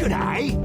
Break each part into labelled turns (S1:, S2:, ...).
S1: G'day.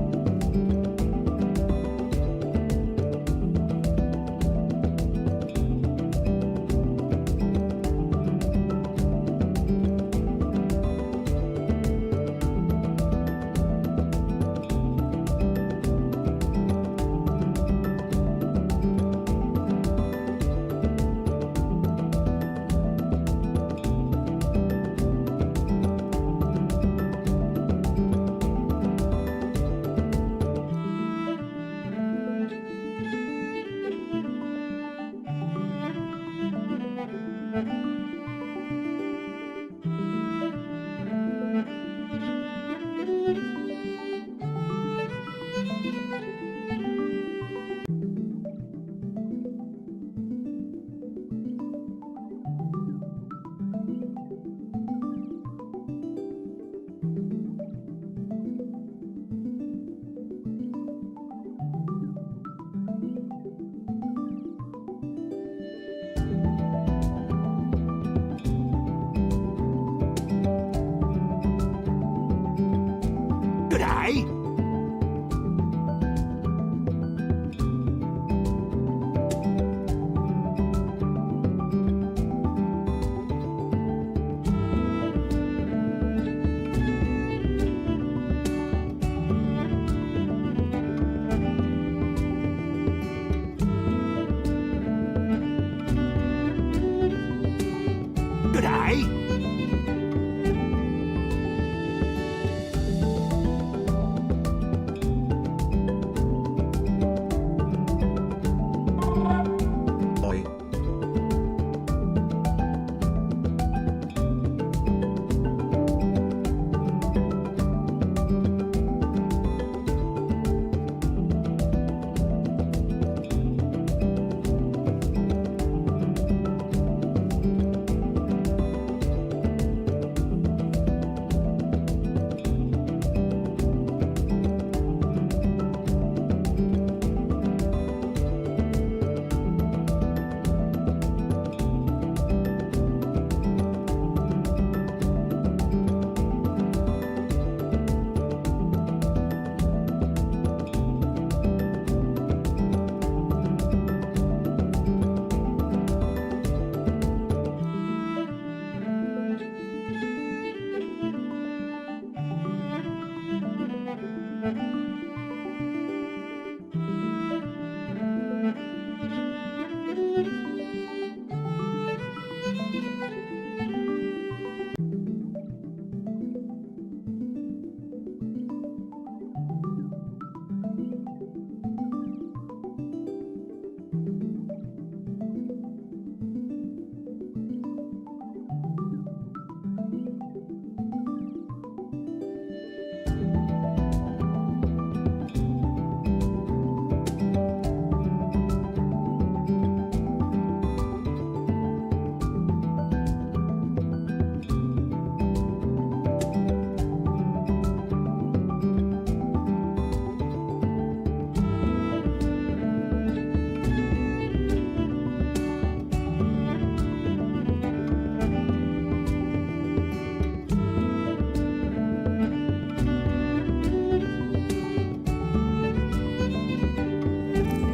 S1: G'day. G'day.
S2: Oi.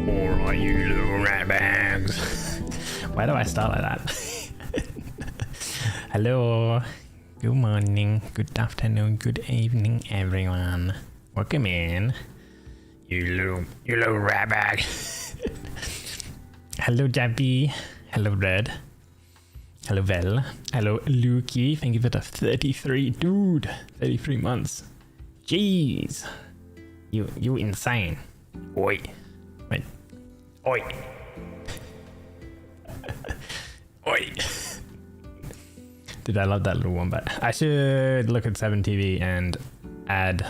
S3: Alright, you little rat bags. Why do I start like that? Hello, good morning, good afternoon, good evening, everyone. Welcome in, you little rat bag. Hello, Jabby. Hello, Red. Hello, Vel. Hello, Lukey. Thank you for the 33, dude. 33 months. Jeez, you insane. Oi. Wait. Oi. Oi. Dude, I love that little wombat. I should look at 7TV and add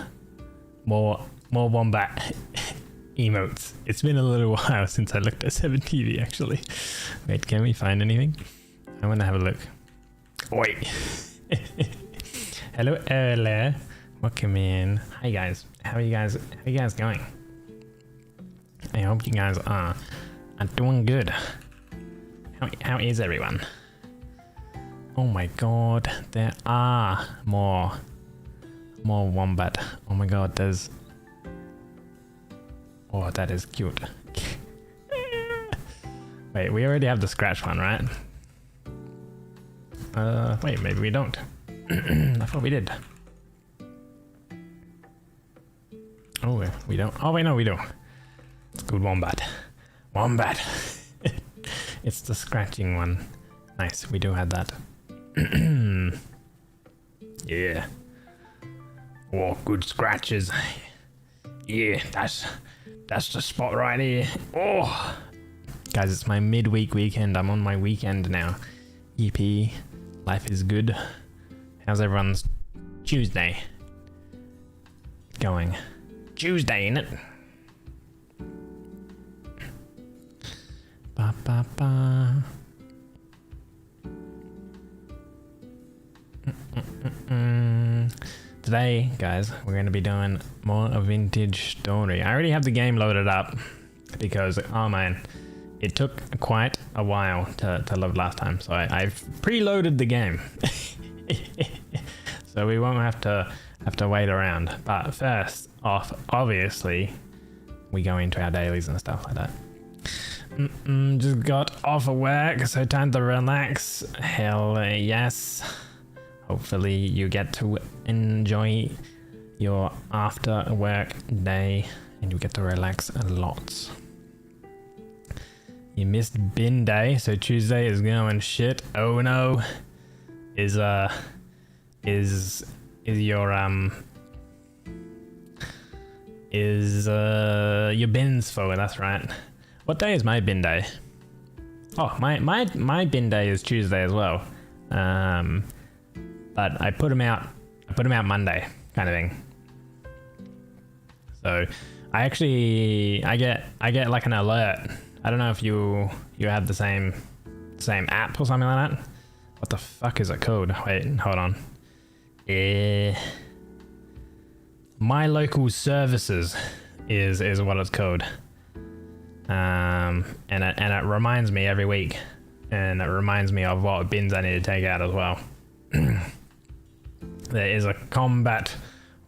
S3: more wombat emotes. It's been a little while since I looked at 7TV actually. Wait, can we find anything? I want to have a look. Oi. Hello, Erle. Welcome in. Hi guys. How are you guys going? I hope you guys are doing good. How is everyone? Oh my god, there are more wombat. Oh my god, there's Oh, that is cute. Wait, we already have the scratch one, right? Wait, maybe we don't. I thought we did. Oh, we don't. Oh, wait, no, we do. It's good wombat. Wombat. It's the scratching one. Nice, we do have that. Yeah. Oh, good scratches. Yeah, that's the spot right here. Oh, guys, it's my midweek weekend. I'm on my weekend now. EP, life is good. How's everyone's Tuesday going? Tuesday, innit? Ba ba ba. Today, guys, we're going to be doing more a vintage story. I already have the game loaded up because, oh man, it took quite a while to load last time. So I've preloaded the game. So we won't have to wait around. But first off, obviously, we go into our dailies and stuff like that. Just got off of work, so time to relax. Hell yes. Hopefully you get to enjoy your after work day and you get to relax a lot. You missed bin day, so Tuesday is going shit. Oh no. Is your bins full? That's right. What day is my bin day? Oh, my bin day is Tuesday as well. But I put them out Monday, kind of thing. So I get like an alert. I don't know if you have the same app or something like that. What the fuck is it called? Wait, hold on. My local services is what it's called. And it reminds me every week, and it reminds me of what bins I need to take out as well. There is a combat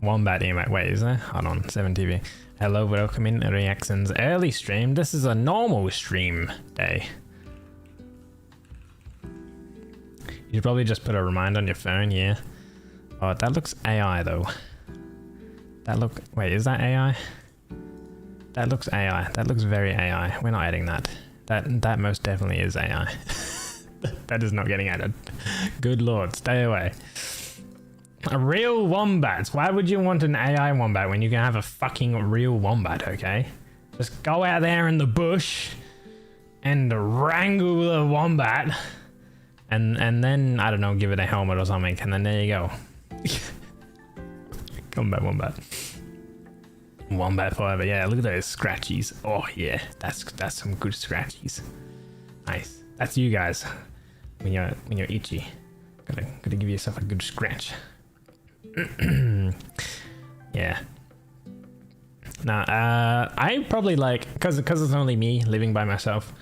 S3: wombat emote. Wait, is there? Hold on, 7TV. Hello, welcome in reactions early stream. This is a normal stream day. You should probably just put a reminder on your phone, yeah. Oh, that looks AI though. Wait, is that AI? That looks AI. That looks very AI. We're not adding that. That most definitely is AI. That is not getting added. Good lord, stay away. A real wombat. Why would you want an AI wombat when you can have a fucking real wombat, okay? Just go out there in the bush and wrangle the wombat and then, I don't know, give it a helmet or something, and then there you go. Combat wombat. Wombat forever. Yeah, look at those scratchies. Oh yeah, that's some good scratchies. Nice. That's you guys. When you're itchy, gotta give yourself a good scratch. Yeah. Now, I probably like, cause it's only me living by myself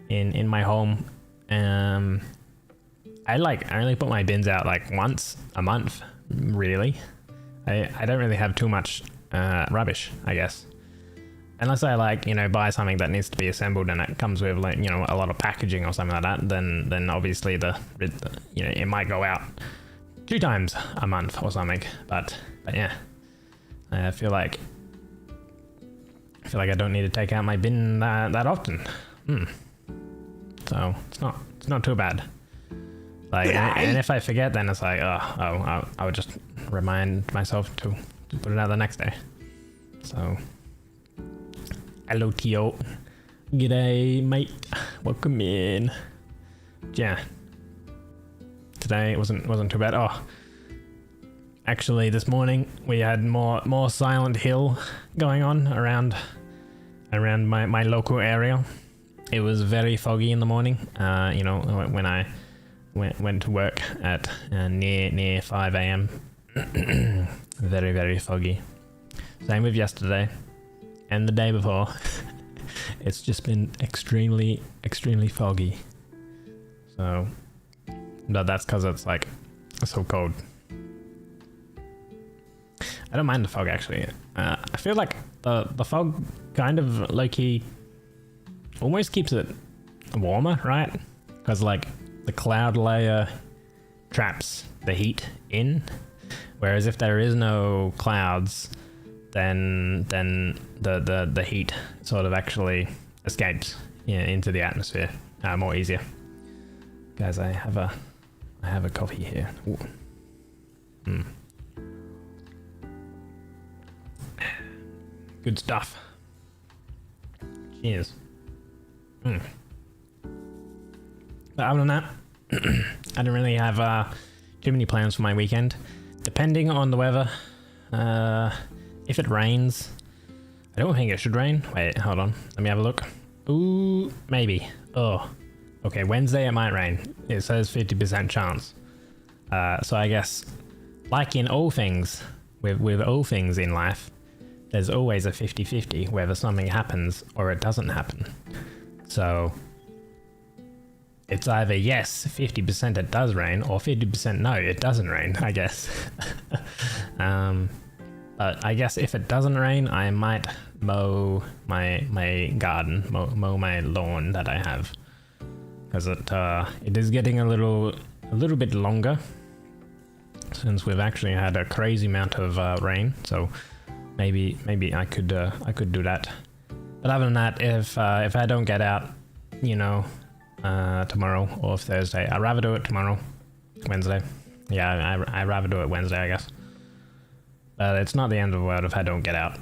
S3: in my home. I only put my bins out like once a month, really. I don't really have too much rubbish, I guess. Unless I buy something that needs to be assembled and it comes with a lot of packaging or something like that, then obviously it might go out 2 times a month or something. But yeah, I feel like I don't need to take out my bin that often. So it's not too bad. And if I forget, then it's like I would just remind myself to put it out the next day. So. Hello, Tio. G'day, mate. Welcome in. Yeah. Today it wasn't too bad. Oh, actually, this morning we had more Silent Hill going on around my local area. It was very foggy in the morning. When I went to work at near 5 a.m. Very, very foggy. Same with yesterday. And the day before. It's just been extremely, extremely foggy. So, but that's because it's so cold. I don't mind the fog actually. I feel like the fog kind of low-key almost keeps it warmer, right? Because like the cloud layer traps the heat in, whereas if there is no clouds, then the heat sort of actually escapes, yeah, into the atmosphere more easier. Guys, I have a coffee here. Good stuff. Cheers. But other than that, I don't really have too many plans for my weekend. Depending on the weather, if it rains, I don't think it should rain. Wait, hold on. Let me have a look. Ooh, maybe. Oh, okay. Wednesday it might rain. It says 50% chance. So I guess, like in all things, with all things in life, there's always a 50-50 whether something happens or it doesn't happen. So it's either yes, 50% it does rain, or 50% no, it doesn't rain, I guess. But I guess if it doesn't rain, I might mow my garden, mow my lawn that I have, because it is getting a little bit longer since we've actually had a crazy amount of rain. So maybe I could do that. But other than that, if I don't get out, you know, tomorrow or Thursday, I'd rather do it tomorrow, Wednesday. Yeah, I'd rather do it Wednesday, I guess. But it's not the end of the world if I don't get out.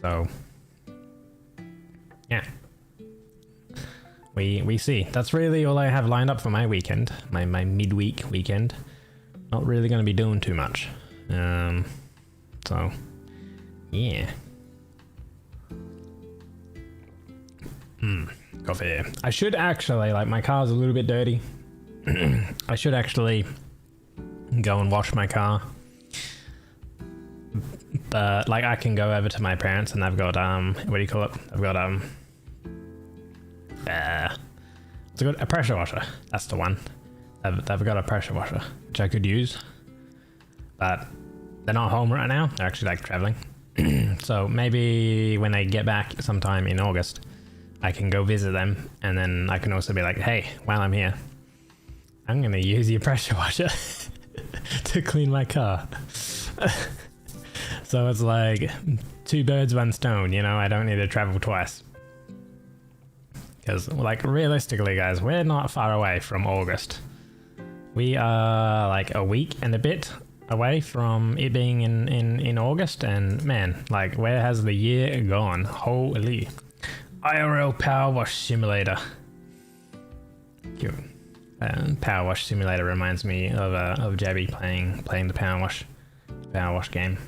S3: So yeah, we see. That's really all I have lined up for my weekend, my midweek weekend. Not really going to be doing too much. So yeah. Coffee. I should actually, like, my car's a little bit dirty. I should actually go and wash my car. But like, I can go over to my parents and they've got what do you call it? I've got it's a pressure washer. That's the one. They've got a pressure washer which I could use, but they're not home right now. They're actually like traveling. So maybe when they get back sometime in August, I can go visit them, and then I can also be like, hey, while I'm here, I'm gonna use your pressure washer to clean my car. So it's like 2 birds, 1 stone, you know. I don't need to travel twice. Because, like, realistically, guys, we're not far away from August. We are like a week and a bit away from it being in August, and man, like, where has the year gone? Holy. IRL Power Wash Simulator. Cute. Power Wash Simulator reminds me of Jabby playing the Power Wash game,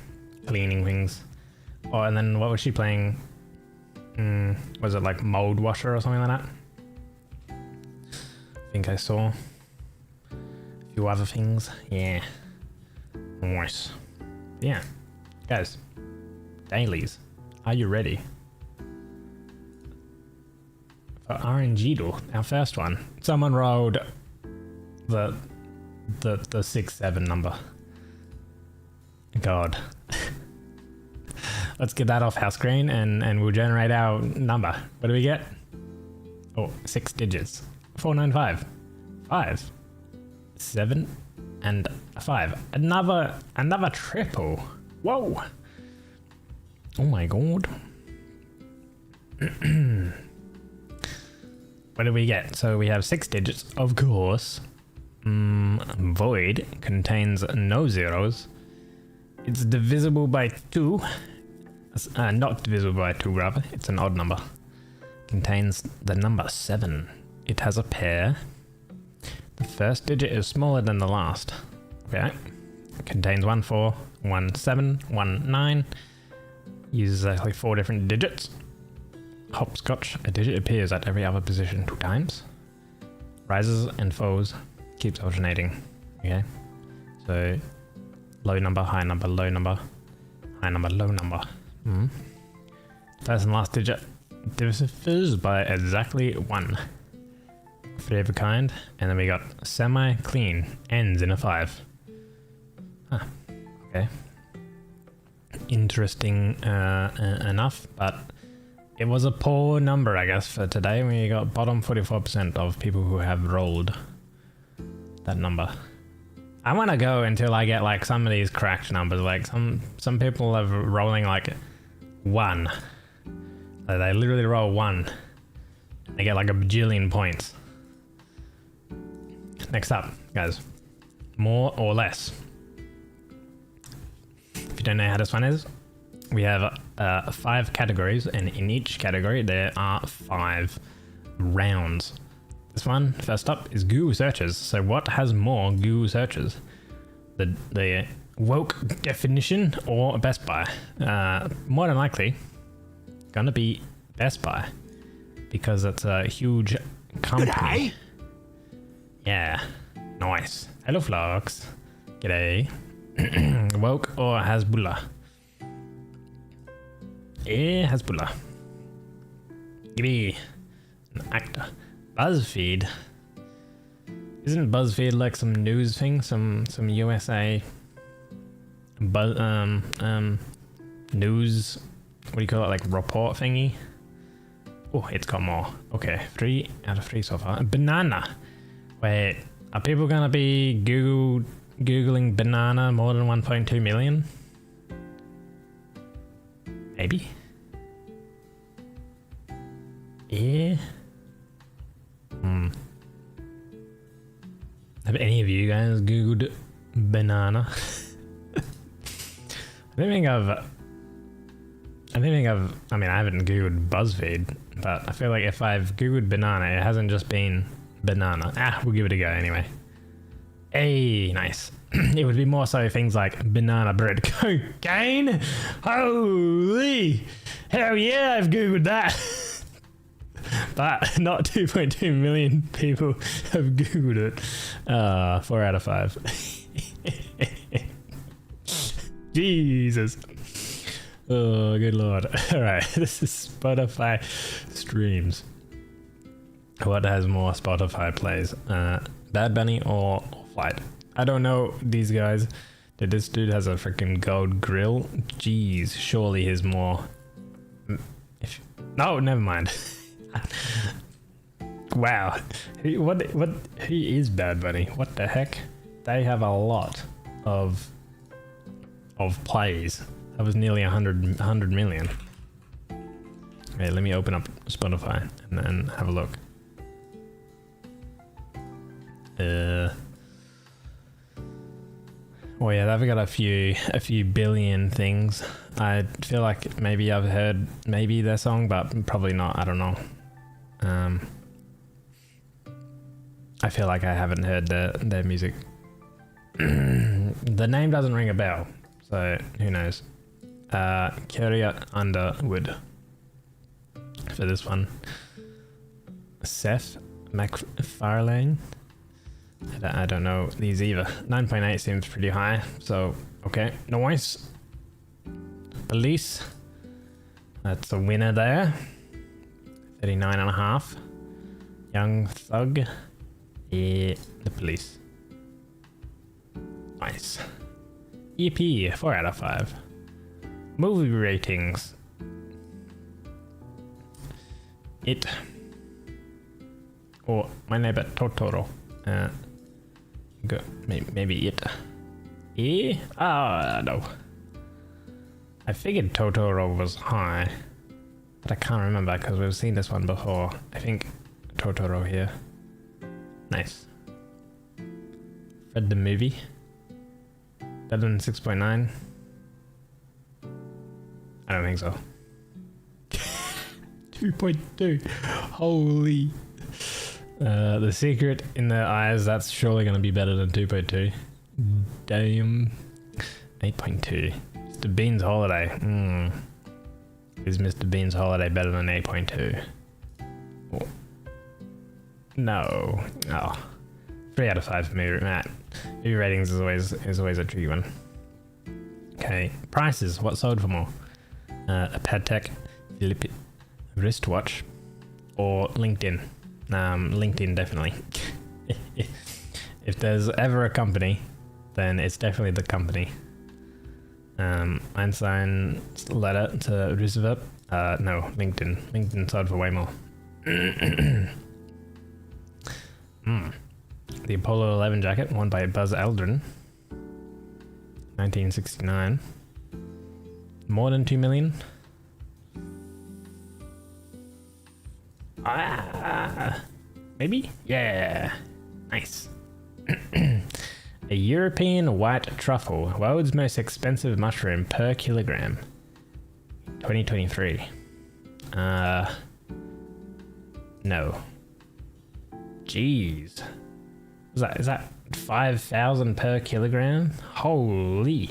S3: cleaning things. Oh, and then what was she playing? Was it like Mold Washer or something like that? I think I saw a few other things. Yeah, nice. Yeah, guys, dailies, are you ready for 𝒟𝑒𝓃𝒱𝗃𝗚, our first one? Someone rolled the 6-7 number. God. Let's get that off our screen and we'll generate our number. What do we get? Oh, 6 digits. 495. 5. 7 and a 5. Another triple. Whoa. Oh my god. What do we get? So we have 6 digits, of course. Void contains no zeros. It's divisible by 2. Not divisible by 2, rather. It's an odd number. Contains the number 7. It has a pair. The first digit is smaller than the last. Okay. It contains 1 4, 1 7, 1 9. Uses actually 4 different digits. Hopscotch. A digit appears at every other position 2 times. Rises and falls. Keeps alternating. Okay. So low number, high number, low number, high number, low number. First and last digit differs by exactly 1. 3 of a kind, and then we got semi-clean, ends in a 5. Huh. Okay. interesting enough, but it was a poor number, I guess, for today. We got bottom 44% of people who have rolled that number. I want to go until I get like some of these cracked numbers. Like some people are rolling like 1. Like they literally roll 1. They get like a bajillion points. Next up, guys, more or less. If you don't know how this one is, we have 5 categories, and in each category there are 5 rounds. This one, first up, is Google searches. So what has more Google searches? The woke definition or Best Buy? More than likely, gonna be Best Buy, because it's a huge company.
S1: G'day.
S3: Yeah, nice. Hello, Flux. G'day. Woke or Hasbullah? Yeah, Hasbullah. Give me an actor. BuzzFeed. Isn't BuzzFeed like some news thing? Some USA news, what do you call it, like report thingy? Oh, it's got more. Okay, 3 out of 3 so far. Banana. Wait, are people gonna be Googling banana more than 1.2 million? Maybe? Yeah. Have any of you guys Googled banana? I mean, I haven't Googled BuzzFeed, but I feel like if I've Googled banana, it hasn't just been banana. We'll give it a go anyway. Hey, nice. It would be more so things like banana bread cocaine. Holy hell yeah, I've Googled that. But not 2.2 million people have Googled it. 4 out of 5. Jesus. Oh, good lord. Alright, this is Spotify streams. What has more Spotify plays? Bad Bunny or Flight? I don't know these guys. This dude has a freaking gold grill. Jeez, surely he's more... No, never mind. Wow. Who is Bad Bunny? What the heck? They have a lot of plays. That was nearly 100 million. Okay, let me open up Spotify and then have a look. Oh yeah, they've got a few billion things. I feel like maybe I've heard their song, but probably not. I don't know. I feel like I haven't heard their music. The name doesn't ring a bell, so who knows. Carrier Underwood for this one. Seth MacFarlane. I don't know these either. 9.8 seems pretty high, so okay. Noise. Police. That's a winner there. 39.5. Young Thug. Yeah, the Police. Nice. EP, 4 out of 5. Movie ratings. It. Or My Neighbor Totoro. Maybe It. E? No. I figured Totoro was high, but I can't remember because we've seen this one before. I think Totoro here. Nice. Read the movie. Better than 6.9? I don't think so. 2.2. Holy. The Secret in Their Eyes, that's surely going to be better than 2.2. Damn. 8.2. Mr. Bean's Holiday. Is Mr. Bean's Holiday better than 8.2? Oh. No. Oh. 3 out of 5 for me, Matt. Movie ratings is always a tricky one. Okay. Prices. What sold for more? A Patek Philippe wristwatch or LinkedIn? LinkedIn, definitely. If there's ever a company, then it's definitely the company. Einstein's letter to Roosevelt. No, LinkedIn. LinkedIn sold for way more. The Apollo 11 jacket worn by Buzz Aldrin. 1969. More than 2 million. Maybe? Yeah. Nice. A European white truffle, world's most expensive mushroom per kilogram. 2023. No. Jeez. Is that 5,000 per kilogram? Holy.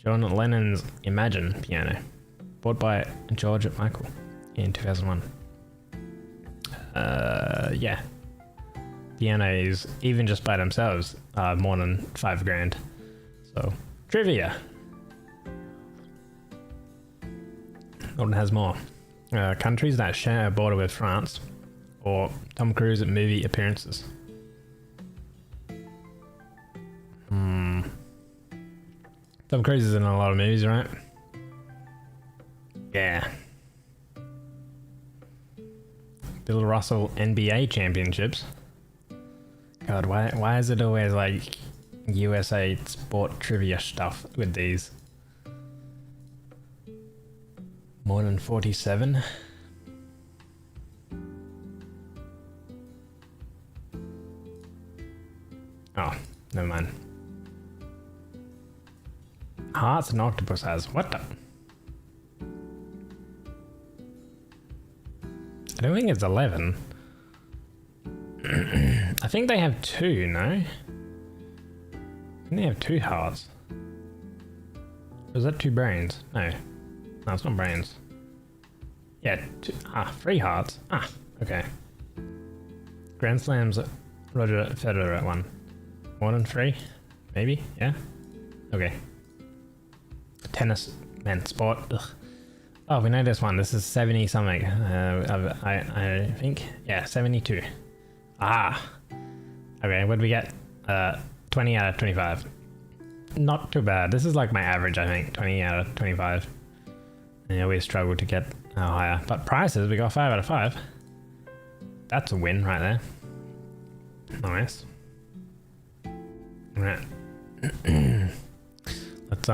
S3: John Lennon's Imagine piano, bought by George Michael in 2001. Yeah. Pianos, even just by themselves, are more than 5 grand. So, trivia. Golden has more. Countries that share a border with France, or Tom Cruise at movie appearances. Tom Cruise is in a lot of movies, right? Yeah. Bill Russell NBA championships. God, why is it always like USA sport trivia stuff with these? More than 47? Oh, never mind. Hearts an octopus has. What the? I don't think it's 11. I think they have 2, no? I think they have 2 hearts. Or is that 2 brains? No. No, it's not brains. Yeah, 3 hearts. Okay. Grand Slams, Roger Federer at 1. More than 3? Maybe? Yeah? Okay. Tennis, men's sport. Ugh. Oh, we know this one. This is 70 something. I think. Yeah, 72. Okay, what did we get? 20 out of 25. Not too bad. This is like my average, I think. 20 out of 25. And I always struggle to get higher. But prices, we got 5 out of 5. That's a win right there. Nice. Alright. Let's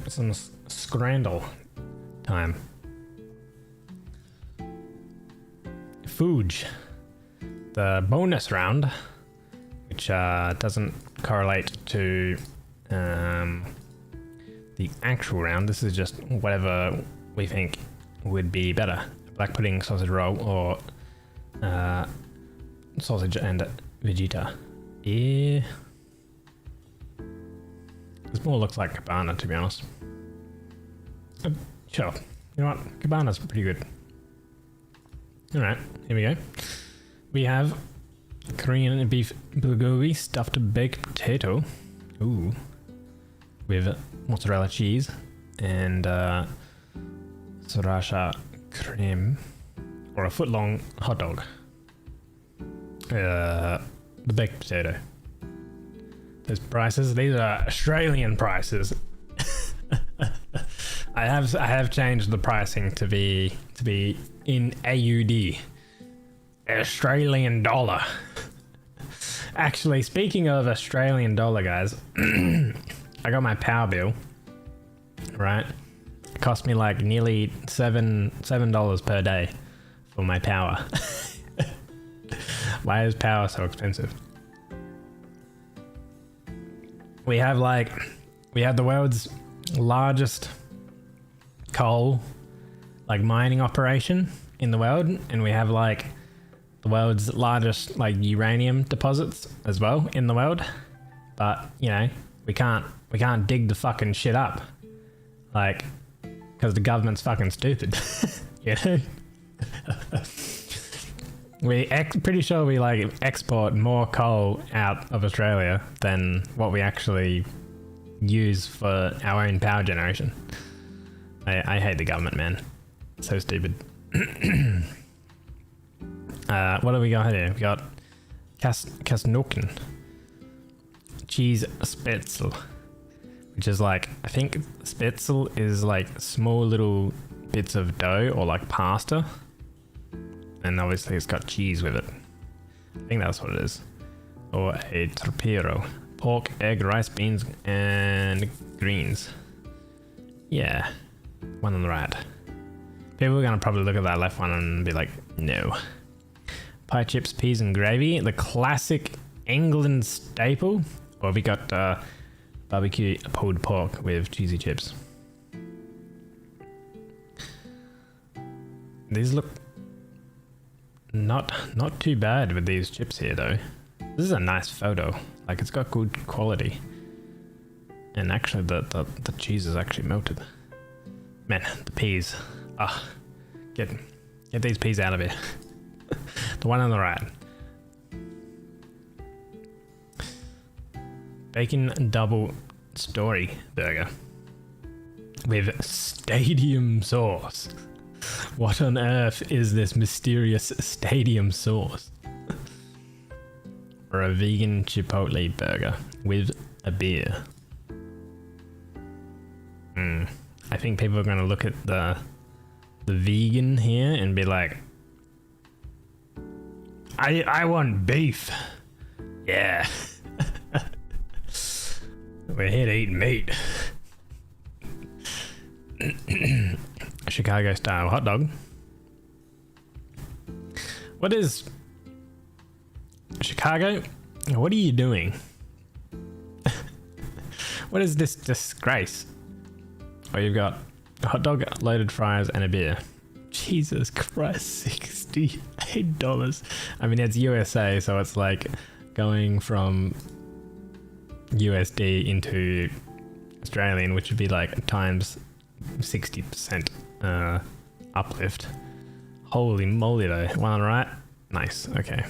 S3: some scrandle time. Fuge, the bonus round, which doesn't correlate to the actual round. This is just whatever we think would be better: black pudding, sausage roll, or sausage and Vegeta. Yeah. This more looks like Cabana, to be honest. Sure. You know what? Cabana's pretty good. Alright, here we go. We have Korean beef bulgogi stuffed baked potato. Ooh. With mozzarella cheese and sriracha cream. Or a foot-long hot dog. The baked potato. Those prices, these are Australian prices. I have changed the pricing to be in AUD, Australian dollar. Actually, speaking of Australian dollar, guys, I got my power bill. Right, it cost me like nearly $7 per day for my power. Why is power so expensive? We have the world's largest coal mining operation in the world, and we have the world's largest uranium deposits as well in the world. But you know, we can't dig the fucking shit up, because the government's fucking stupid. You know. Pretty sure we export more coal out of Australia than what we actually use for our own power generation. I hate the government, man. So stupid. What do we got here? We got Kasnoken. cheese spätzle, which is like, I think spätzle is like small little bits of dough or like pasta, and obviously it's got cheese with it. I think that's what it is. Or a torpedo. Pork, egg, rice, beans, and greens. Yeah, one on the right. People are gonna probably look at that left one and be like, no. Pie, chips, peas, and gravy. The classic England staple. Or we got barbecue pulled pork with cheesy chips. These look not too bad with these chips here though. This is a nice photo. Like, it's got good quality. And actually the cheese is actually melted. Man, the peas. Ah, get these peas out of here. The one on the right. Bacon double story burger with stadium sauce. What on earth is this mysterious stadium sauce? Or a vegan chipotle burger with a beer. I think people are going to look at the vegan here and be like, I want beef. Yeah. We're here to eat meat. Chicago style hot dog. What is Chicago? What are you doing? What is this disgrace? Oh, you've got a hot dog, loaded fries, and a beer. Jesus Christ, $68. I mean, it's USA, so it's like going from USD into Australian, which would be like times 60% uplift. Holy moly though. One on the right. Nice. Okay.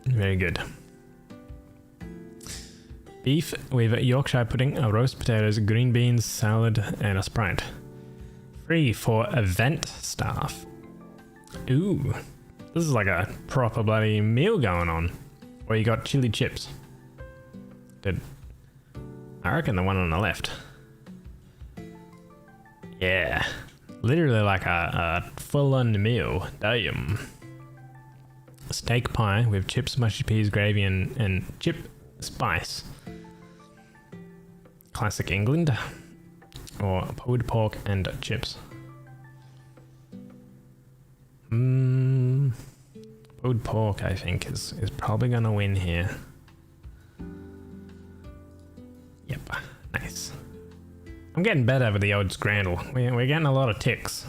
S3: Very good. Beef with Yorkshire pudding, roast potatoes, green beans, salad, and a Sprite. Free for event staff. Ooh. This is like a proper bloody meal going on. Or you got chili chips. I reckon the one on the left. Yeah. Literally like a full-on meal. Damn. Steak pie with chips, mushy peas, gravy, and chip spice. Classic England. Or pulled pork and chips. Pulled pork, I think, is probably gonna win here. Yep, nice. I'm getting better with the old scramble. We're getting a lot of ticks.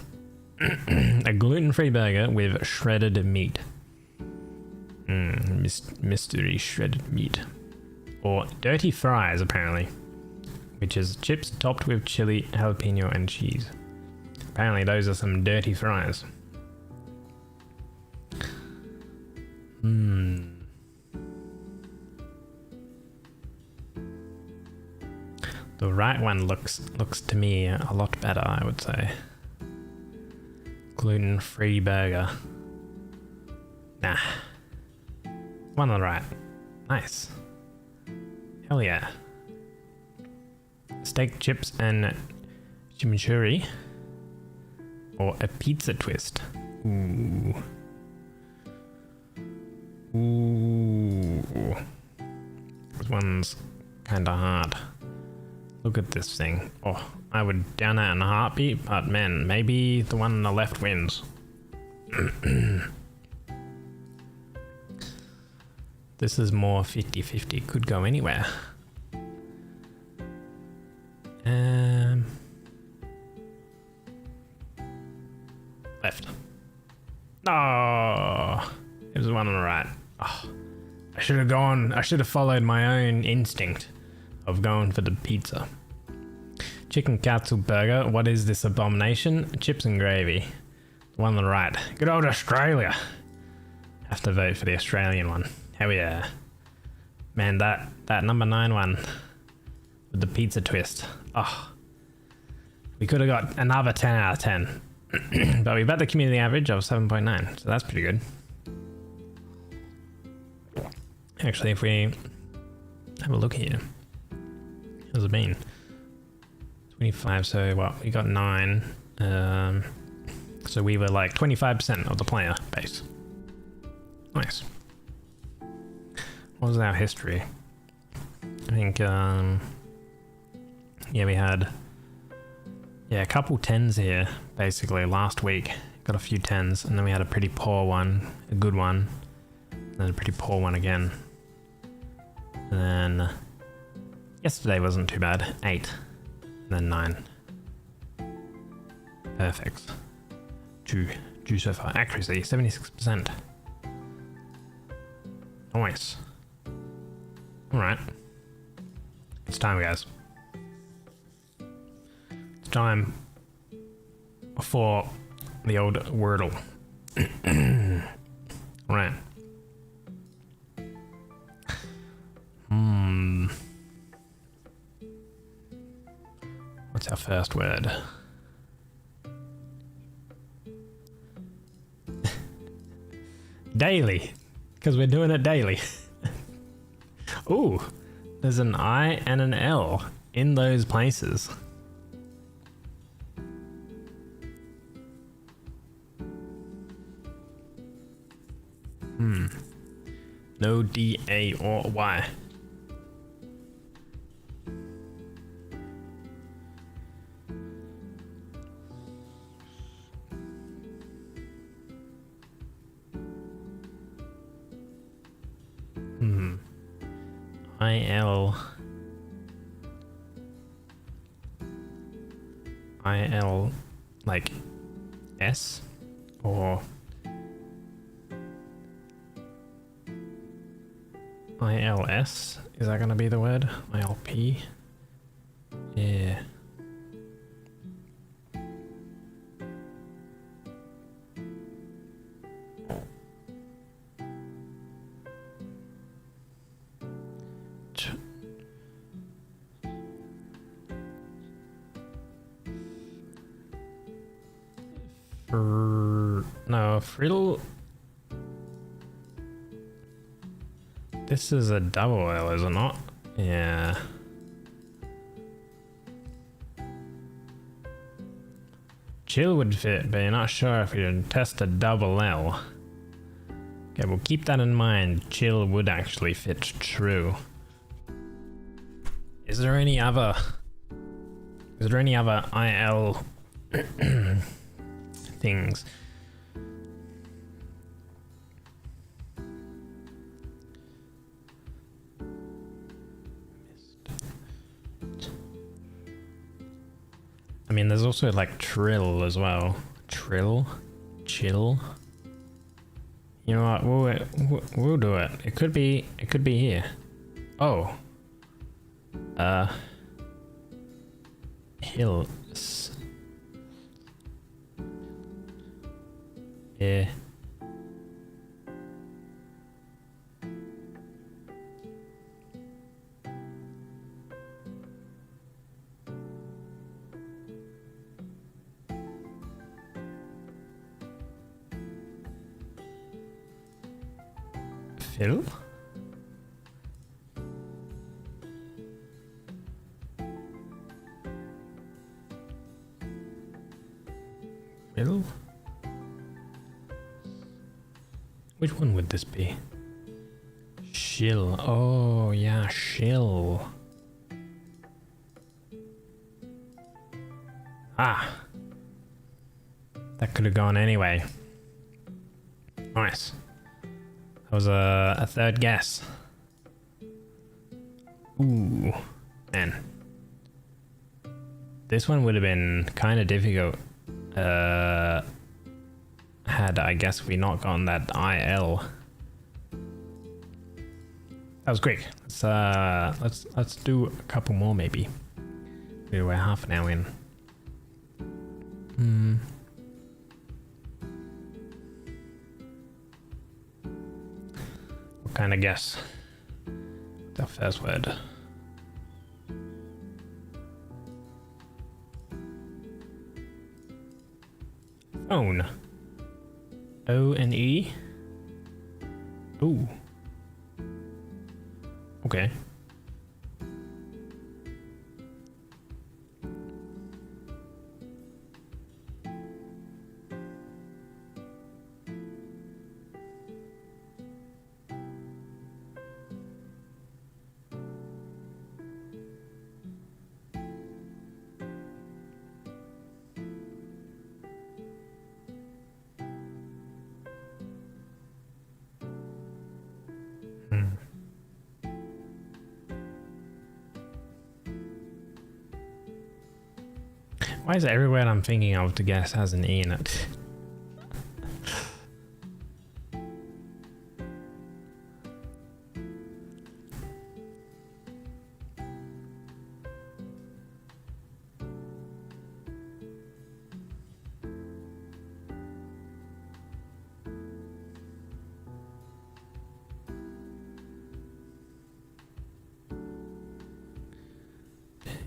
S3: A gluten-free burger with shredded meat. Mystery shredded meat. Or dirty fries, apparently. Which is chips topped with chili, jalapeno, and cheese. Apparently those are some dirty fries. The right one looks to me a lot better, I would say. Gluten-free burger. Nah. One on the right. Nice. Hell yeah. Steak, chips, and chimichurri. Or a pizza twist. Ooh. Ooh. This one's kinda hard. Look at this thing. Oh, I would down that in a heartbeat, but man, maybe the one on the left wins. This is more 50-50, could go anywhere. Left. Oh, it was the one on the right. Oh, I should have followed my own instinct of going for the pizza. Chicken katsu burger. What is this abomination? Chips and gravy. The one on the right. Good old Australia. Have to vote for the Australian one. Hell yeah. Man, that number 9 one with the pizza twist. Oh, we could have got another 10 out of 10. But we bet the community average of 7.9, so that's pretty good. Actually, if we have a look here, how's it been? 25, so what, we got 9. So we were like 25% of the player base. Nice. What was our history? I think, yeah, we had, a couple 10s here, basically, last week. Got a few 10s, and then we had a pretty poor one, a good one, and then a pretty poor one again. And then yesterday wasn't too bad, 8, and then 9. Perfect. 2 so far. Accuracy, 76%. Nice. Alright. It's time, guys. It's time for the old Wordle. Right. What's our first word? Daily, because we're doing it daily. Ooh, there's an I and an L in those places. No D, A, or Y. I-L like S or ILS? Is that gonna be the word? ILP? Yeah. No, friddle. This is a double L, is it not? Yeah. Chill would fit, but you're not sure if you'd test a double L. Okay, we'll keep that in mind. Chill would actually fit true. Is there any other IL things? I mean, there's also like trill as well. Trill, chill. You know what? We'll do it. It could be here. Oh. Hills. Yeah. Phil? Phil? Which one would this be? Shill. Oh, yeah, shill. Ah. That could have gone anyway. Nice. That was a third guess. Ooh, man. This one would have been kind of difficult. Had I guess we not gotten that IL. That was great. Let's do a couple more maybe. We're half an hour in. What kind of guess? The first word. Phone. O and E. Ooh. Okay. Why is every word I'm thinking of to guess has an E in it?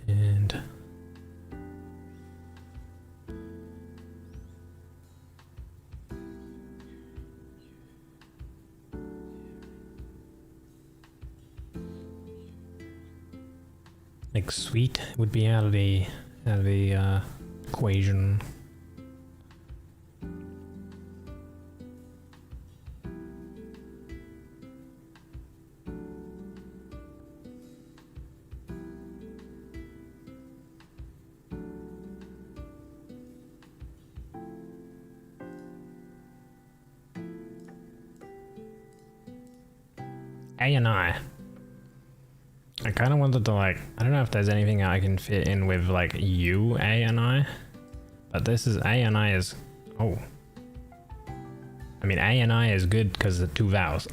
S3: And like sweet would be out of the equation. A and I kind of wanted to like, I don't know if there's anything I can fit in with like U, A and I, but this is A and I is, oh. I mean, A and I is good because of the two vowels.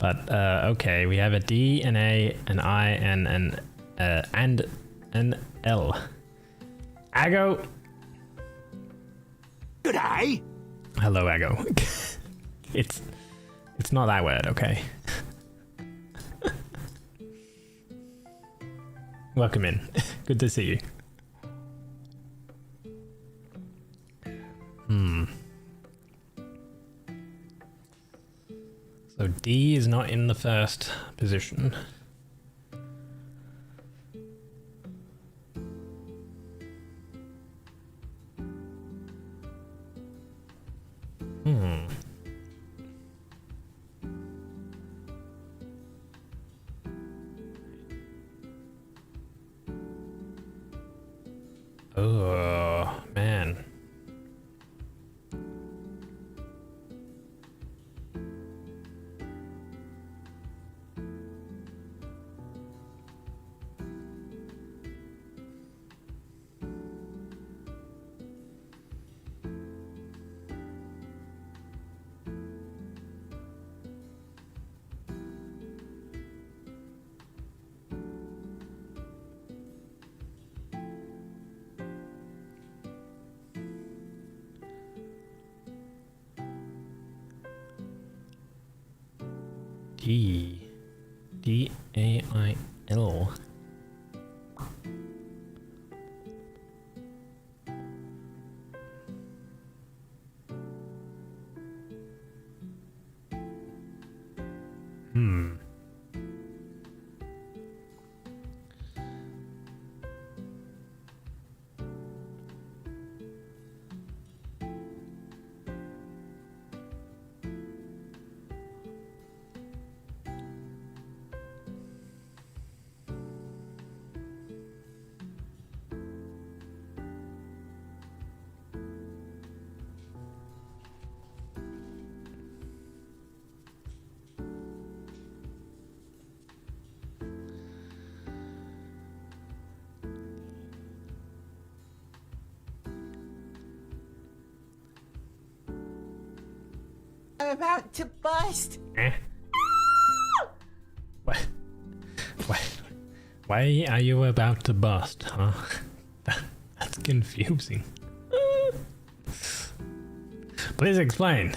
S3: But okay, we have a D, an A, an I, and an L. Aggo.
S1: Good day.
S3: Hello, Aggo. It's not that word, okay? Welcome in. Good to see you. So D is not in the first position. Oh, man. D-A-I-L.
S1: I'm about to bust.
S3: Eh? Why are you about to bust, huh? That's confusing. Please explain.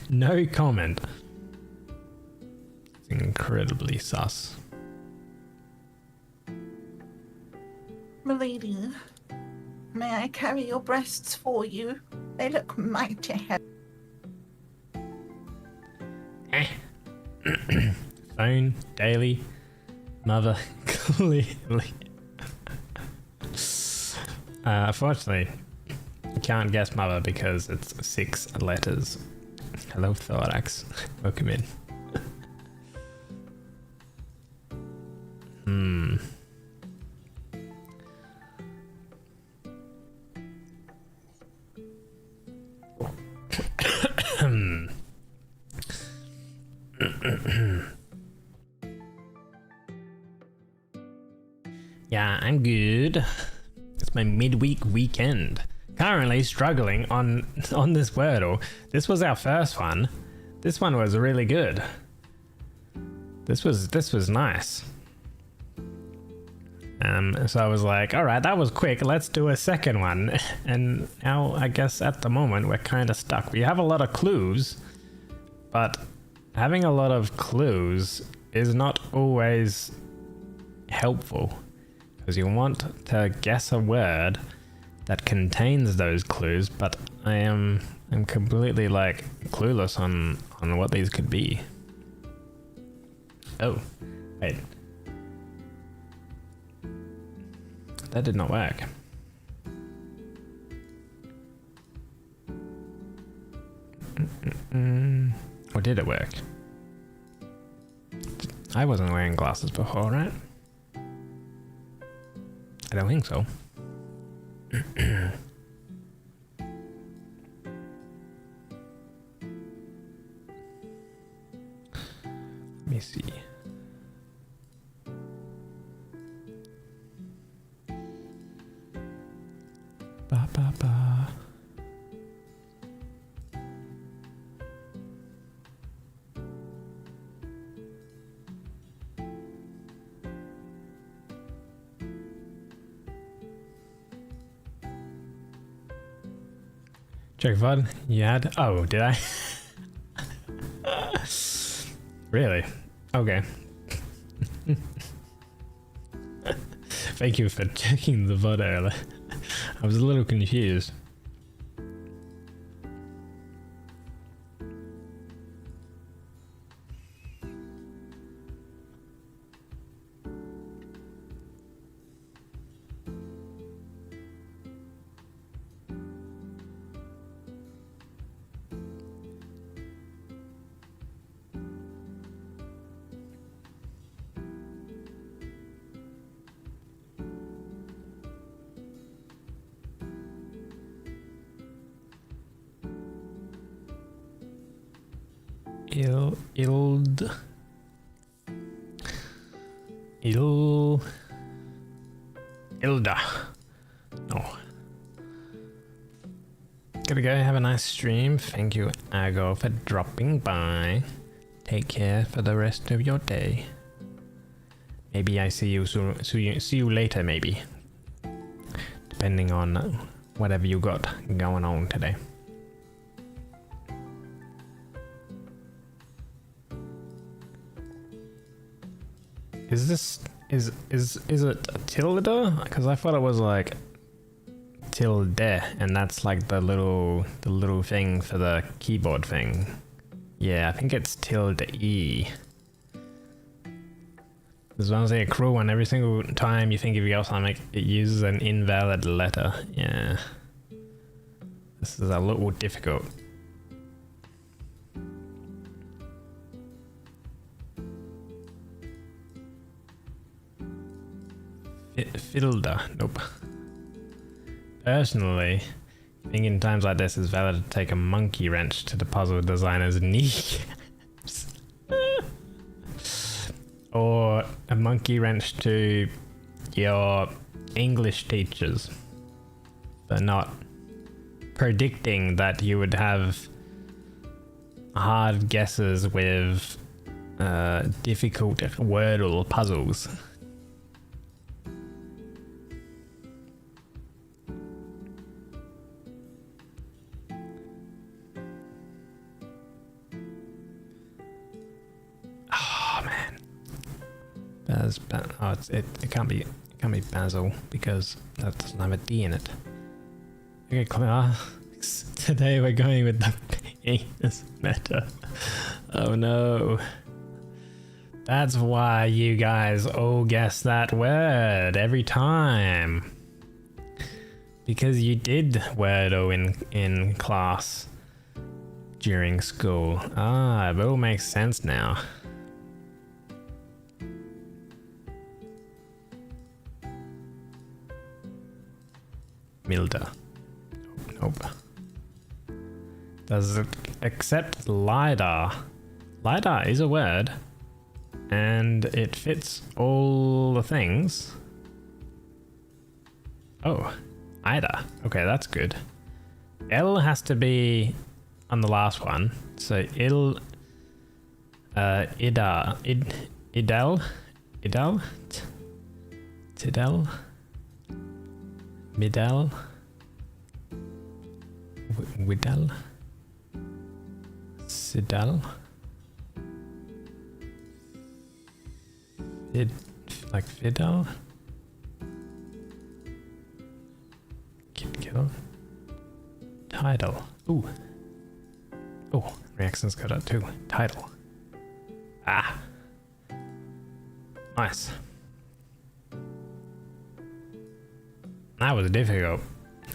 S3: No comment. It's incredibly sus.
S1: Milady, may I carry your breasts for you? They look mighty heavy.
S3: Phone, daily, mother, clearly. Unfortunately, you can't guess mother because it's 6 letters. Hello, thorax. Welcome in. Yeah, I'm good. It's my midweek weekend. Currently struggling on this Wordle. This was our first one. This one was really good. This was nice. So I was like, all right, that was quick. Let's do a second one. And now I guess at the moment we're kind of stuck. We have a lot of clues, but having a lot of clues is not always helpful. Because you want to guess a word that contains those clues, but I'm completely like clueless on what these could be. Oh, wait. That did not work. Or did it work? I wasn't wearing glasses before, right? I don't think so. Let me see. Ba ba ba. Check VOD, you had? Oh, did I? Really? Okay. Thank you for checking the VOD earlier. I was a little confused. Ilda. No. Gotta go, have a nice stream. Thank you, 𝒟𝓃, for dropping by. Take care for the rest of your day. Maybe I see you soon. See you later, maybe. Depending on whatever you got going on today. Is this is it tilde? Because I thought it was like tilde, and that's like the little thing for the keyboard thing. Yeah, I think it's tilde E. As long as they accrue one every single time you think of your something, it uses an invalid letter. Yeah, this is a little difficult. Fiddler, nope. Personally, I think in times like this it's valid to take a monkey wrench to the puzzle designer's kneecaps. Or a monkey wrench to your English teachers for not predicting that you would have hard guesses with difficult Wordle puzzles. Oh, it can't be Basil because that doesn't have a D in it. Okay, today we're going with the penis meta. Oh no. That's why you guys all guess that word every time. Because you did Wordle in class during school. Ah, it all makes sense now. Milda. Nope. Does it accept LiDAR? LiDAR is a word, and it fits all the things. Oh, IDA. Okay, that's good. L has to be on the last one. So idel, tidel, midel, widel, sidel, like fidel, kill, tidal. Ooh. Oh, reactions got that too. Tidal. Ah. Nice. That was difficult.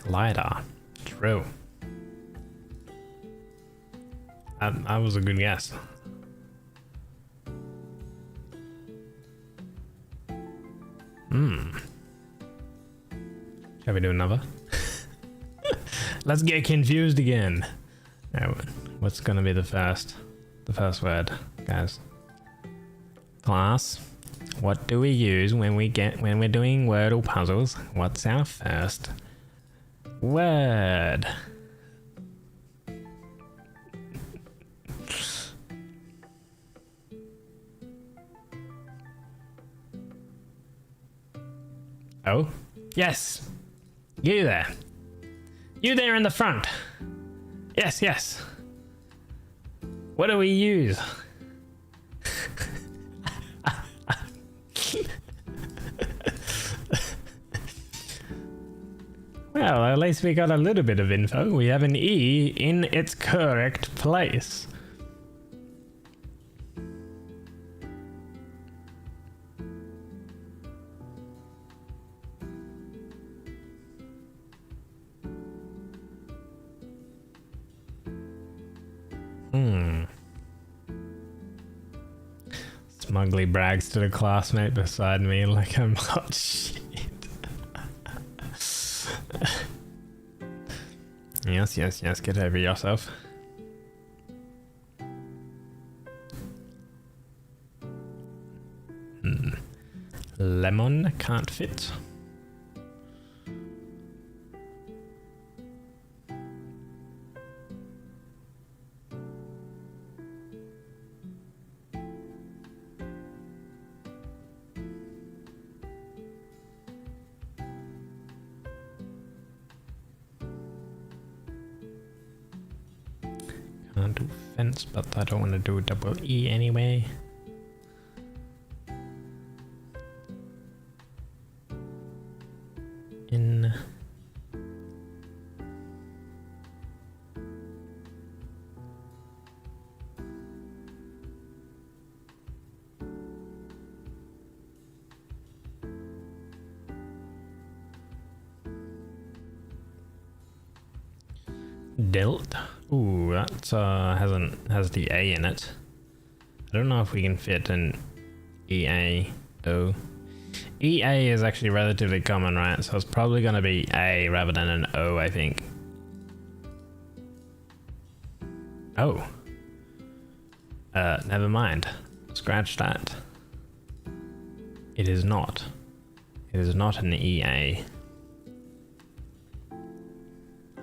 S3: LiDAR. True. That was a good guess. Shall we do another? Let's get confused again. Now, what's gonna be the first word, guys? Class, what do we use when we're doing Wordle puzzles? What's our first word? Oh, yes. You there. You there in the front. Yes, yes. What do we use? Well, at least we got a little bit of info. We have an E in its correct place. Smugly brags to the classmate beside me like I'm hot shit. Yes, yes, yes, get over yourself. Lemon can't fit. Can't do fence, but I don't want to do double E anyway. In dealt. Ooh, that has the A in it. I don't know if we can fit an EA-O. EA is actually relatively common, right? So it's probably going to be A rather than an O, I think. Oh. Never mind. Scratch that. It is not. It is not an EA.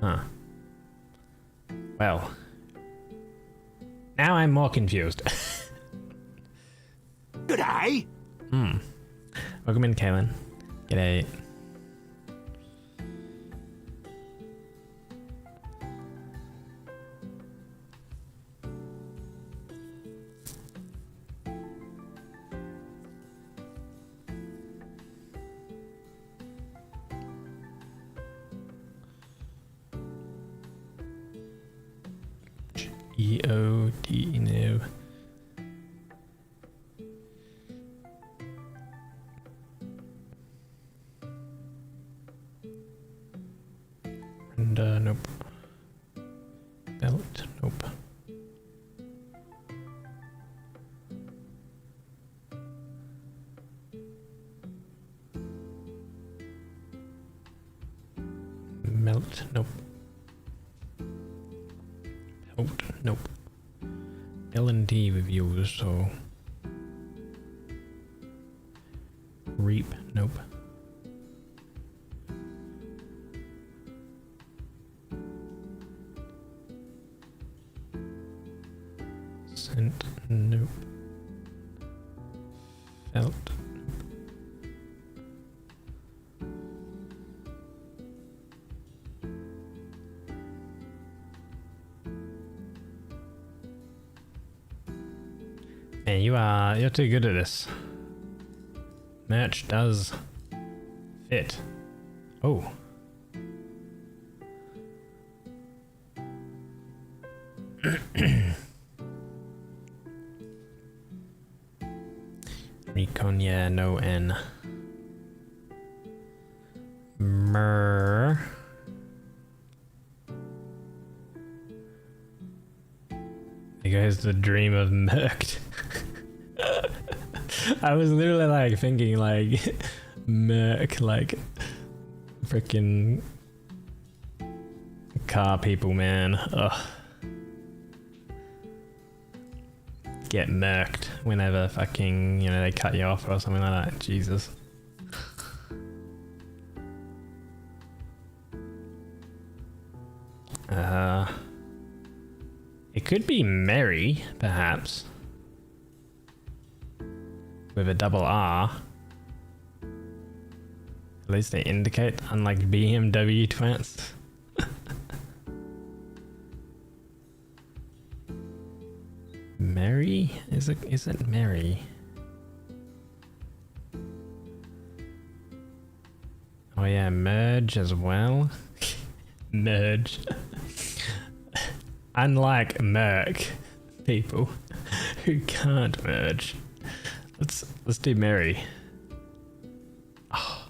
S3: Huh. Well. Now I'm more confused.
S1: G'day.
S3: Welcome in, Kaylin. G'day. EOD, no. Nope. Belt. Nope. Melt. Nope. Belt. Nope. L&D reviews. So. Reap. Nope. Scent. Nope. Felt. Man, you're too good at this. Merch does fit. Oh. Recon, yeah, no N. Myrrh. There goes the dream of Merc. I was literally like thinking like Merc, like freaking car people, man. Ugh. Get murked whenever fucking, you know, they cut you off or something like that. Jesus. It could be Mary, perhaps. With a double R. At least they indicate, unlike BMW twats. Mary? Is it Mary? Oh yeah, merge as well. Merge. Unlike Merc people who can't merge. Let's do Mary. Oh.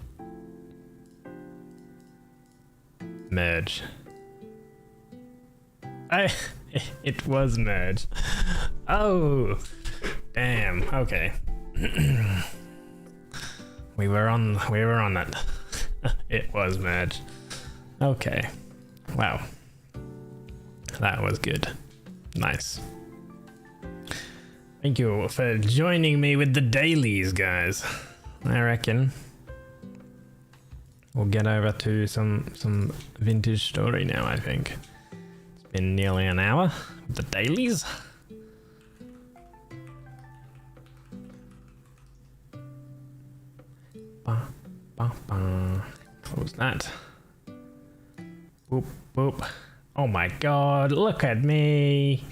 S3: Merge. It was merge. Oh, damn. Okay. we were on it. It was merge. Okay. Wow. That was good. Nice. Thank you for joining me with the dailies, guys. I reckon we'll get over to some vintage story now, I think. It's been nearly an hour with the dailies. Close that. Boop, boop. Oh my god, look at me.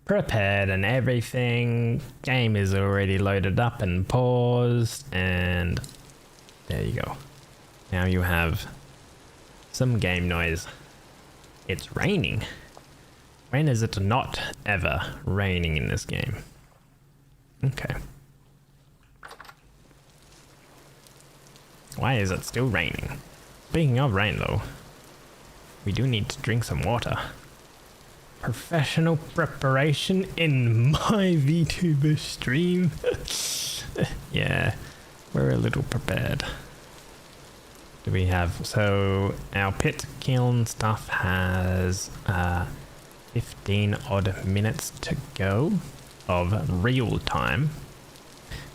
S3: Prepared and everything. Game is already loaded up and paused, and there you go. Now you have some game noise. It's raining. When is it not ever raining in this game? Okay. Why is it still raining? Speaking of rain though, we do need to drink some water. Professional preparation in my VTuber stream. Yeah, we're a little prepared. Do we have, so our pit kiln stuff has 15 odd minutes to go of real time,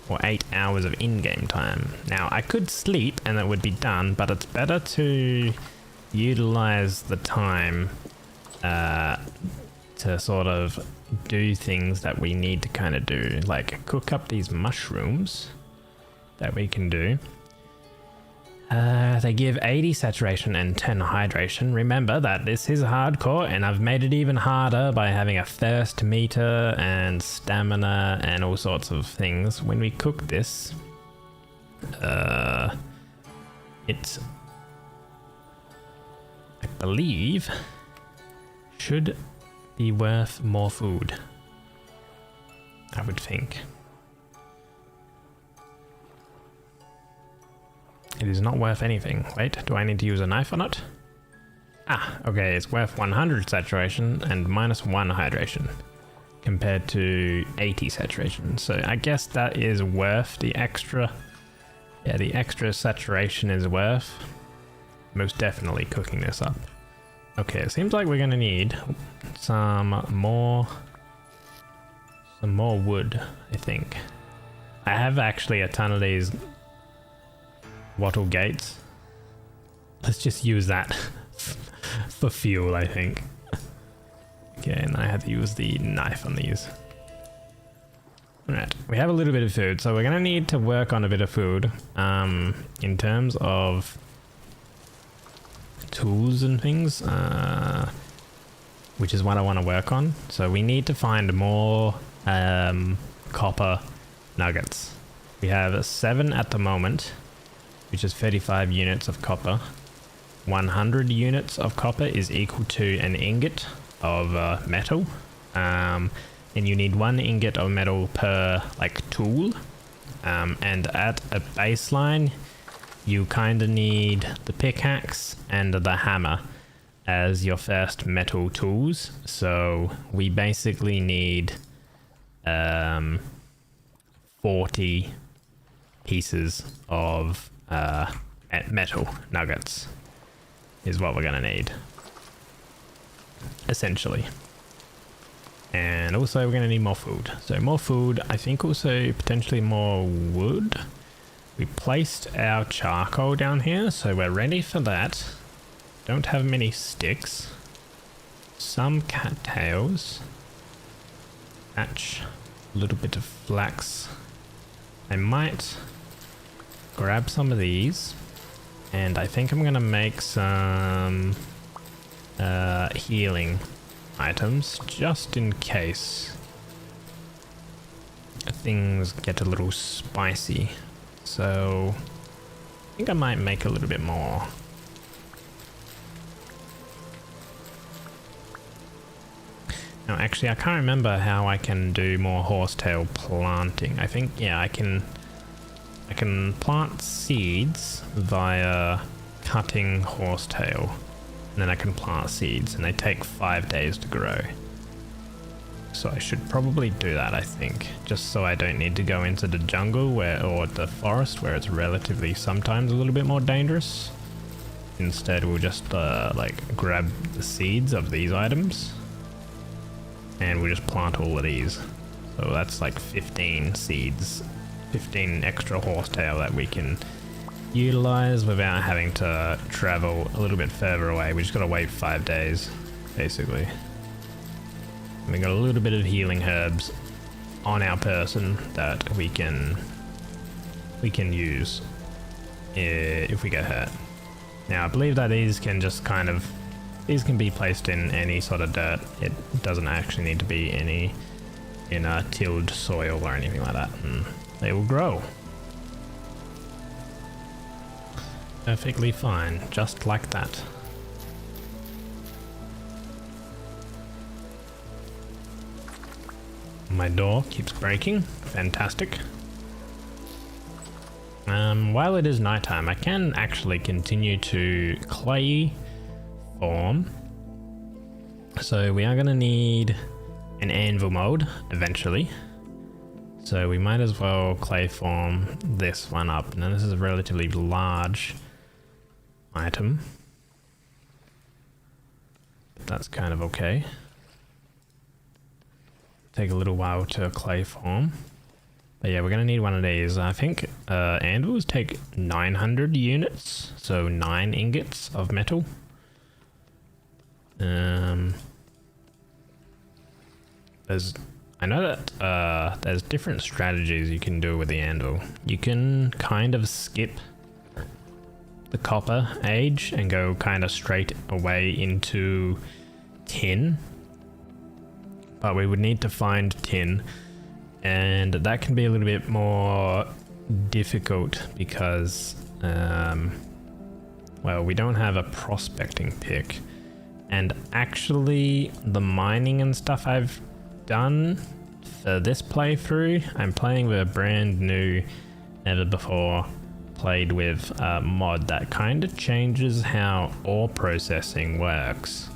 S3: or 8 hours of in-game time. Now I could sleep and it would be done, but it's better to utilize the time to sort of do things that we need to kind of do, like cook up these mushrooms that we can do. They give 80 saturation and 10 hydration. Remember that this is hardcore, and I've made it even harder by having a thirst meter and stamina and all sorts of things. When we cook this, it, I believe, should be worth more food, I would think. It is not worth anything. Wait, do I need to use a knife on it? Okay, it's worth 100 saturation and -1 hydration compared to 80 saturation. So I guess that is worth the extra. Yeah, the extra saturation is worth most definitely cooking this up. Okay, it seems like we're gonna need some more wood, I think. I have actually a ton of these wattle gates. Let's just use that for fuel, I think. Okay, and I have to use the knife on these. Alright, we have a little bit of food, so we're gonna need to work on a bit of food. In terms of tools and things, which is what I want to work on. So we need to find more copper nuggets. We have 7 at the moment, which is 35 units of copper. 100 units of copper is equal to an ingot of metal. And you need 1 ingot of metal per like tool. And at a baseline, you kind of need the pickaxe and the hammer as your first metal tools. So we basically need 40 pieces of metal nuggets is what we're gonna need, essentially. And also we're gonna need more food. So more food, I think also potentially more wood. We placed our charcoal down here, so we're ready for that. Don't have many sticks. Some cattails. Thatch. A little bit of flax. I might grab some of these. And I think I'm gonna make some healing items, just in case things get a little spicy. So I think I might make a little bit more. Now actually I can't remember how I can do more horsetail planting. I think, yeah, I can plant seeds via cutting horsetail, and then I can plant seeds and they take 5 days to grow. So I should probably do that, I think, just so I don't need to go into the jungle or the forest where it's relatively sometimes a little bit more dangerous. Instead we'll just like grab the seeds of these items and we'll just plant all of these. So that's like 15 seeds, 15 extra horsetail that we can utilize without having to travel a little bit further away. We just gotta wait 5 days, basically. We got a little bit of healing herbs on our person that we can use if we get hurt. Now I believe that these can just these can be placed in any sort of dirt. It doesn't actually need to be any in a tilled soil or anything like that, and they will grow perfectly fine, just like that. My door keeps breaking. Fantastic. While it is nighttime, I can actually continue to clay form. So we are going to need an anvil mold eventually. So we might as well clay form this one up. Now this is a relatively large item, but that's kind of okay. Take a little while to clay form, but yeah, we're gonna need one of these. I think anvils take 900 units, so 9 ingots of metal. I know that there's different strategies you can do with the anvil. You can kind of skip the copper age and go kind of straight away into tin. But we would need to find tin, and that can be a little bit more difficult because, well, we don't have a prospecting pick. And actually, the mining and stuff I've done for this playthrough, I'm playing with a brand new, never before played with a mod that kind of changes how ore processing works.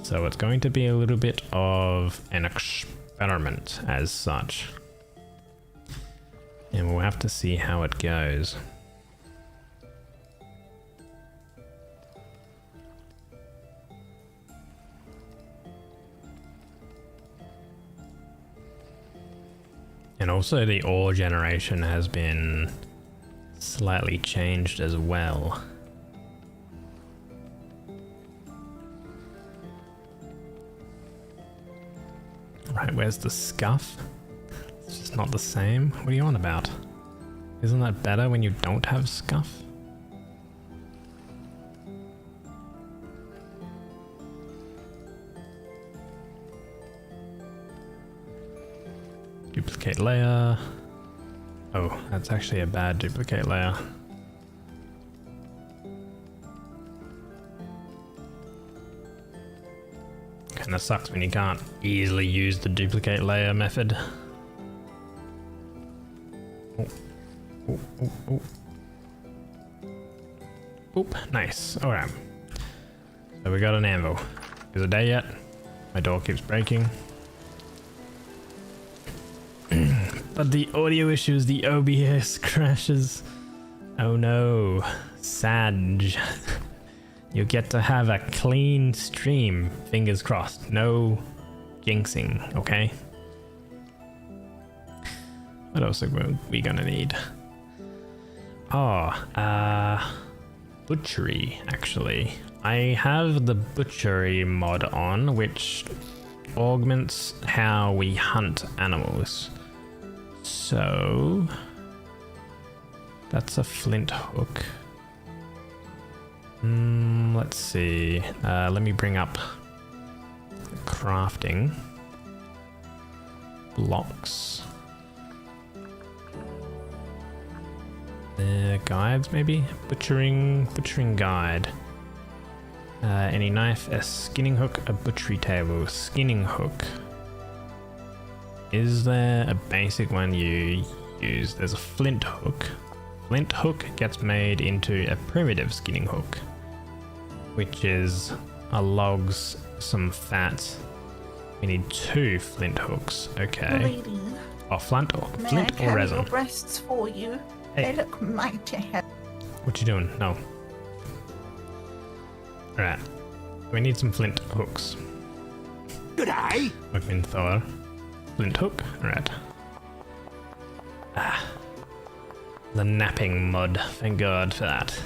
S3: So it's going to be a little bit of an experiment as such. And we'll have to see how it goes. And also the ore generation has been slightly changed as well. Right, where's the scuff? It's just not the same. What are you on about? Isn't that better when you don't have scuff? Duplicate layer. Oh, that's actually a bad duplicate layer. Kinda sucks when you can't easily use the duplicate layer method. Oh. Oh, oh, oh. Oop, nice. Alright. So we got an anvil. Is it day yet? My door keeps breaking. But the audio issues, the OBS crashes. Oh no. Sad. You get to have a clean stream. Fingers crossed. No jinxing, okay? What else are we gonna need? Oh, butchery, actually. I have the butchery mod on, which augments how we hunt animals. So that's a flint hook. Let's see. Let me bring up crafting blocks. Guides, maybe? Butchering guide. Any knife, a skinning hook, a butchery table, skinning hook. Is there a basic one you use? There's a flint hook. Flint hook gets made into a primitive skinning hook, which is a logs, some fat. We need 2 flint hooks. Okay.
S1: Lady,
S3: Oh, flint or
S1: may I
S3: flint or
S1: carry
S3: resin?
S1: your breasts for you?
S3: Hey.
S1: They look mighty heavy.
S3: What you doing? No. Alright. We need some flint hooks.
S1: G'day.
S3: 𝒟𝓂𝓃. Flint hook. Alright. Ah. The napping mod. Thank God for that.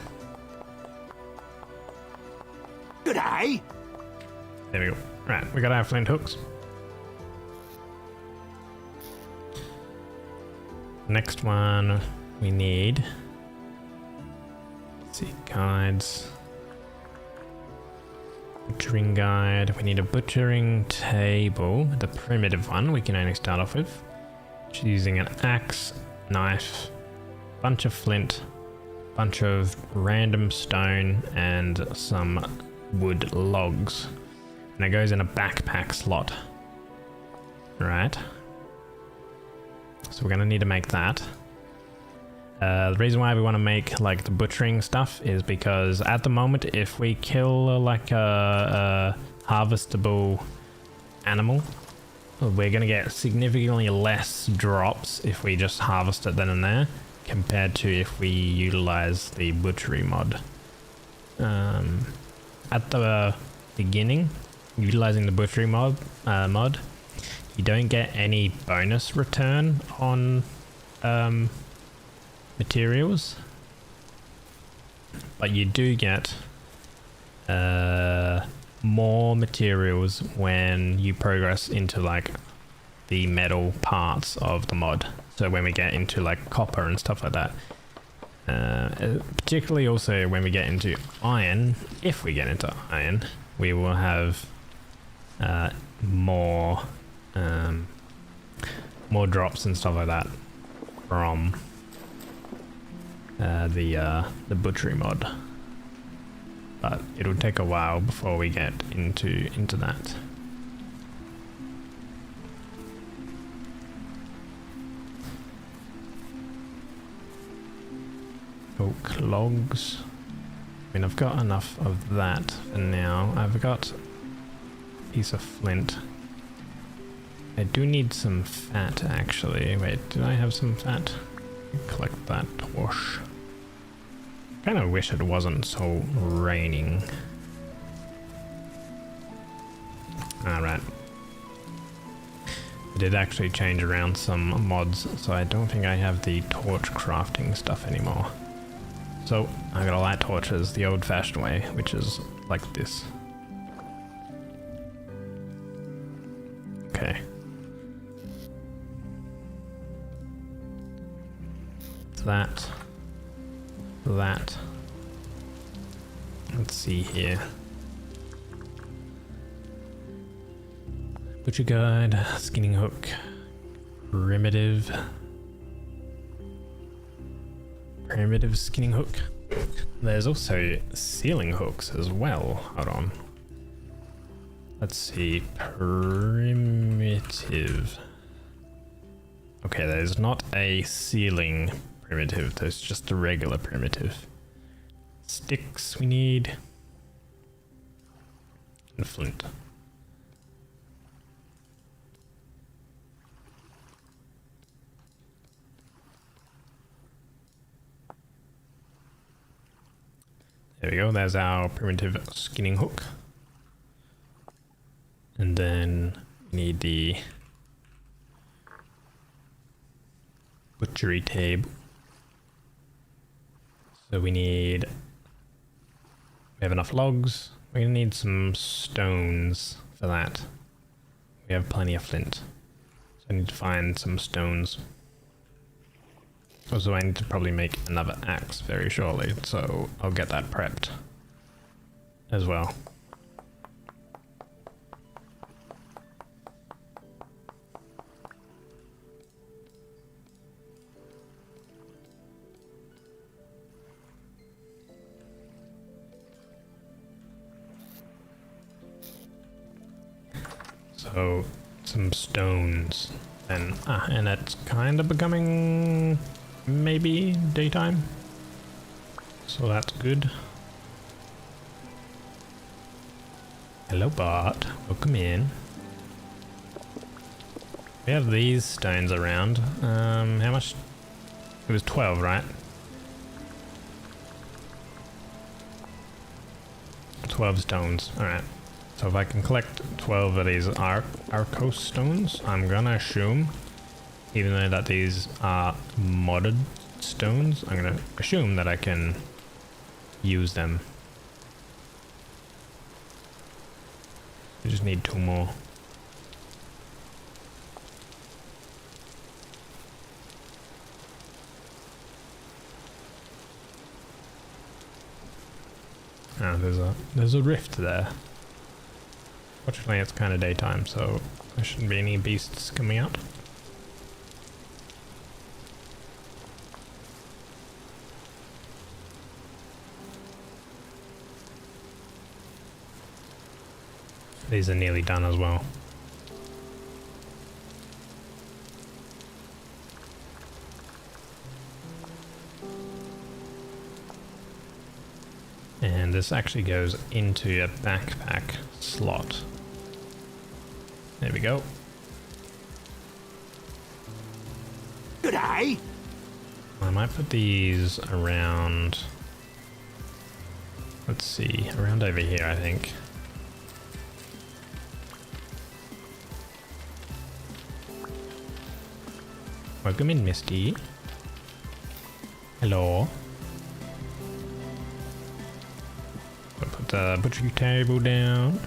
S1: G'day.
S3: There we go. Right, we got our flint hooks. Next one we need. Let's see, guides. Butchering guide. We need a butchering table, the primitive one we can only start off with. Just using an axe, knife, bunch of flint, bunch of random stone, and some wood logs. And it goes in a backpack slot. Right. So we're gonna need to make that. The reason why we want to make like the butchering stuff is because at the moment, if we kill like a harvestable animal, we're gonna get significantly less drops if we just harvest it then and there, compared to if we utilize the butchery mod. At the beginning, utilizing the butchery mod, you don't get any bonus return on materials, but you do get more materials when you progress into like the metal parts of the mod. So when we get into like copper and stuff like that, particularly also when we get into iron, if we get into iron, we will have more drops and stuff like that from the butchery mod, but it'll take a while before we get into that. Oak logs. I mean, I've got enough of that for now. I've got a piece of flint. I do need some fat, actually. Wait, did I have some fat? Collect that torch. Kind of wish it wasn't so raining. Alright. I did actually change around some mods, so I don't think I have the torch crafting stuff anymore. So, I'm gonna light torches the old-fashioned way, which is like this. Okay. That. That. Let's see here. Butcher guide, skinning hook, primitive skinning hook. There's also ceiling hooks as well. Hold on. Let's see, primitive. Okay, there's not a ceiling primitive, there's just a regular primitive. Sticks we need. And flint. There we go, there's our primitive skinning hook. And then we need the butchery table. So we have enough logs. We're gonna need some stones for that. We have plenty of flint. So I need to find some stones. Also, I need to probably make another axe very shortly, so I'll get that prepped as well. So, some stones, and it's kind of becoming maybe daytime, so that's good. Hello Bart, welcome in. We have these stones around. How much? It was 12, right? 12 stones, alright. So if I can collect 12 of these Arcos stones, I'm gonna assume, even though that these are modded stones, I'm gonna assume that I can use them. I just need 2 more. Ah, there's a rift there. Fortunately, it's kind of daytime, so there shouldn't be any beasts coming out. These are nearly done as well. And this actually goes into a backpack slot. There we go.
S1: G'day.
S3: I might put these around. Let's see, around over here, I think. Welcome in, Misty. Hello. I'll put the butchery table down.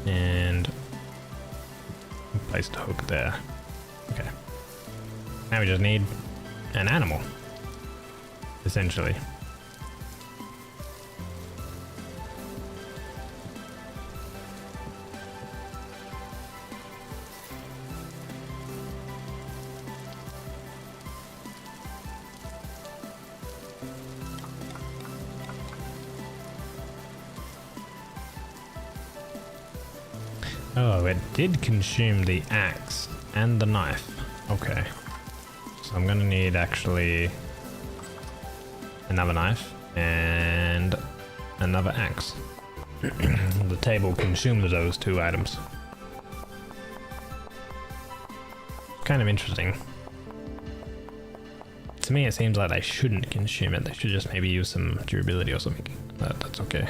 S3: And place the hook there. Okay. Now we just need an animal, essentially. Oh, it did consume the axe and the knife. Okay. So I'm gonna need actually another knife, and another axe. The table consumes those 2 items. Kind of interesting. To me, it seems like they shouldn't consume it. They should just maybe use some durability or something. But that's okay.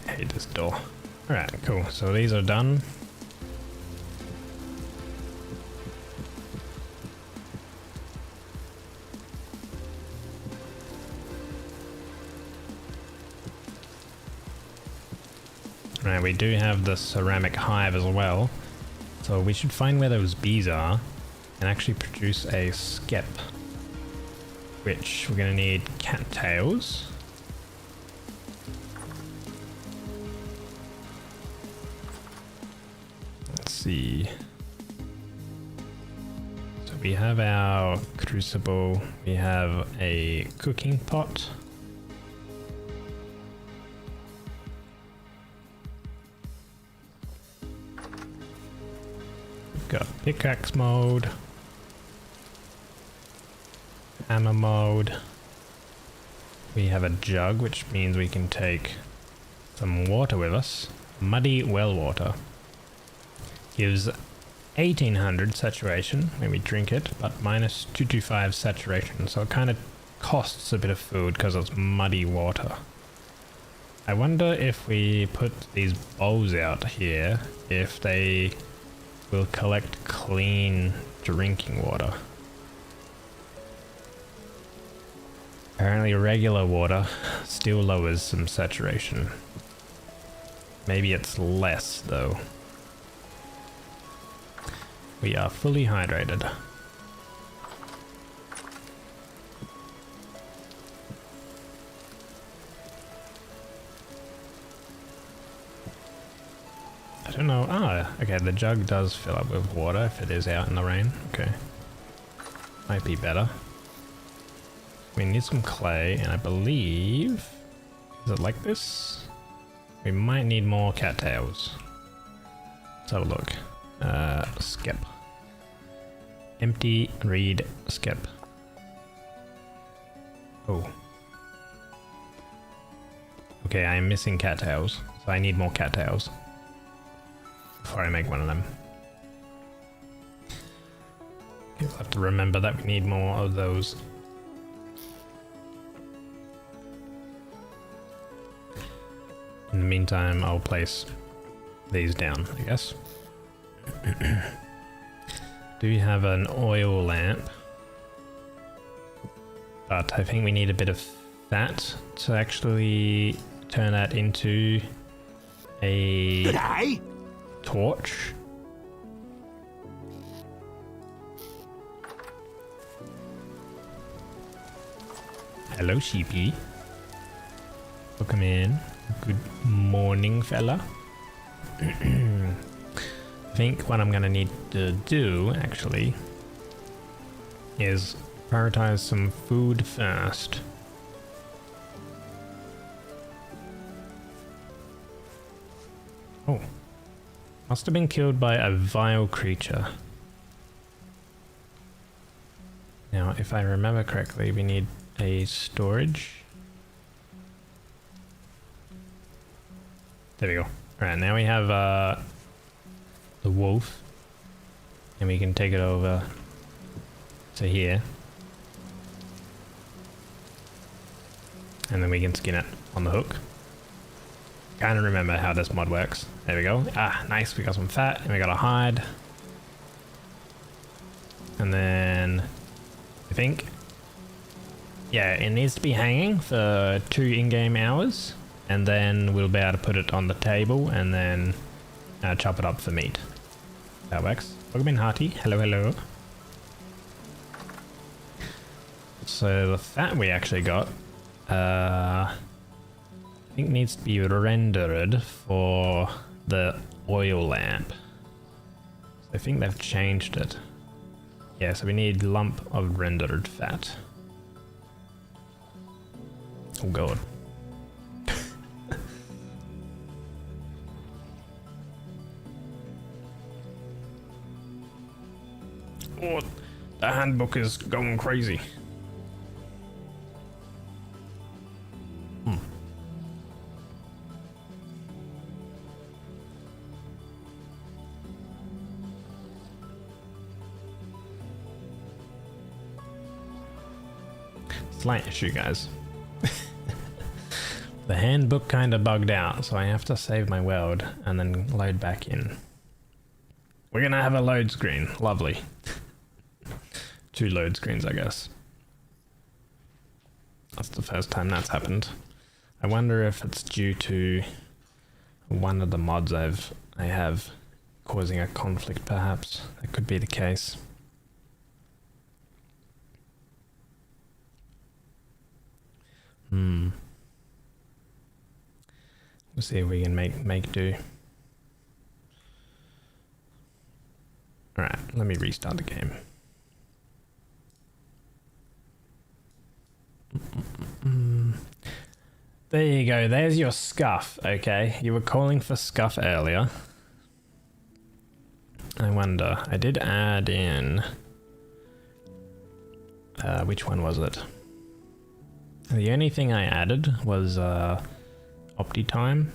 S3: I hate this door. Alright, cool. So these are done. Right, we do have the ceramic hive as well, so we should find where those bees are and actually produce a skep, which we're going to need cattails. Let's see. So we have our crucible, we have a cooking pot. Got pickaxe mode, hammer mode. We have a jug, which means we can take some water with us. Muddy well water. Gives 1800 saturation when we drink it, but minus 225 saturation, so it kind of costs a bit of food because it's muddy water. I wonder if we put these bowls out here, if they will collect clean drinking water. Apparently regular water still lowers some saturation. Maybe it's less though. We are fully hydrated. I don't know. Ah, okay, the jug does fill up with water if it is out in the rain. Okay. Might be better. We need some clay, and I believe... Is it like this? We might need more cattails. Let's have a look. Skep. Empty reed skep. Oh. Okay, I am missing cattails, so I need more cattails before I make one of them. You'll have to remember that we need more of those. In the meantime, I'll place these down, I guess. Do we have an oil lamp? But I think we need a bit of fat to actually turn that into a
S1: G'day.
S3: torch. Hello, sheepy. Welcome in. Good morning, fella. I think what I'm gonna need to do, actually, is prioritize some food first. Oh. Must have been killed by a vile creature. Now, if I remember correctly, we need a storage. There we go. Alright, now we have the wolf. And we can take it over to here. And then we can skin it on the hook. Kind of remember how this mod works. There we go. Ah, nice. We got some fat and we got a hide. And then I think, yeah, it needs to be hanging for 2 in-game hours. And then we'll be able to put it on the table and then chop it up for meat. That works. Welcome in, Hearty. Hello, hello. So the fat we actually got, I think needs to be rendered for the oil lamp. I think they've changed it. Yeah, so we need lump of rendered fat. Oh god. Oh, the handbook is going crazy. Slight issue, guys. The handbook kind of bugged out, so I have to save my world and then load back in. We're gonna have a load screen. Lovely. 2 load screens, I guess. That's the first time that's happened. I wonder if it's due to one of the mods I have causing a conflict, perhaps. That could be the case. We'll see if we can make do. Alright, let me restart the game. There you go, there's your scuff, okay? You were calling for scuff earlier. I wonder, I did add in... which one was it? The only thing I added was opti time,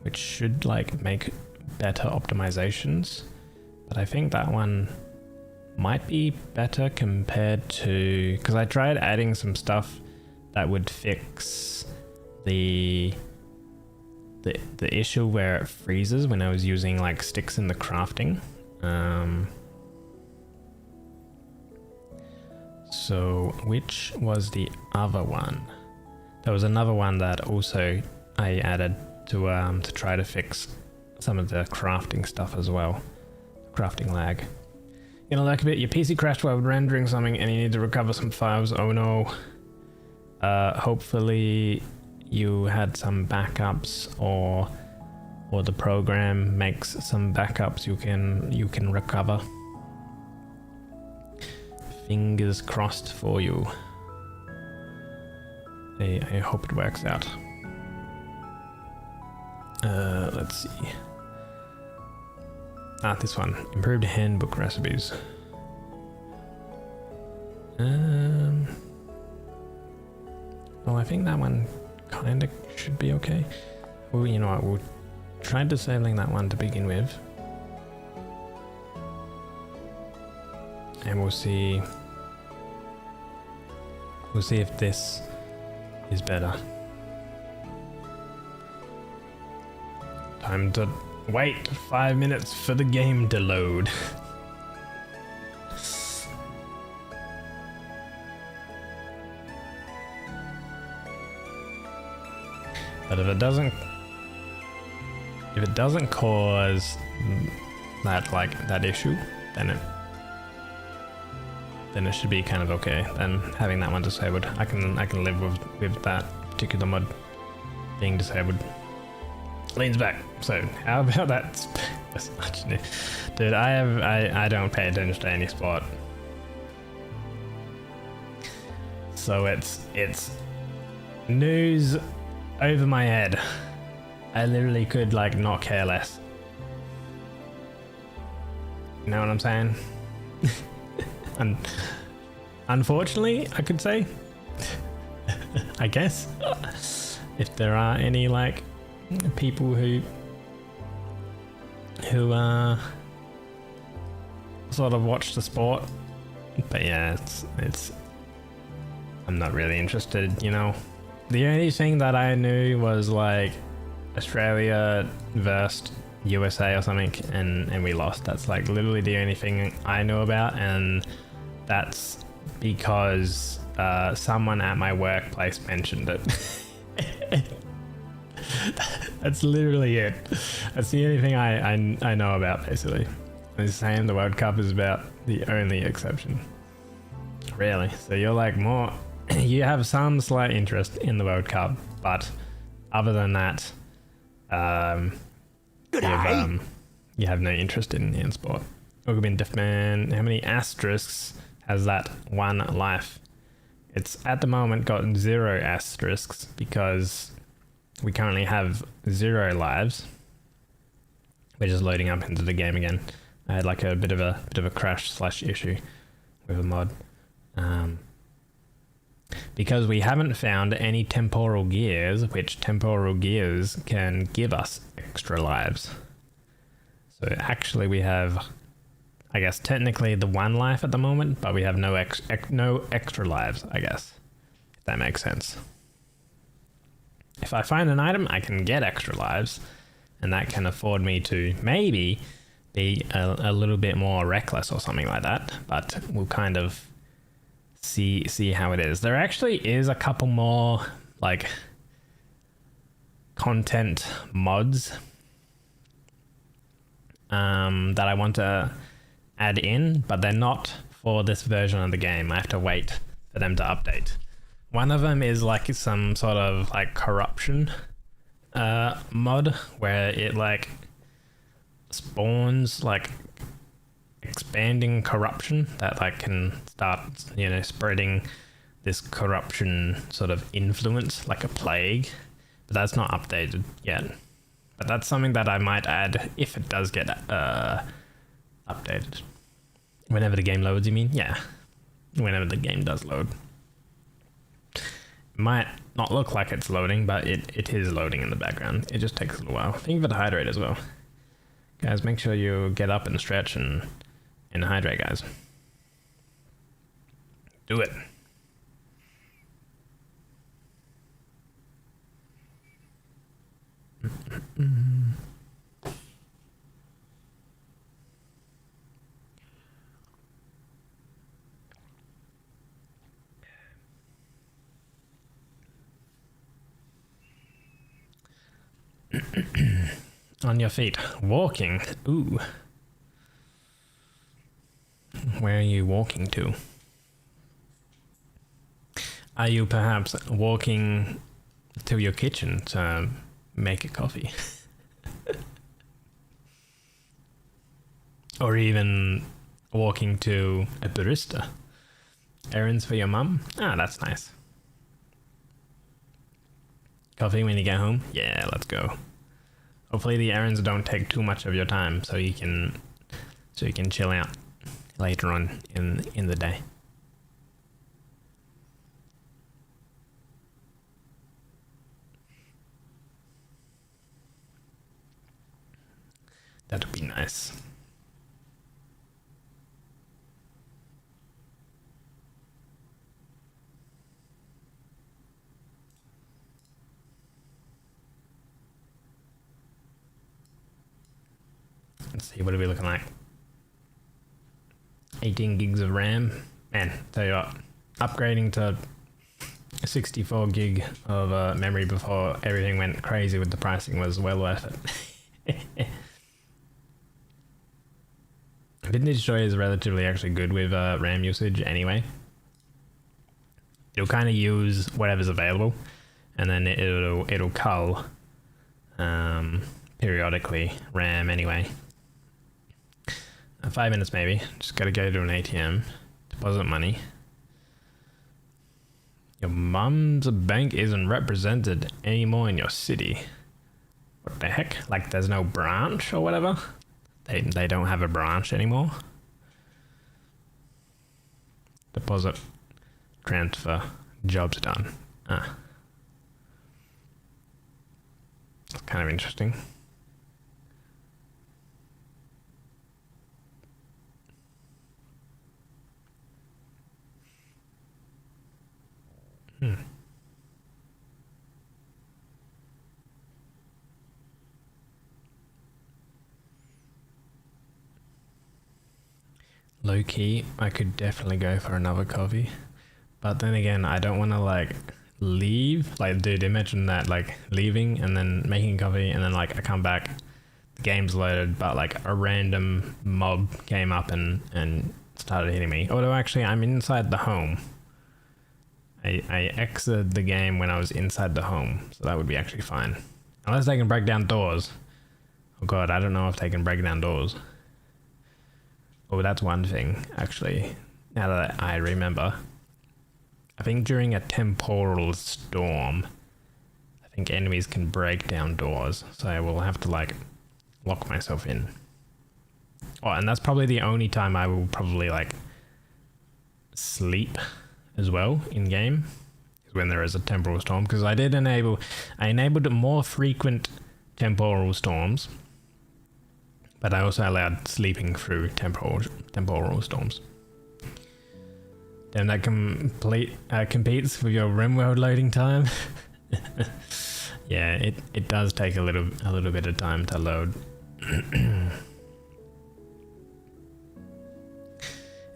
S3: which should like make better optimizations, but I think that one might be better compared to, because I tried adding some stuff that would fix the issue where it freezes when I was using like sticks in the crafting. So which was the other one? There was another one that also I added to try to fix some of the crafting stuff as well. Crafting lag. You know, like a bit, your PC crashed while rendering something and you need to recover some files. Oh no. Hopefully you had some backups or the program makes some backups you can recover. Fingers crossed for you. I hope it works out. Let's see. This one. Improved handbook recipes. Well, I think that one kind of should be okay. Well, you know what? We'll try disabling that one to begin with. And we'll see if this is better. Time to wait 5 minutes for the game to load. But if it doesn't cause that issue, then it should be kind of okay. Then having that one disabled, I can live with that particular mod being disabled. Leans back. So how about that? Dude, I don't pay attention to any sport. So it's news over my head. I literally could like not care less. You know what I'm saying? And unfortunately, I could say, I guess, if there are any like people who sort of watch the sport, but yeah, it's I'm not really interested, you know. The only thing that I knew was like Australia versus USA or something, and we lost. That's like literally the only thing I know about, and that's because someone at my workplace mentioned it. That's literally it. That's the only thing I know about, basically. The same, the World Cup is about the only exception. Really? So you're like more... you have some slight interest in the World Cup, but other than that, you have no interest in sport. 𝒟𝑒𝓃 𝒱𝓃𝗏, how many asterisks has that one life? It's at the moment got 0 asterisks because we currently have 0 lives. We're just loading up into the game again. I had like a bit of a crash / issue with a mod. Because we haven't found any temporal gears, which temporal gears can give us extra lives. So actually we have, I guess technically the 1 life at the moment, but we have no extra lives, I guess. If that makes sense. If I find an item, I can get extra lives, and that can afford me to maybe be a little bit more reckless or something like that, but we'll kind of see how it is. There actually is a couple more like content mods that I want to add in, but they're not for this version of the game. I have to wait for them to update. One of them is like some sort of like corruption mod where it like spawns like expanding corruption that like can start, you know, spreading this corruption sort of influence like a plague, but that's not updated yet. But that's something that I might add if it does get updated. Whenever the game loads, you mean? Yeah, whenever the game does load. It might not look like it's loading, but it is loading in the background. It just takes a little while. Think of it hydrate as well. Guys, make sure you get up and stretch and hydrate, guys. Do it. On your feet. Walking. Ooh. Where are you walking to? Are you perhaps walking to your kitchen to make a coffee? Or even walking to a barista? Errands for your mum? Ah, that's nice. Coffee when you get home? Yeah, let's go. Hopefully the errands don't take too much of your time so you can chill out later on in the day. That'd be nice. Let's see, what are we looking like? 18 gigs of RAM. Man, tell you what, upgrading to 64 gig of memory before everything went crazy with the pricing was well worth it. pegndigital is relatively actually good with RAM usage anyway. It'll kind of use whatever's available, and then it'll cull periodically RAM anyway. 5 minutes maybe. Just gotta go to an ATM, deposit money. Your mum's bank isn't represented anymore in your city. What the heck? Like there's no branch or whatever? They don't have a branch anymore? Deposit, transfer, job's done. Ah. That's kind of interesting. Low key, I could definitely go for another coffee, but then again, I don't want to like leave. Like, dude, imagine that, like leaving and then making coffee, and then like I come back, the game's loaded, but like a random mob came up and started hitting me. Although actually, I'm inside the home. I exited the game when I was inside the home, so that would be actually fine. Unless they can break down doors. Oh god, I don't know if they can break down doors. Oh, that's one thing, actually. Now that I remember. I think during a temporal storm, I think enemies can break down doors. So I will have to, like, lock myself in. Oh, and that's probably the only time I will probably, like, sleep as well in-game. Is when there is a temporal storm. Because I enabled more frequent temporal storms. But I also allowed sleeping through temporal storms. Then that competes with your RimWorld loading time. Yeah, it does take a little bit of time to load.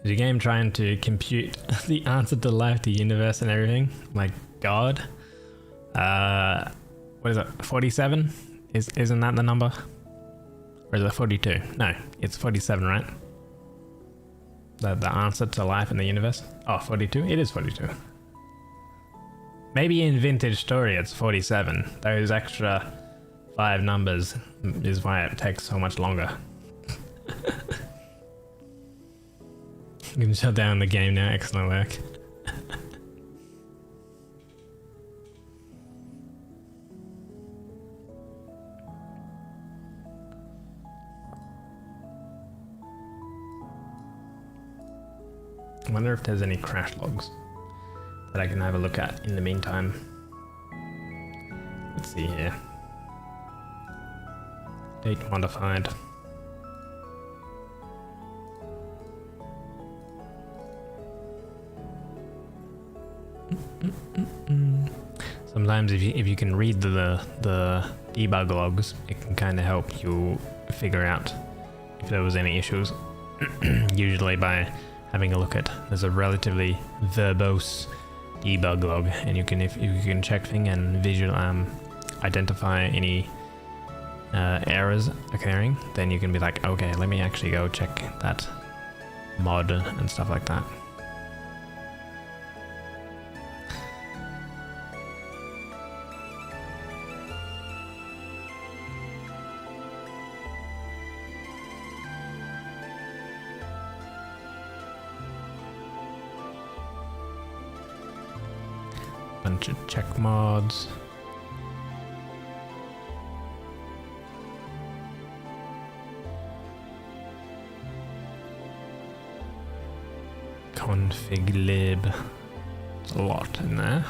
S3: Is your game trying to compute the answer to life, the universe, and everything? My God. What is it? 47? Isn't that the number? Or is it 42? No, it's 47, right? The answer to life in the universe? Oh, 42? It is 42. Maybe in Vintage Story it's 47. Those extra 5 numbers is why it takes so much longer. You can shut down the game now. Excellent work. I wonder if there's any crash logs that I can have a look at in the meantime. Let's see here. Date modified. Sometimes if you can read the debug logs, it can kind of help you figure out if there was any issues. Usually by having a look at, there's a relatively verbose debug log, and you can if you can check things and identify any errors occurring, then you can be like, okay, let me actually go check that mod and stuff like that. Bunch of check mods. Config lib. There's a lot in there.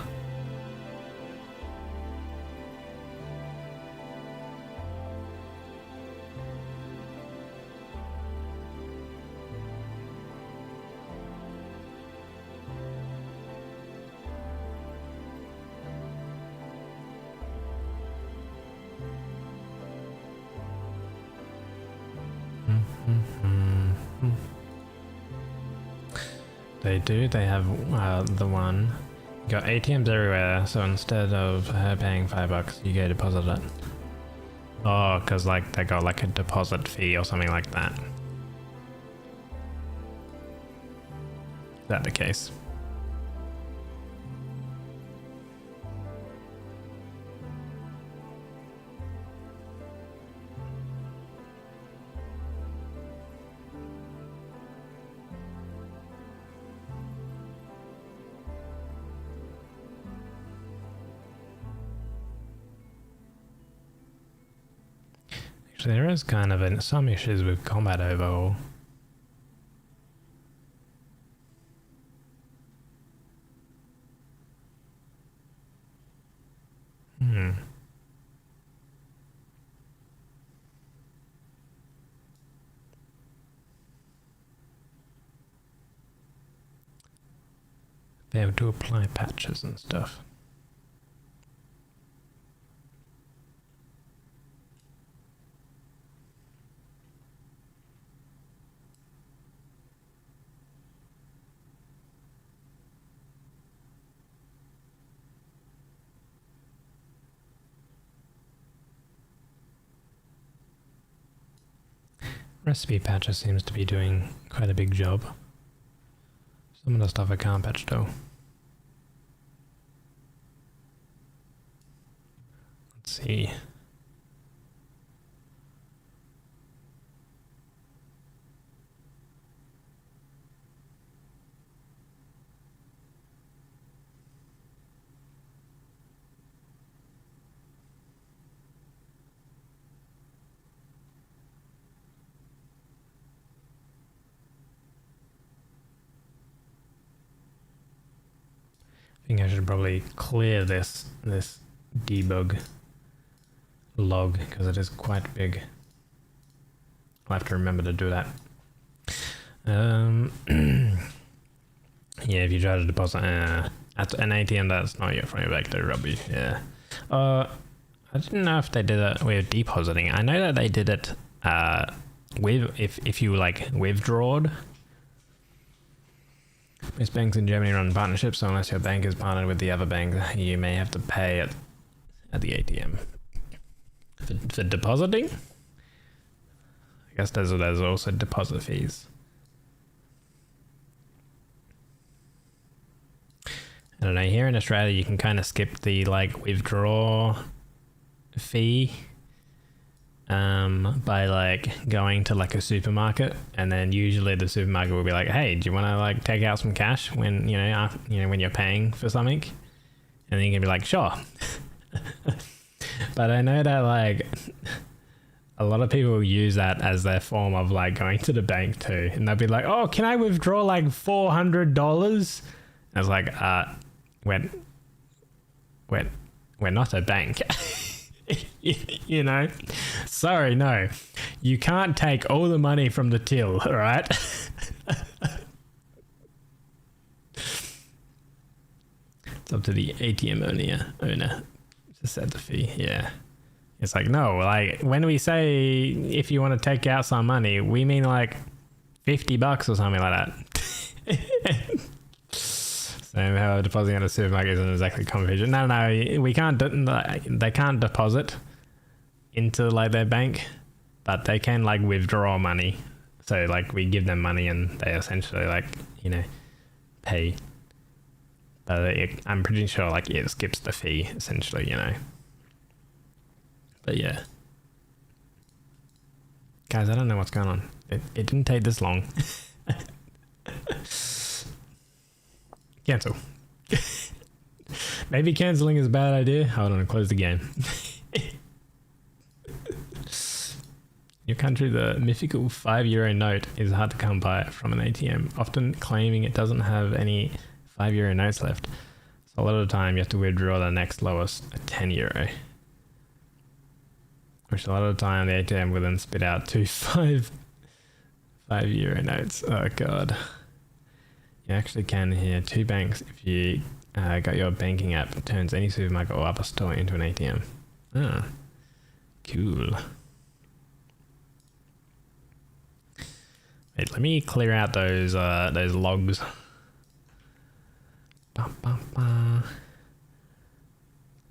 S3: They do. They have the one. You got ATMs everywhere, so instead of her paying $5, you go deposit it. Oh, because like they got like a deposit fee or something like that. Is that the case? There is kind of some issues with combat overhaul. They have to apply patches and stuff. Recipe patcher seems to be doing quite a big job. Some of the stuff I can't patch though. Let's see. think I should probably clear this debug log because it is quite big. I'll have to remember to do that. Yeah, if you try to deposit at an ATM that's not your front bank, they're rubbish. Yeah. I didn't know if they did it with depositing. I know that they did it with if you like withdrawed. Most banks in Germany run partnerships, so unless your bank is partnered with the other bank, you may have to pay it at the ATM. For depositing, I guess there's also deposit fees. I don't know, here in Australia you can kind of skip the like withdraw fee by like going to like a supermarket, and then usually the supermarket will be like, hey, do you want to like take out some cash when when you're paying for something, and then you can be like, sure. But I know that like a lot of people use that as their form of like going to the bank too, and they'll be like, oh, can I withdraw like $400? I was like, we're not a bank. You know, sorry, no, you can't take all the money from the till, all right? It's up to the ATM owner to set the fee. Yeah, it's like, no, like when we say if you want to take out some money, we mean like $50 or something like that. Same how depositing at a supermarket isn't exactly conversion. No, we can't. They can't deposit into like their bank, but they can like withdraw money. So like we give them money and they essentially like pay. But I'm pretty sure like it skips the fee essentially, But yeah, guys, I don't know what's going on. It didn't take this long. Cancel. Maybe cancelling is a bad idea. Hold on, close the game. Your country, the mythical €5 note is hard to come by from an ATM, often claiming it doesn't have any €5 notes left. So a lot of the time you have to withdraw the next lowest, a €10. Which a lot of the time the ATM will then spit out two €5 notes. Oh god. You actually can hear two banks if you got your banking app. It turns any supermarket or other store into an ATM. Ah, cool. Wait, let me clear out those logs.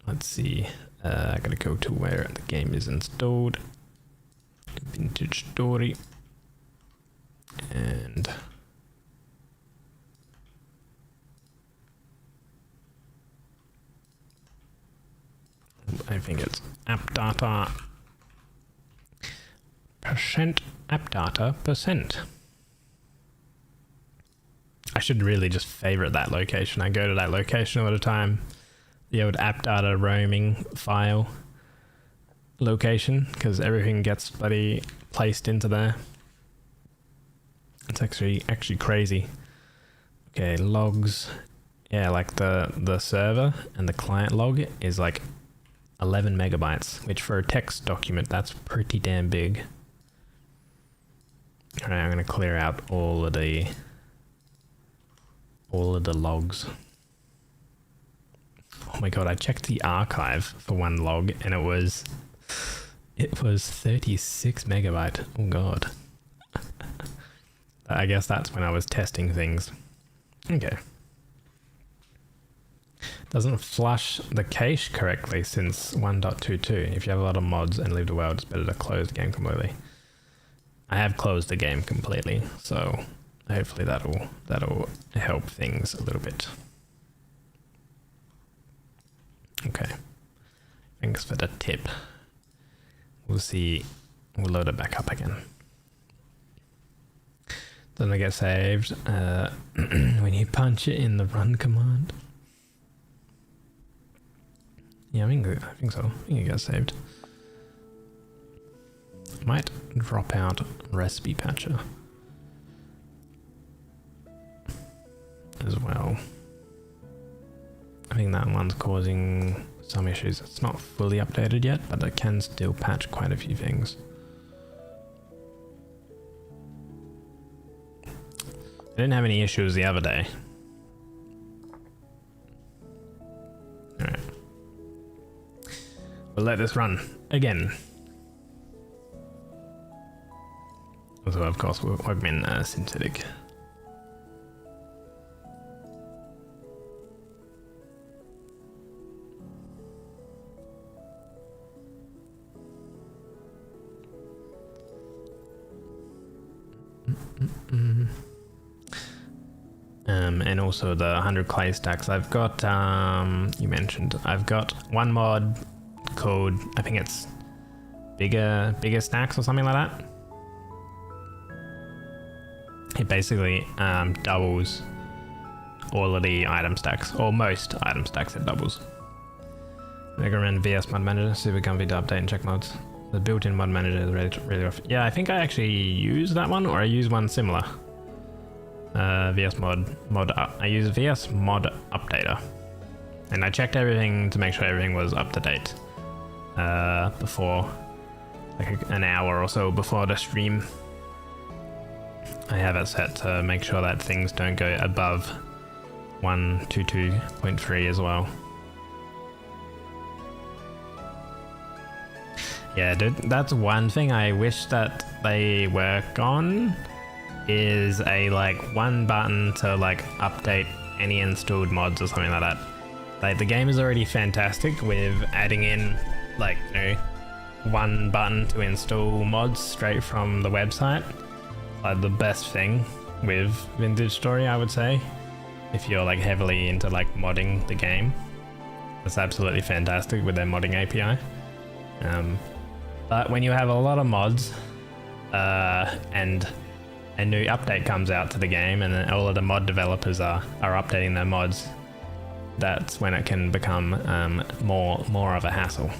S3: Let's see. I gotta go to where the game is installed. Vintage story. And I think it's app data %, app data %. I should really just favorite that location. I go to that location all the time. The old app data roaming file location, because everything gets bloody placed into there. It's actually crazy. Okay, logs. Yeah, like the server and the client log is like 11 megabytes, which for a text document, that's pretty damn big. All right, I'm gonna clear out all of the logs. Oh my god, I checked the archive for one log and it was 36 megabyte. Oh god. I guess that's when I was testing things. Okay. Doesn't flush the cache correctly since 1.22. If you have a lot of mods and leave the world, it's better to close the game completely. I have closed the game completely, so hopefully that'll help things a little bit. Okay. Thanks for the tip. We'll see. We'll load it back up again. Doesn't it get saved when you punch it in the run command? Yeah, I think so. I think it gets saved. Might drop out recipe patcher as well. think that one's causing some issues. It's not fully updated yet, but it can still patch quite a few things. I didn't have any issues the other day. Alright. We'll let this run again. Also, of course, we'll augment synthetic. And also the 100 clay stacks. I've got, you mentioned, I've got one mod called, I think it's bigger stacks or something like that. It basically doubles all of the item stacks, or most item stacks it doubles. I recommend VS Mod Manager, super comfy to update and check mods. The built-in mod manager is really rough. Yeah, I think I actually use that one, or I use one similar. VS I use VS Mod Updater, and I checked everything to make sure everything was up to date before, like an hour or so before the stream. I have it set to make sure that things don't go above 122.3 as well. Yeah, dude, that's one thing I wish that they work on, is a like one button to like update any installed mods or something like that. Like the game is already fantastic with adding in like, you know, one button to install mods straight from the website. Like the best thing with Vintage Story, I would say, if you're like heavily into like modding the game. It's absolutely fantastic with their modding API. But when you have a lot of mods and a new update comes out to the game and then all of the mod developers are updating their mods, that's when it can become more of a hassle.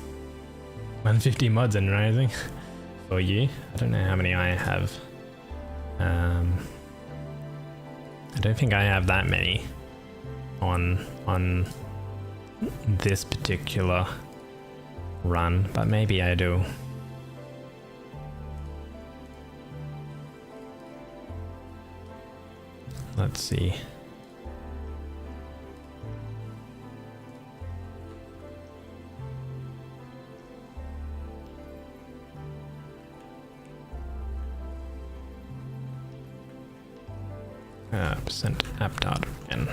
S3: 150 mods and rising for you. I don't know how many I have. I don't think I have that many on this particular run, but maybe I do. Let's see. Percent app data again.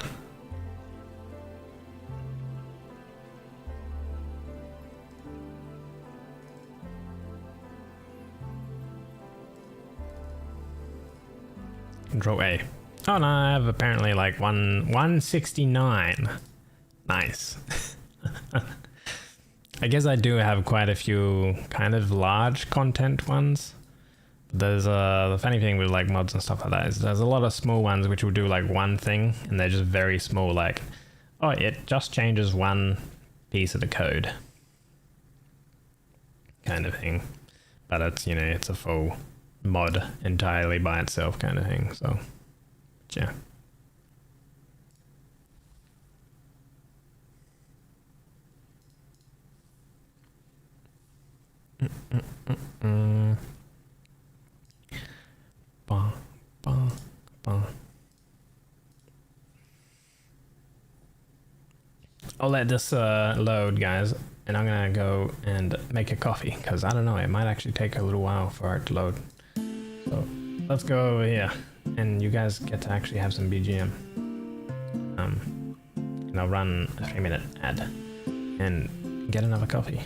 S3: Control A. Oh no, I have apparently like 169. Nice. I guess I do have quite a few kind of large content ones. There's the funny thing with like mods and stuff like that is there's a lot of small ones which will do like one thing and they're just very small, like, oh, it just changes one piece of the code kind of thing. But it's, you know, it's a full mod entirely by itself kind of thing, so yeah. I'll let this load, guys, and I'm gonna go and make a coffee because I don't know, it might actually take a little while for it to load. So let's go over here and you guys get to actually have some BGM. And I'll run a 3-minute ad and get another coffee.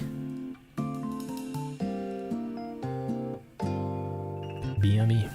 S3: BME.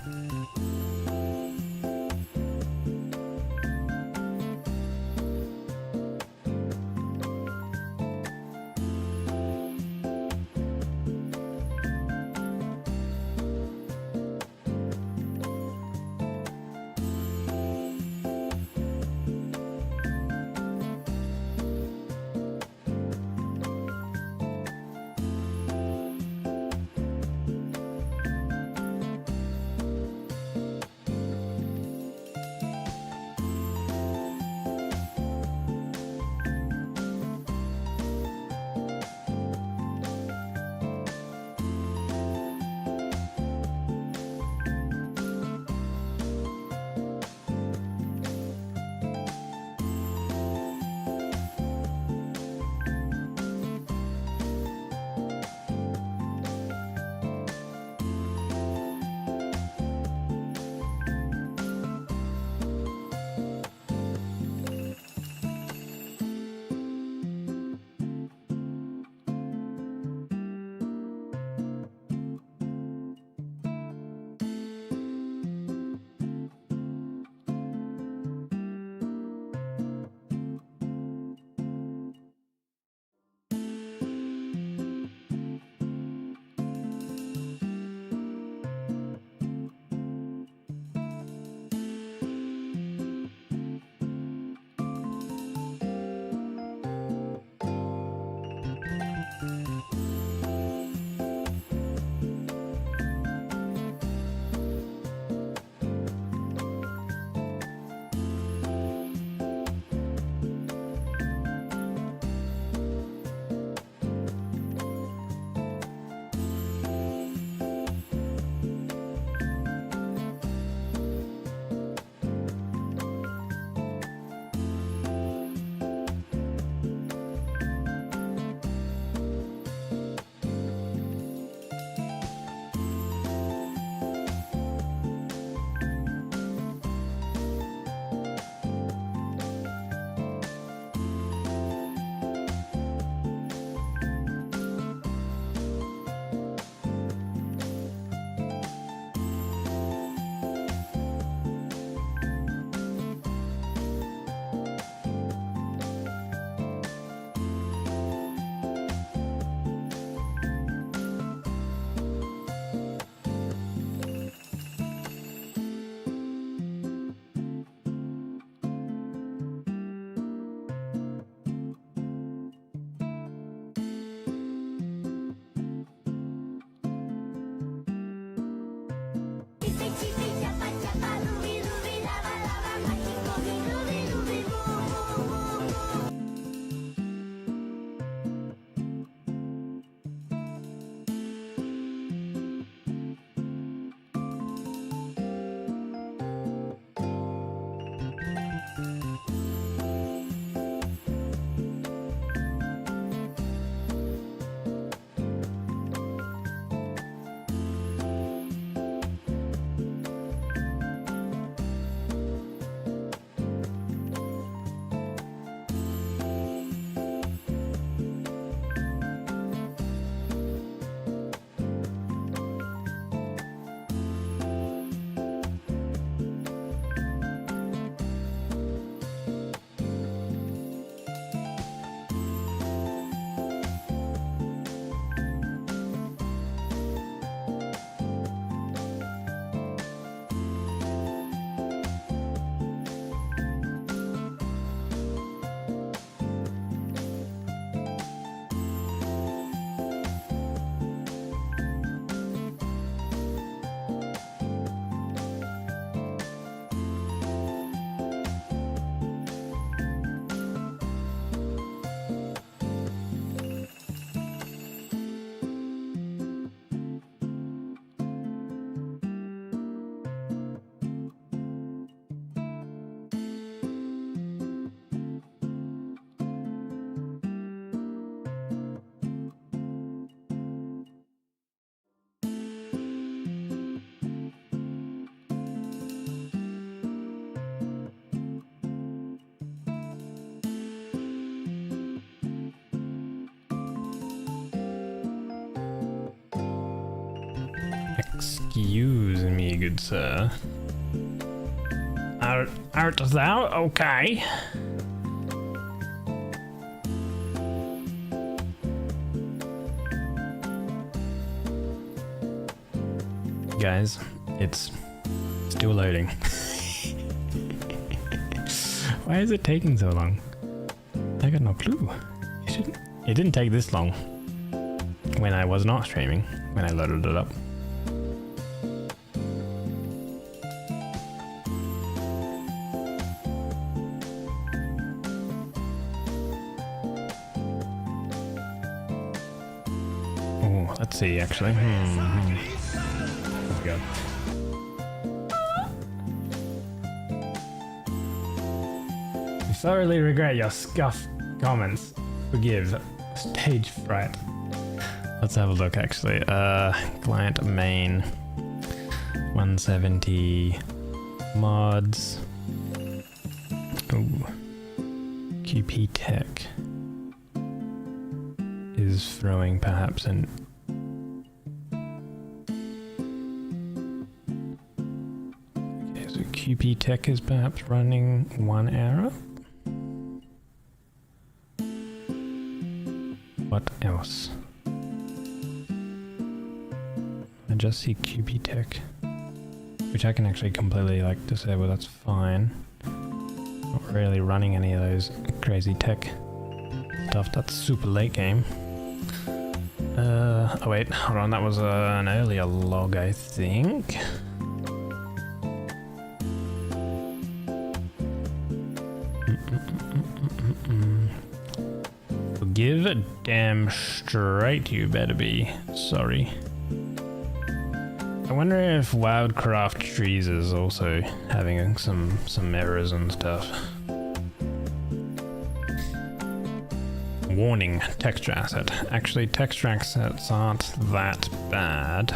S3: Excuse me, good sir. Art thou okay? Guys, it's still loading. Why is it taking so long? I got no clue. It didn't take this long when I was not streaming, when I loaded it up. Oh, let's see actually. Oh my god. I thoroughly regret your scuff comments. Forgive. Stage fright. Let's have a look actually. Client main 170 mods. Ooh. QP Tech is throwing perhaps an okay, so QP Tech is perhaps running one error. What else? I just see QP Tech, which I can actually completely like disable, that's fine. Not really running any of those crazy tech stuff, that's super late game. Oh wait, hold on, that was an earlier log I think. Forgive damn straight you better be. Sorry. I wonder if Wildcraft Trees is also having some errors and stuff. Warning, texture asset. Actually, texture assets aren't that bad.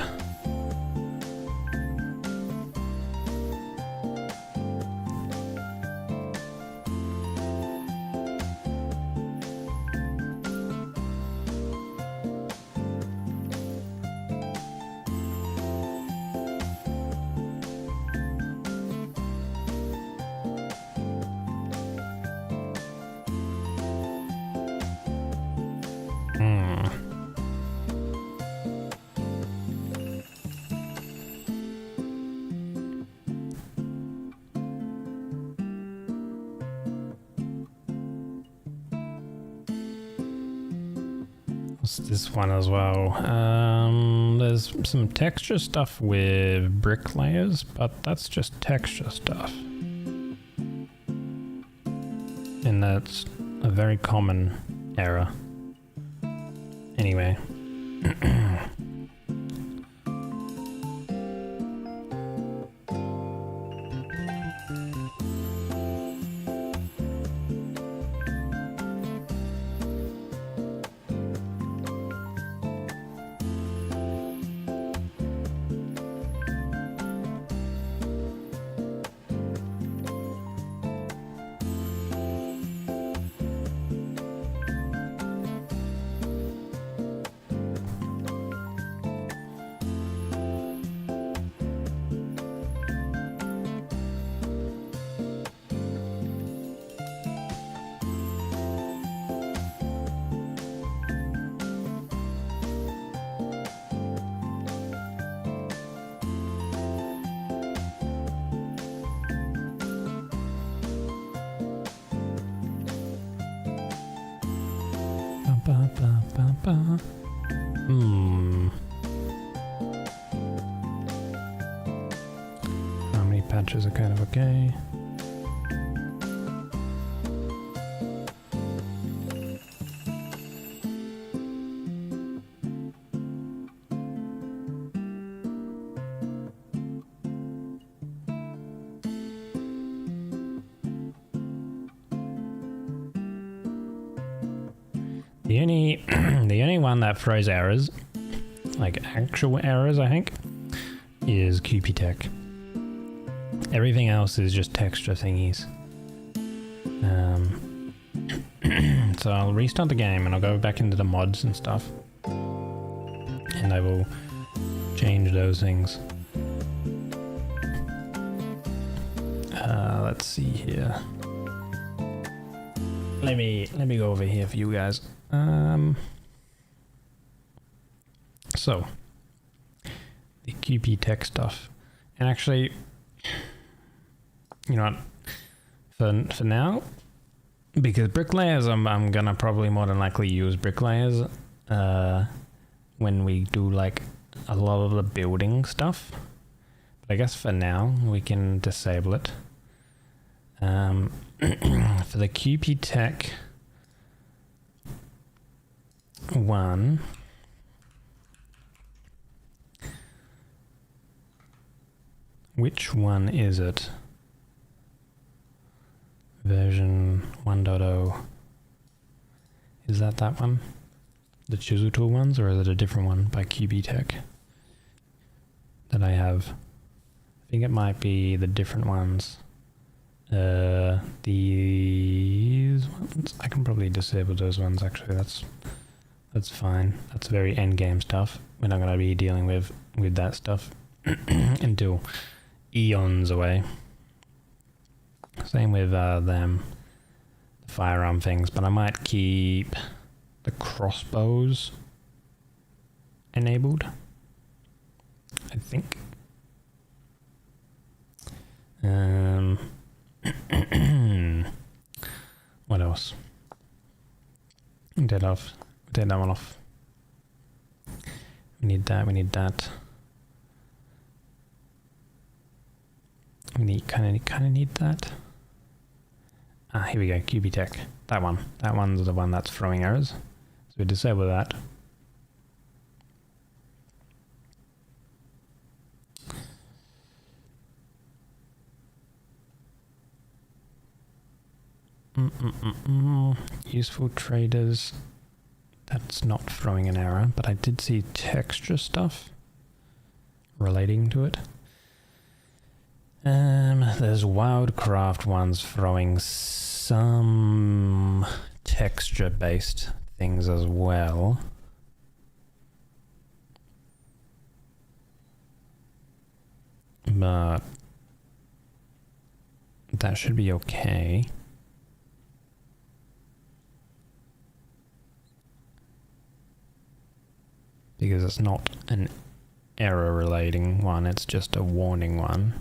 S3: This one as well. There's some texture stuff with brick layers, but that's just texture stuff. And that's a very common error. Anyway. How many patches are kind of okay? The only one that throws errors, like actual errors, I think, is QP Tech. Everything else is just texture thingies. So I'll restart the game and I'll go back into the mods and stuff, and I will change those things. Let's see here. Let me go over here for you guys. So the QP tech stuff, and actually, you know what? For now, because bricklayers, I'm gonna probably more than likely use bricklayers when we do like a lot of the building stuff. But I guess for now we can disable it. For the QP Tech one, which one is it? Version 1.0. Is that one? The Chisel Tool ones, or is it a different one by QP Tech that I have? I think it might be the different ones. These ones, I can probably disable those ones actually. That's fine. That's very end game stuff. We're not gonna be dealing with that stuff until eons away. Same with them, the firearm things, but I might keep the crossbows enabled, I think. What else? Take that one off. We need that. We kind of need that. Here we go. QB Tech. That one's the one that's throwing errors. So we disable that. Useful traders. That's not throwing an error, but I did see texture stuff relating to it. There's wildcraft ones throwing some texture-based things as well. But that should be okay. Because it's not an error relating one, it's just a warning one.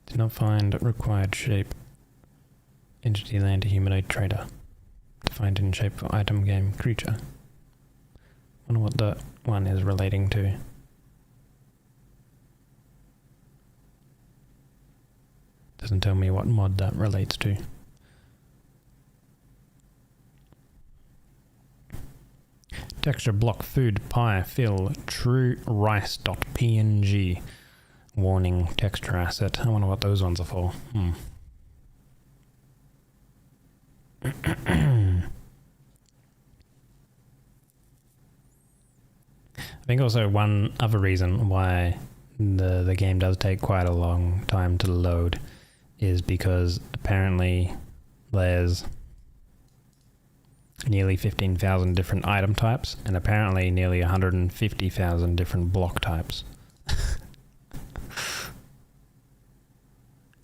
S3: Did not find required shape. Entity land humanoid trader. Defined in shape for item game creature. Wonder what that one is relating to. Doesn't tell me what mod that relates to. Texture block food pie fill true rice.png. Warning texture asset. I wonder what those ones are for. I think also one other reason why the game does take quite a long time to load is because apparently there's nearly 15,000 different item types and apparently nearly 150,000 different block types.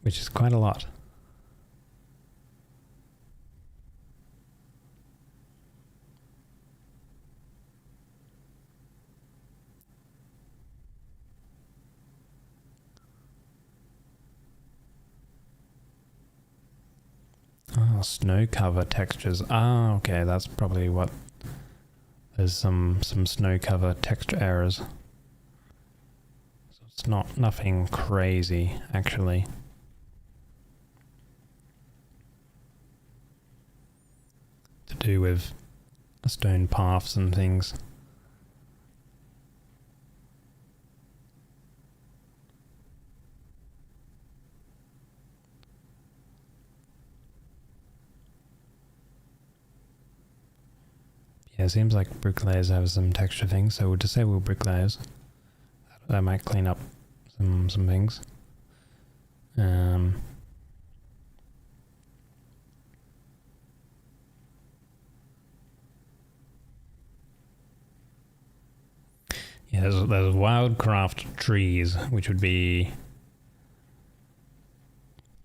S3: Which is quite a lot. Oh, snow cover textures. Ah, okay, that's probably what. There's some snow cover texture errors. So it's nothing crazy, actually. To do with stone paths and things. Yeah, it seems like bricklayers have some texture things, so we'll disable bricklayers. That might clean up some things. Yeah, there's wildcraft trees, which would be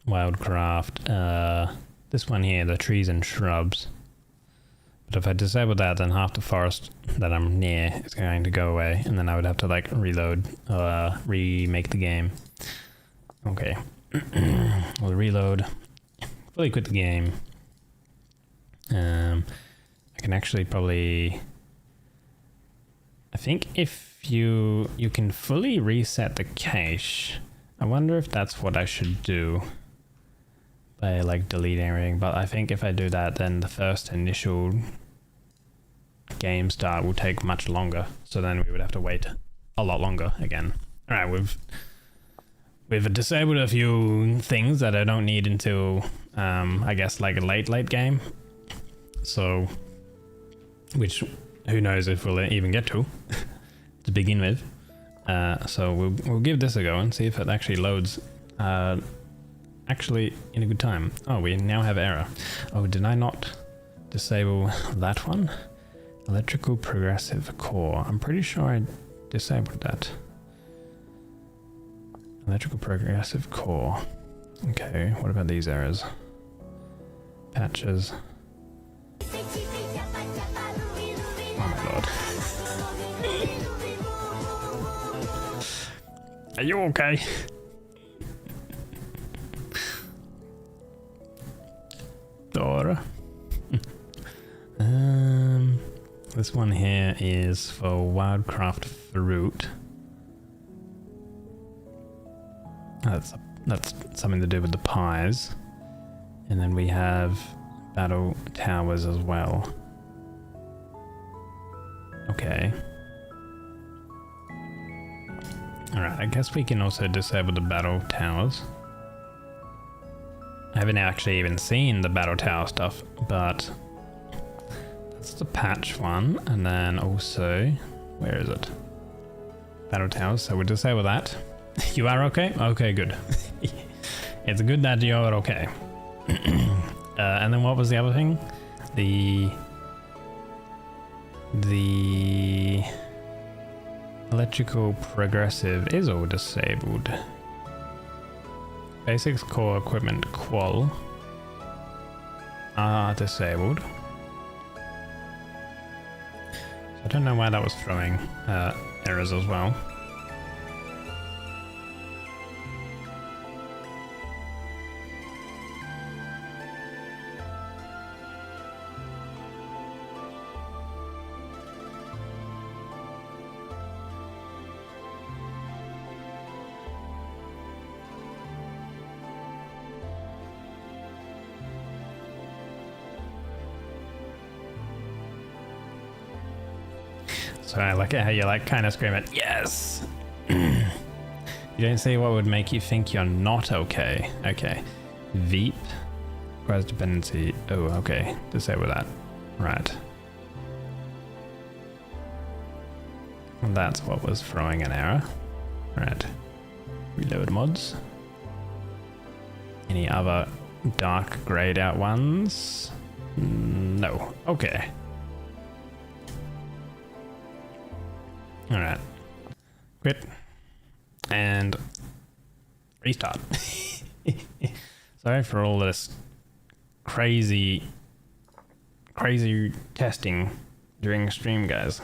S3: wildcraft, this one here, the trees and shrubs. But if I disable that, then half the forest that I'm near is going to go away, and then I would have to like reload, remake the game. Okay. We'll reload, fully quit the game. I can actually probably, I think if you can fully reset the cache. I wonder if that's what I should do by like deleting everything, but I think if I do that, then the first initial game start will take much longer, so then we would have to wait a lot longer again. All right, we've disabled a few things that I don't need until I guess like a late game, so which who knows if we'll even get to begin with. So we'll give this a go and see if it actually loads actually in a good time. Oh, we now have error. Oh, did I not disable that one? Electrical progressive core. I'm pretty sure I disabled that. Electrical progressive core. Okay, what about these errors? Patches. Oh my lord. Are you okay? Dora. This one here is for wildcraft fruit. That's something to do with the pies. And then we have battle towers as well. Okay. Alright, I guess we can also disable the battle towers. I haven't actually even seen the battle tower stuff, but that's the patch one. And then also, where is it? Battle towers, so we'll disable that. You are okay? Okay, good. It's good that you're okay. And then what was the other thing? The electrical progressive is all disabled. Basics core equipment qual are disabled. So I don't know why that was throwing errors as well. So I like it how you like kind of scream it, yes! You don't see what would make you think you're not okay. Okay. Veep. Requires dependency. Oh, okay. Disable that. Right. And that's what was throwing an error. Right. Reload mods. Any other dark grayed out ones? No. Okay. Alright. Quit. And restart. Sorry for all this crazy testing during stream, guys.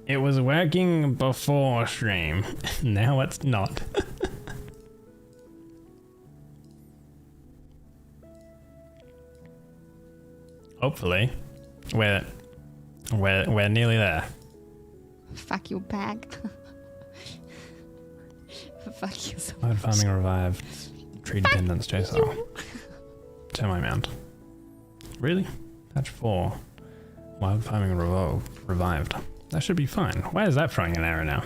S3: It was working before stream. Now it's not. Hopefully. We're nearly there.
S2: Fuck your bag. Fuck you so
S3: Wild farming revived. Tree dependence, JSL. Semi mount. Really? Patch 4. Wild farming revived. That should be fine. Why is that throwing an error now?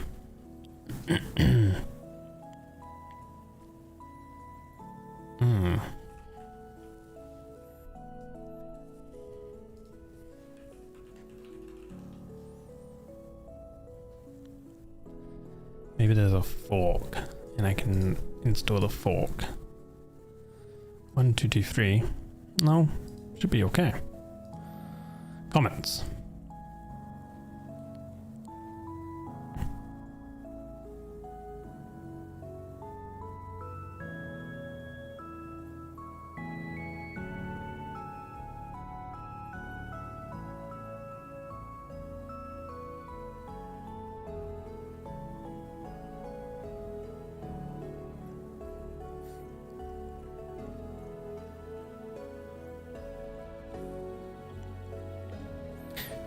S3: Maybe there's a fork and I can install the fork. 1, 2, 2, 3. No, should be okay. Comments.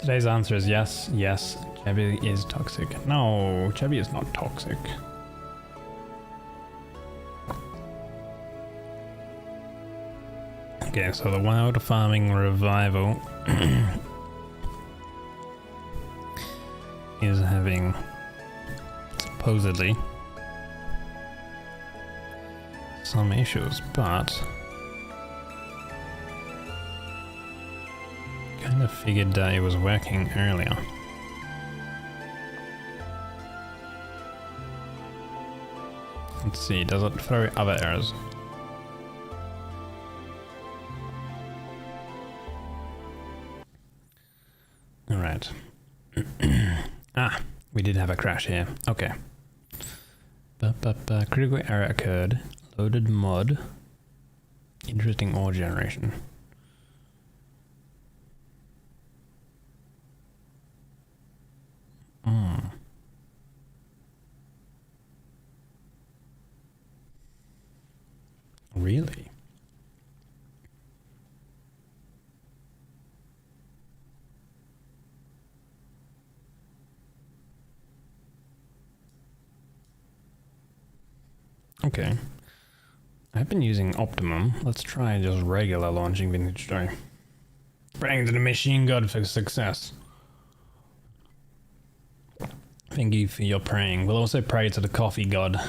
S3: Today's answer is yes, yes, Chevy is toxic. No, Chevy is not toxic. Okay, so the wild farming revival is having supposedly some issues, but kind of figured that it was working earlier. Let's see, does it throw other errors? Alright. Ah, we did have a crash here. Okay. Critical error occurred. Loaded mod. Interesting ore generation. Really? Okay. I've been using Optimum. Let's try just regular launching Vintage Joy. Praying to the machine god for success. Thank you for your praying. We'll also pray to the coffee god,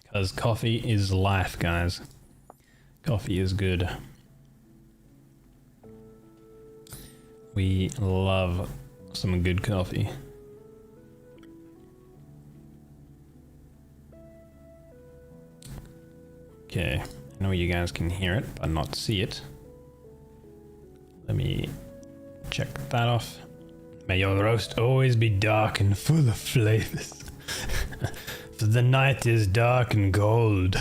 S3: because coffee is life, guys. Coffee is good. We love some good coffee. Okay, I know you guys can hear it, but not see it. Let me check that off. May your roast always be dark and full of flavors. For the night is dark and cold.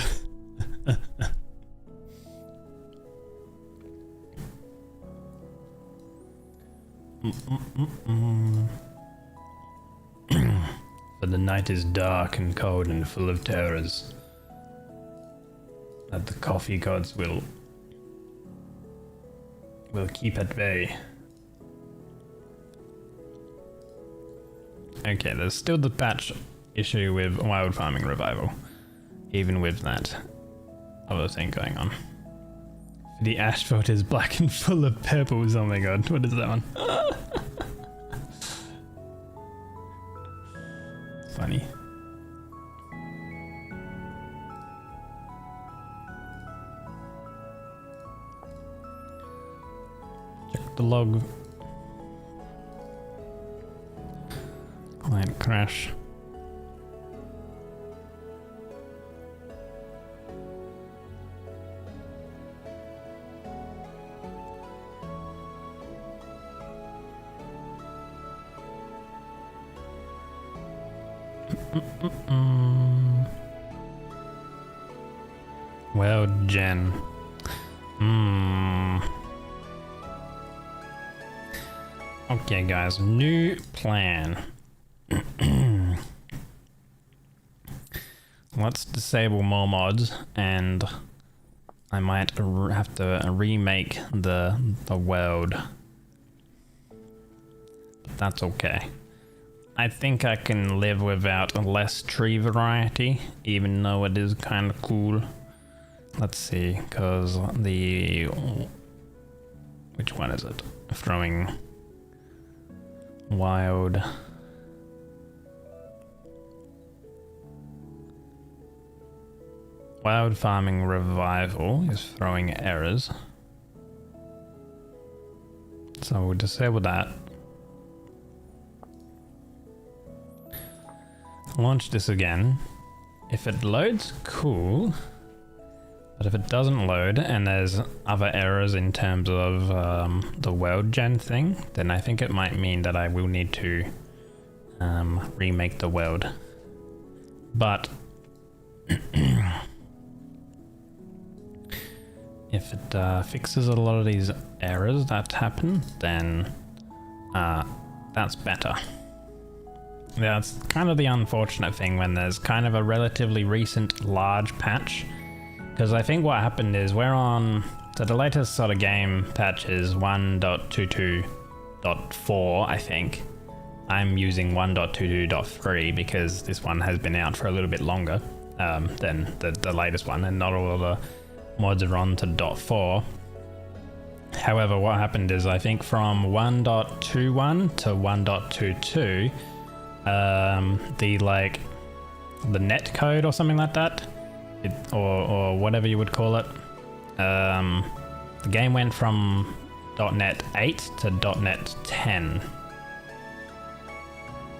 S3: For the night is dark and cold and full of terrors that the coffee gods will keep at bay. Okay, there's still the patch issue with wild farming revival, even with that other thing going on. The asphalt is black and full of purples. Oh my god, what is that one? Funny. Check the log. Client crash. Well, Jen. Okay, guys, new plan. Let's disable more mods, and I might have to remake the world. But that's okay. I think I can live without less tree variety, even though it is kind of cool. Let's see, because the... which one is it? Throwing wild... Wild farming revival is throwing errors. So we'll disable that. Launch this again. if it loads, cool. But if it doesn't load and there's other errors in terms of the world gen thing, then I think it might mean that I will need to remake the world. But if it fixes a lot of these errors that happen, then that's better. That's kind of the unfortunate thing when there's kind of a relatively recent large patch. Because I think what happened is we're on, so the latest sort of game patch is 1.22.4, I think. I'm using 1.22.3 because this one has been out for a little bit longer than the latest one, and not all of the mods are on to .4. However, what happened is I think from 1.21 to 1.22, the net code or something like that, or whatever you would call it, the game went from .NET 8 to .NET 10.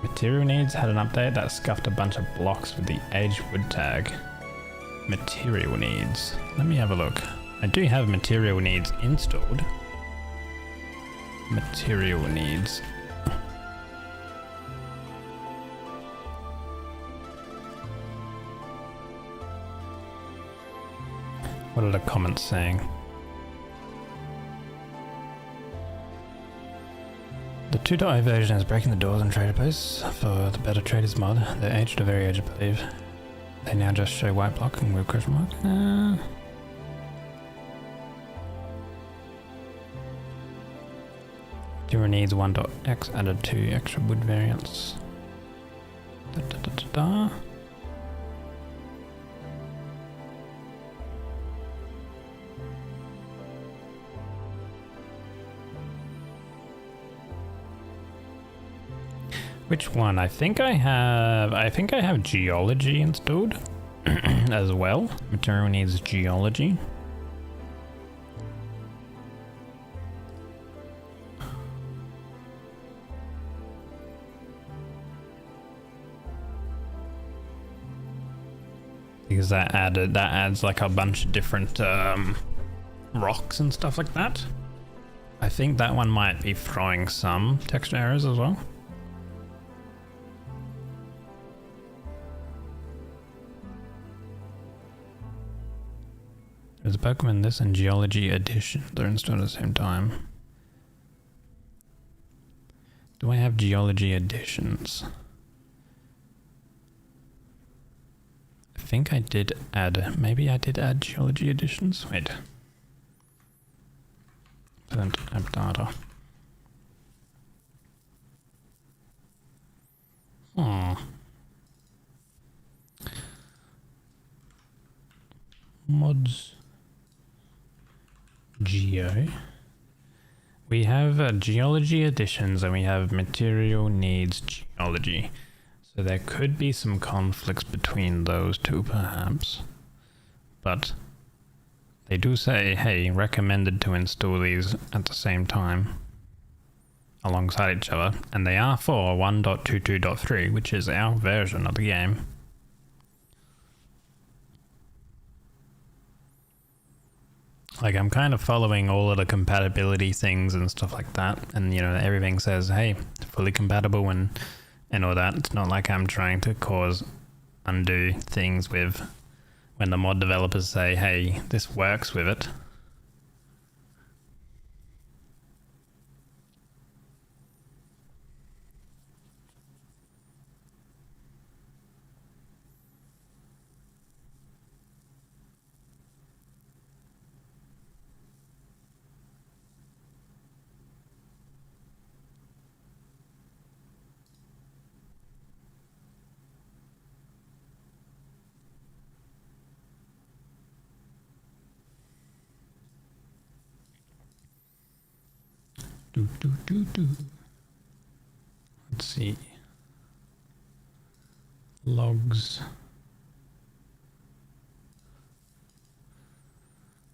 S3: Material needs had an update that scuffed a bunch of blocks with the aged wood tag. Material needs. Let me have a look. I do have material needs installed. Material needs. What are the comments saying? The 2.0 version is breaking the doors on trader posts for the better traders mod. They're aged or very aged, I believe. They now just show white block and with question mark. Material needs 1.x added 2 extra wood variants. Which one? I think I have geology installed as well. Material needs geology. Because that adds like a bunch of different rocks and stuff like that. I think that one might be throwing some texture errors as well. There's a Pokemon this and Geology Edition. They're installed at the same time. Do I have Geology Editions? I think I did add, maybe I did add Geology Editions. Wait. Don't app data. Mods. Geo. We have geology editions and we have material needs geology. So there could be some conflicts between those two perhaps. But they do say, hey, recommended to install these at the same time alongside each other. And they are for 1.22.3, which is our version of the game. Like, I'm kind of following all of the compatibility things and stuff like that. And, you know, everything says, hey, fully compatible and all that. It's not like I'm trying to cause undo things with when the mod developers say, hey, this works with it. Let's see. Logs.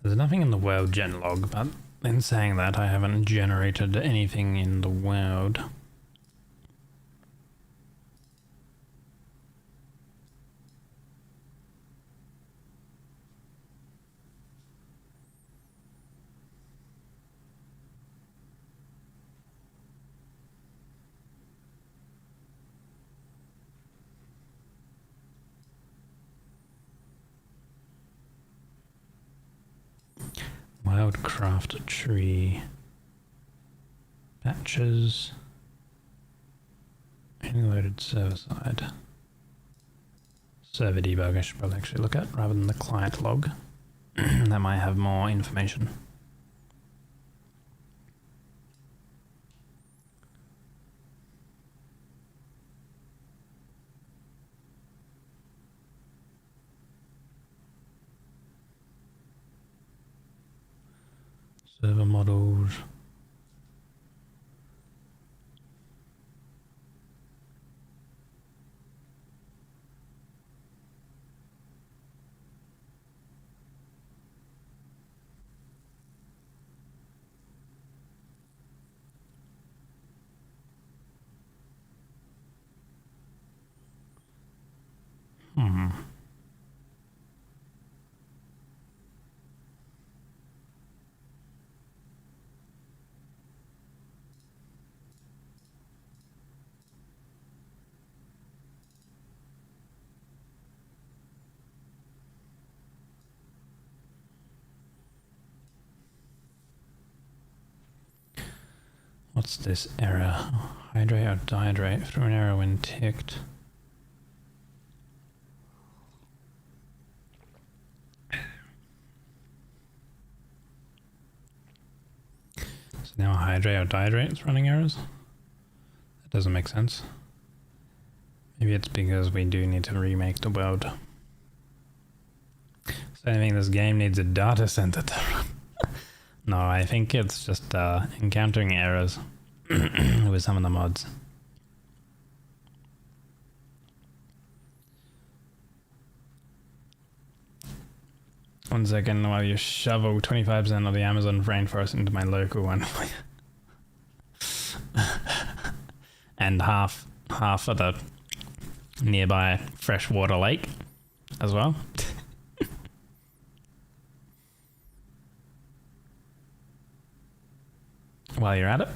S3: There's nothing in the world gen log, but in saying that, I haven't generated anything in the world. Wildcraft tree patches. Only loaded server side. Server debug I should probably actually look at rather than the client log. That might have more information. Server models. What's this error? Hydrate or dihydrate through an error when ticked. So now hydrate or dihydrate is running errors? That doesn't make sense. Maybe it's because we do need to remake the world. So I think this game needs a data center to run. No, I think it's just encountering errors with some of the mods. One second while you shovel 25% of the Amazon rainforest into my local one. And half of the nearby freshwater lake as well. While you're at it.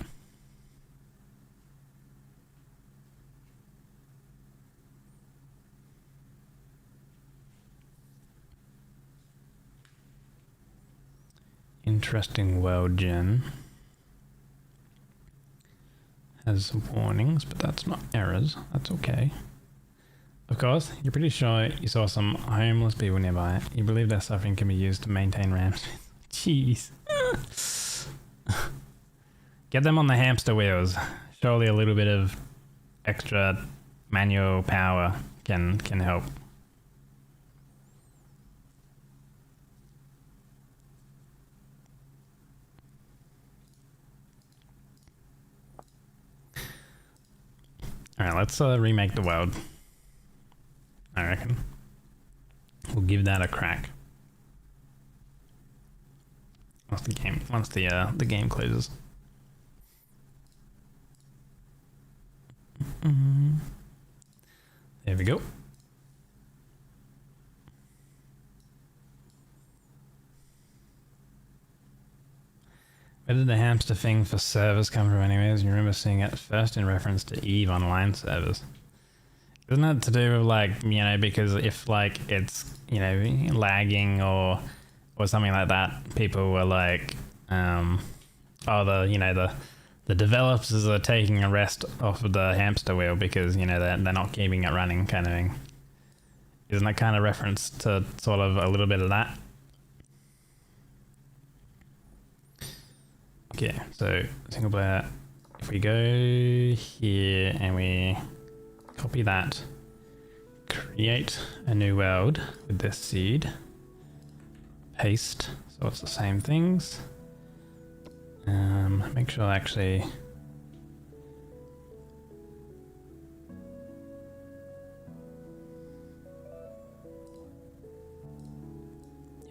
S3: Interesting world gen. Has warnings, but that's not errors. That's okay. Of course, you're pretty sure you saw some homeless people nearby. You believe their suffering can be used to maintain ramps. Jeez. Get them on the hamster wheels. Surely a little bit of extra manual power can help. Alright, let's remake the world. I reckon. We'll give that a crack. Once the game closes. There we go. Where did the hamster thing for servers come from anyways? You remember seeing it first in reference to Eve Online servers. Isn't that to do with like, you know, because if like it's, you know, lagging or something like that, people were like, the developers are taking a rest off of the hamster wheel because, you know, they're not keeping it running kind of thing. Isn't that kind of reference to sort of a little bit of that? Okay, so single player, if we go here and we copy that, create a new world with this seed, paste, so it's the same things. Make sure actually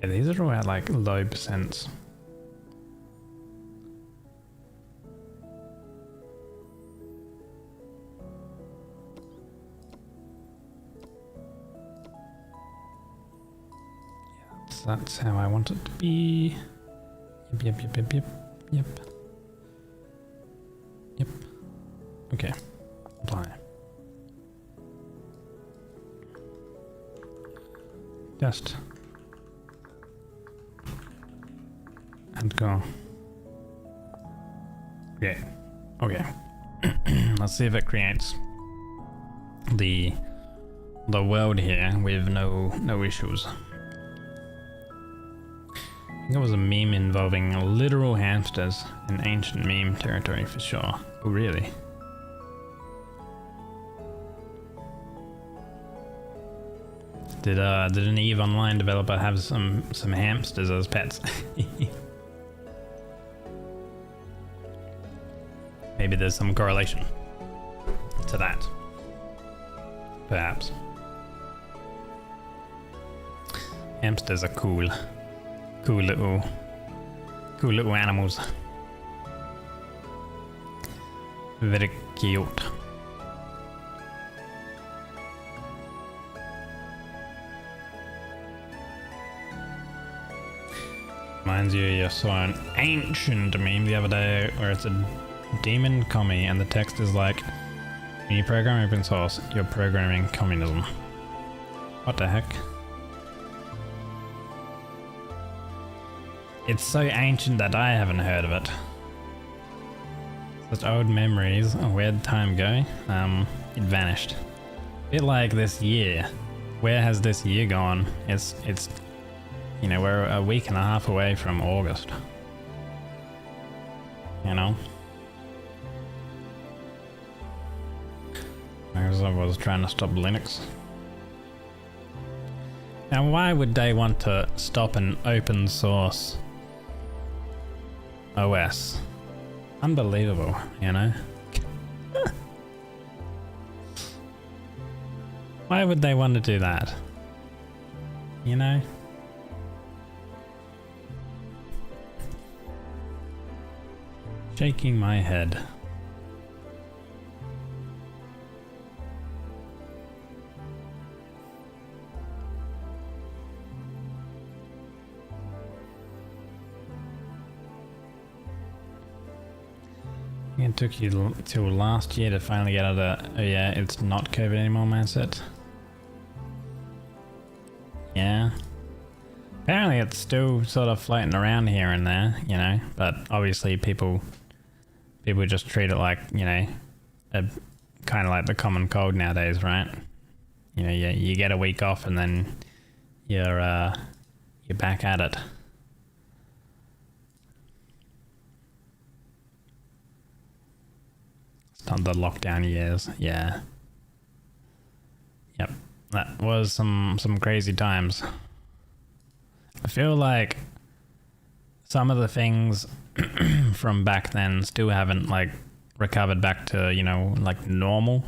S3: yeah, these are all at like low percents. Yeah, that's how I want it to be. Yep. Okay. Apply. Just. And Cool. Yeah. Okay. Let's see if it creates the world here with no issues. I think it was a meme involving literal hamsters in ancient meme territory for sure. Oh really? Did an EVE Online developer have some hamsters as pets? Maybe there's some correlation to that. Perhaps. Hamsters are cool little animals. Very cute. Reminds you saw an ancient meme the other day where it's a demon commie and the text is like, when you program open source, you're programming communism. What the heck? It's so ancient that I haven't heard of it. Such old memories. Oh, where'd time go? It vanished. A bit like this year. Where has this year gone? It's you know, we're a week and a half away from August. You know? Microsoft was trying to stop Linux. Now why would they want to stop an open source OS? Unbelievable, you know? Why would they want to do that? You know? Shaking my head. It took you till last year to finally get out of the, oh yeah, it's not COVID anymore mindset. Yeah. Apparently it's still sort of floating around here and there, you know, but obviously people just treat it like, you know, kind of like the common cold nowadays, right? You know, you get a week off and then you're back at it. It's not the lockdown years, yeah. Yep, that was some crazy times. I feel like some of the things from back then still haven't like recovered back to, you know, like normal.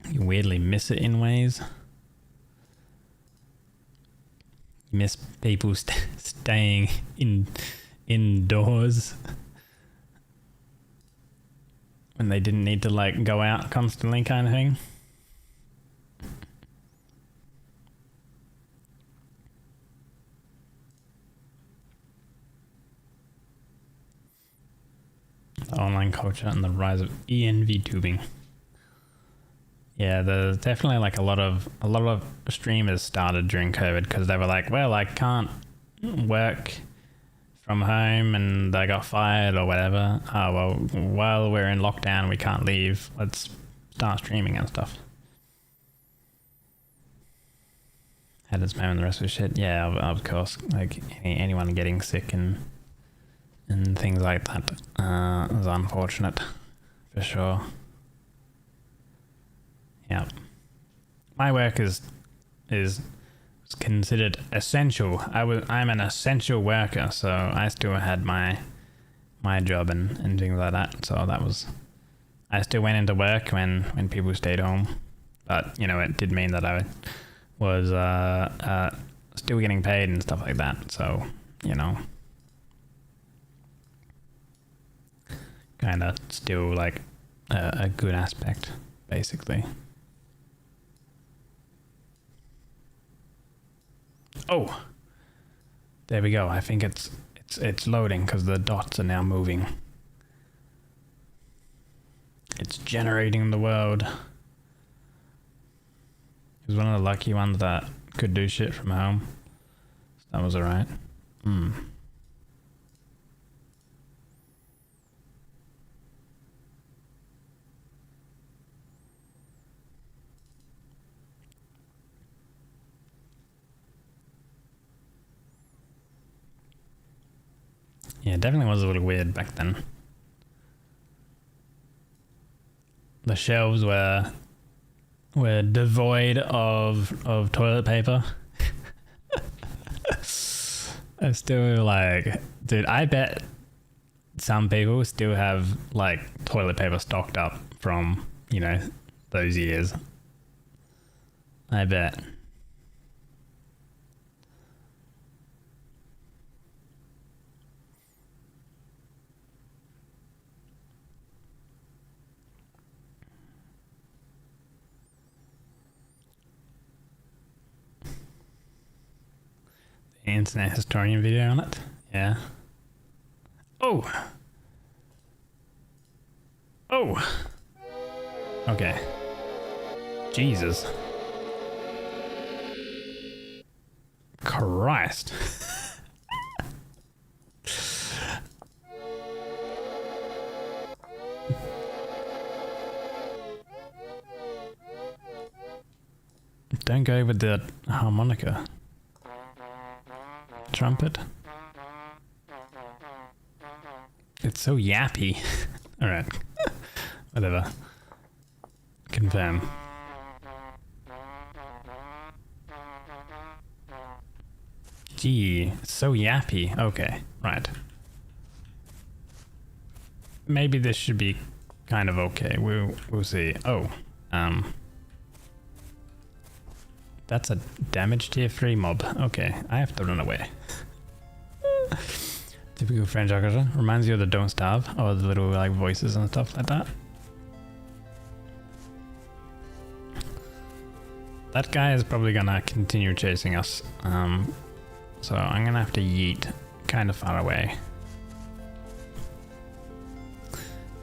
S3: You weirdly miss it in ways. You miss people staying indoors when they didn't need to like go out constantly kind of thing. The online culture and the rise of ENV tubing. Yeah, there's definitely like a lot of streamers started during COVID because they were like, well, I can't work from home and I got fired or whatever. Oh well, while we're in lockdown we can't leave, let's start streaming and stuff. Had its moment, the rest of the shit. Yeah, of course, like anyone getting sick and things like that is unfortunate, for sure. Yeah, my work is considered essential. I'm an essential worker, so I still had my job and things like that. So that was, I still went into work when people stayed home, but you know it did mean that I was still getting paid and stuff like that. So you know. Kind of still like a good aspect, basically. Oh, there we go. I think it's loading because the dots are now moving. It's generating the world. It was one of the lucky ones that could do shit from home. So that was alright. Hmm. Yeah, it definitely was a little weird back then. The shelves were devoid of toilet paper. I still like, dude, I bet some people still have like toilet paper stocked up from, you know, those years. I bet. Internet historian video on it. Yeah. Oh. Oh. Okay. Jesus. Christ. Don't go with the harmonica. Trumpet. It's so yappy. Alright. Whatever. Confirm. Gee, so yappy. Okay, right. Maybe this should be kind of okay. We'll see. Oh, that's a damage tier 3 mob. Okay, I have to run away. Typical French agriculture. Reminds you of the Don't Starve, or the little like voices and stuff like that. That guy is probably gonna continue chasing us. So I'm gonna have to yeet kind of far away,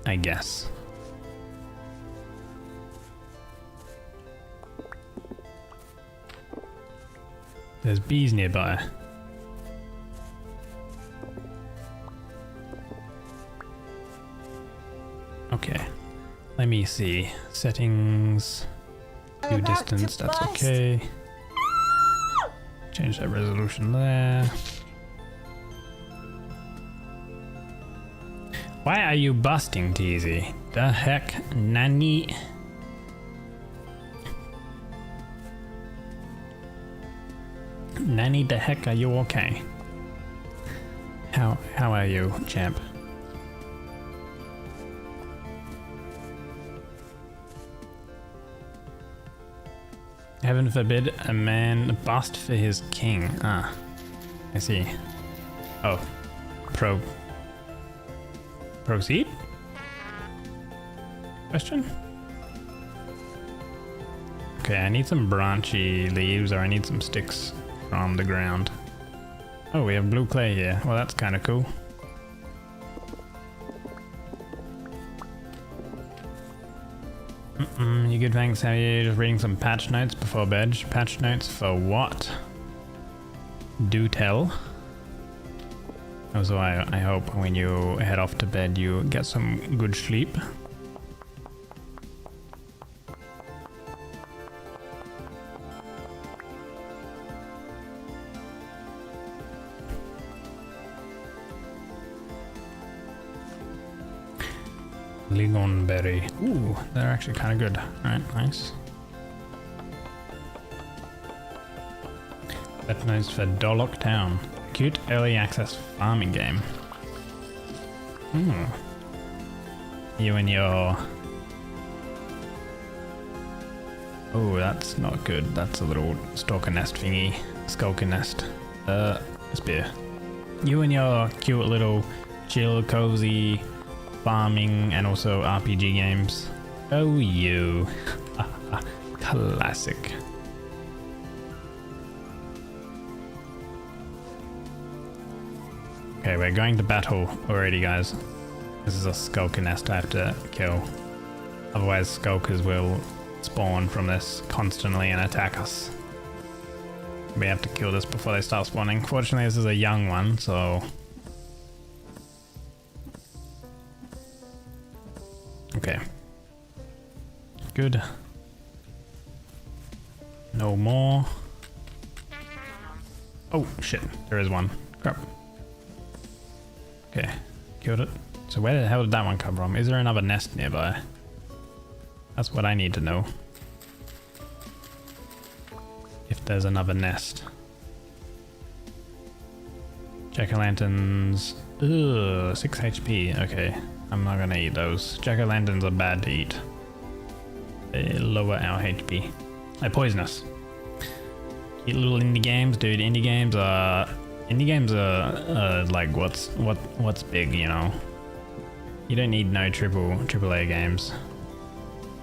S3: I guess. There's bees nearby. Okay, let me see. Settings, view distance, that's okay. Change that resolution there. Why are you busting, TZ? The heck, Nani? Nanny, the heck, are you okay? How are you, champ? Heaven forbid a man bust for his king. Ah, I see. Oh, proceed? Question? Okay, I need some branchy leaves, or I need some sticks from the ground. Oh, we have blue clay here. Well, that's kind of cool. You good, thanks. How are you? Just reading some patch notes before bed. Patch notes for what? Do tell. Also, I hope when you head off to bed you get some good sleep. Berry. Ooh, they're actually kind of good. Alright, nice. That's nice for Dollock Town. Cute early access farming game. You and your... Oh, that's not good. That's a little stalker nest thingy. Skulker nest. Spear. You and your cute little chill, cozy farming and also RPG games. Oh, you. Classic. Okay, we're going to battle already, guys. This is a skulker nest I have to kill. Otherwise, skulkers will spawn from this constantly and attack us. We have to kill this before they start spawning. Fortunately, this is a young one, so... Okay. Good. No more. Oh, shit. There is one. Crap. Okay. Killed it. So where the hell did that one come from? Is there another nest nearby? That's what I need to know. If there's another nest. Jack-o'-lanterns. Ugh, 6 HP. Okay. I'm not gonna eat those. Jack-o'-lanterns are bad to eat. They lower our HP. They're poisonous. Eat little indie games, dude. Indie games are like what's big, you know. You don't need no AAA games.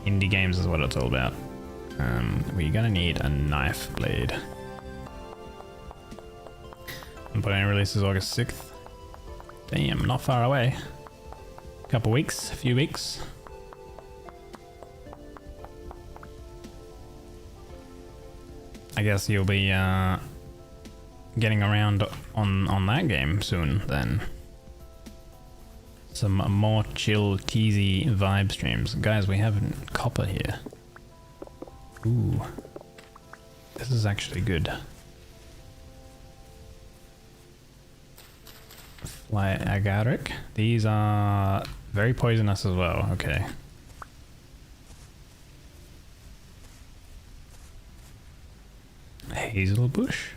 S3: Indie games is what it's all about. We're gonna need a knife blade. Unplaying release is August 6th. Damn, not far away. Couple weeks, a few weeks. I guess you'll be getting around on that game soon then. Some more chill, teasy vibe streams. Guys, we have copper here. Ooh. This is actually good. Fly agaric. These are very poisonous as well. Okay. Hazel bush.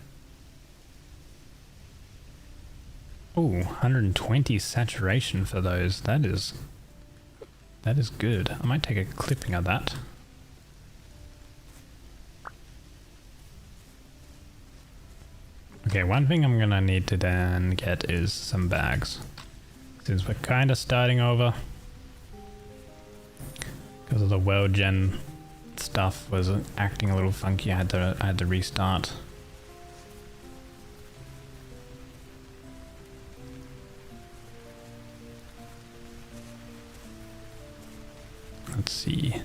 S3: Oh, 120 saturation for those. That is good. I might take a clipping of that. Okay, one thing I'm gonna need to then get is some bags. Since we're kind of starting over. Because of the world gen stuff was acting a little funky, I had to restart. Let's see.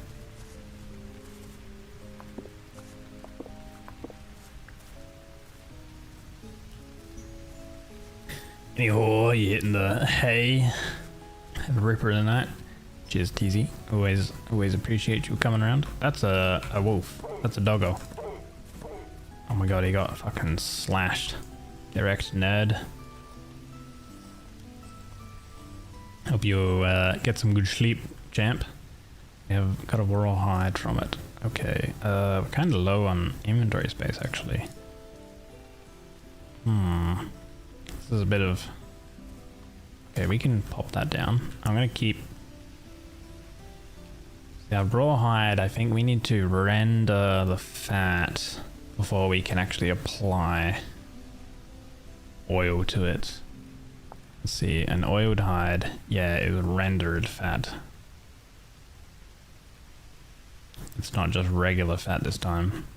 S3: Anyhow, you hitting the hay. Have a ripper tonight. Cheers, TZ. Always appreciate you coming around. That's a wolf. That's a doggo. Oh my god, he got fucking slashed. Direct nerd. Hope you get some good sleep, champ. We have got a raw hide from it. Okay, we're kind of low on inventory space actually. This is a bit of... Okay, we can pop that down. I'm gonna keep... Yeah, raw hide, I think we need to render the fat before we can actually apply oil to it. Let's see, an oiled hide, yeah, it was rendered fat. It's not just regular fat this time.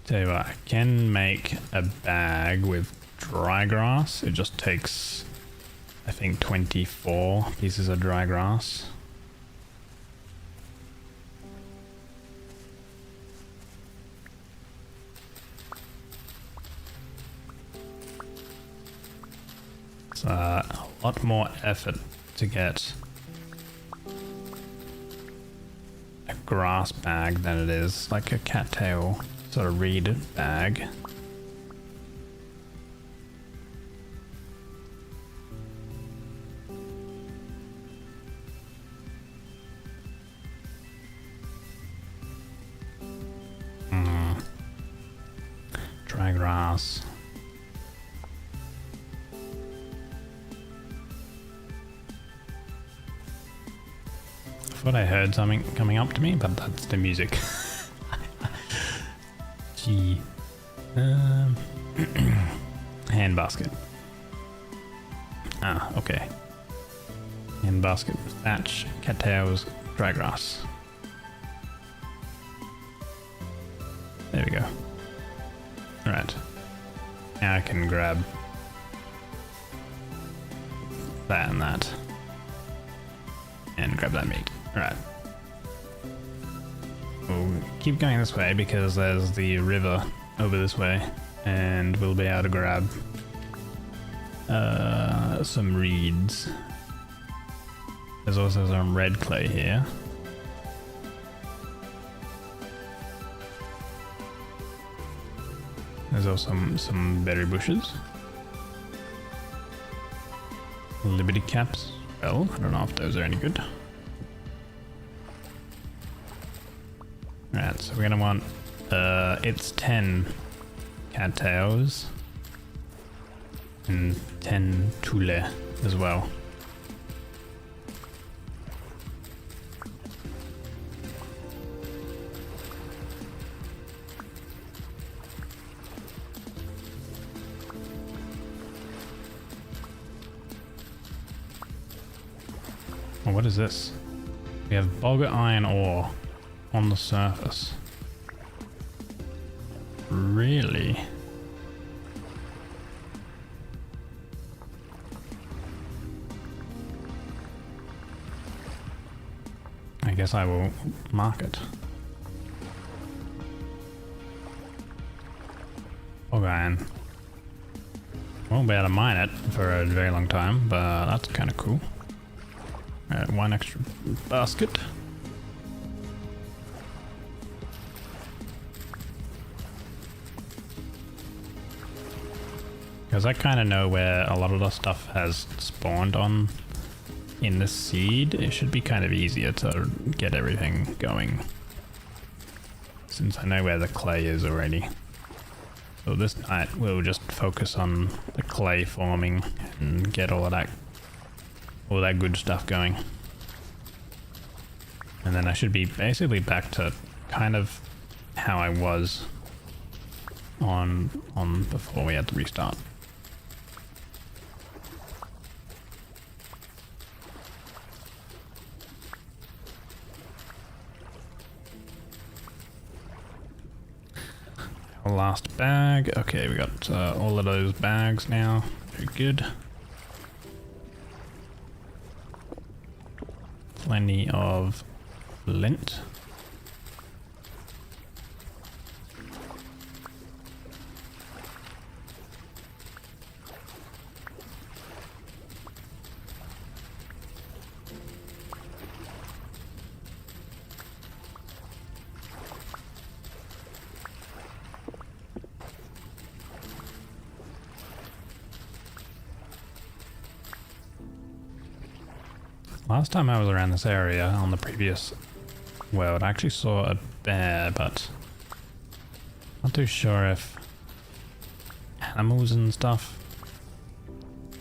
S3: Tell you what, I can make a bag with dry grass. It just takes, I think, 24 pieces of dry grass. It's a lot more effort to get a grass bag than it is like a cattail sort of reed bag. Dry grass. I thought I heard something coming up to me, but that's the music. Gee. Hand basket. Ah, okay. Hand basket, thatch, cattails, dry grass. There we go. Alright. Now I can grab that and that. and grab that meat. Alright. We'll keep going this way because there's the river over this way, and we'll be able to grab some reeds. There's also some red clay here. There's also some berry bushes. Liberty caps. Well, I don't know if those are any good. Alright, so we're gonna want it's 10 cattails and 10 𝒟𝓃 as well. Oh, what is this? We have bogger iron ore on the surface. Really? I guess I will mark it. Bog iron. Won't be able to mine it for a very long time, but that's kind of cool. One extra basket. Because I kind of know where a lot of the stuff has spawned on in the seed. It should be kind of easier to get everything going, since I know where the clay is already. So this night we'll just focus on the clay forming and get all that good stuff going. And then I should be basically back to kind of how I was on before we had to restart. Last bag. Okay, we got all of those bags now. Very good. Plenty of flint. Last time I was around this area on the previous world, I actually saw a bear, but not too sure if animals and stuff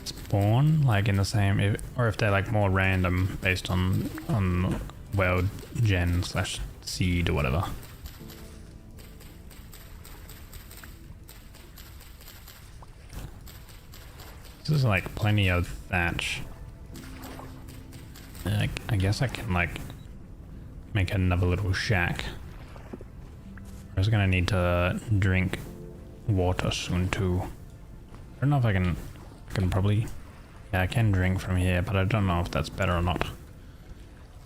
S3: spawn like in the same, or if they're like more random based on world gen / seed or whatever. This is like plenty of thatch. I guess I can like make another little shack. I was gonna need to drink water soon too. I don't know if I can probably, yeah, I can drink from here, but I don't know if that's better or not.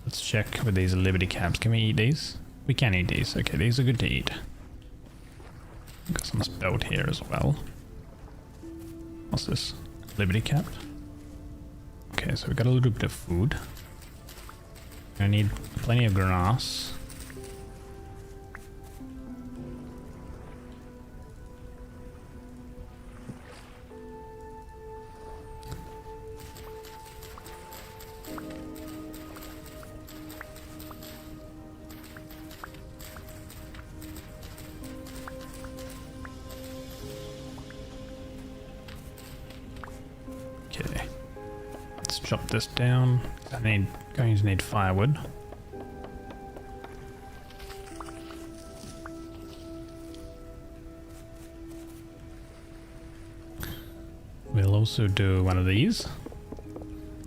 S3: Let's check with these liberty caps. Can we eat these? We can eat these. Okay, these are good to eat. Got some spelled here as well. What's this? Liberty cap? Okay, so we got a little bit of food. I need plenty of grass. Okay, let's chop this down. Going to need firewood. We'll also do one of these.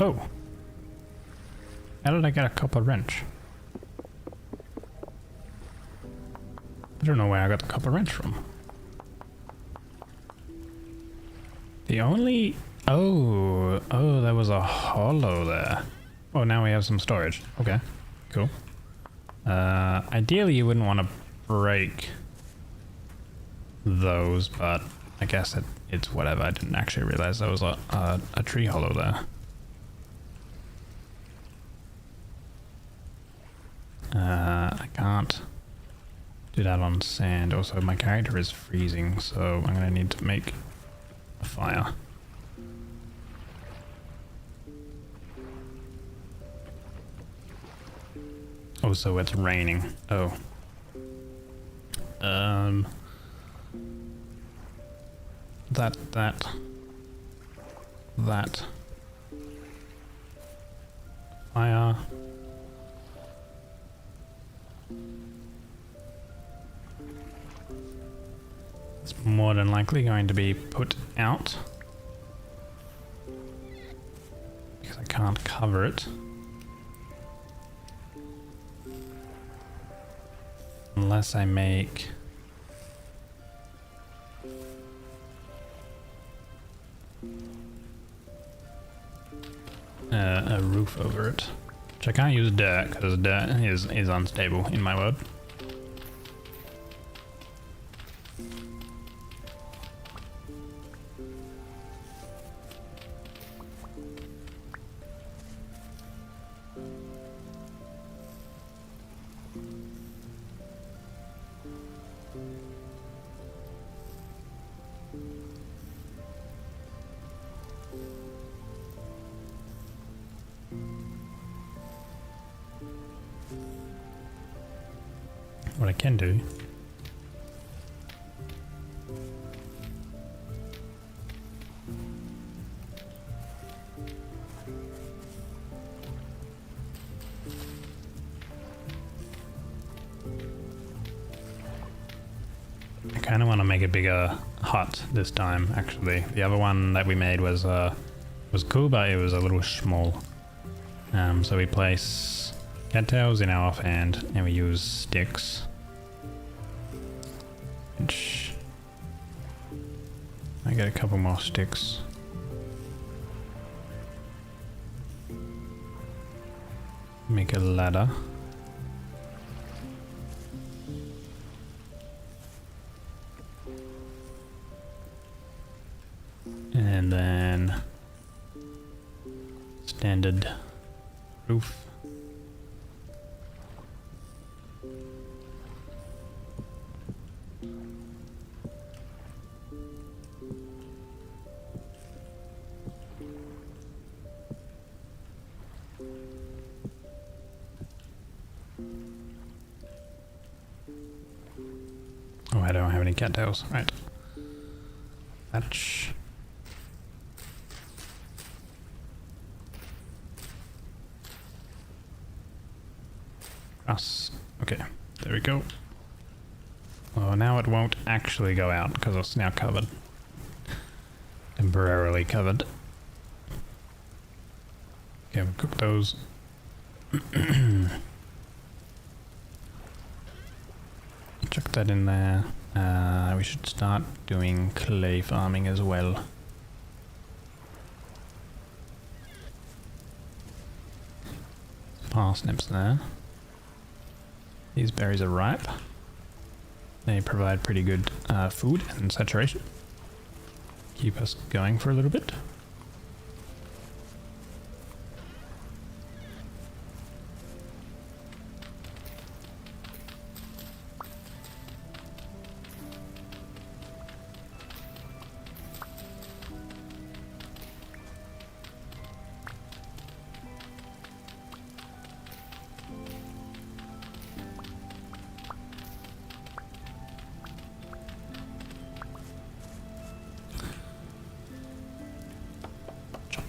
S3: Oh! How did I get a copper wrench? I don't know where I got the copper wrench from. The only... Oh, there was a hollow there. Oh, now we have some storage. Okay, cool. Ideally you wouldn't want to break those, but I guess it's whatever. I didn't actually realize there was a tree hollow there. I can't do that on sand. Also, my character is freezing, so I'm gonna need to make a fire. Oh, so it's raining. Oh. That. Fire. It's more than likely going to be put out, because I can't cover it. Unless I make a roof over it. Which I can't use dirt, because dirt is unstable in my world. What I can do I kind of want to make a bigger hut this time, actually. The other one that we made was cool, but it was a little small. So we place cattails in our offhand and we use sticks. Which I get a couple more sticks. Make a ladder. And then standard roof. Oh, I don't have any cattails. Right. Thatch. Us. Okay, there we go. Well, now it won't actually go out because it's now covered. Temporarily covered. Okay, we'll cook those. Chuck that in there. We should start doing clay farming as well. Parsnips there. These berries are ripe. They provide pretty good food and saturation. Keep us going for a little bit.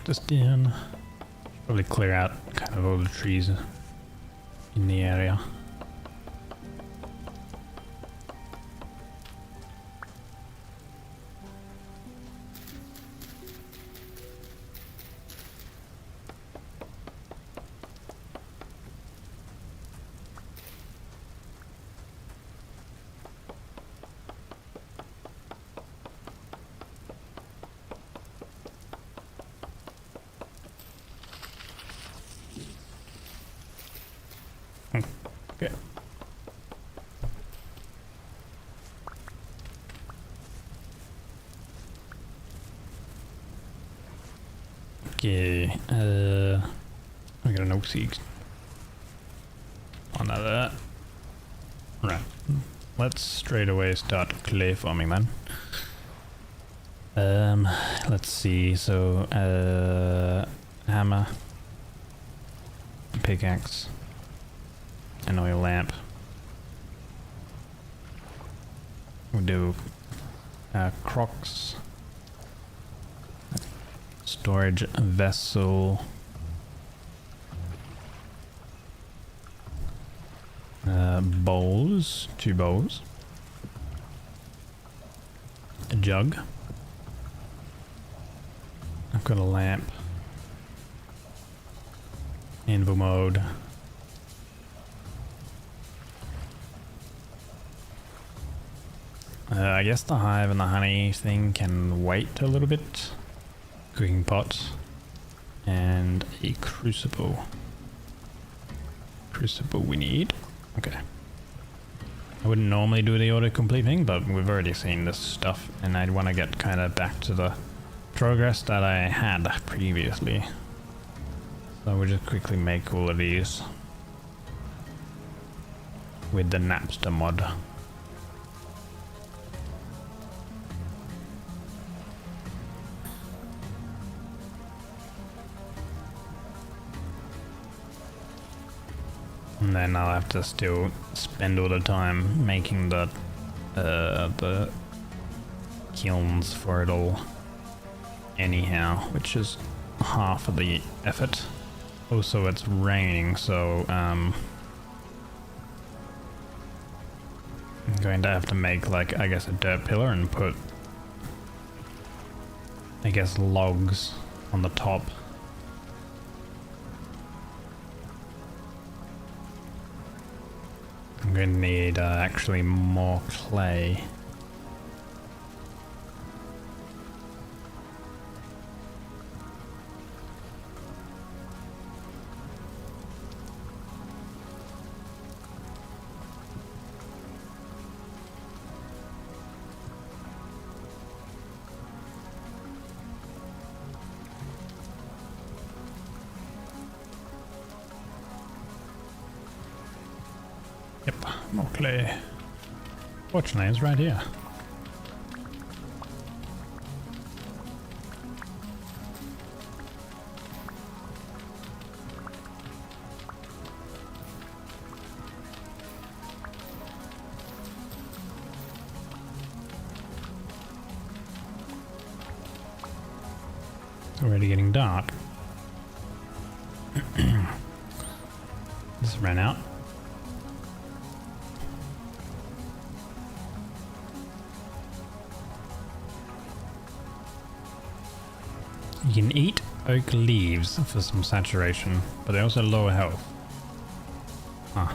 S3: This down. Probably clear out kind of all the trees in the area. Okay, we got an OC. Another. Right. Let's straight away start clay farming then. Let's see. So, hammer, pickaxe, an oil lamp. We'll do crocs, storage vessel, bowls, 2 bowls, a jug. I've got a lamp, anvil mode, I guess the hive and the honey thing can wait a little bit. Cooking pot and a crucible. Crucible we need. Okay. I wouldn't normally do the autocomplete thing, but we've already seen this stuff and I'd want to get kind of back to the progress that I had previously. So we'll just quickly make all of these with the Napster mod. And then I'll have to still spend all the time making the kilns for it all anyhow, which is half of the effort. Also, it's raining, so I'm going to have to make, like, I guess a dirt pillar and put, I guess, logs on the top. I'm going to need actually more clay. Yep, more clay. Fortunately, it's right here. It's already getting dark. This ran out. You can eat oak leaves for some saturation, but they also lower health. Huh.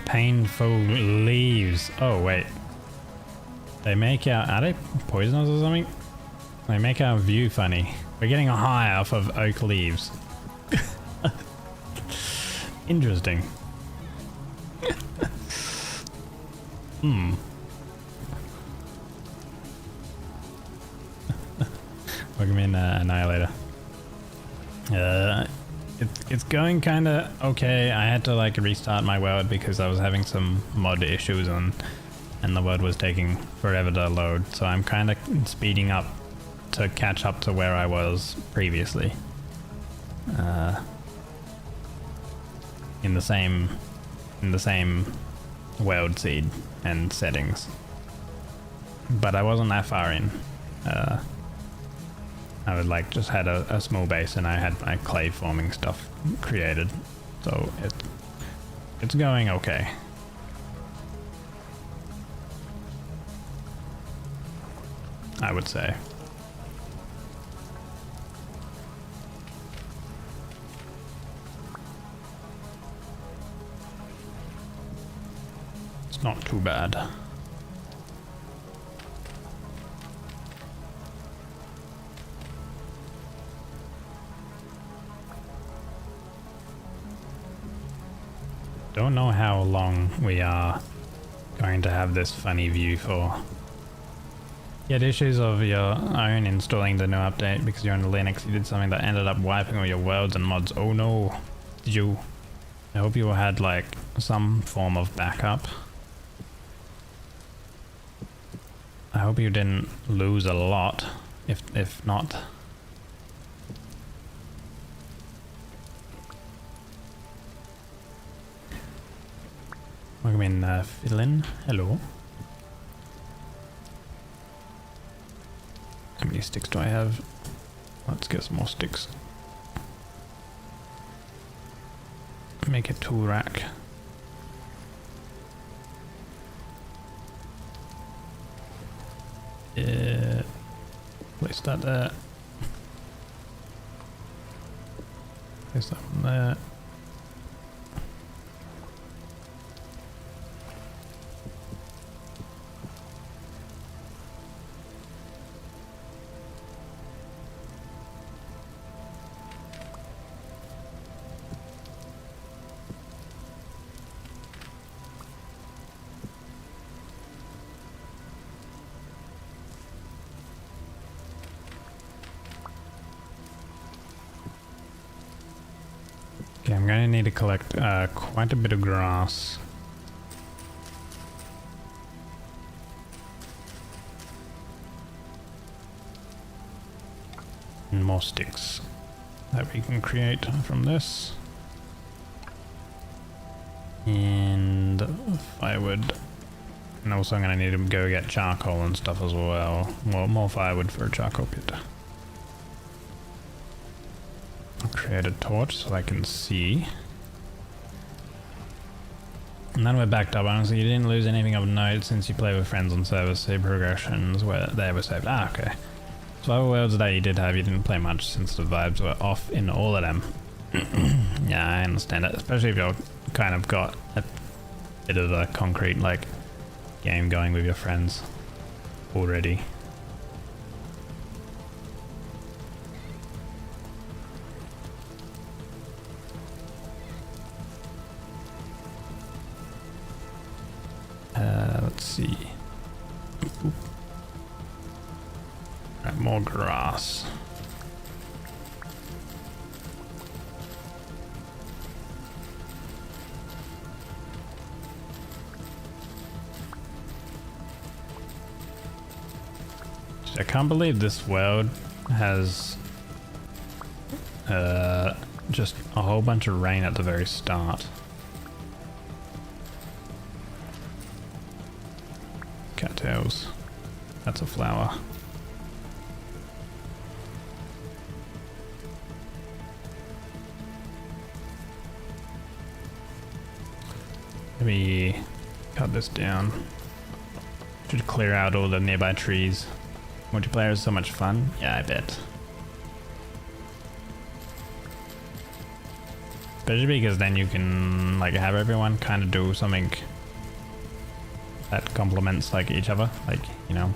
S3: Painful leaves. Oh wait. They make are they poisonous or something? They make our view funny. We're getting a high off of oak leaves. Interesting. Welcome in, Annihilator. It's going kind of okay. I had to like restart my world because I was having some mod issues and the world was taking forever to load. So I'm kind of speeding up to catch up to where I was previously. In the same world seed and settings, but I wasn't that far in. I was like just had a small base and I had my clay forming stuff created, so it's going okay. I would say. Not too bad. Don't know how long we are going to have this funny view for. You had issues of your own installing the new update because you're on Linux. You did something that ended up wiping all your worlds and mods. Oh no. Did you? I hope you had like some form of backup. I hope you didn't lose a lot. If not. Welcome in, Fiddlin. Hello. How many sticks do I have? Let's get some more sticks. Make a tool rack. Place that there. Place that one there. Okay, I'm going to need to collect quite a bit of grass. And more sticks that we can create from this. And firewood. And also I'm going to need to go get charcoal and stuff as well. Well, more firewood for a charcoal pit. Create a torch so I can see. And then we're backed up. Honestly, you didn't lose anything of note since you play with friends on servers. Save progressions where they were saved. Ah, okay. So other worlds that you did have, you didn't play much since the vibes were off in all of them. Yeah, I understand it. Especially if you've kind of got a bit of a concrete like game going with your friends already. Let's see. Oop. Right, more grass. I can't believe this world has just a whole bunch of rain at the very start. Cattails. That's a flower. Let me cut this down. Should clear out all the nearby trees. Multiplayer is so much fun. Yeah, I bet. Especially because then you can like have everyone kind of do something that complements like each other, like, you know,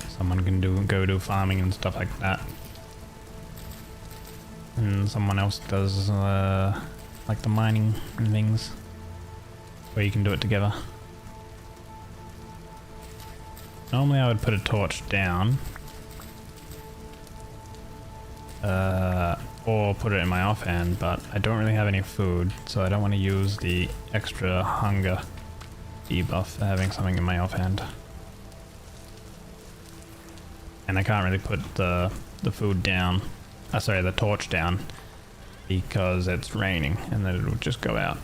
S3: someone can go do farming and stuff like that, and someone else does like the mining and things, where you can do it together. Normally I would put a torch down or put it in my offhand, but I don't really have any food, so I don't want to use the extra hunger debuff for having something in my offhand. And I can't really put the food down, sorry, the torch down, because it's raining and then it'll just go out.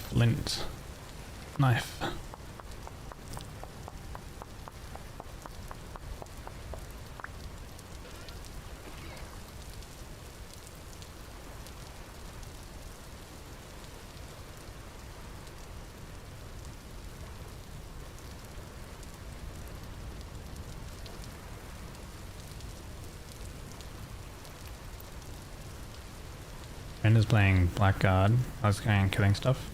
S3: Flint. Knife. Friend is playing Blackguard. I was going and killing stuff.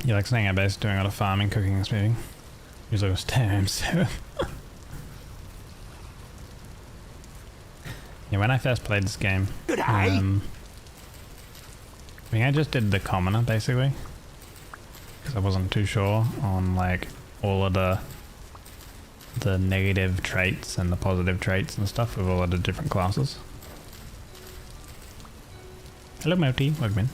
S3: You like staying at base, doing a lot of farming, cooking and smoothing. Usually will stay home soon. Yeah, when I first played this game, I think I just did the commoner basically, because I wasn't too sure on like all of the negative traits and the positive traits and stuff with all of the different classes. Hello Mouty, welcome in.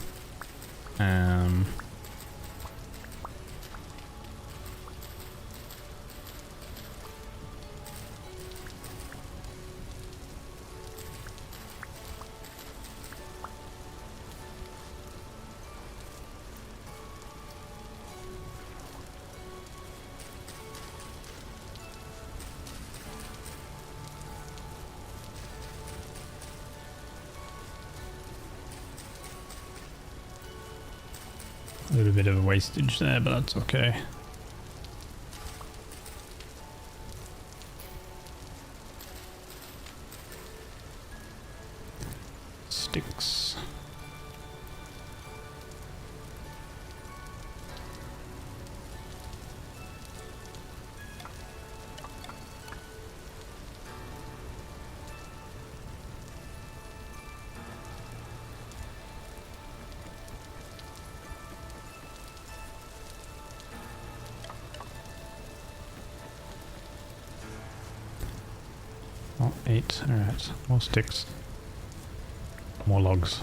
S3: A little bit of wastage there, but that's okay. Sticks. Oh, 8. Alright. More sticks. More logs.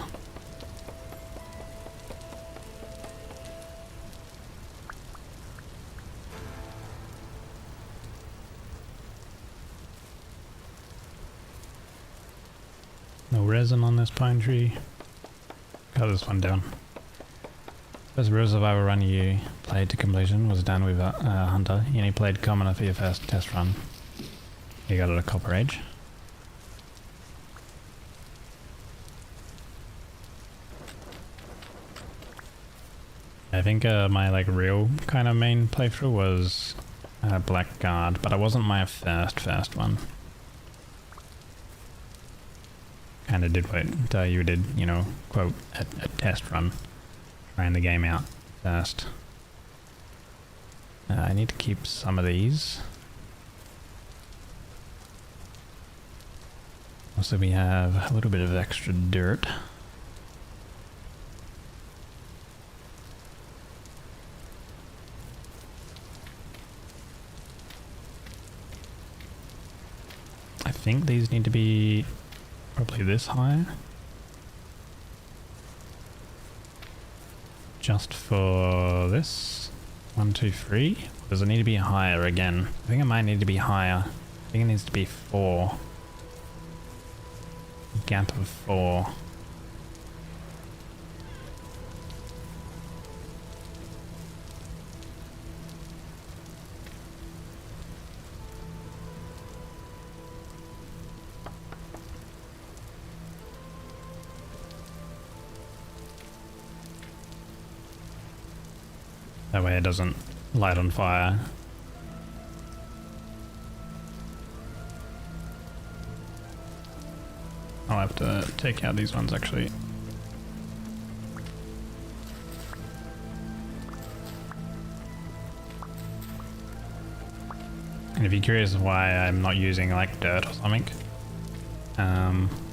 S3: No resin on this pine tree. Cut this one down. First real survival run you played to completion was done with Hunter. You only played commoner for your first test run. You got it a copper age. I think my like real kind of main playthrough was Blackguard, but it wasn't my first one. Kind of did what you did, you know, quote, a test run, trying the game out first. I need to keep some of these. Also, we have a little bit of extra dirt. I think these need to be probably this high. Just for this. 1, 2, 3. Does it need to be higher again? I think it might need to be higher. I think it needs to be 4. Gap of 4. That way it doesn't light on fire. I'll have to take out these ones actually. And if you're curious why I'm not using like dirt or something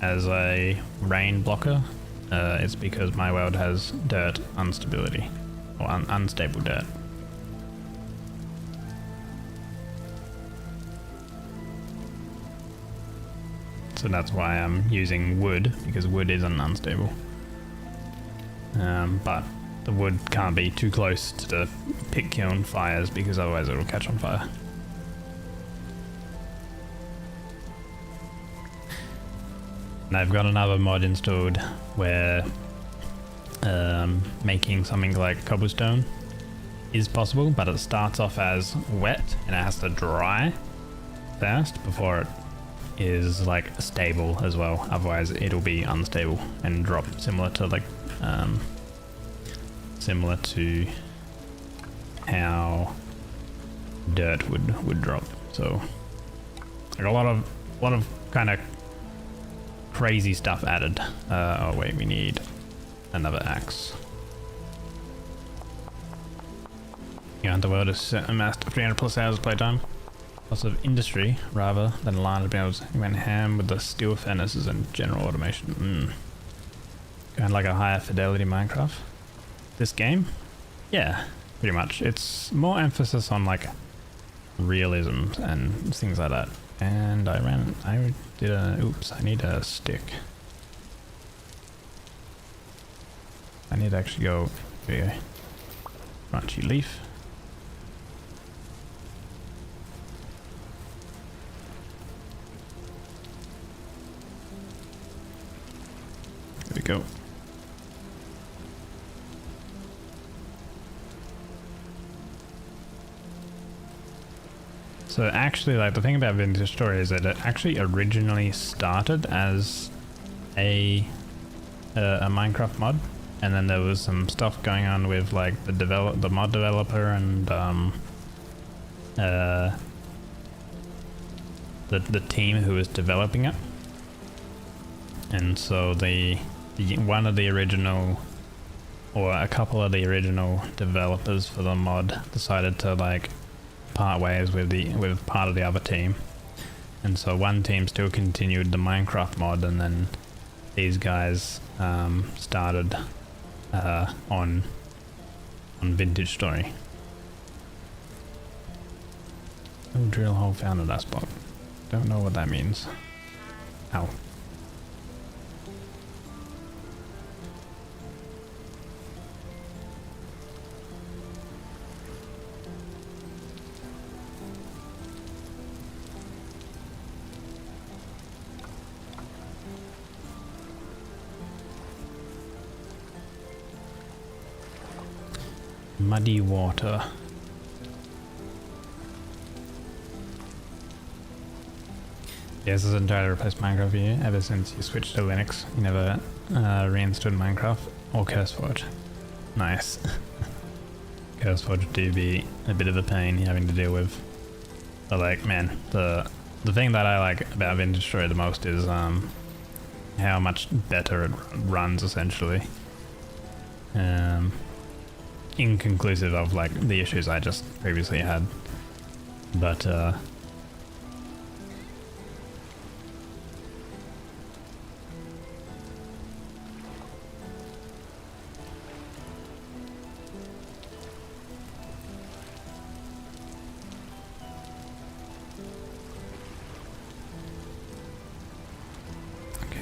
S3: as a rain blocker, it's because my world has dirt instability, or unstable dirt. So that's why I'm using wood, because wood isn't unstable. But the wood can't be too close to the pit kiln fires because otherwise it'll catch on fire. And I've got another mod installed where making something like cobblestone is possible, but it starts off as wet and it has to dry first before it is like stable as well. Otherwise it'll be unstable and drop similar to like similar to how dirt would drop. So like a lot of kind of crazy stuff added. Oh wait, we need another axe. Yeah, the world has amassed 300 plus hours of playtime. Lots of industry rather than a line of builds. He went ham with the steel furnaces and general automation. Kind of like a higher fidelity Minecraft. This game? Yeah, pretty much. It's more emphasis on like realism and things like that. And I need a stick. I need to actually go, here we go. Crunchy leaf. There we go. So actually, like, the thing about Vintage Story is that it actually originally started as a Minecraft mod, and then there was some stuff going on with like the mod developer and the team who was developing it, and so one of the original, or a couple of the original developers for the mod decided to like part ways with part of the other team, and so one team still continued the Minecraft mod, and then these guys started on Vintage Story. No drill hole found at that spot. Don't know what that means. Ow. Muddy water. Yes, this has entirely replaced Minecraft for you. Ever since you switched to Linux, you never reinstalled Minecraft or CurseForge. Nice. CurseForge do be a bit of a pain having to deal with. But like, man, the thing that I like about Vintage Story the most is how much better it runs, essentially. Inconclusive of like the issues I just previously had, but okay,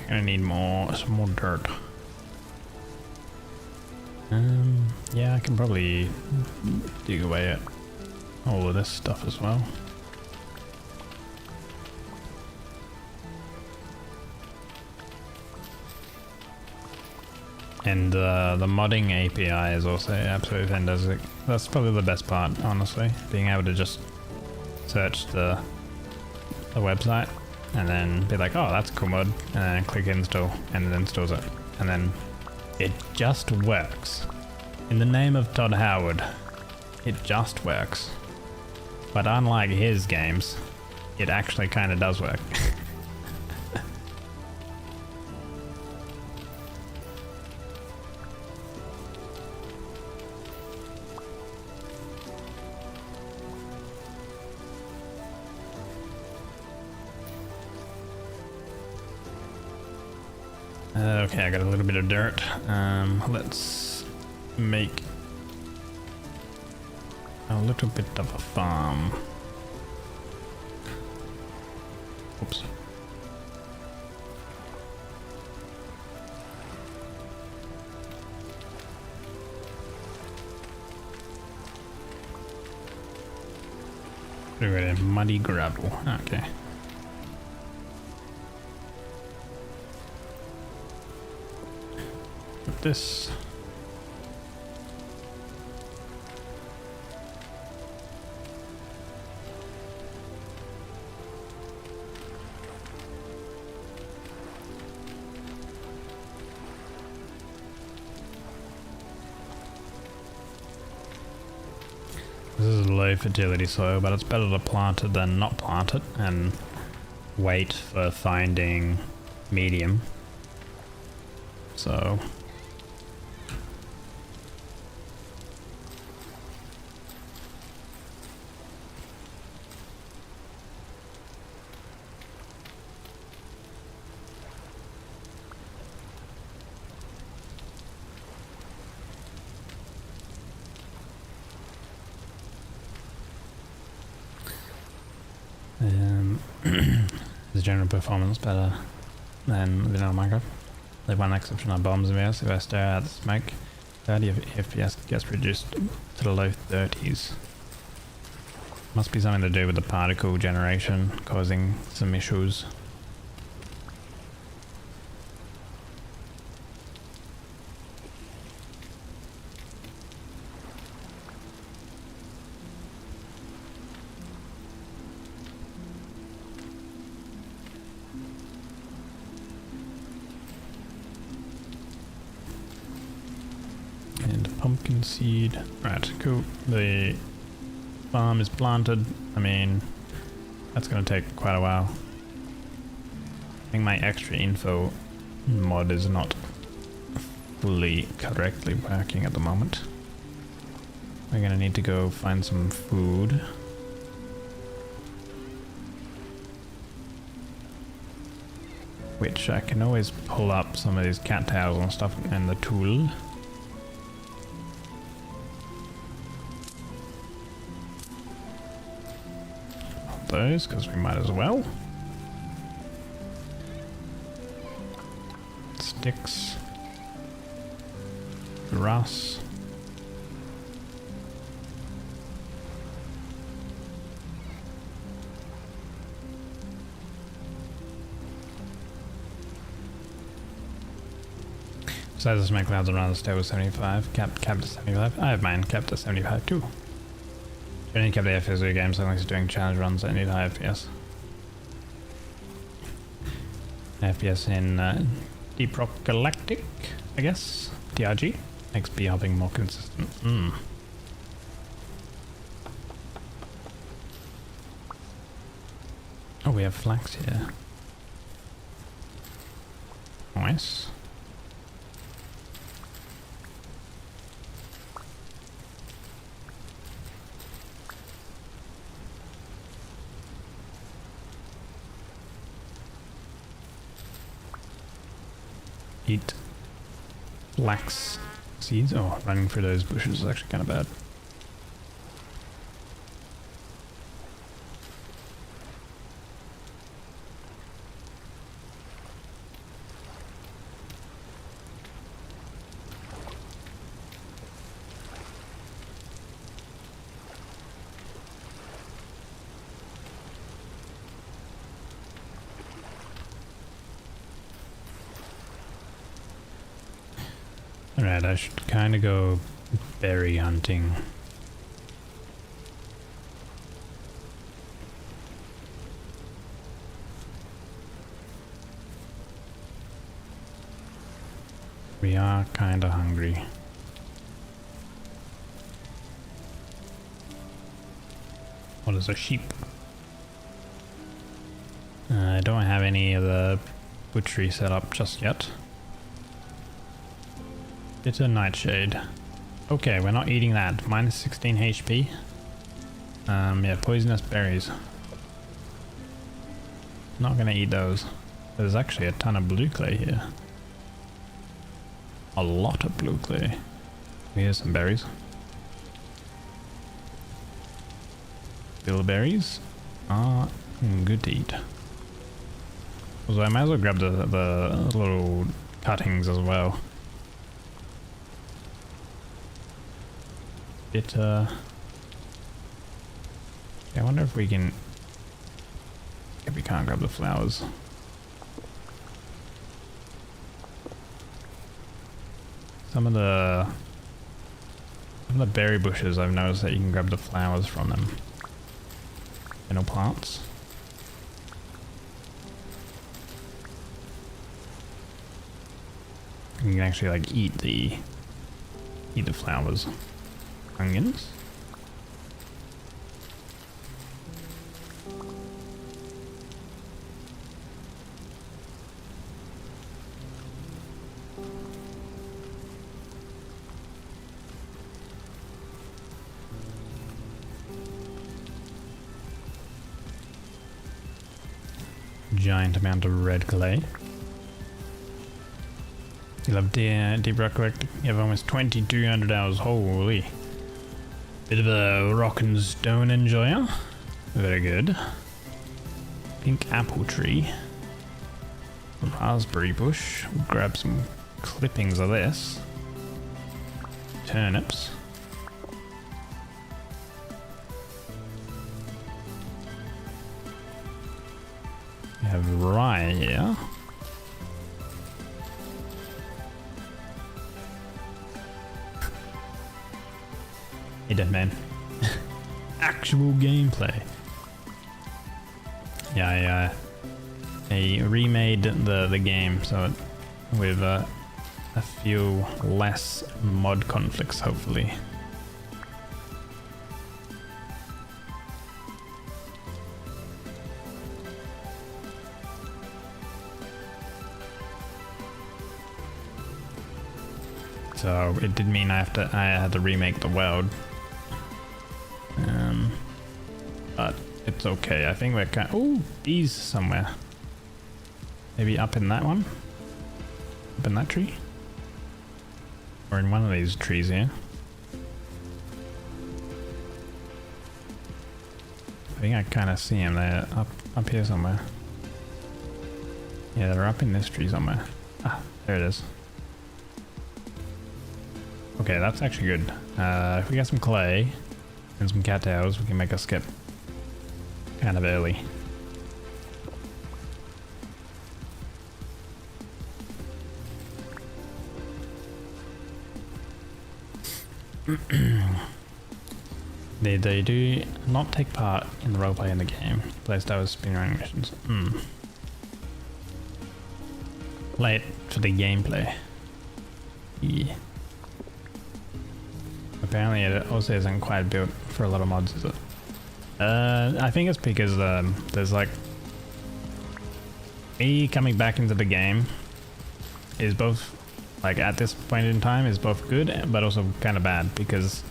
S3: gonna need some more dirt. Yeah, I can probably dig away at all of this stuff as well. And the modding API is also absolutely fantastic. That's probably the best part, honestly. Being able to just search the website and then be like, oh, that's a cool mod, and then click install, and it installs it. And then it just works. In the name of Todd Howard, it just works. But unlike his games, it actually kind of does work. Okay, I got a little bit of dirt. Let's make a little bit of a farm. Oops. Look at muddy gravel. Okay. Put this. This is low fertility soil, but it's better to plant it than not plant it and wait for finding medium. So The general performance better than vanilla Minecraft. The one exception are bombs and VS. If I stare at the smoke, 30 FPS gets reduced to the low 30s. Must be something to do with the particle generation causing some issues. And pumpkin seed. Right, cool. The farm is planted. I mean, that's going to take quite a while. I think my extra info mod is not fully correctly working at the moment. We're going to need to go find some food. Which I can always pull up some of these cattails and stuff in the tool. Those because we might as well. Sticks, grass. Besides the smoke clouds around the stay with 75, capped to 75. I have mine capped to 75 too. Only kept the FPS of the game so long as it's doing challenge runs that need high FPS. FPS in 𝒟𝑒𝓂𝓃, I guess. TRG makes bee hopping more consistent. Oh, we have flax here. Nice. Eat flax seeds. Oh, running through those bushes is actually kind of bad. Alright, I should kind of go berry hunting. We are kind of hungry. What is a sheep? I don't have any of the butchery set up just yet. It's a nightshade. Okay, we're not eating that. Minus 16 HP. Yeah, poisonous berries. Not gonna eat those. There's actually a ton of blue clay here. A lot of blue clay. Here's some berries. Bilberries are good to eat. So I might as well grab the little cuttings as well. Bitter. I wonder if we can. If we can't grab the flowers. Some of the berry bushes, I've noticed that you can grab the flowers from them. Mineral plants. You can actually like eat the flowers. Onions. Giant amount of red clay. You love 𝒟𝑒𝓃𝓃. You have almost 2200 hours. Holy. Bit of a rock and stone enjoyer. Very good. pink apple tree, raspberry bush. We'll grab some clippings of this. Turnips. We have rye here. Hey, dead man. Actual gameplay. Yeah, I remade the game so with a few less mod conflicts, hopefully. So it did mean I had to remake the world. But it's okay. I think we're kind of... Oh, bees somewhere. Maybe up in that one? Up in that tree? Or in one of these trees here. I think I kind of see them. They're up here somewhere. Yeah, they're up in this tree somewhere. Ah, there it is. Okay, that's actually good. If we get some clay and some cattails, we can make a skip kind of early. They do not take part in the roleplay in the game. Play style speedrunning missions. Play it for the gameplay. Yeah. Apparently it also isn't quite built for a lot of mods, is it? I think it's because there's like... me coming back into the game is both, like at this point in time, is both good but also kind of bad, because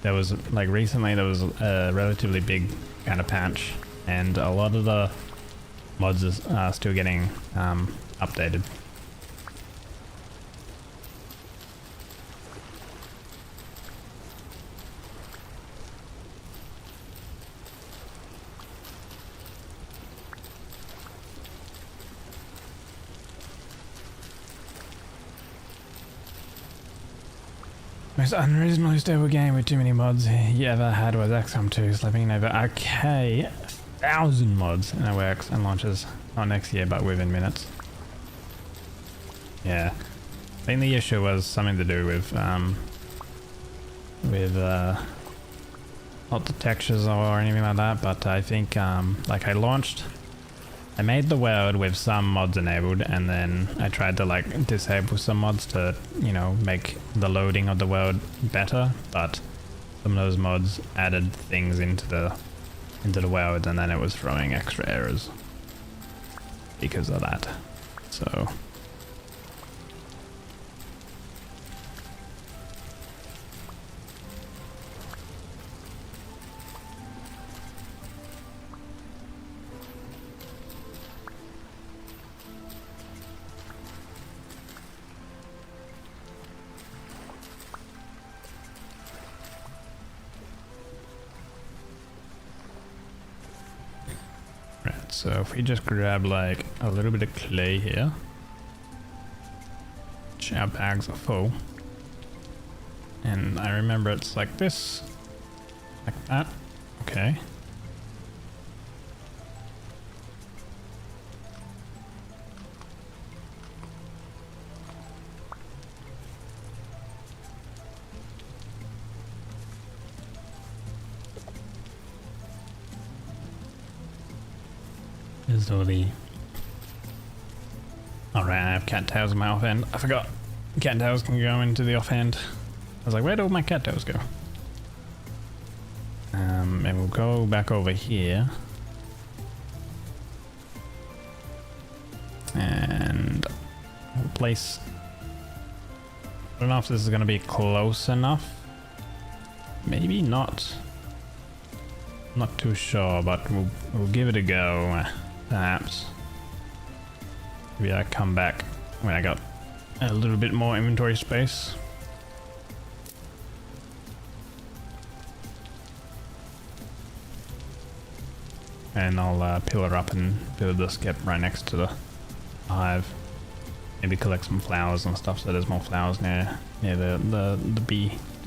S3: there was, like recently there was a relatively big kind of patch and a lot of the mods are still getting updated. Most unreasonably stable game with too many mods you ever had was XCOM 2, slapping over 1,000 mods, and it works and launches not next year but within minutes. Yeah, I think the issue was something to do with not the textures or anything like that, but I think like I made the world with some mods enabled, and then I tried to like disable some mods to, you know, make the loading of the world better, but some of those mods added things into the world, and then it was throwing extra errors because of that. So So if we just grab like a little bit of clay here, which our bags are full, and I remember it's like this, like that, okay. There's all the... Alright, I have cattails in my offhand. I forgot cattails can go into the offhand. I was like, where'd all my cattails go? And we'll go back over here. And we'll place... I don't know if this is going to be close enough. Maybe not. Not too sure, but we'll give it a go. Perhaps. Maybe I come back when I got a little bit more inventory space. and I'll pillar up and build the skep right next to the hive. Maybe collect some flowers and stuff so there's more flowers near the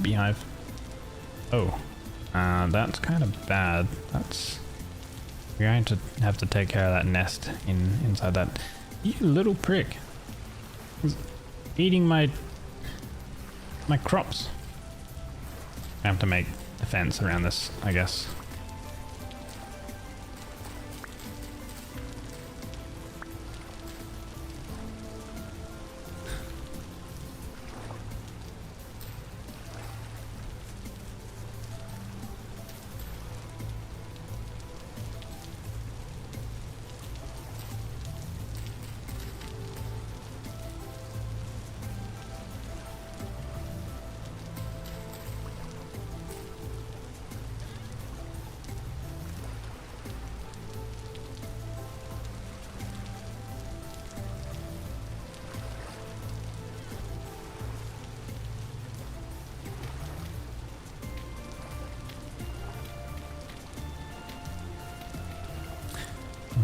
S3: beehive. Oh, that's kind of bad. We're going to have to take care of that nest inside that. You little prick! He's eating my crops. I have to make a fence around this, I guess.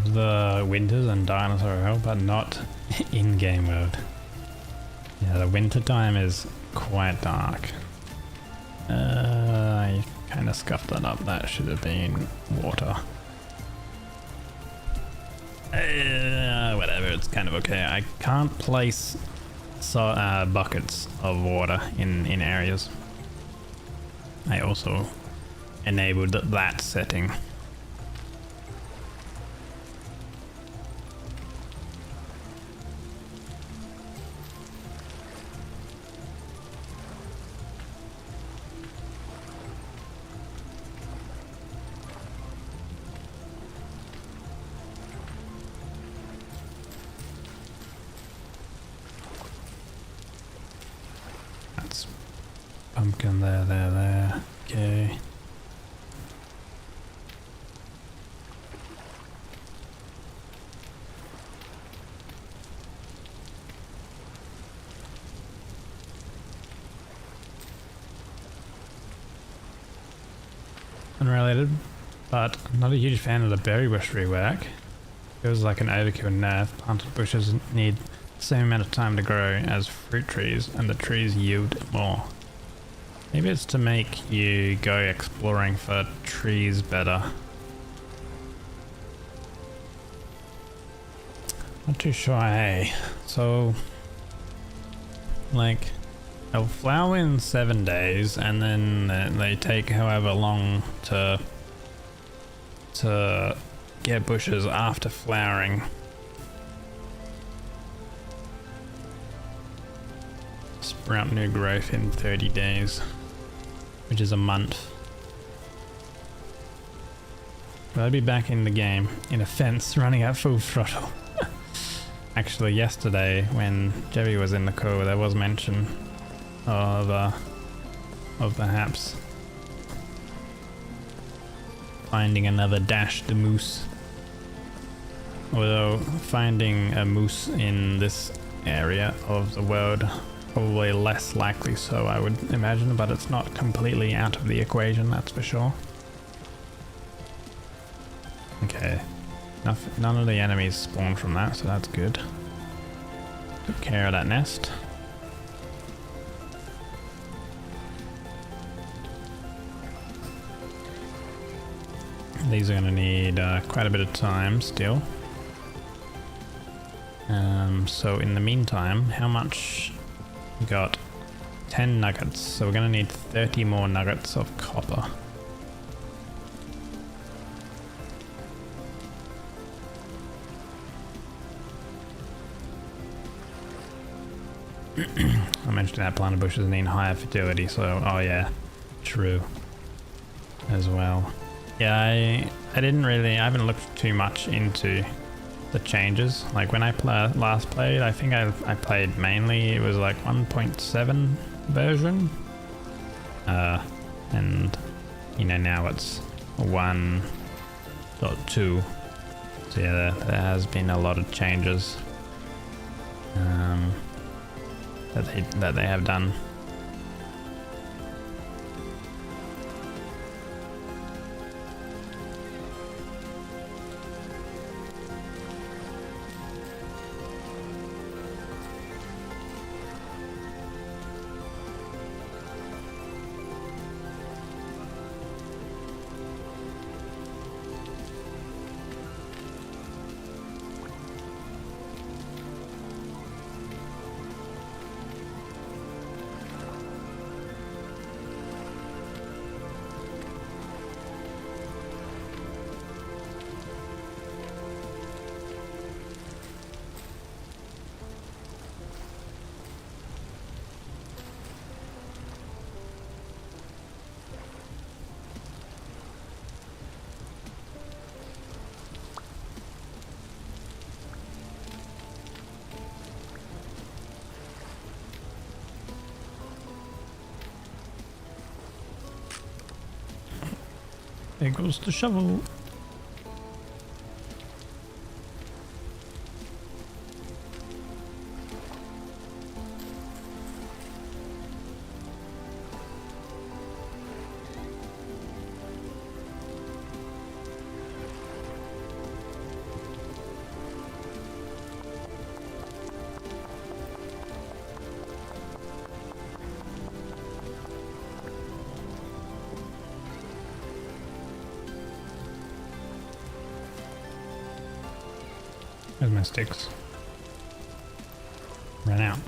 S3: The winters and dinosaur hell, but not in game mode. Yeah, the winter time is quite dark. I kind of scuffed that up. That should have been water. Whatever, it's kind of okay. I can't place buckets of water in areas. I also enabled that setting. Pumpkin there. Okay. Unrelated, but I'm not a huge fan of the berry bush rework. It was like an overkill nerf. Planted bushes need the same amount of time to grow as fruit trees, and the trees yield more. Maybe it's to make you go exploring for trees better. Not too sure, hey. So, like, they'll flower in 7 days, and then they take however long to get bushes after flowering. Sprout new growth in 30 days. Which is a month. But I'll be back in the game in a fence running at full throttle. Actually, yesterday when Jerry was in the call, there was mention of perhaps finding another dash the moose. Although finding a moose in this area of the world probably less likely, so I would imagine, but it's not completely out of the equation, that's for sure. Okay, none of the enemies spawned from that, so that's good. Took care of that nest. These are going to need quite a bit of time still. So in the meantime, how much? We got 10 nuggets, so we're going to need 30 more nuggets of copper. I mentioned that planted bushes need higher fertility, so oh yeah, true as well. Yeah, I haven't looked too much into the changes. Like when I last played, I think I played mainly, it was like 1.7 version, and you know, now it's 1.2. So yeah, there has been a lot of changes that they have done. There goes the shovel. Where's my sticks? Ran out.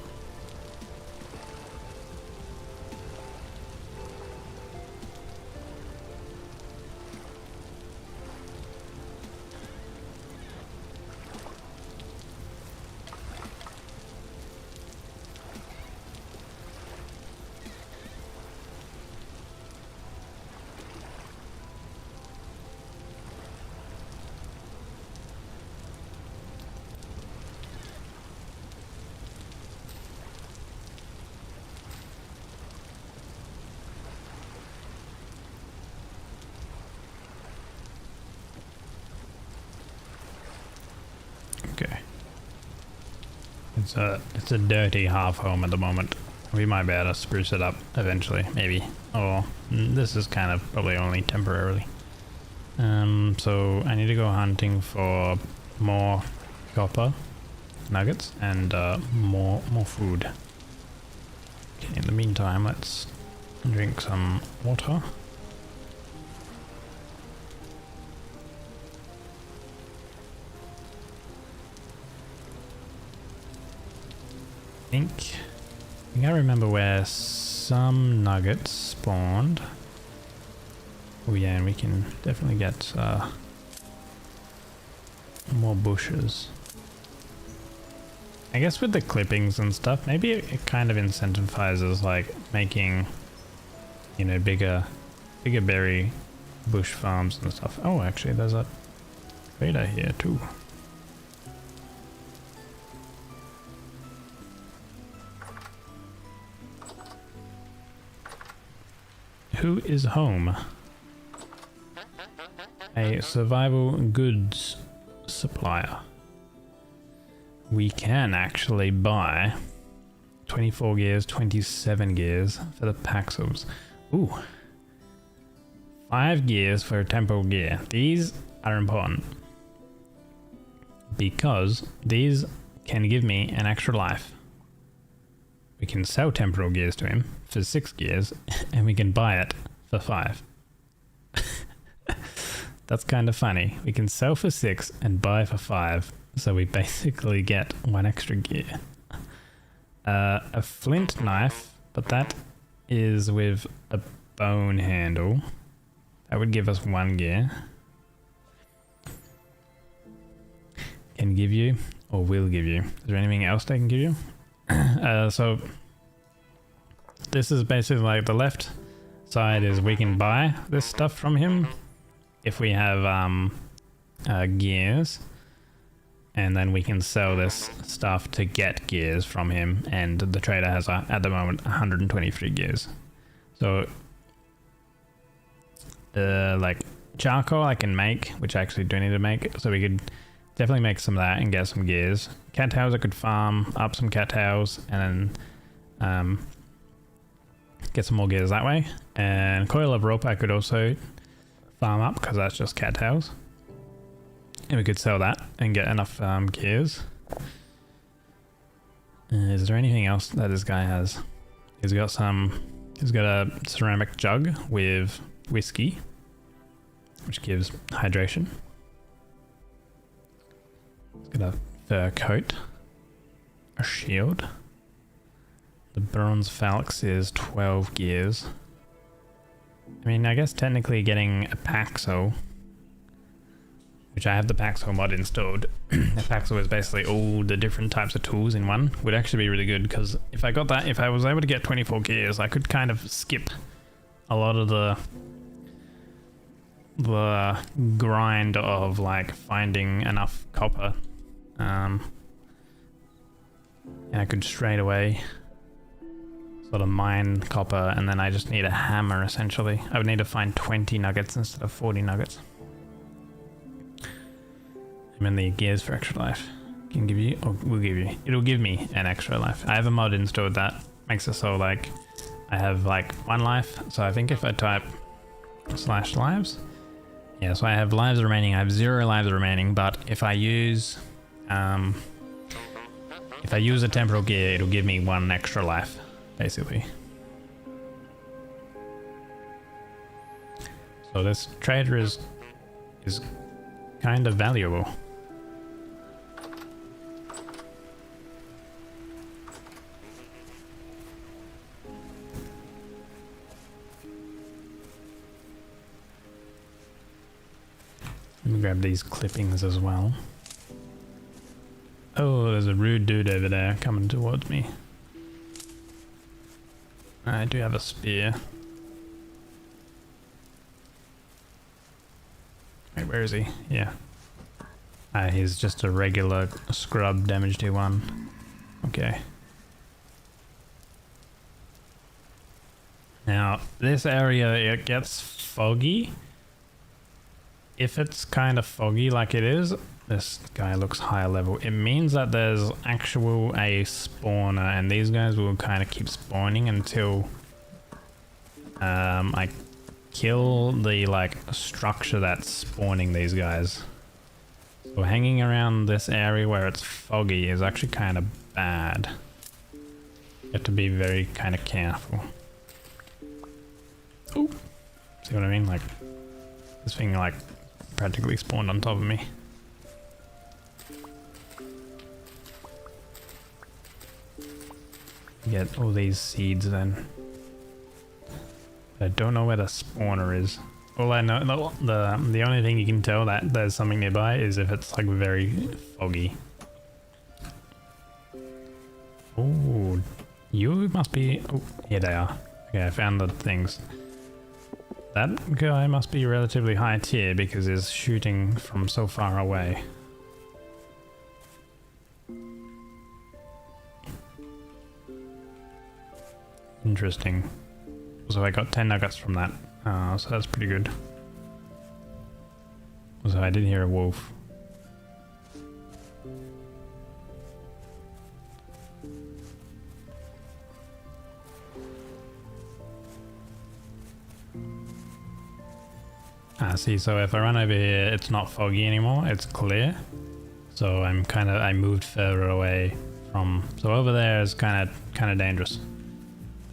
S3: Okay. It's a dirty half home at the moment. We might be able to spruce it up eventually, maybe. Or this is kind of probably only temporarily. So I need to go hunting for more copper nuggets and more food. Okay, in the meantime, let's drink some water. I think I remember where some nuggets spawned. Oh yeah, and we can definitely get more bushes. I guess with the clippings and stuff, maybe it kind of incentivizes like making, you know, bigger berry bush farms and stuff. Oh, actually, there's a trader here too. Who is home? A survival goods supplier. We can actually buy 24 gears, 27 gears for the Paxos. Ooh. 5 gears for a temporal gear. These are important because these can give me an extra life. We can sell temporal gears to him for 6 gears and we can buy it for 5. That's kind of funny. We can sell for 6 and buy for 5. So we basically get 1 extra gear. A flint knife, but that is with a bone handle. That would give us 1 gear. Can give you or will give you. Is there anything else they can give you? So this is basically like the left side is we can buy this stuff from him if we have gears, and then we can sell this stuff to get gears from him, and the trader has at the moment 123 gears. So like charcoal I can make, which I actually do need to make, so we could definitely make some of that and get some gears. Cattails I could farm up some cattails and then get some more gears that way. And coil of rope I could also farm up because that's just cattails. And we could sell that and get enough gears. Is there anything else that this guy has? He's got a ceramic jug with whiskey, which gives hydration. He's got a fur coat, a shield. The bronze phalanx is 12 gears. I mean, I guess technically getting a Paxo, which I have the Paxo mod installed. The Paxo is basically all the different types of tools in one, would actually be really good, because if I got that, if I was able to get 24 gears, I could kind of skip a lot of the grind of like finding enough copper. And I could straight away sort of mine copper, and then I just need a hammer essentially. I would need to find 20 nuggets instead of 40 nuggets. And then the gears for extra life can give you, or will give you, it'll give me an extra life. I have a mod installed that makes it so like I have like 1 life. So I think if I type /lives, yeah, so I have lives remaining. I have 0 lives remaining, but if I use a temporal gear, it'll give me 1 extra life, basically. So this trader is kind of valuable. Let me grab these clippings as well. Oh, there's a rude dude over there coming towards me. I do have a spear. Wait, where is he? Yeah. He's just a regular scrub damage D1. Okay. Now, this area, it gets foggy. If it's kind of foggy like it is, this guy looks higher level. It means that there's actual a spawner, and these guys will kind of keep spawning until I kill the like structure that's spawning these guys. So hanging around this area where it's foggy is actually kind of bad. You have to be very kind of careful. Ooh. See what I mean? Like this thing like practically spawned on top of me. Get all these seeds then. I don't know where the spawner is. All I know, the only thing you can tell that there's something nearby is if it's like very foggy. Oh, you must be. Oh, here they are. Okay, I found the things. That guy must be relatively high tier because he's shooting from so far away. Interesting. So I got 10 nuggets from that, so that's pretty good. So I did hear a wolf. See, so if I run over here, it's not foggy anymore, it's clear. So I moved further away from, so over there is kind of dangerous.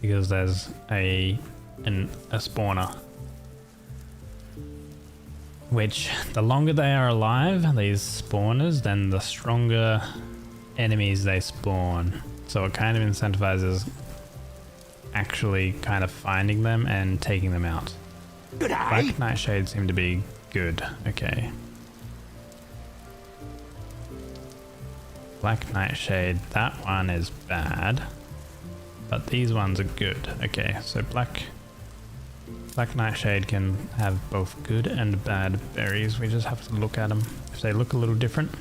S3: Because there's a spawner. Which, the longer they are alive, these spawners, then the stronger enemies they spawn. So it kind of incentivizes actually kind of finding them and taking them out. Black Nightshade seem to be good. Okay. Black Nightshade, that one is bad. But these ones are good. Okay, so Black Nightshade can have both good and bad berries. We just have to look at them. If they look a little different,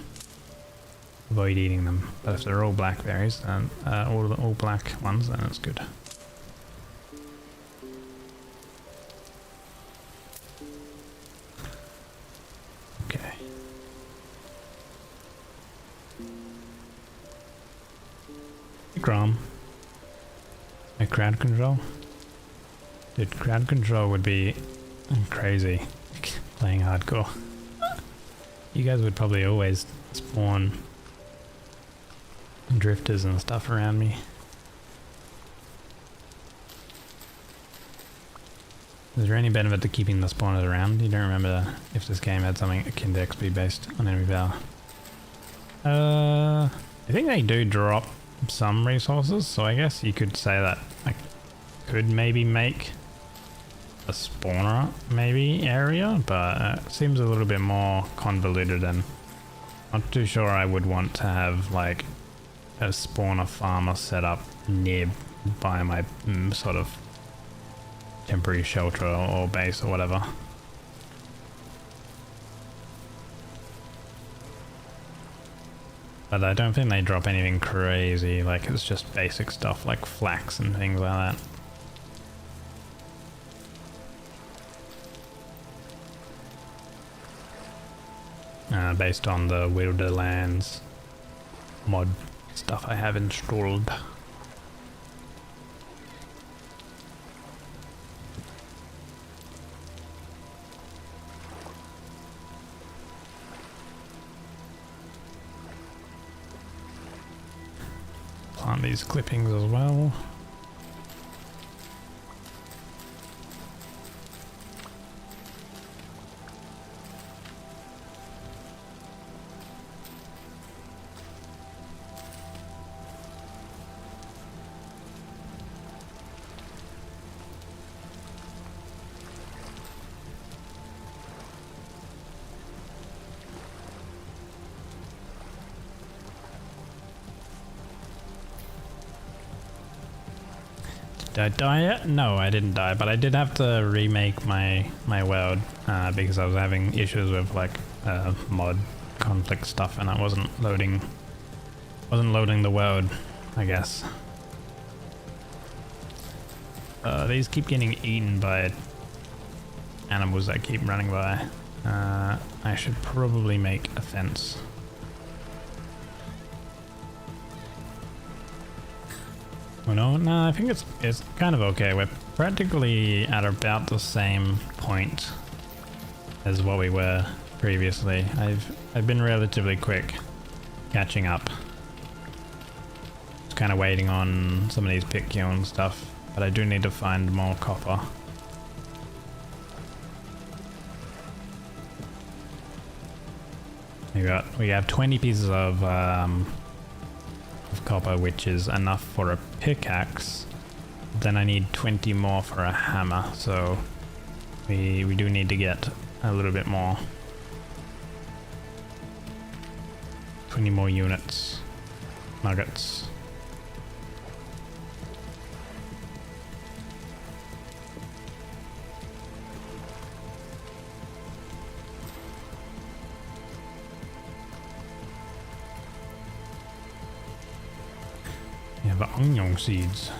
S3: avoid eating them. But if they're all blackberries, then all black ones, then it's good. Okay. Hey, Grom. My crowd control? Dude, crowd control would be crazy playing hardcore. You guys would probably always spawn drifters and stuff around me. Is there any benefit to keeping the spawners around? You don't remember if this game had something akin to XP based on enemy power? I think they do drop some resources, so I guess you could say that I could maybe make a spawner maybe area, but it seems a little bit more convoluted, and not too sure I would want to have like a spawner farmer set up nearby my sort of temporary shelter or base or whatever. But I don't think they drop anything crazy, like it's just basic stuff like flax and things like that. Based on the Wilderlands mod stuff I have installed. Plant these clippings as well. Did I die yet? No, I didn't die, but I did have to remake my world because I was having issues with like mod conflict stuff, and I wasn't loading the world, I guess. These keep getting eaten by animals that keep running by. I should probably make a fence. Oh no, I think it's kind of okay. We're practically at about the same point as what we were previously. I've been relatively quick catching up. Just kind of waiting on some of these pit kiln stuff, but I do need to find more copper. We have 20 pieces of copper, which is enough for a pickaxe. Then I need 20 more for a hammer, so we do need to get a little bit more. 20 more units, nuggets. Yeah, the onion seeds.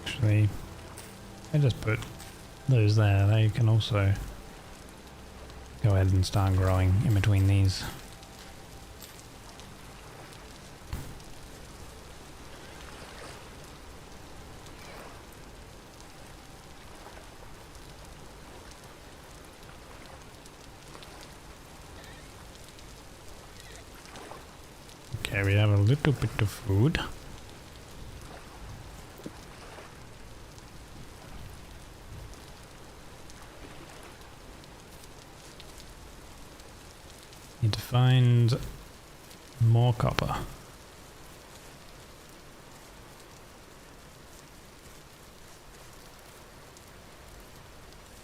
S3: Actually, I just put those there. They can also go ahead and start growing in between these. Okay, we have a little bit of food. Need to find more copper.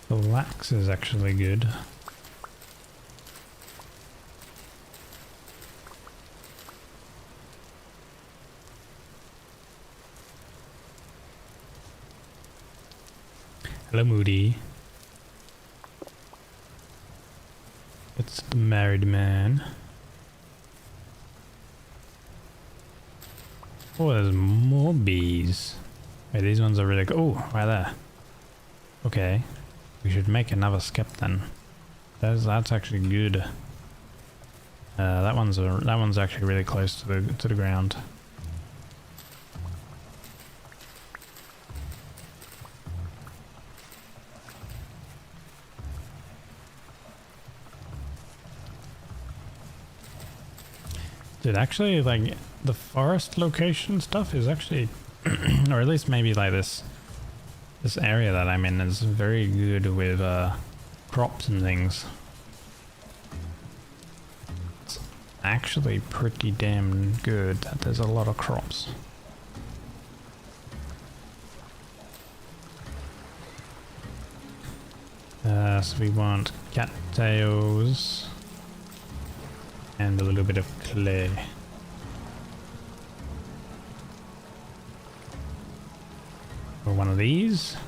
S3: The lax is actually good. Hello, Moody. It's the married man. Oh, there's more bees. Wait, these ones are really good. Oh, right there. Okay, we should make another skep then. That's actually good. That one's actually really close to the ground. Dude, actually, like, the forest location stuff is actually, or at least maybe like this area that I'm in is very good with crops and things. It's actually pretty damn good that there's a lot of crops. So we want cattails and a little bit of clay. Or one of these.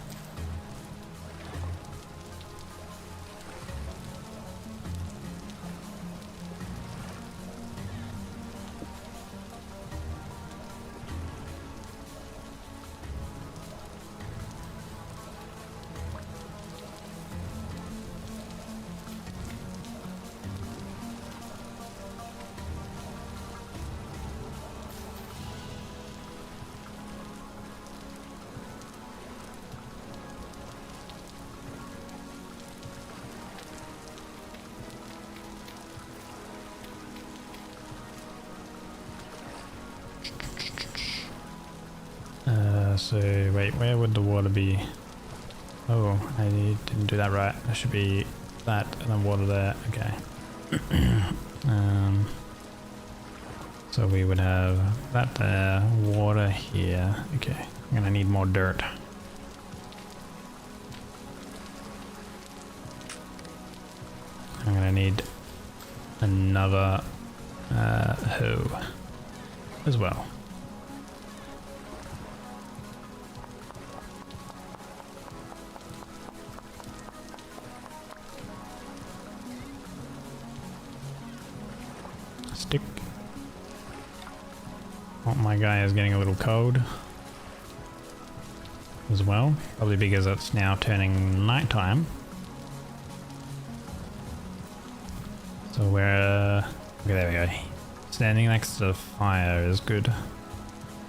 S3: So wait, where would the water be? Oh, I didn't do that right. There should be that and then water there. Okay. So we would have that there, water here. Okay, I'm gonna need more dirt. I'm gonna need another hoe as well. Stick. Oh, my guy is getting a little cold as well, probably because it's now turning nighttime. So we're okay, there we go. Standing next to the fire is good.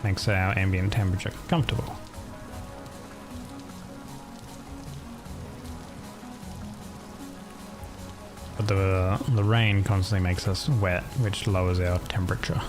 S3: Makes our ambient temperature comfortable. But the rain constantly makes us wet, which lowers our temperature.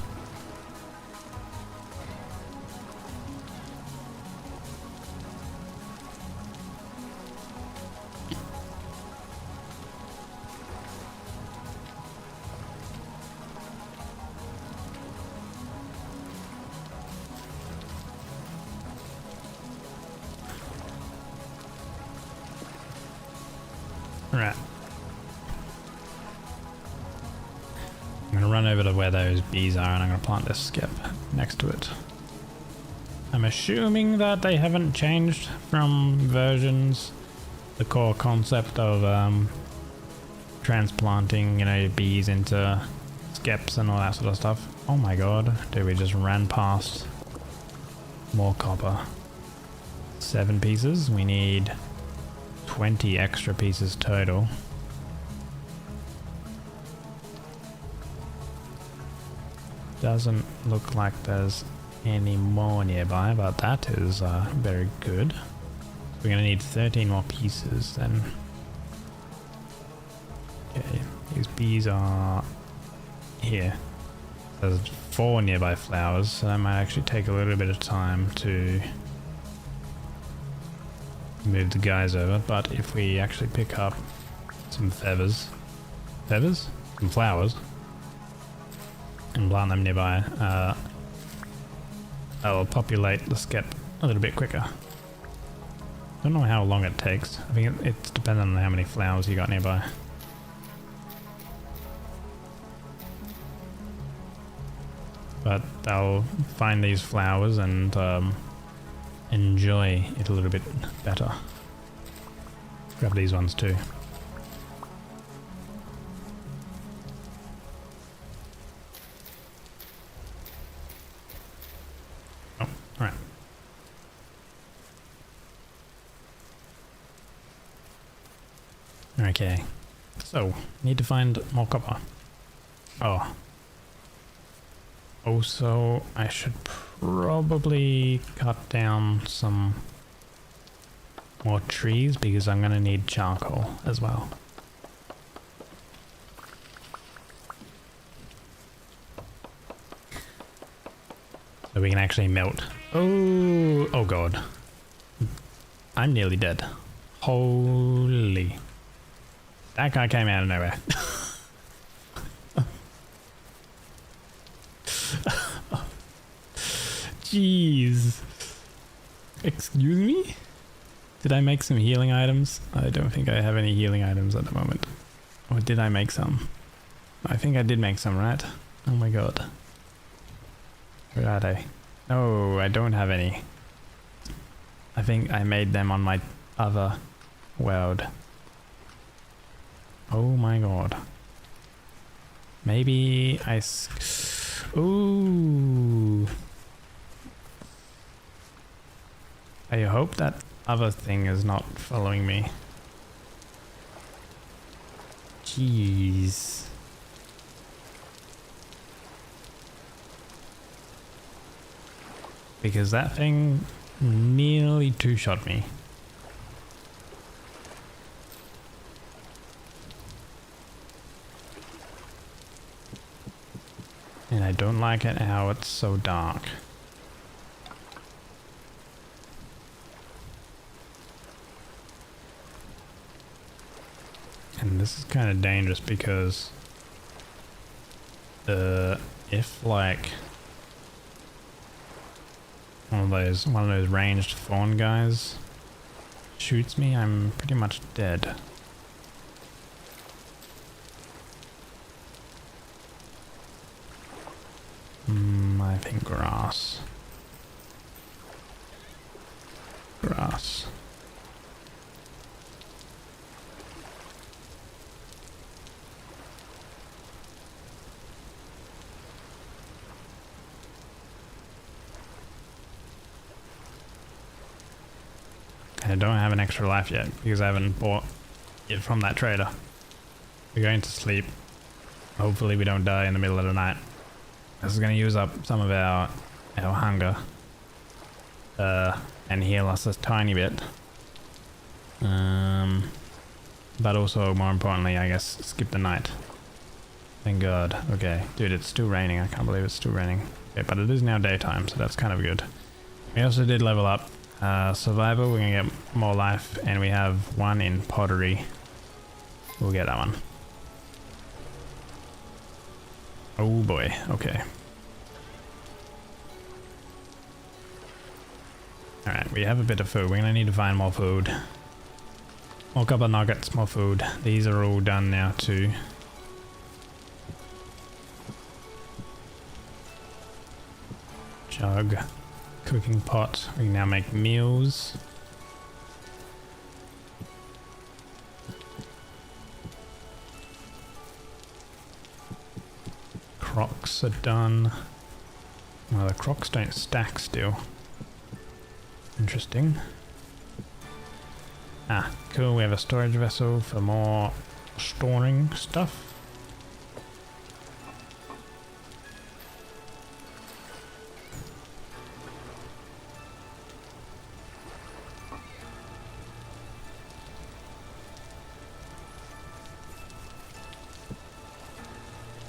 S3: Right. I'm gonna run over to where those bees are and I'm gonna plant this skip next to it. I'm assuming that they haven't changed from versions. The core concept of transplanting, you know, bees into skips and all that sort of stuff. Oh my god, dude, we just ran past more copper. 7 pieces. We need 20 extra pieces total. Doesn't look like there's any more nearby, but that is very good. We're gonna need 13 more pieces then. Okay, these bees are here. There's 4 nearby flowers, so that might actually take a little bit of time to move the guys over, but if we actually pick up some some flowers, and plant them nearby, I'll populate the skip a little bit quicker. Don't know how long it takes. I think it's dependent on how many flowers you got nearby. But I'll find these flowers and enjoy it a little bit better. Grab these ones too. Oh, alright. Okay, so need to find more copper. Oh. Also, I should probably cut down some more trees because I'm gonna need charcoal as well. So we can actually melt. Oh god. I'm nearly dead. Holy. That guy came out of nowhere. Jeez. Excuse me? Did I make some healing items? I don't think I have any healing items at the moment. Or did I make some? I think I did make some, right? Oh my god. Where are they? No, I don't have any. I think I made them on my other world. Oh my god. Maybe ooh. I hope that other thing is not following me. Jeez. Because that thing nearly two-shot me. And I don't like it how it's so dark. And this is kind of dangerous because if like one of those ranged fawn guys shoots me, I'm pretty much dead. I think grass. Grass. I don't have an extra life yet because I haven't bought it from that trader. We're going to sleep. Hopefully we don't die in the middle of the night. This is going to use up some of our hunger and heal us a tiny bit. But also, more importantly, I guess, skip the night. Thank God. Okay, dude, it's still raining. I can't believe it's still raining. Okay, but it is now daytime, so that's kind of good. We also did level up survival. We're going to get more life, and we have one in pottery. We'll get that one. Oh boy, okay. Alright, we have a bit of food. We're gonna need to find more food. More couple of nuggets, more food. These are all done now too. Jug. Cooking pot. We can now make meals. Crocs are done. Well, the crocs don't stack still. Interesting. Ah, cool. We have a storage vessel for more storing stuff.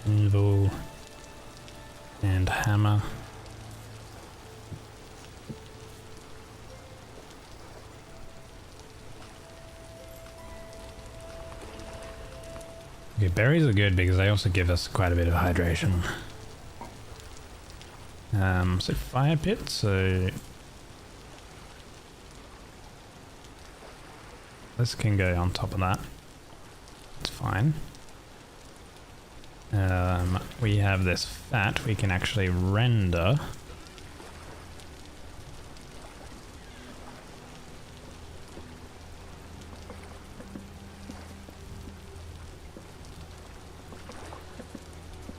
S3: Anvil and hammer. Okay, berries are good because they also give us quite a bit of hydration. So fire pit, so this can go on top of that. It's fine. We have this fat we can actually render.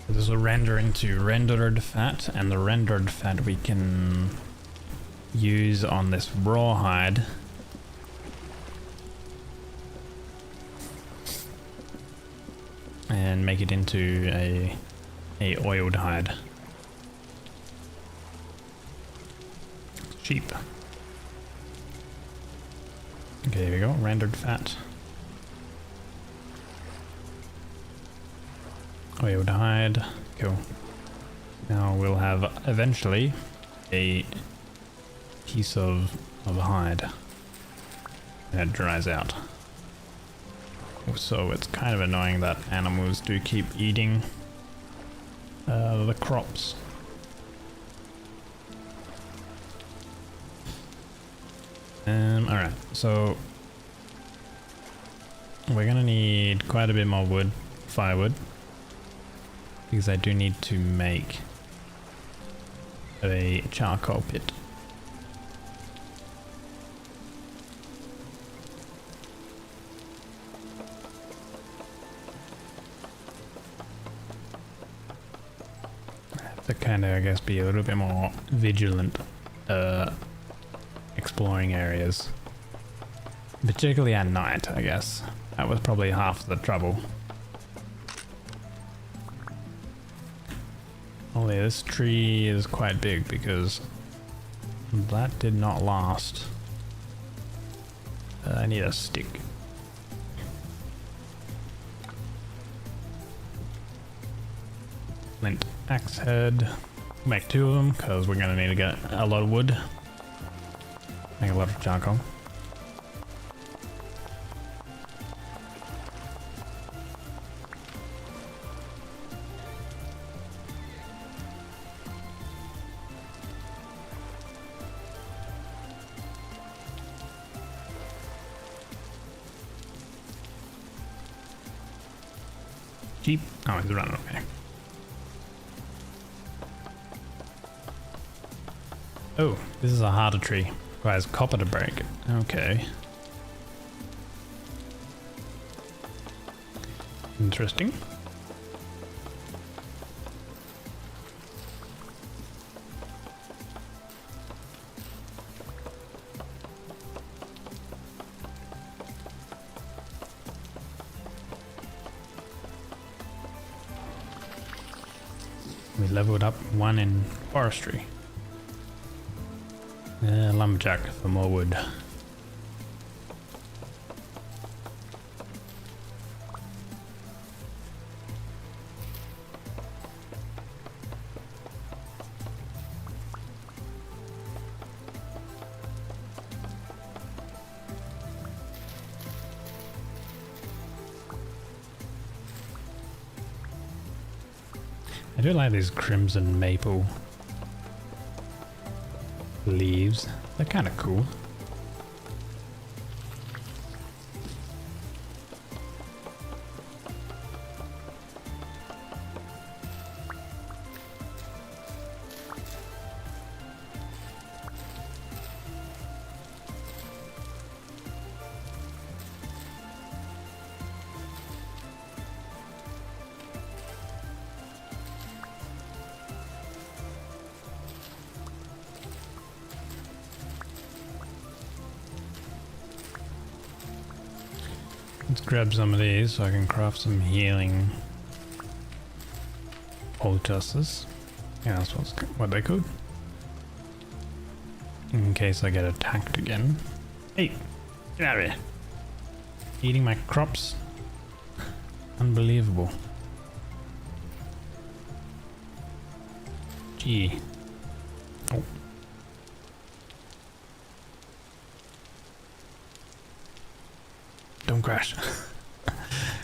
S3: This will render into rendered fat, and the rendered fat we can use on this rawhide. And make it into a oiled hide. Cheap. Okay, here we go. Rendered fat. Oiled hide. Cool. Now we'll have eventually a piece of hide. And it dries out. So it's kind of annoying that animals do keep eating the crops. Alright, so we're gonna need quite a bit more wood, firewood, because I do need to make a charcoal pit. To kind of, I guess, be a little bit more vigilant exploring areas, particularly at night. I guess that was probably half the trouble. Only this tree is quite big because that did not last. I need a stick. Flint axe head. Make 2 of them because we're gonna need to get a lot of wood. Make a lot of charcoal. Jeep. Oh, he's running away. Oh, this is a harder tree. Requires copper to break. Okay. Interesting. We leveled up 1 in forestry. Lumberjack for more wood. I do like these crimson maple leaves. They're kind of cool. Let's grab some of these so I can craft some healing poultices. Yeah, that's what they could. In case I get attacked again. Hey, get out of here. Eating my crops. Unbelievable. Gee. Oh. Don't crash.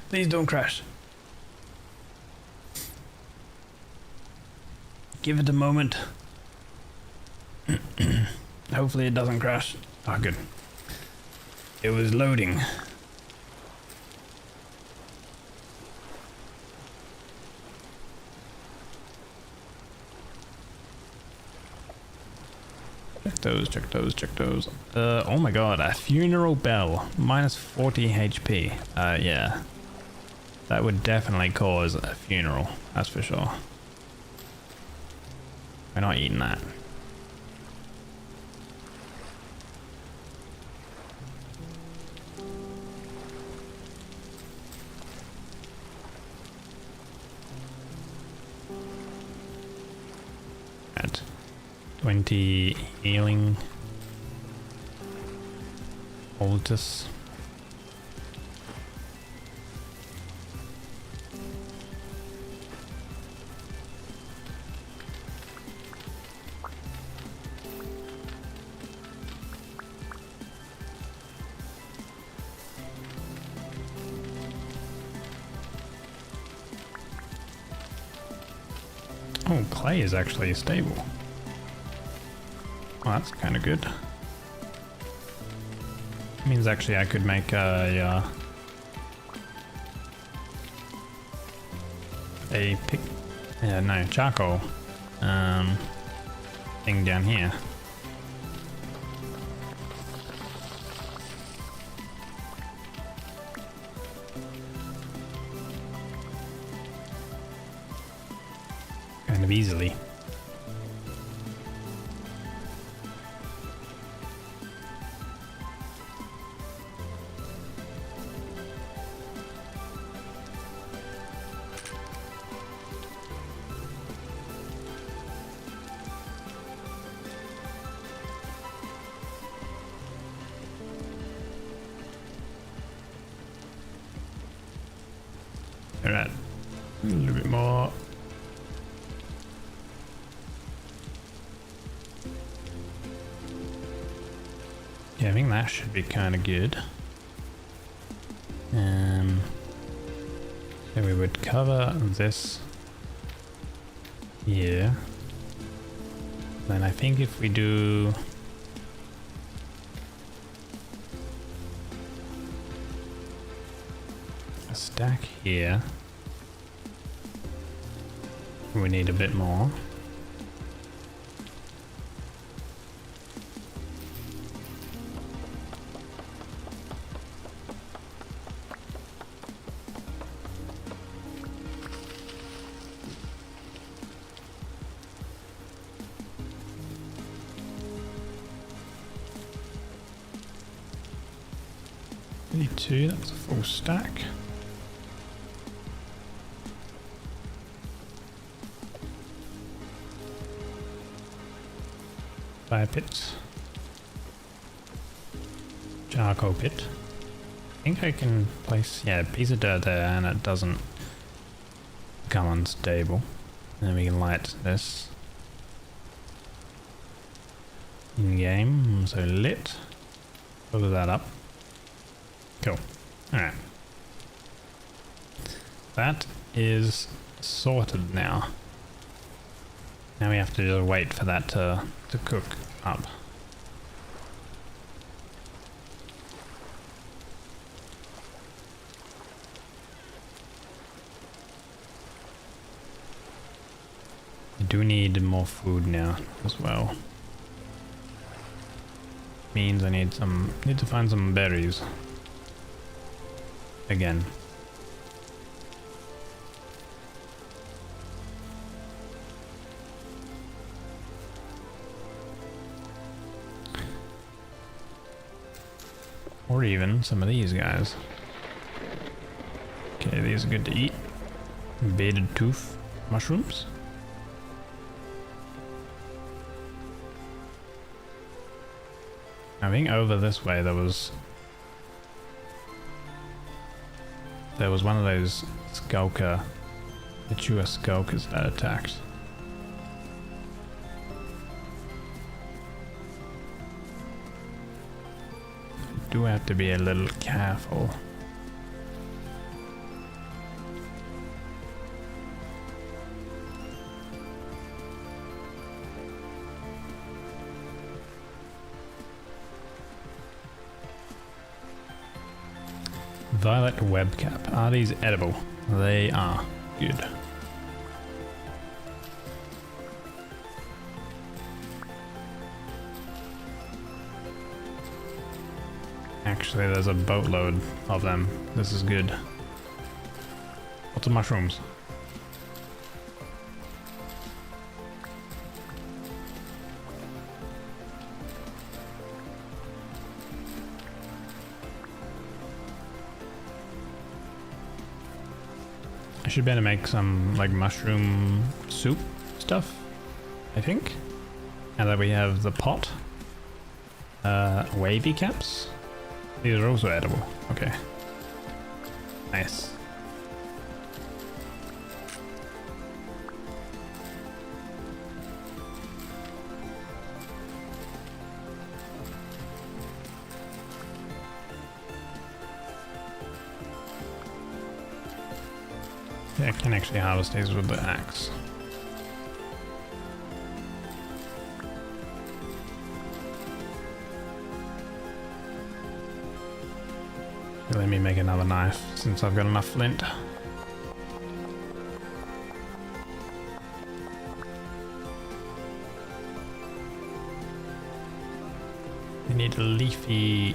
S3: Please don't crash. Give it a moment. Hopefully it doesn't crash. Oh, good. It was loading. Check those. Oh my god, a funeral bell. Minus 40 HP. Yeah. That would definitely cause a funeral, that's for sure. We're not eating that. At 20 healing poultice. Oh, clay is actually stable. Oh, that's kind of good. Means actually I could make a charcoal thing down here. Kind of easily. Alright, a little bit more. Yeah, I think that should be kind of good. So we would cover this here. Then I think if we do a stack here, we need a bit more. Two, that's a full stack. Fire pits. Charcoal pit. I think I can place, yeah, a piece of dirt there and it doesn't come unstable. And then we can light this in game, so lit. Fill that up. Cool. Alright. That is sorted now. Now we have to just wait for that to cook up. I do need more food now as well. Means I need to find some berries. Again. Or even some of these guys. Okay, these are good to eat. Bearded tooth mushrooms. I think over this way there was one of those mature skulkers that attacked. Do have to be a little careful. Violet webcap. Are these edible? They are. Good. Actually, there's a boatload of them. This is good. Lots of mushrooms. I should better make some like mushroom soup stuff, I think. Now that we have the pot. Wavy caps. These are also edible. Okay. Nice. Yeah, I can actually harvest these with the axe. Let me make another knife since I've got enough flint. We need a leafy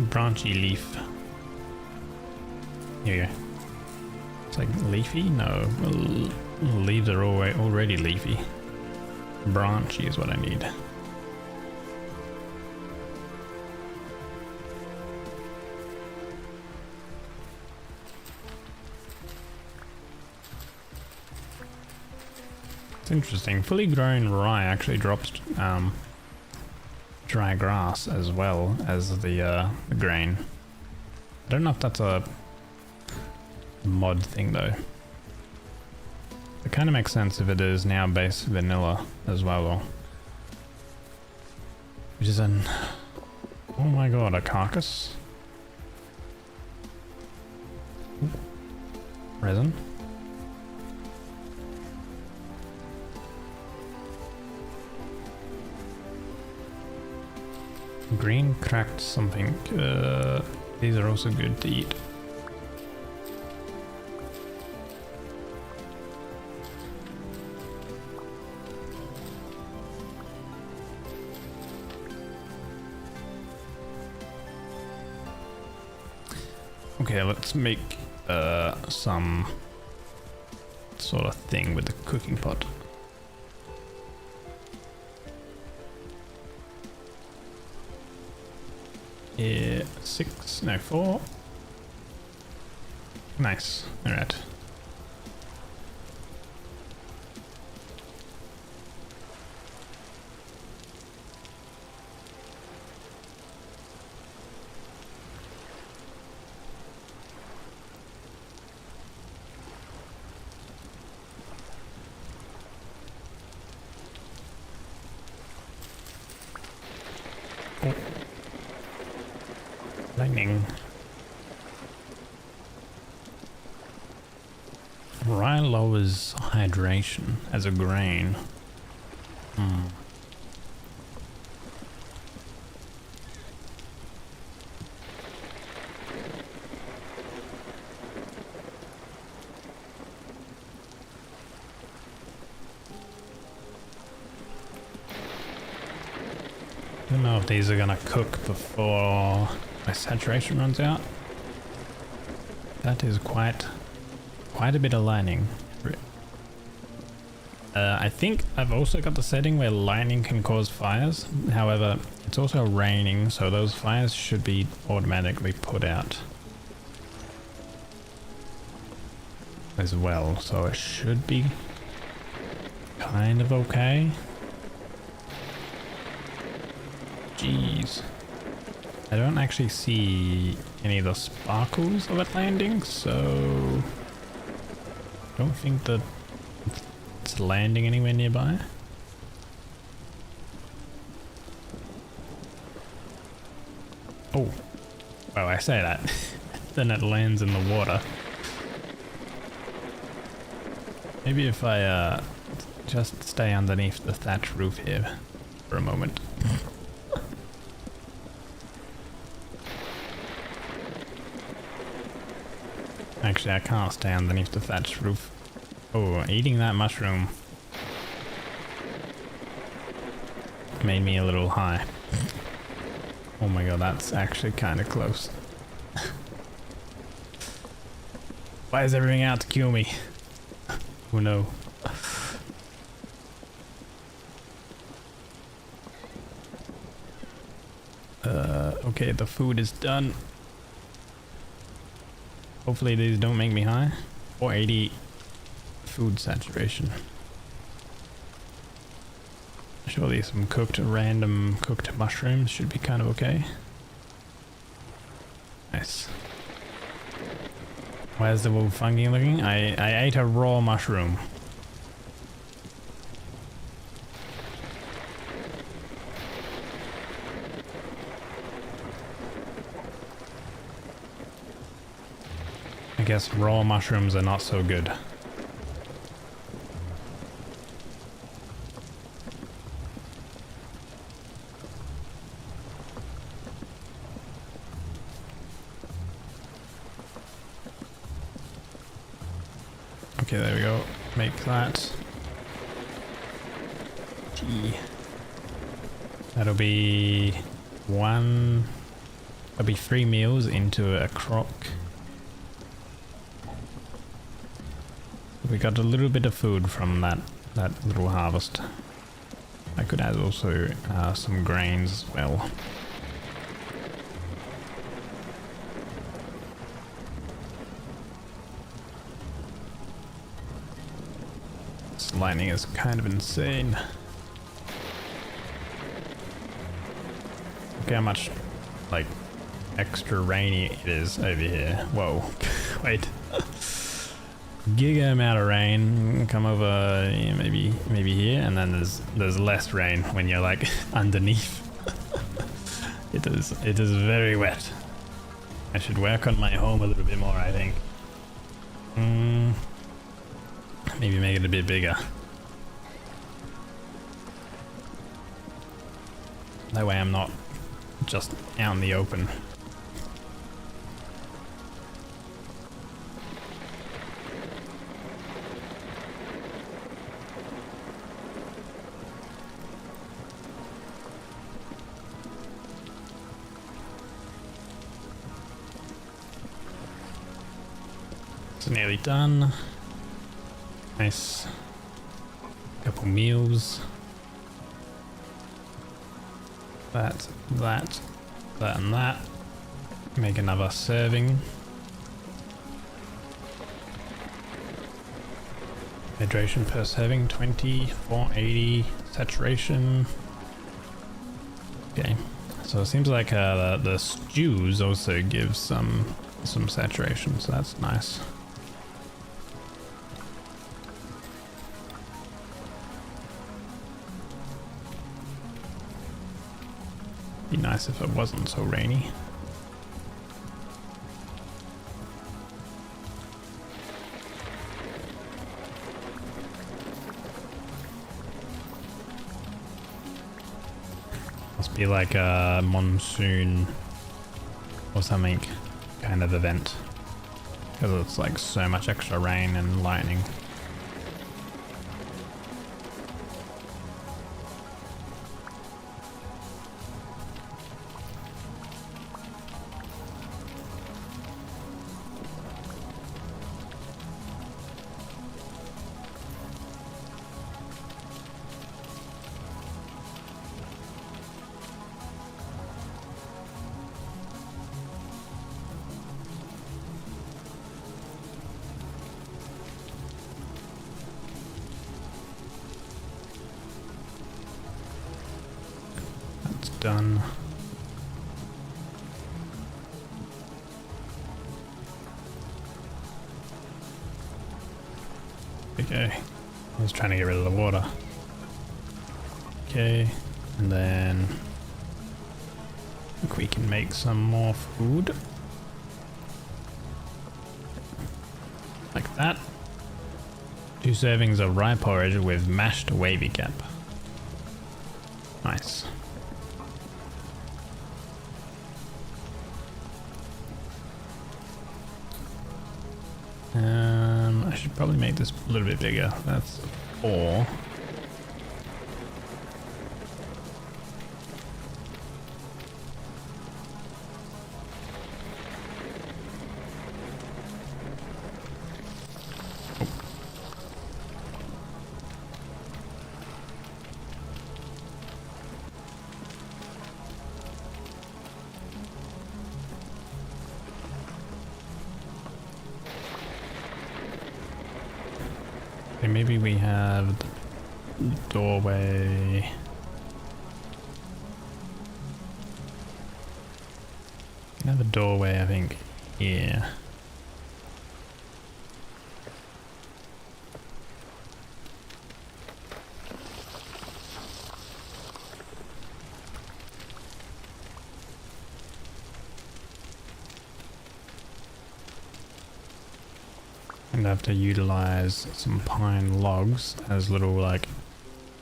S3: branchy leaf. Here we go. It's like leafy? No, leaves are already leafy. Branchy is what I need. It's interesting. Fully grown rye actually drops dry grass as well as the grain. I don't know if that's a mod thing though. It kind of makes sense if it is now base vanilla as well. Which is an... oh my god, a carcass? Ooh. Resin? Green cracked something. These are also good to eat. Okay, let's make some sort of thing with the cooking pot. Yeah, 4. Nice. All right. Oh. Lightning. Rye lowers hydration as a grain. I don't know if these are gonna cook before my saturation runs out. That is quite a bit of lightning. I think I've also got the setting where lightning can cause fires. However, it's also raining, so those fires should be automatically put out as well. So it should be kind of okay. Jeez. I don't actually see any of the sparkles of it landing, so I don't think that it's landing anywhere nearby. Oh, well, I say that, then it lands in the water. Maybe if I just stay underneath the thatch roof here for a moment. Actually, I can't stay underneath the thatched roof. Oh, eating that mushroom made me a little high. Oh my god, that's actually kind of close. Why is everything out to kill me? Oh no. Okay, the food is done. Hopefully these don't make me high. 480 food saturation. Surely some random cooked mushrooms should be kind of okay. Nice. Where's the wolf fungi looking? I ate a raw mushroom. I guess raw mushrooms are not so good. Okay, there we go. Make that. Tea. That'll be one. That'll be 3 meals into a crock. We got a little bit of food from that little harvest. I could add also some grains as well. This lightning is kind of insane. Look how much like extra rainy it is over here. Whoa. Wait. Giga amount of rain come over, yeah, maybe here, and then there's less rain when you're like underneath. It is very wet. I should work on my home a little bit more, I think. Maybe make it a bit bigger. That way I'm not just out in the open. It's nearly done. Nice. Couple meals. That, and that. Make another serving. Hydration per serving, 20, 480, saturation. Okay, so it seems like the stews also give some saturation, so that's nice. Be nice if it wasn't so rainy. Must be like a monsoon or something kind of event, because it's like so much extra rain and lightning. Done. Okay, I was trying to get rid of the water. Okay, and then I think we can make some more food. Like that. 2 servings of rye porridge with mashed wavy cap. Nice. I should probably make this a little bit bigger. That's 4. Okay, maybe we have the doorway. We have a doorway, I think, here. And I have to utilize some pine logs as little like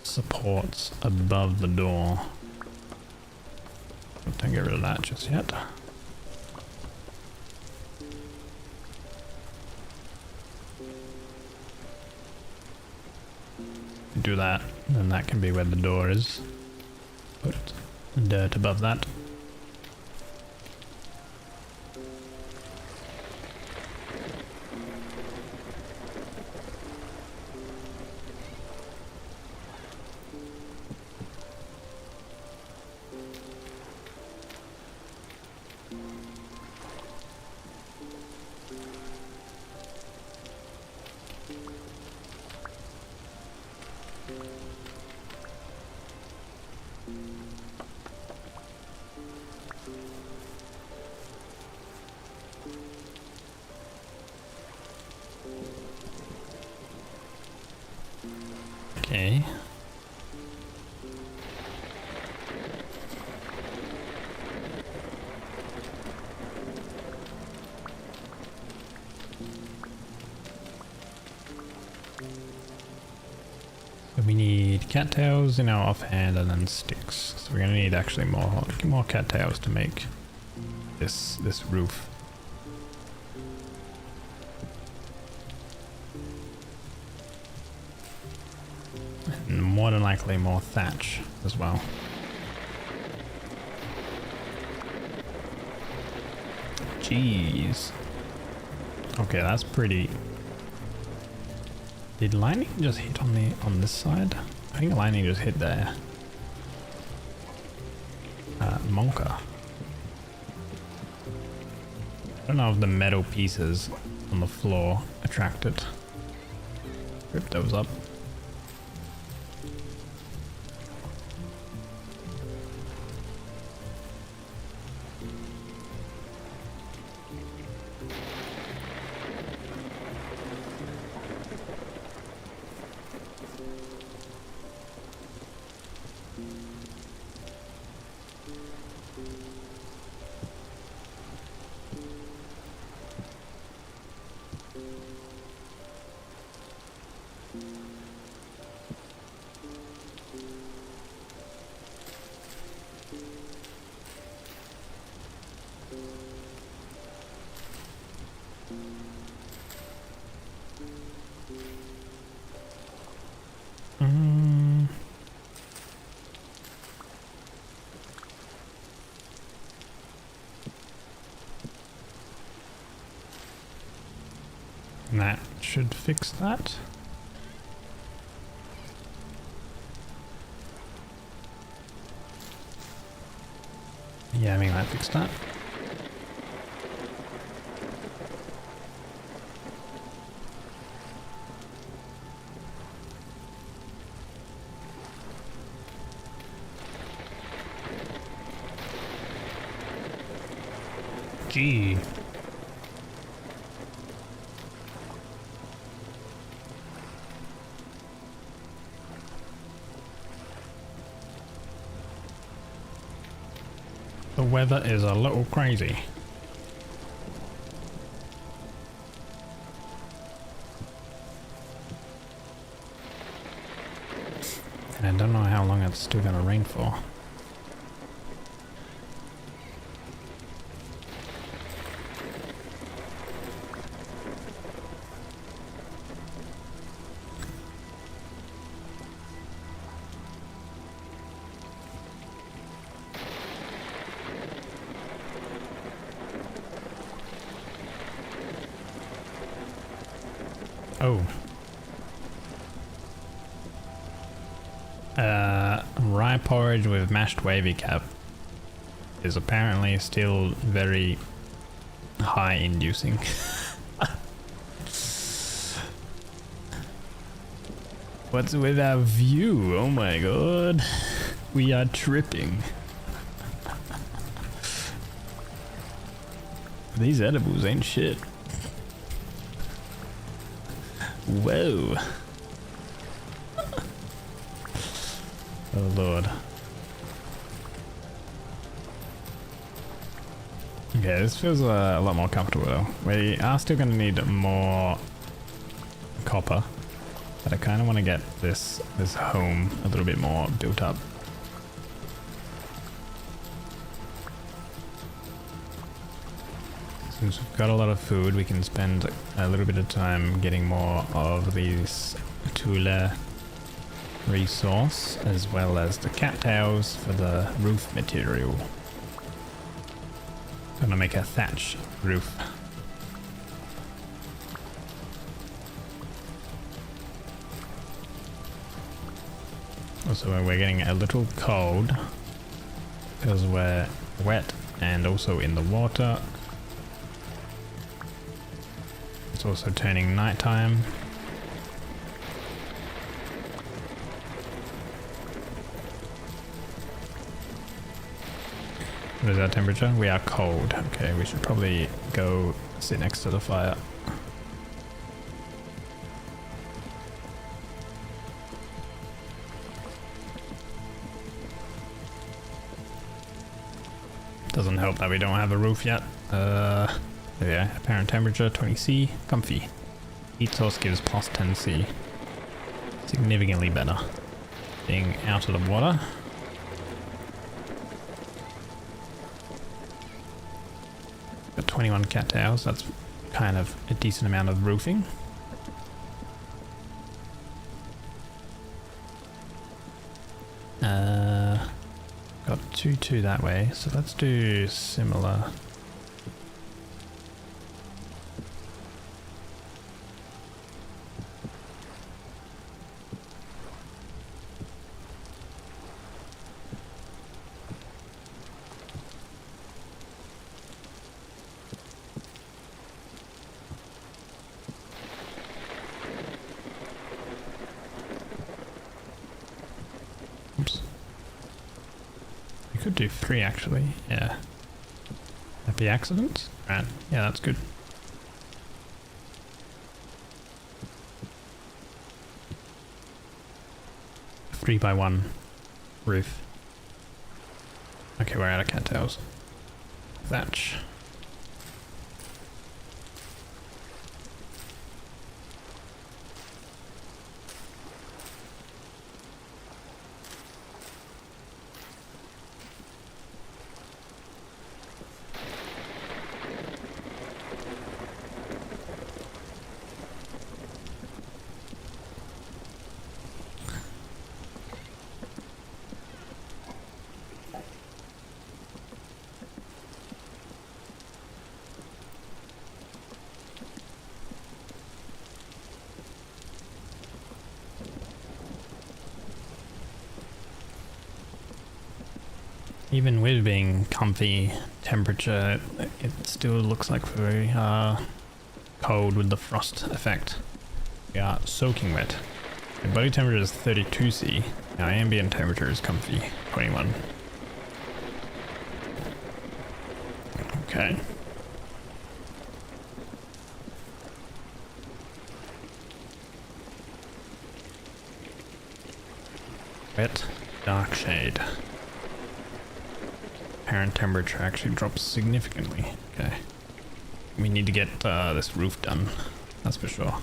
S3: supports above the door. Don't get rid of that just yet. do that, then that can be where the door is. Put dirt above that. Okay. So we need cattails in our offhand and then sticks. So we're gonna need actually more cattails to make this roof. And more than likely more thatch as well. Jeez. Okay, that's pretty. Did lightning just hit on this side? I think lightning just hit there. Monka. I don't know if the metal pieces on the floor attracted. Rip those up. That should fix that. Yeah, I mean that fixed that. Gee. The weather is a little crazy. And I don't know how long it's still gonna rain for. Oh. Rye porridge with mashed wavy cap is apparently still very high inducing. What's with our view? Oh my god. We are tripping. These edibles ain't shit. Whoa. Oh lord. Okay, this feels a lot more comfortable though. We are still going to need more copper, but I kind of want to get this home a little bit more built up. Since we've got a lot of food, we can spend a little bit of time getting more of these 𝒟𝓃 resource, as well as the cattails for the roof material. Gonna make a thatch roof. Also, we're getting a little cold because we're wet and also in the water. It's also turning nighttime. What is our temperature? We are cold. Okay, we should probably go sit next to the fire. Doesn't help that we don't have a roof yet. Yeah, apparent temperature 20°, comfy. Heat source gives plus 10°. Significantly better. Being out of the water. Got 21 cattails, that's kind of a decent amount of roofing. Got 2 that way, so let's do similar. Oops. We could do 3 actually, yeah. Happy accidents? Right, yeah, that's good. A 3x1 roof. Okay, we're out of cattails. Thatch. Even with being comfy temperature, it still looks like very cold with the frost effect. We are soaking wet. My body temperature is 32°. Our ambient temperature is comfy, 21. Okay. Wet, dark shade. Apparent temperature actually drops significantly. Okay. We need to get this roof done. That's for sure.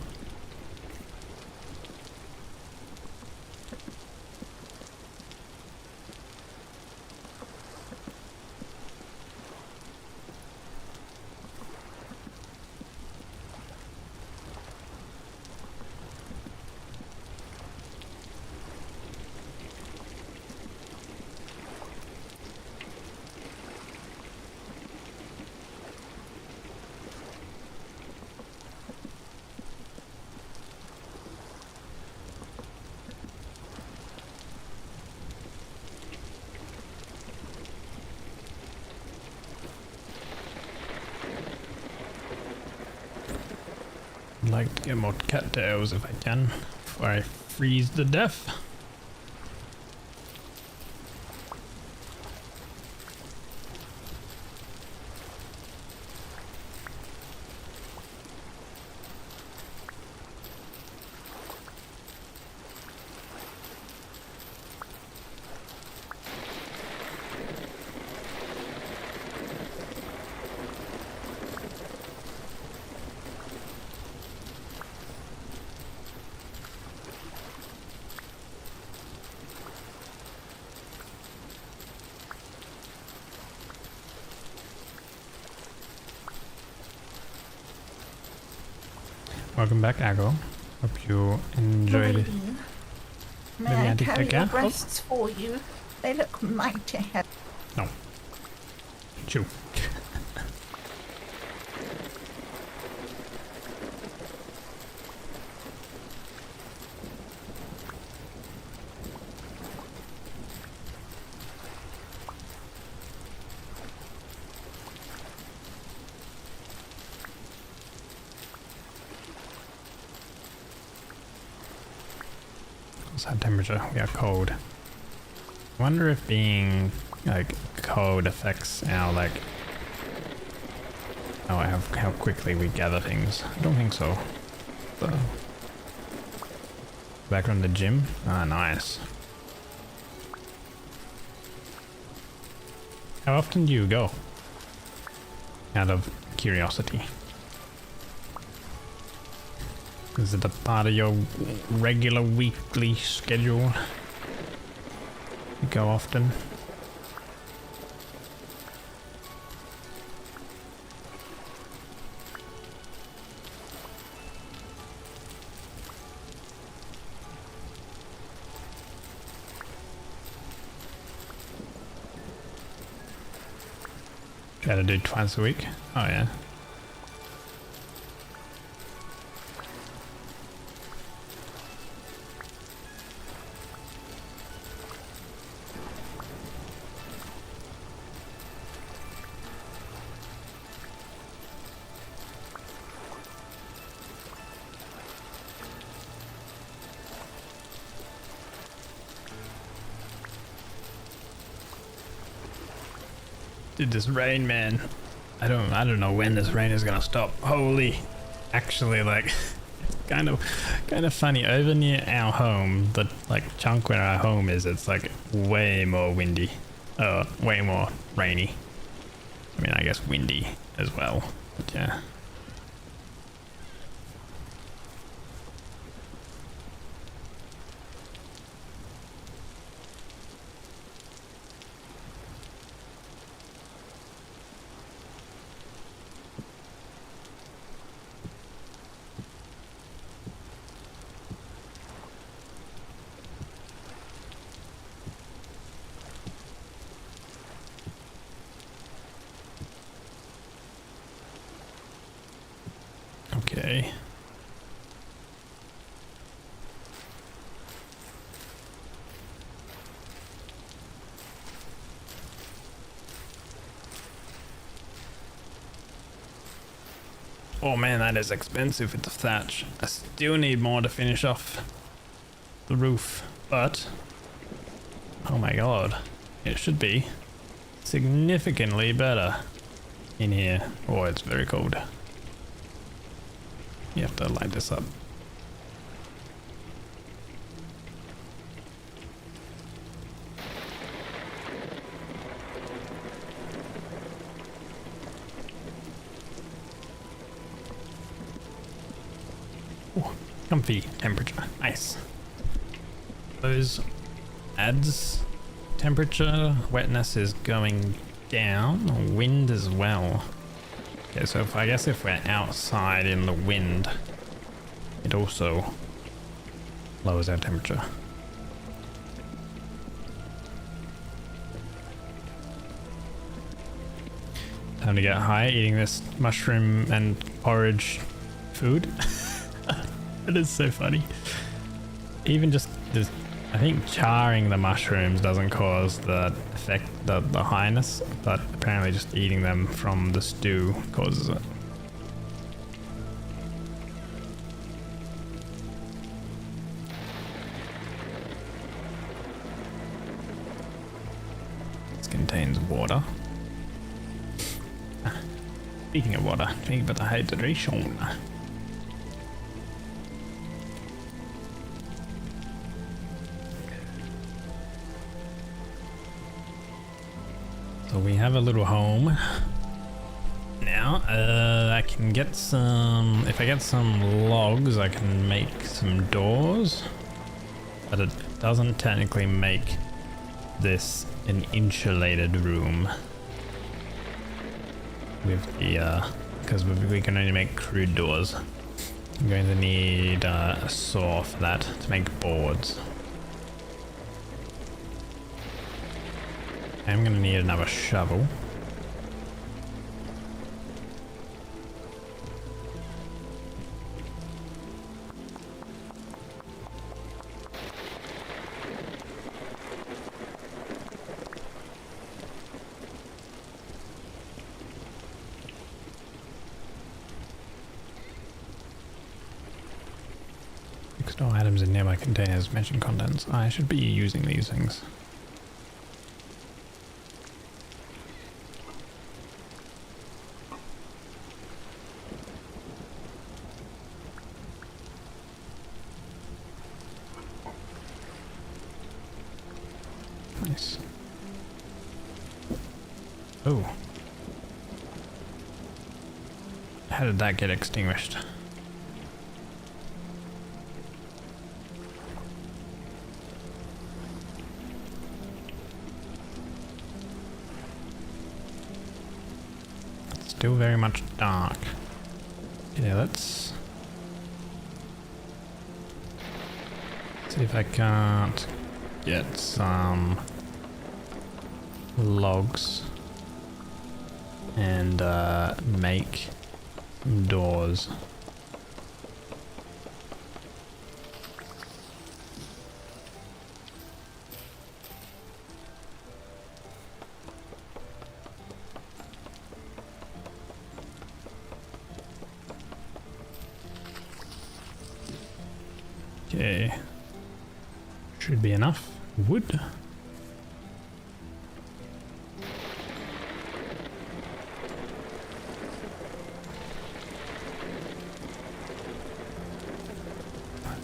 S3: I'd like to get more cattails if I can, before I freeze to death. Welcome back, Aggo. Hope you enjoyed it.
S1: 𝒟𝓂𝓃 May
S3: Maybe
S1: I
S3: I did
S1: carry
S3: take
S1: your
S3: care. Oh.
S1: breasts for you? They look mighty heavy.
S3: No. Chew. What's that temperature? We are cold. I wonder if being like cold affects our like how quickly we gather things. I don't think so. So, back from the gym. Ah, nice. How often do you go? Out of curiosity. Is it a part of your regular weekly schedule? You go often? Try to do twice a week? Oh yeah. Dude, this rain, man. I don't know when this rain is gonna stop. Holy, actually, like, kind of funny. Over near our home, the like chunk where our home is, it's like way more windy, way more rainy. I mean, I guess windy as well, but yeah. Okay. Oh man, that is expensive with the thatch. I still need more to finish off the roof, but oh my god, it should be significantly better in here. Oh, it's very cold. You have to light this up. Ooh, comfy temperature. Nice. Those adds temperature. Wetness is going down. Wind as well. Okay, so I guess if we're outside in the wind, it also lowers our temperature. Time to get high eating this mushroom and porridge food. It is so funny. Even just I think charring the mushrooms doesn't cause the effect, the highness, but apparently just eating them from the stew causes it. This contains water. Speaking of water, think about the hydration. So we have a little home now. I can get some, if I get some logs, I can make some doors, but it doesn't technically make this an insulated room with the, because we can only make crude doors. I'm going to need a saw for that to make boards. I'm gonna need another shovel. Store items in nearby containers mention contents. I should be using these things. Nice. Oh. How did that get extinguished? Still very much dark. Yeah, let's see if I can't get some logs and make some doors. Okay, should be enough wood.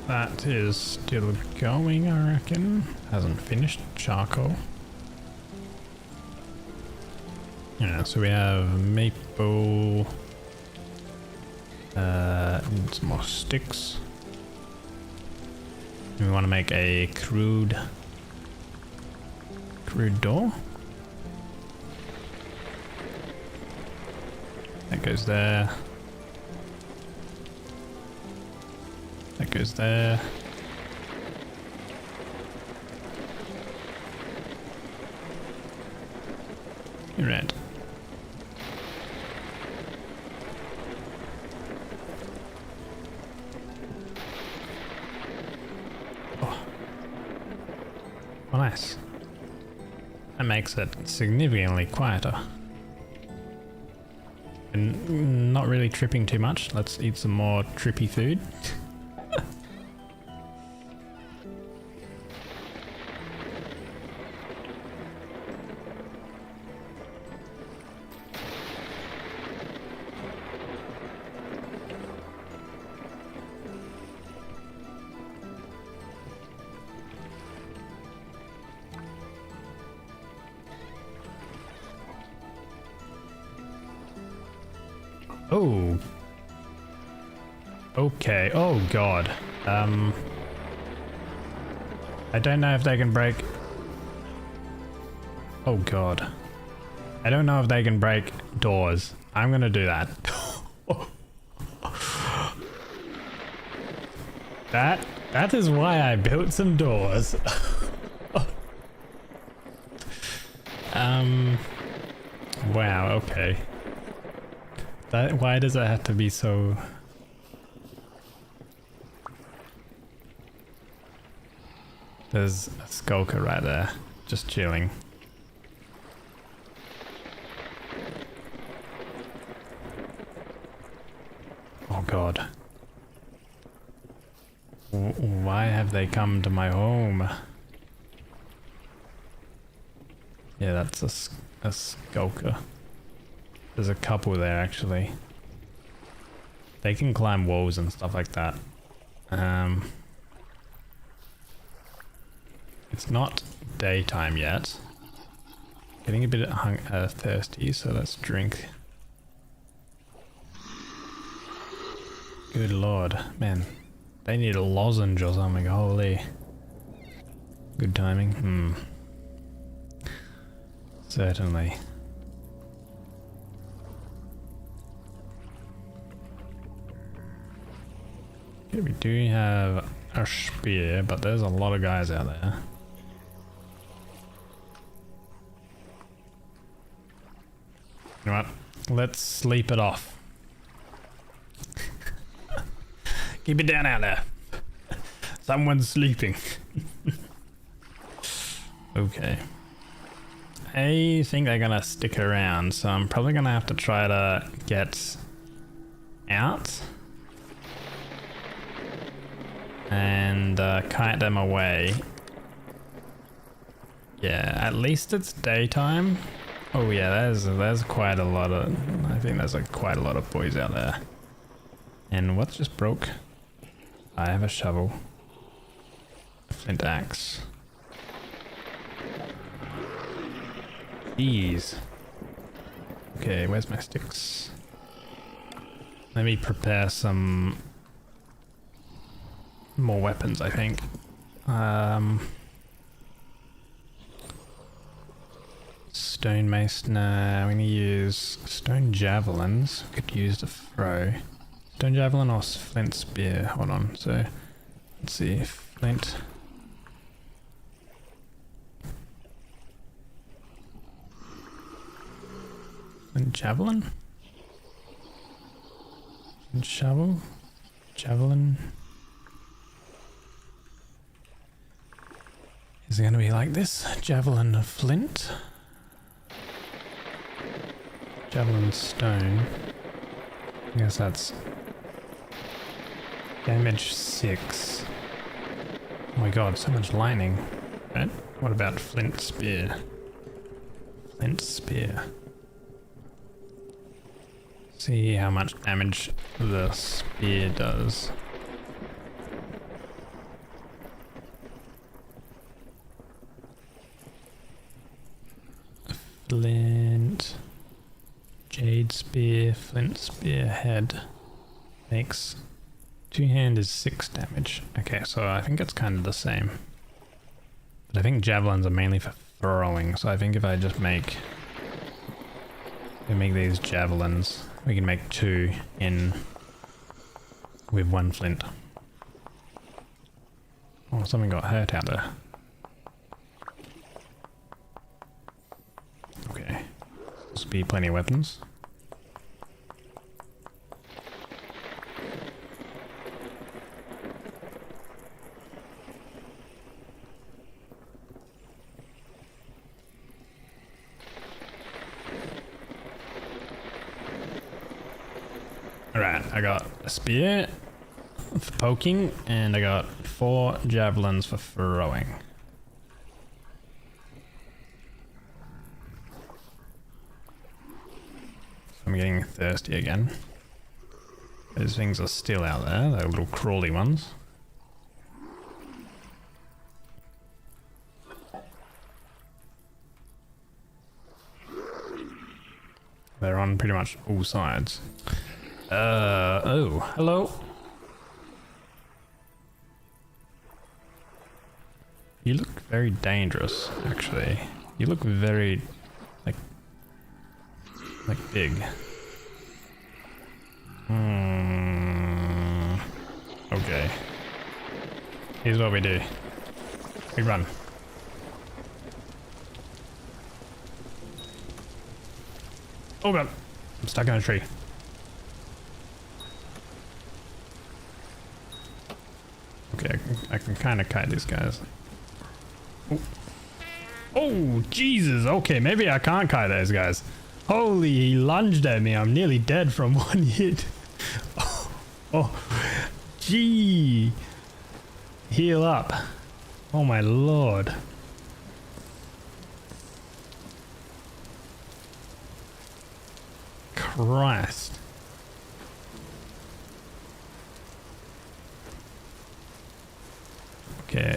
S3: That is still going, I reckon. Hasn't finished. Charcoal. Yeah, so we have maple. Need some more sticks. We want to make a crude door. That goes there. That goes there. Red. Oh, nice. That makes it significantly quieter. And not really tripping too much. Let's eat some more trippy food. Oh. Okay. Oh god. I don't know if they can break. Oh god. I don't know if they can break doors. I'm gonna do that. That is why I built some doors. Wow, okay. Why does it have to be so... There's a skulker right there, just chilling. Oh god. Why have they come to my home? Yeah, that's a skulker. There's a couple there actually. They can climb walls and stuff like that. It's not daytime yet. Getting a bit thirsty, so let's drink. Good lord, man. They need a lozenge or something, holy. Good timing. Certainly. Okay, we do have a spear, but there's a lot of guys out there. You know what? Let's sleep it off. Keep it down out there. Someone's sleeping. Okay. I think they're gonna stick around, so I'm probably gonna have to try to get out and kite them away. Yeah, at least it's daytime. Oh yeah, there's quite a lot of, I think there's like quite a lot of boys out there. And what just broke? I have a shovel. A flint axe. Jeez. Okay, where's my sticks? Let me prepare some more weapons, I think. Stone mace, nah, we're gonna use stone javelins. We could use to throw. Stone javelin or flint spear, hold on, so let's see, flint. Flint javelin? Flint shovel? Javelin? Is it gonna be like this? Javelin of flint? Javelin stone. I guess that's damage 6. Oh my god, so much lightning. Right? What about flint spear? Flint spear. See how much damage the spear does. Flint. Jade spear, flint spear head makes 2-hand is 6 damage. Okay, so I think it's kind of the same. But I think javelins are mainly for throwing, so I think if I just make these javelins, we can make 2 in with 1 flint. Oh, something got hurt out there. Okay. Must be plenty of weapons. Alright, I got a spear for poking and I got 4 javelins for throwing. I'm getting thirsty again. Those things are still out there, the little crawly ones. They're on pretty much all sides. Oh, hello. You look very dangerous, actually. You look very, like big. Okay. Here's what we do. We run. Oh god, I'm stuck in a tree. Okay, I can kind of kite these guys. Oh. Oh, Jesus. Okay, maybe I can't kite those guys. Holy, he lunged at me. I'm nearly dead from 1 hit. Oh, gee. Heal up. Oh my lord. Christ. Okay.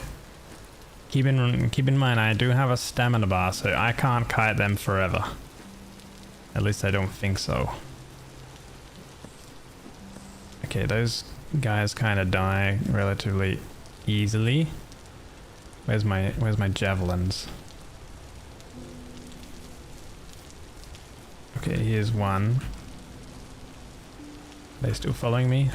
S3: Keep in mind, I do have a stamina bar, so I can't kite them forever. At least I don't think so. Okay, those guys kind of die relatively easily. Where's my javelins? Okay, here's one. Are they still following me?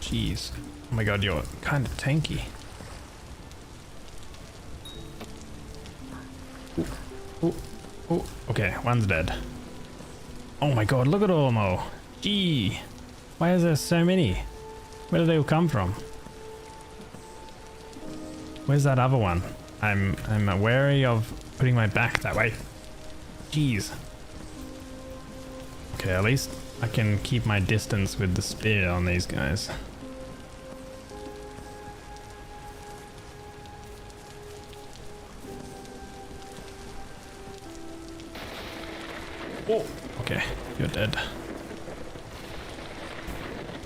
S3: Jeez. Oh my god, you're kind of tanky. Oh, oh, okay, one's dead. Oh my god, look at all more. Gee, why is there so many? Where did they all come from? Where's that other one? I'm wary of putting my back that way. Jeez. Okay, at least I can keep my distance with the spear on these guys. Oh, okay, you're dead.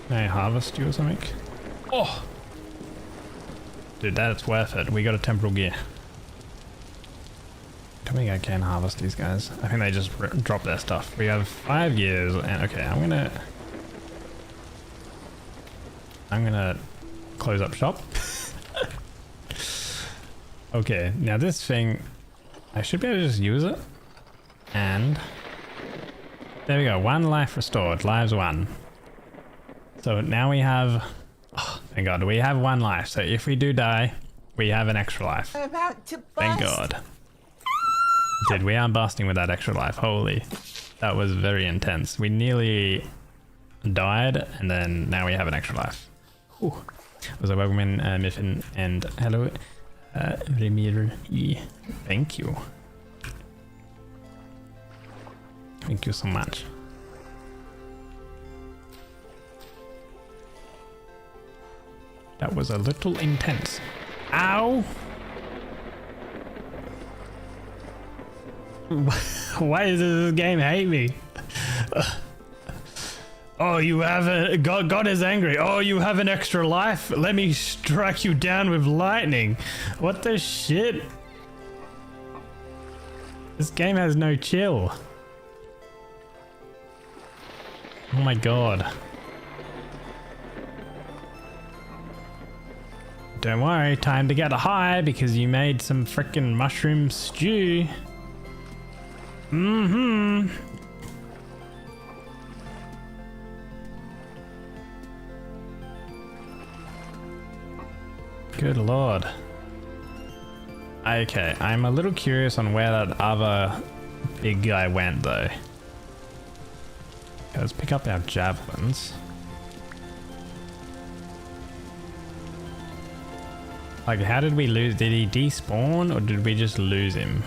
S3: May I harvest you or something? Oh! Dude, that's worth it. We got a temporal gear. I don't think I can harvest these guys. I think they just drop their stuff. We have 5 gears and okay, I'm gonna close up shop. Okay, now this thing, I should be able to just use it. And there we go, 1 life restored, lives 1. So now we have, oh, thank God, we have 1 life. So if we do die, we have an extra life.
S1: I'm about to bust.
S3: Thank God. Dude, we are busting with that extra life. Holy, that was very intense. We nearly died, and then now we have an extra life. Whew. Was a welcome in mission, and hello, 𝒟𝑒𝓃𝓊𝒷𝓒𝗍𝗔. Thank you. Thank you so much. That was a little intense. Ow! Why does this game hate me? Oh, you have a... God is angry. Oh, you have an extra life? Let me strike you down with lightning. What the shit? This game has no chill. Oh my god. Don't worry, time to get high because you made some freaking mushroom stew. Mm-hmm. Good lord. Okay, I'm a little curious on where that other big guy went though. Okay, let's pick up our javelins. Like, how did we lose? Did he despawn or did we just lose him?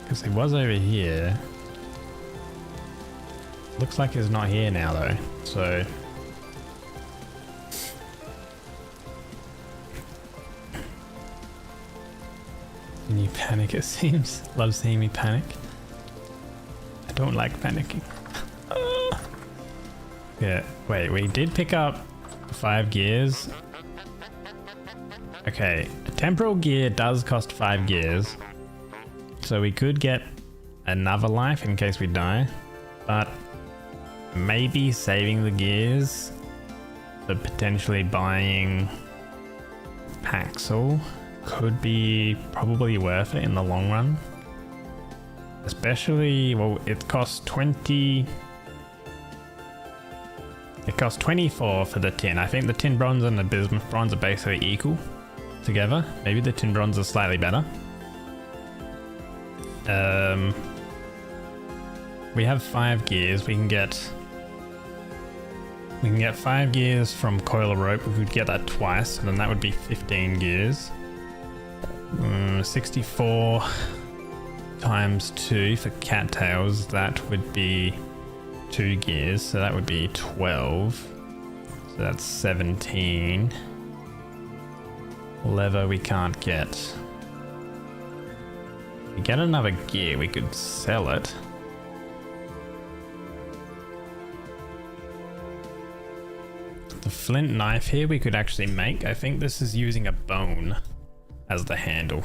S3: Because he was over here. Looks like he's not here now though, so... And you panic, it seems. Love seeing me panic. I don't like panicking. Yeah, wait, we did pick up 5 gears. Okay, a temporal gear does cost 5 gears. So we could get another life in case we die. But maybe saving the gears for potentially buying Paxel could be probably worth it in the long run. Especially, well, it costs 20... It costs 24 for the tin. I think the tin bronze and the bismuth bronze are basically equal together. Maybe the tin bronze is slightly better. We have 5 gears. We can get 5 gears from coil of rope. We could get that twice, and then that would be 15 gears. 64 times 2 for cattails. That would be 2 gears, so that would be 12. So that's 17. Leather we can't get. If we get another gear, we could sell it. The flint knife here we could actually make. I think this is using a bone as the handle.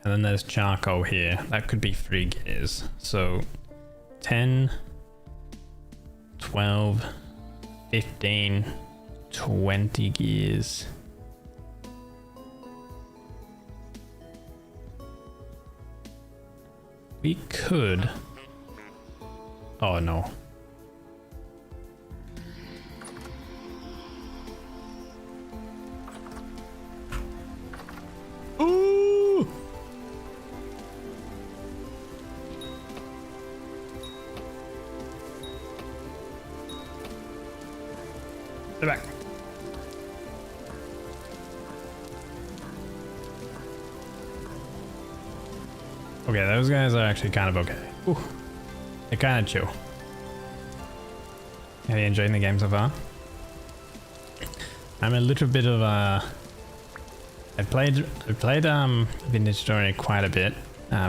S3: And then there's charcoal here. That could be 3 gears. So 10, 12, 15, 20 gears. We could... Oh no. Ooh! Okay, those guys are actually kind of okay. Ooh, they're kind of chill. Are you enjoying the game so far? I'm a little bit of a... I played Vintage Story quite a bit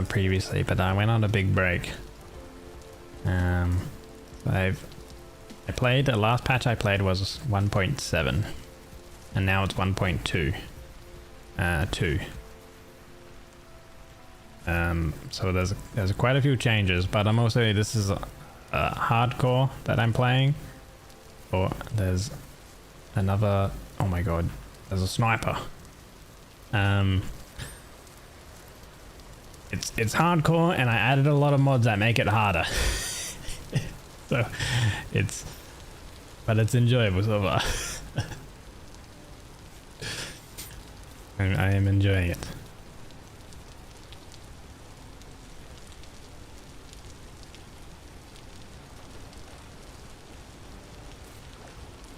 S3: previously, but I went on a big break. I played, the last patch I played was 1.7 and now it's 1.2. So there's quite a few changes, but I'm also, this is a hardcore that I'm playing. Or there's another, oh my god, there's a sniper. It's hardcore, and I added a lot of mods that make it harder. So it's enjoyable so far. I am enjoying it.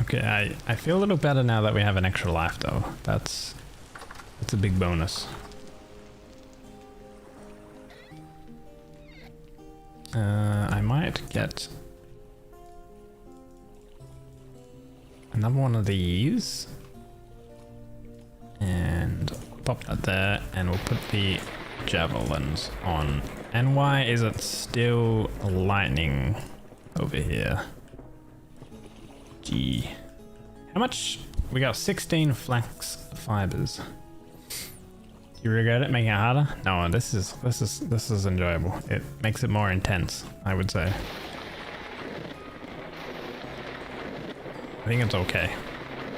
S3: Okay, I feel a little better now that we have an extra life though. That's a big bonus. I might get another one of these and pop that there, and we'll put the javelins on. And why is it still lightning over here? Gee, how much? We got 16 flax fibers. You regret it making it harder? No, this is enjoyable. It makes it more intense, I would say. I think it's okay.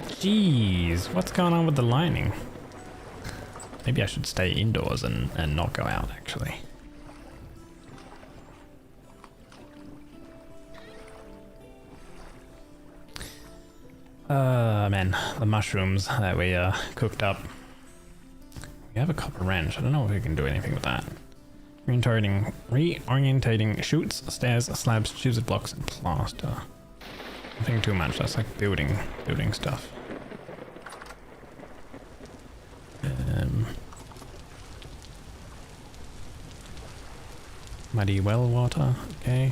S3: Jeez, what's going on with the lightning? Maybe I should stay indoors and not go out, actually. Man, the mushrooms that we cooked up. We have a copper wrench. I don't know if we can do anything with that. Reorientating chutes, stairs, slabs, chiseled blocks, and plaster. Nothing too much. That's like building stuff. Muddy well water. Okay.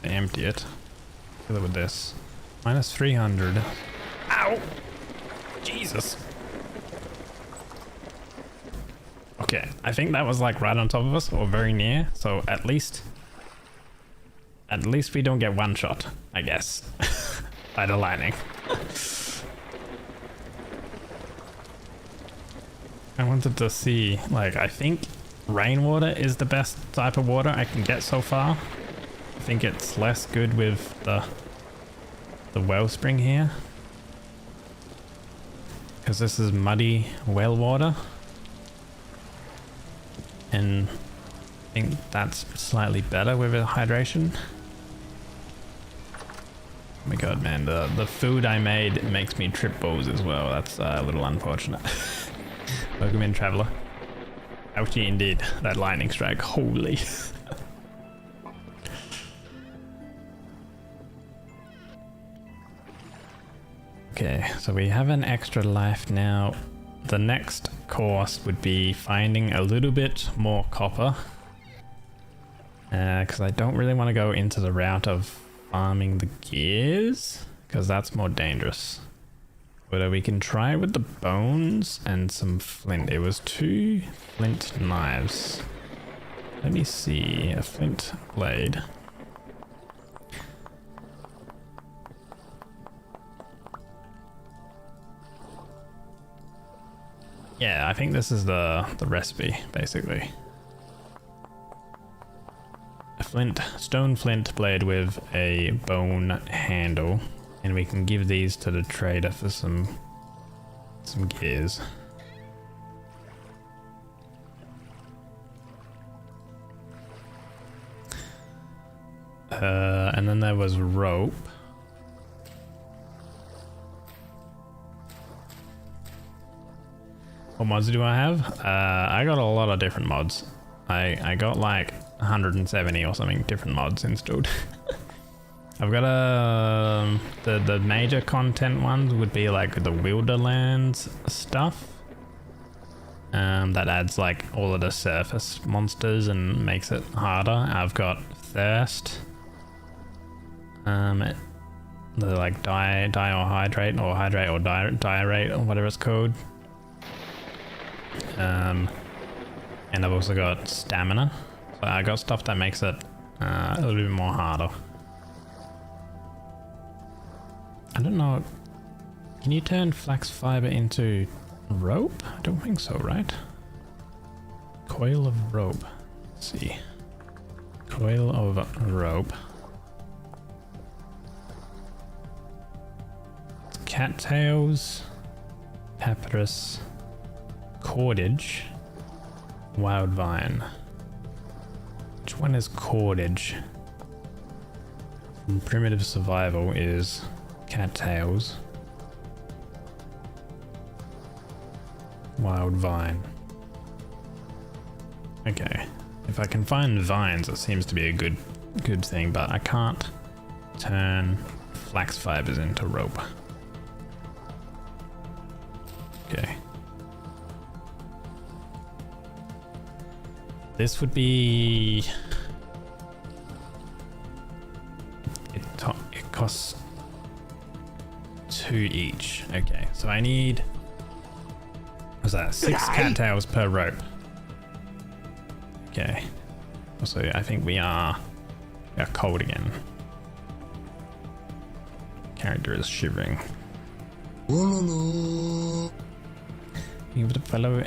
S3: Empty it. Fill it with this. Minus 300. Ow! Jesus. Okay, I think that was like right on top of us or very near. So at least we don't get one shot, I guess, by the lightning. I wanted to see, like, I think rainwater is the best type of water I can get so far. I think it's less good with the wellspring here, because this is muddy well water, and I think that's slightly better with hydration. Oh my god, man, the food I made makes me trip balls as well. That's a little unfortunate. Welcome in, traveler. Ouchie indeed, that lightning strike, holy. Okay, so we have an extra life now. The next course would be finding a little bit more copper. Because I don't really want to go into the route of farming the gears, because that's more dangerous. But we can try with the bones and some flint. It was 2 flint knives. Let me see, a flint blade. Yeah, I think this is the recipe, basically. A stone flint blade with a bone handle, and we can give these to the trader for some gears. And then there was rope. What mods do I have? I got a lot of different mods. I got like 170 or something different mods installed. I've got the major content ones would be like the Wilderlands stuff. That adds like all of the surface monsters and makes it harder. I've got Thirst. The like hydrate or diarrhea or whatever it's called. And I've also got Stamina. So I got stuff that makes it a little bit more harder. I don't know. Can you turn flax fiber into rope? I don't think so, right? Coil of rope. Let's see. Coil of rope. Cattails, papyrus, cordage, wild vine. Which one is cordage? From primitive survival is cattails. Wild vine. Okay. If I can find vines, it seems to be a good thing, but I can't turn flax fibers into rope. Okay. This would be... It costs 2 each. Okay, so I need... What's that? 6 cattails per rope. Okay. Also, I think we are cold again. Character is shivering. Give it a follow.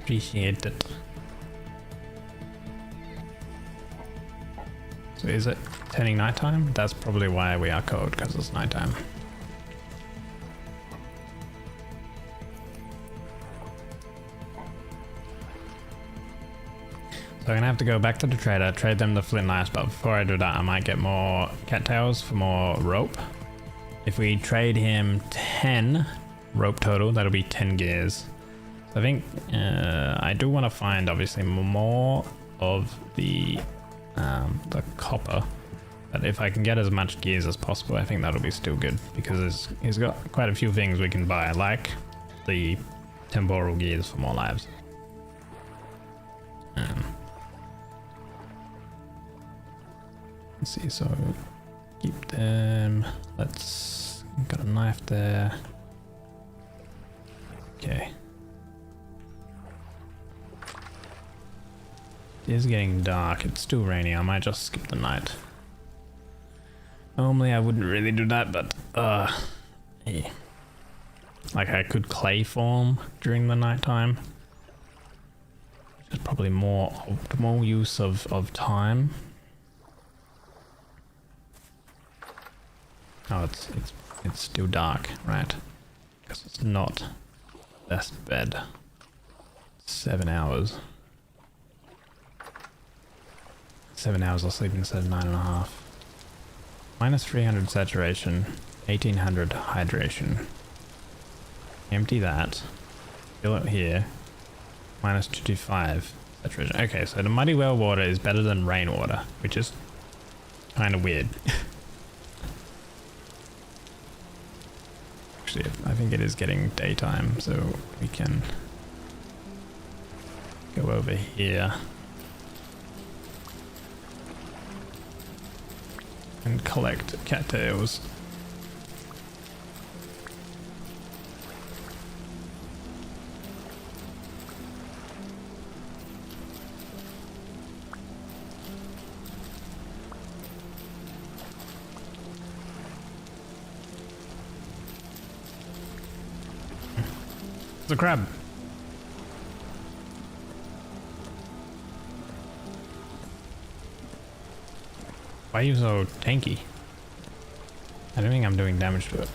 S3: Appreciate it. So is it turning nighttime? That's probably why we are cold, because it's nighttime. So I'm gonna have to go back to the trader, trade them the flint knives, but before I do that I might get more cattails for more rope. If we trade him 10 rope total, that'll be 10 gears. So I think I do want to find obviously more of the copper, but if I can get as much gears as possible, I think that'll be still good, because he's got quite a few things we can buy, like the temporal gears for more lives. Let's see, so keep them. Let's got a knife there. Okay. It is getting dark. It's still raining. I might just skip the night. Normally I wouldn't really do that, but yeah. Like I could clay form during the nighttime. It's probably more optimal use of time. Oh, it's still dark, right? Because it's not best bed. 7 hours. 7 hours of sleep instead of 9.5. Minus 300 saturation, 1800 hydration. Empty that. Fill it here. Minus 225 saturation. Okay, so the muddy well water is better than rainwater, which is kind of weird. Actually, I think it is getting daytime, so we can go over here and collect cattails. It's a crab. Why are you so tanky? I don't think I'm doing damage to it.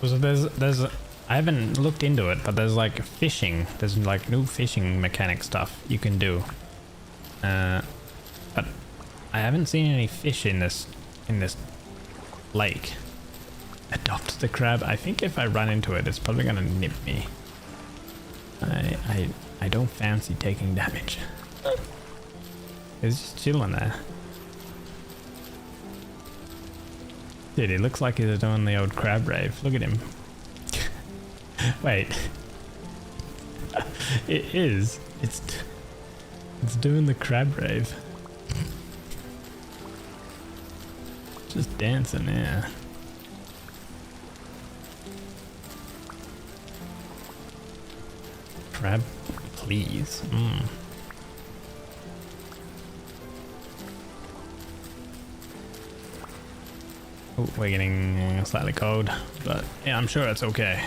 S3: So I haven't looked into it, but there's like fishing. There's like new fishing mechanic stuff you can do. But I haven't seen any fish in this lake. Adopt the crab. I think if I run into it, it's probably gonna nip me. I don't fancy taking damage. He's just chilling there. Dude, he looks like he's doing the old crab rave. Look at him. Wait. It is. It's doing the crab rave. Just dancing, yeah. Crab, please. Oh, we're getting slightly cold, but yeah, I'm sure it's okay.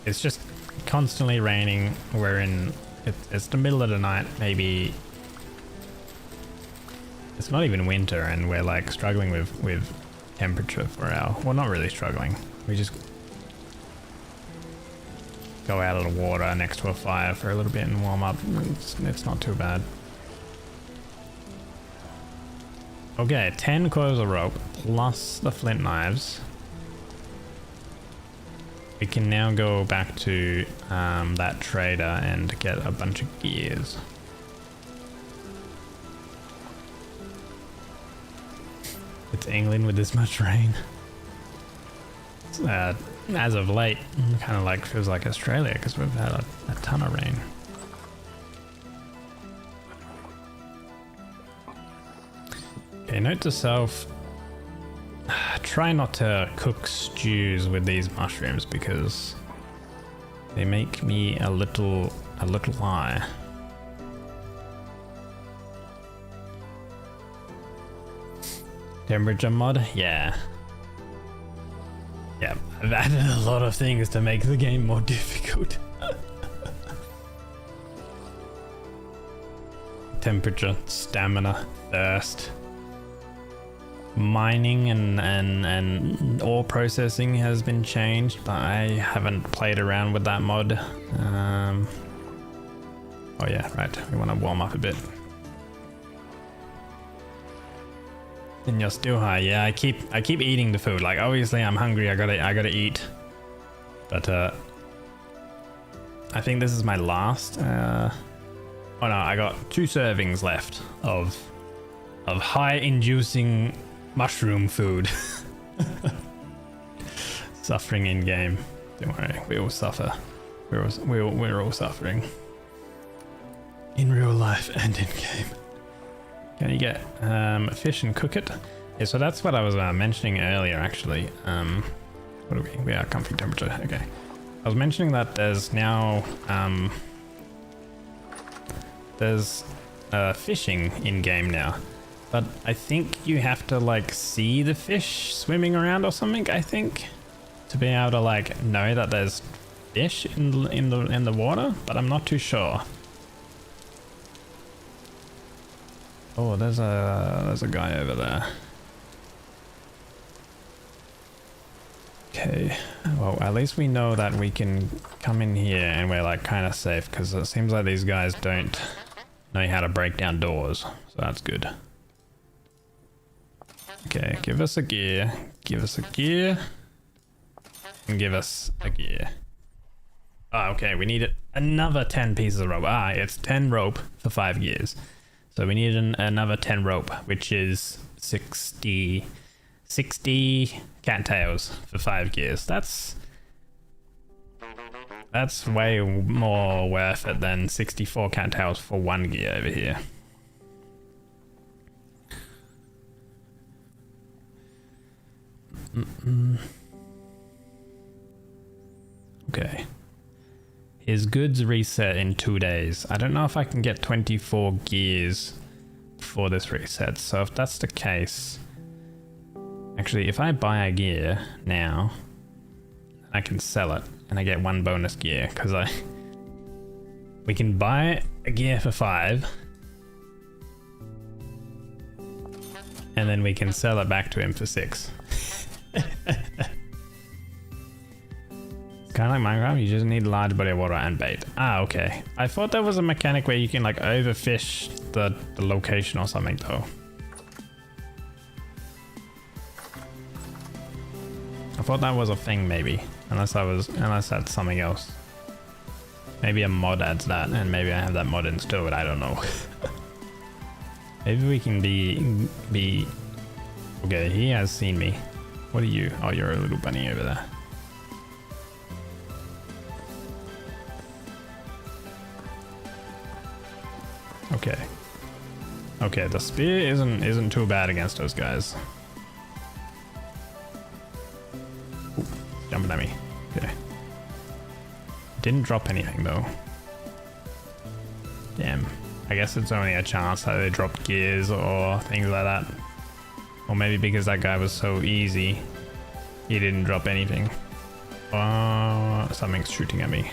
S3: It's just constantly raining. We're in, it's the middle of the night, maybe. It's not even winter, and we're like struggling with temperature for our, well, not really struggling. We just go out of the water next to a fire for a little bit and warm up. It's not too bad. Okay, 10 coils of rope plus the flint knives. We can now go back to that trader and get a bunch of gears. It's England with this much rain. As of late, kind of like feels like Australia because we've had a ton of rain. Okay, note to self, try not to cook stews with these mushrooms because they make me a little high. Temperature mod? Yeah. Yeah, I've added a lot of things to make the game more difficult. Temperature, stamina, thirst. Mining and ore processing has been changed, but I haven't played around with that mod. Oh yeah, right. We want to warm up a bit. And you're still high. Yeah, I keep eating the food. Like obviously I'm hungry. I gotta eat. But I think this is my last. Oh no, I got 2 servings left of high inducing mushroom food. Suffering in game. Don't worry, we all suffer. We're all suffering. In real life and in game. Can you get fish and cook it? Yeah, so that's what I was mentioning earlier actually. What are we? We are comfy temperature. Okay. I was mentioning that there's now there's fishing in game now. But I think you have to like see the fish swimming around or something, I think, to be able to like know that there's fish in the water, but I'm not too sure. Oh, there's a guy over there. Okay, well at least we know that we can come in here and we're like kind of safe because it seems like these guys don't know how to break down doors, so that's good. Okay, give us a gear, give us a gear, and give us a gear. Ah, okay, we need another 10 pieces of rope. Ah, it's 10 rope for 5 gears. So we need another 10 rope, which is 60 cattails for 5 gears. That's way more worth it than 64 cattails for 1 gear over here. Okay. His goods reset in 2 days. I don't know if I can get 24 gears before this reset. So if that's the case, actually, if I buy a gear now, I can sell it and I get 1 bonus gear because we can buy a gear for 5 and then we can sell it back to him for 6. Kind of like Minecraft, you just need a large body of water and bait. Ah, okay. I thought there was a mechanic where you can like overfish the location or something though. I thought that was a thing maybe, unless that's something else. Maybe a mod adds that and maybe I have that mod installed, I don't know. Maybe we can be. Okay, he has seen me. What are you? Oh, you're a little bunny over there. Okay. Okay, the spear isn't too bad against those guys. Ooh, jumping at me. Okay. Didn't drop anything though. Damn. I guess it's only a chance that they dropped gears or things like that. Or maybe because that guy was so easy, he didn't drop anything. Oh, something's shooting at me.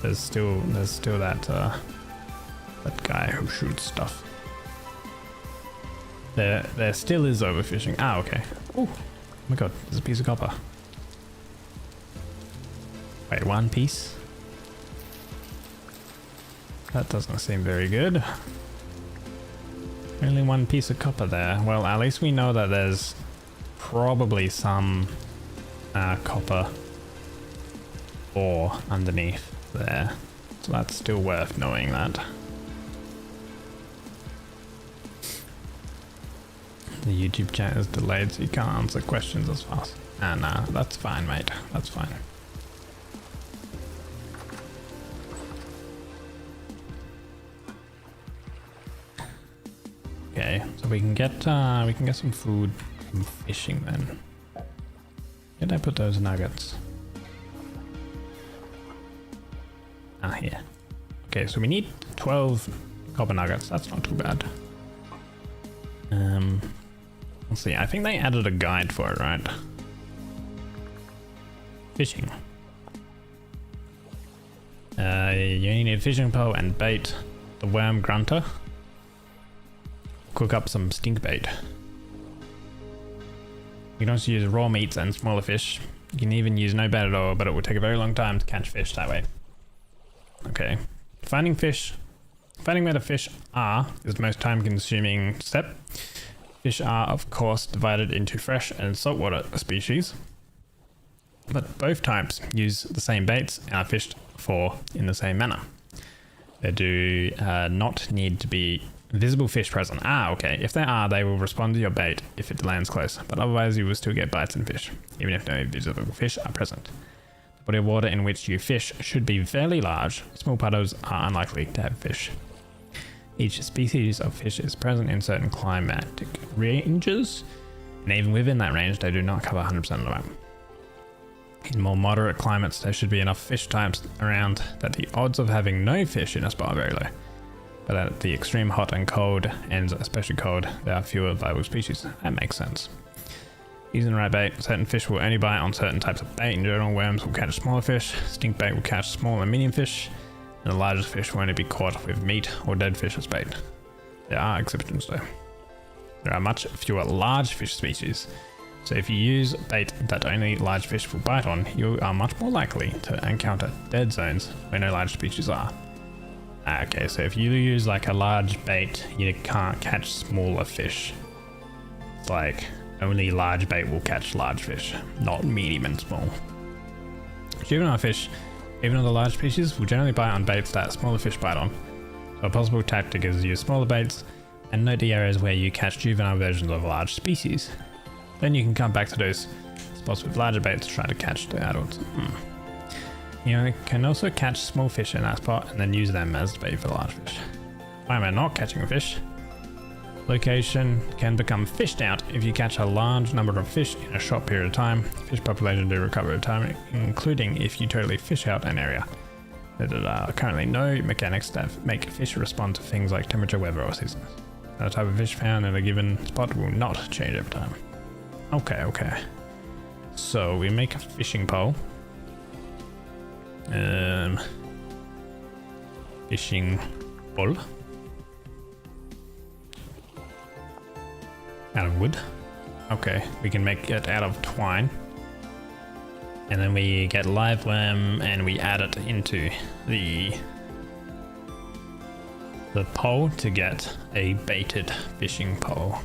S3: There's still that that guy who shoots stuff. There still is overfishing. Ah, okay. Oh my god, there's a piece of copper. Wait, one piece? That doesn't seem very good. Only one piece of copper there. Well, at least we know that there's probably some copper ore underneath there. So that's still worth knowing that. The YouTube chat is delayed, so you can't answer questions as fast. Nah, that's fine, mate. That's fine. Okay, so we can get some food from fishing then. Where did I put those nuggets? Ah, here. Okay, so we need 12 copper nuggets. That's not too bad. Let's see. I think they added a guide for it, right? Fishing. You only need a fishing pole and bait. The worm grunter. Cook up some stink bait. You can also use raw meats and smaller fish. You can even use no bait at all, but it will take a very long time to catch fish that way. Okay. Finding where the fish are is the most time consuming step. Fish are, of course, divided into fresh and saltwater species, but both types use the same baits and are fished for in the same manner. There do not need to be visible fish present. Ah, okay. If there are, they will respond to your bait if it lands close, but otherwise you will still get bites and fish, even if no visible fish are present. The body of water in which you fish should be fairly large. Small puddles are unlikely to have fish. Each species of fish is present in certain climatic ranges, and even within that range, they do not cover 100% of the map. In more moderate climates, there should be enough fish types around that the odds of having no fish in a spot are very low. But at the extreme hot and cold ends, especially cold, there are fewer viable species. That makes sense. Using the right bait, certain fish will only bite on certain types of bait. In general, worms will catch smaller fish, stink bait will catch small and medium fish, and the largest fish will only be caught with meat or dead fish as bait. There are exceptions though. There are much fewer large fish species, so if you use bait that only large fish will bite on, you are much more likely to encounter dead zones where no large species are. Okay, so if you use like a large bait, you can't catch smaller fish. It's like only large bait will catch large fish, not medium and small. Juvenile fish, even other large species, will generally bite on baits that smaller fish bite on. So a possible tactic is to use smaller baits and note the areas where you catch juvenile versions of large species. Then you can come back to those spots with larger baits to try to catch the adults. You can also catch small fish in that spot and then use them as bait for large fish. Why am I not catching a fish? Location can become fished out if you catch a large number of fish in a short period of time. Fish population do recover over time, including if you totally fish out an area. There are currently no mechanics that make fish respond to things like temperature, weather, or seasons. The type of fish found in a given spot will not change over time. Okay. So we make a fishing pole. Fishing pole. Out of wood. Okay, we can make it out of twine. And then we get live worm and we add it into the pole to get a baited fishing pole.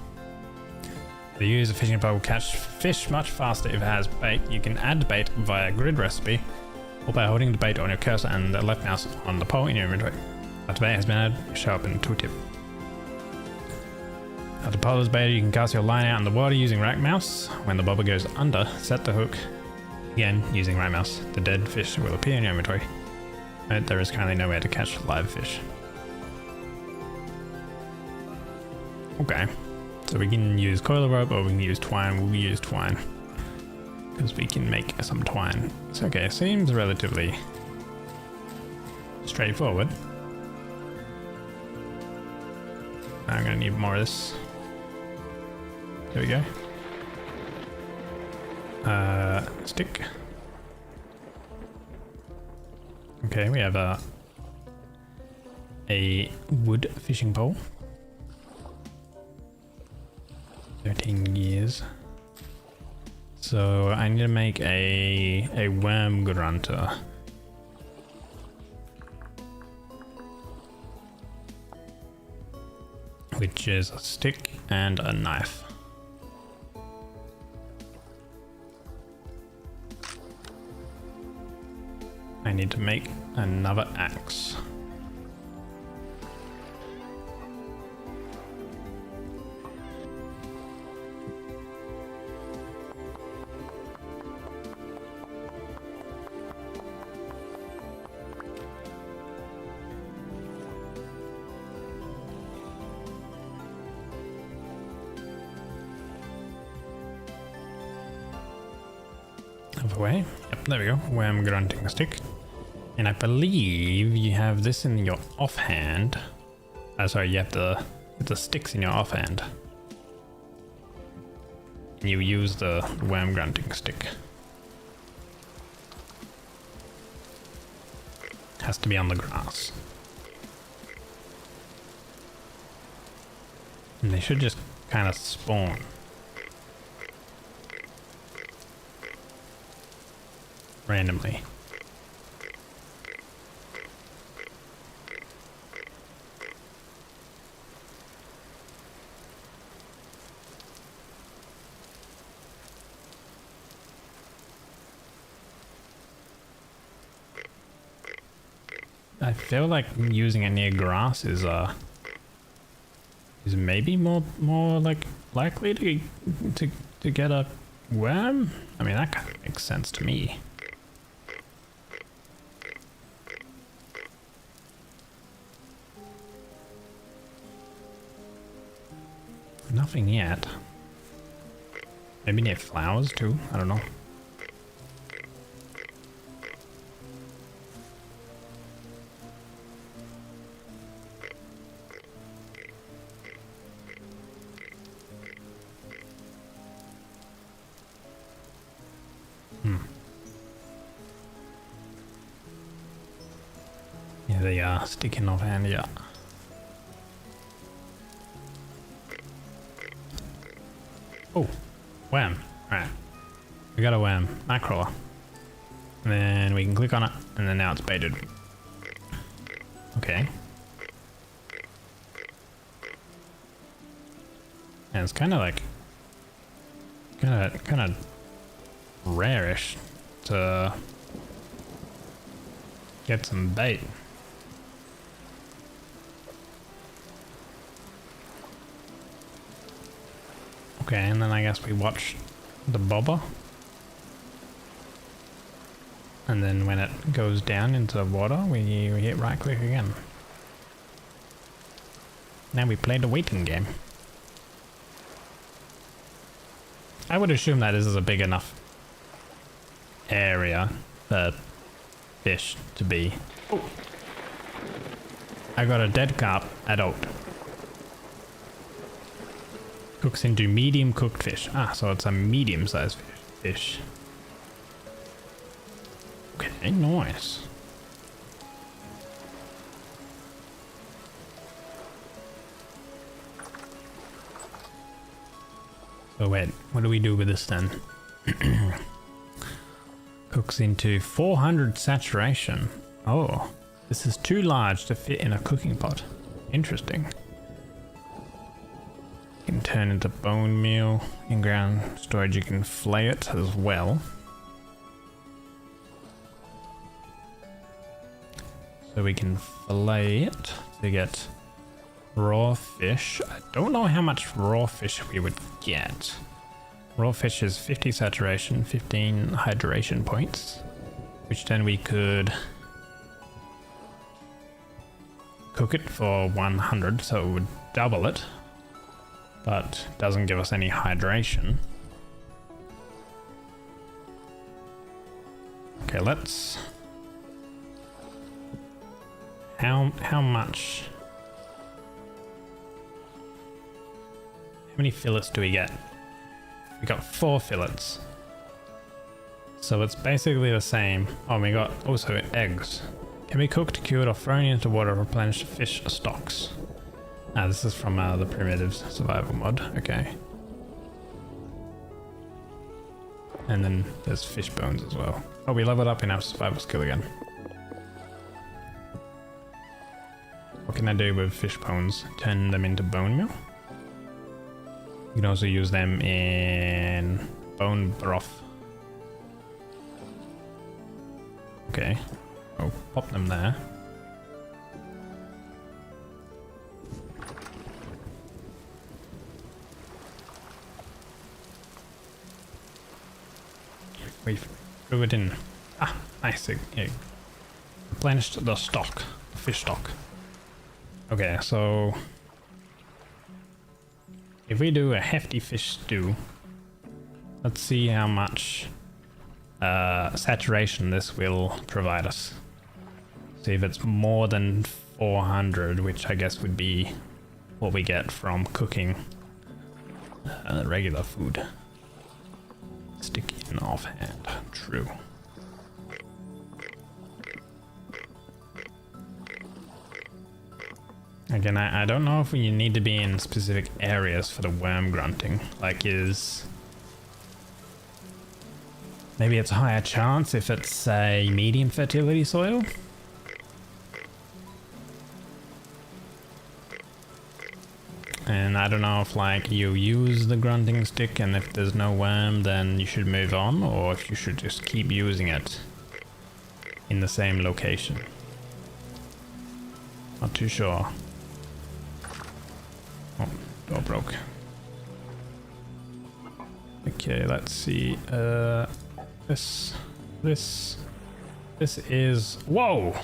S3: The use of fishing pole will catch fish much faster if it has bait. You can add bait via grid recipe or by holding the bait on your cursor and the left mouse on the pole in your inventory. After bait has been added, show up in the tooltip. At the Apollo's beta, you can cast your line out in the water using right mouse. When the bobber goes under, set the hook again using right mouse. The dead fish will appear in your inventory. Note there is currently nowhere to catch live fish. Okay, so we can use coil rope or we can use twine. We'll use twine because we can make some twine. It's okay, seems relatively straightforward. I'm gonna need more of this. There we go. Stick. Okay, we have a wood fishing pole. 13 gears. So I need to make a worm grunter. Which is a stick and a knife. I need to make another axe. Way. Yep, there we go. Worm grunting stick. And I believe you have this in your offhand. Sorry, you have the sticks in your offhand. And you use the worm grunting stick. Has to be on the grass. And they should just kind of spawn. Randomly. I feel like using it near grass is maybe more like likely to get a worm. I mean, that kind of makes sense to me. Nothing yet. Maybe near flowers too, I don't know. Yeah, they are sticking offhand, yeah. Oh, worm. Alright. We got a worm. Nightcrawler. And then we can click on it, and then now it's baited. Okay. And it's kind of like... Kind of rare-ish to get some bait. Okay, and then I guess we watch the bobber. And then when it goes down into the water, we hit right click again. Now we play the waiting game. I would assume that this is a big enough area for fish to be. Oh. I got a dead carp adult. Cooks into medium cooked fish. Ah, so it's a medium sized fish. Okay, nice. So wait, what do we do with this then? Cooks into 400 saturation. Oh, this is too large to fit in a cooking pot. Interesting. Can turn into bone meal. In ground storage you can flay it as well. So we can fillet it to get raw fish. I don't know how much raw fish we would get. Raw fish is 50 saturation, 15 hydration points, which then we could cook it for 100, so it would double it, but doesn't give us any hydration. Okay, let's... How much... How many fillets do we get? We got 4 fillets. So it's basically the same. Oh, we got also eggs. Can be cooked, cured, or thrown into water to replenish fish stocks. Ah, this is from the Primitives survival mod. Okay. And then there's fish bones as well. Oh, we leveled up in our survival skill again. What can I do with fish bones? Turn them into bone meal? You can also use them in bone broth. Okay. Oh, pop them there. We threw it in. Ah, nice. Yeah. Replenished the stock. Fish stock. Okay, so... if we do a hefty fish stew, let's see how much saturation this will provide us. See if it's more than 400, which I guess would be what we get from cooking regular food. Sticky and offhand. True. Again, I don't know if we need to be in specific areas for the worm grunting. Like, maybe it's a higher chance if it's a medium fertility soil? And I don't know if, like, you use the grunting stick and if there's no worm then you should move on, or if you should just keep using it in the same location. Not too sure. Oh, door broke. Okay, let's see. This is, whoa!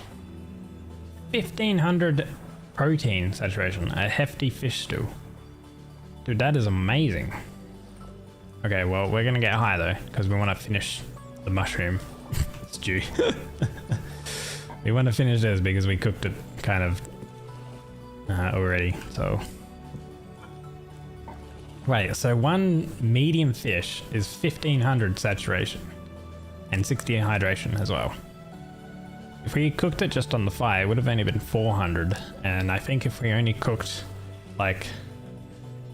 S3: 1500 protein saturation, a hefty fish stew. Dude, that is amazing. Okay, well, we're gonna get high though, because we want to finish the mushroom stew. We want to finish this because we cooked it kind of already, so. Right, so one medium fish is 1500 saturation and 60 hydration as well. If we cooked it just on the fire, it would have only been 400, and I think if we only cooked, like,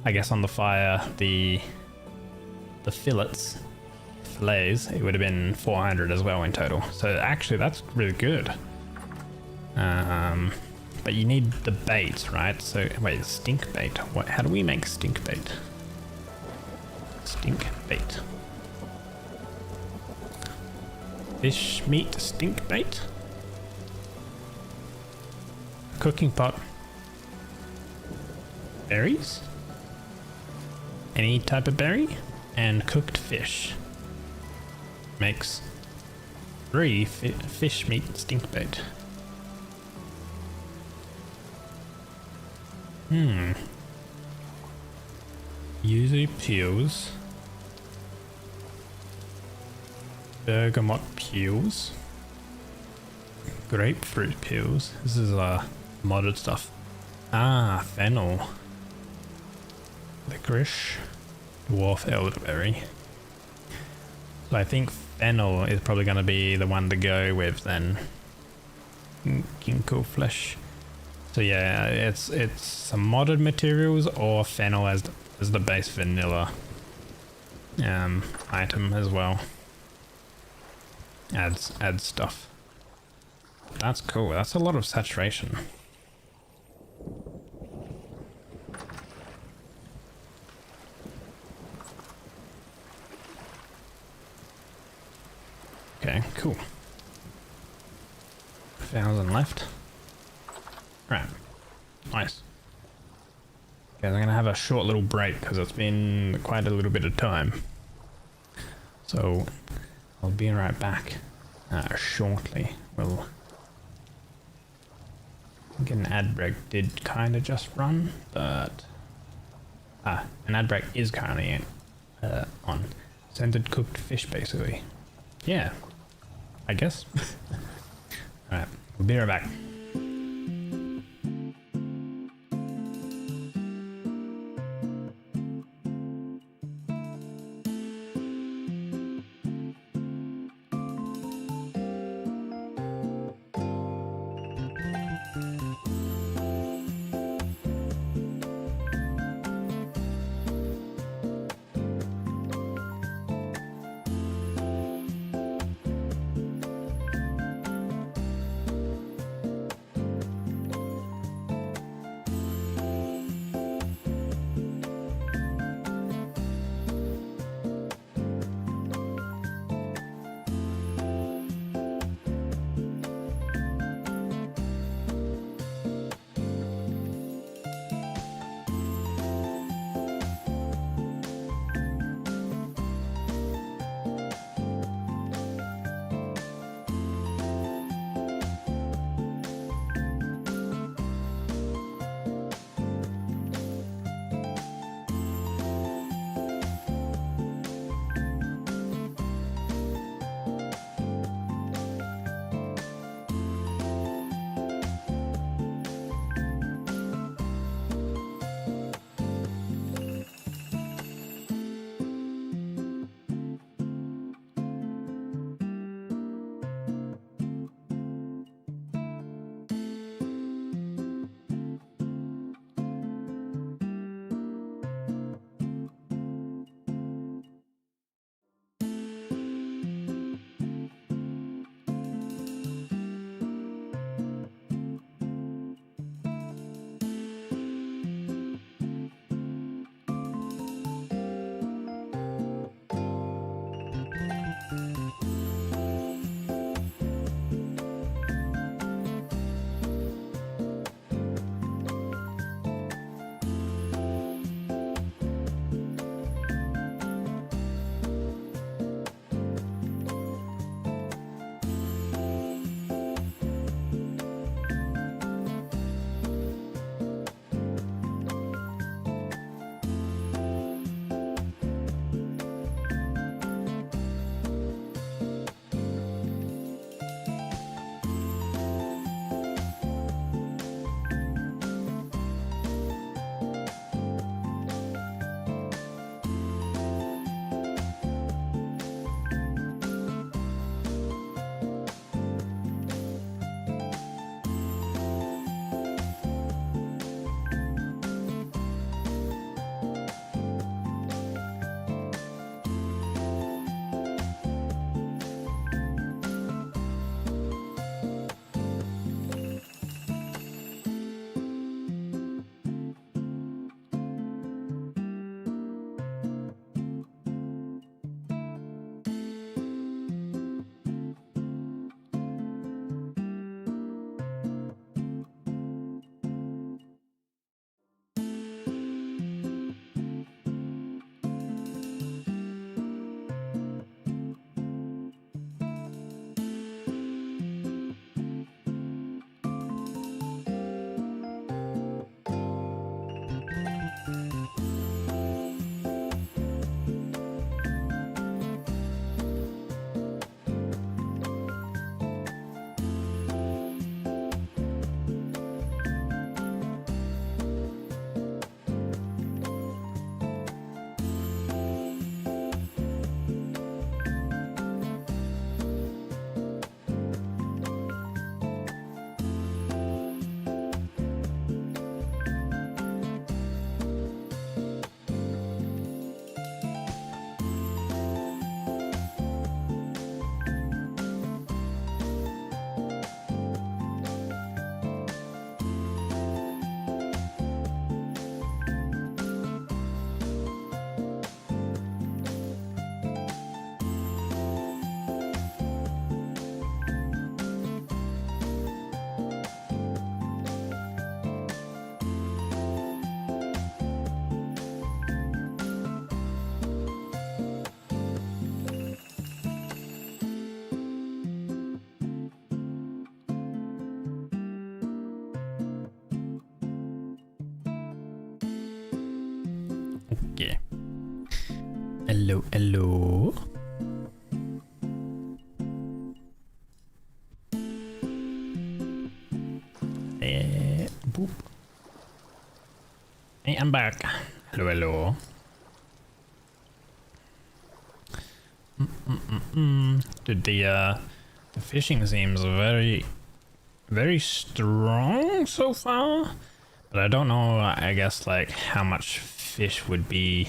S3: I guess on the fire, the fillets, it would have been 400 as well in total. So actually, that's really good. But you need the bait, right? So wait, stink bait. What? How do we make stink bait? Stink bait. Fish meat stink bait. Cooking pot. Berries. Any type of berry. And cooked fish. Makes 3 fish meat stink bait. Yuzu peels. Bergamot peels. Grapefruit peels. This is modded stuff. Ah, fennel. Licorice. Dwarf elderberry. So I think fennel is probably going to be the one to go with then. Ginkgo flesh. So yeah, it's some modded materials or fennel as the base vanilla item as well. Adds stuff. That's cool. That's a lot of saturation. Okay, cool. 1,000 left. Right. Nice. I'm gonna have a short little break because it's been quite a little bit of time. So I'll be right back shortly. We'll I think an ad break did kind of just run, but an ad break is currently on. Scented cooked fish, basically. Yeah, I guess. Alright, we'll be right back. Okay. Hello, hello. Boop. Hey, I'm back. Hello, hello. Dude, the fishing seems very, very strong so far. But I don't know, I guess, like, how much fish would be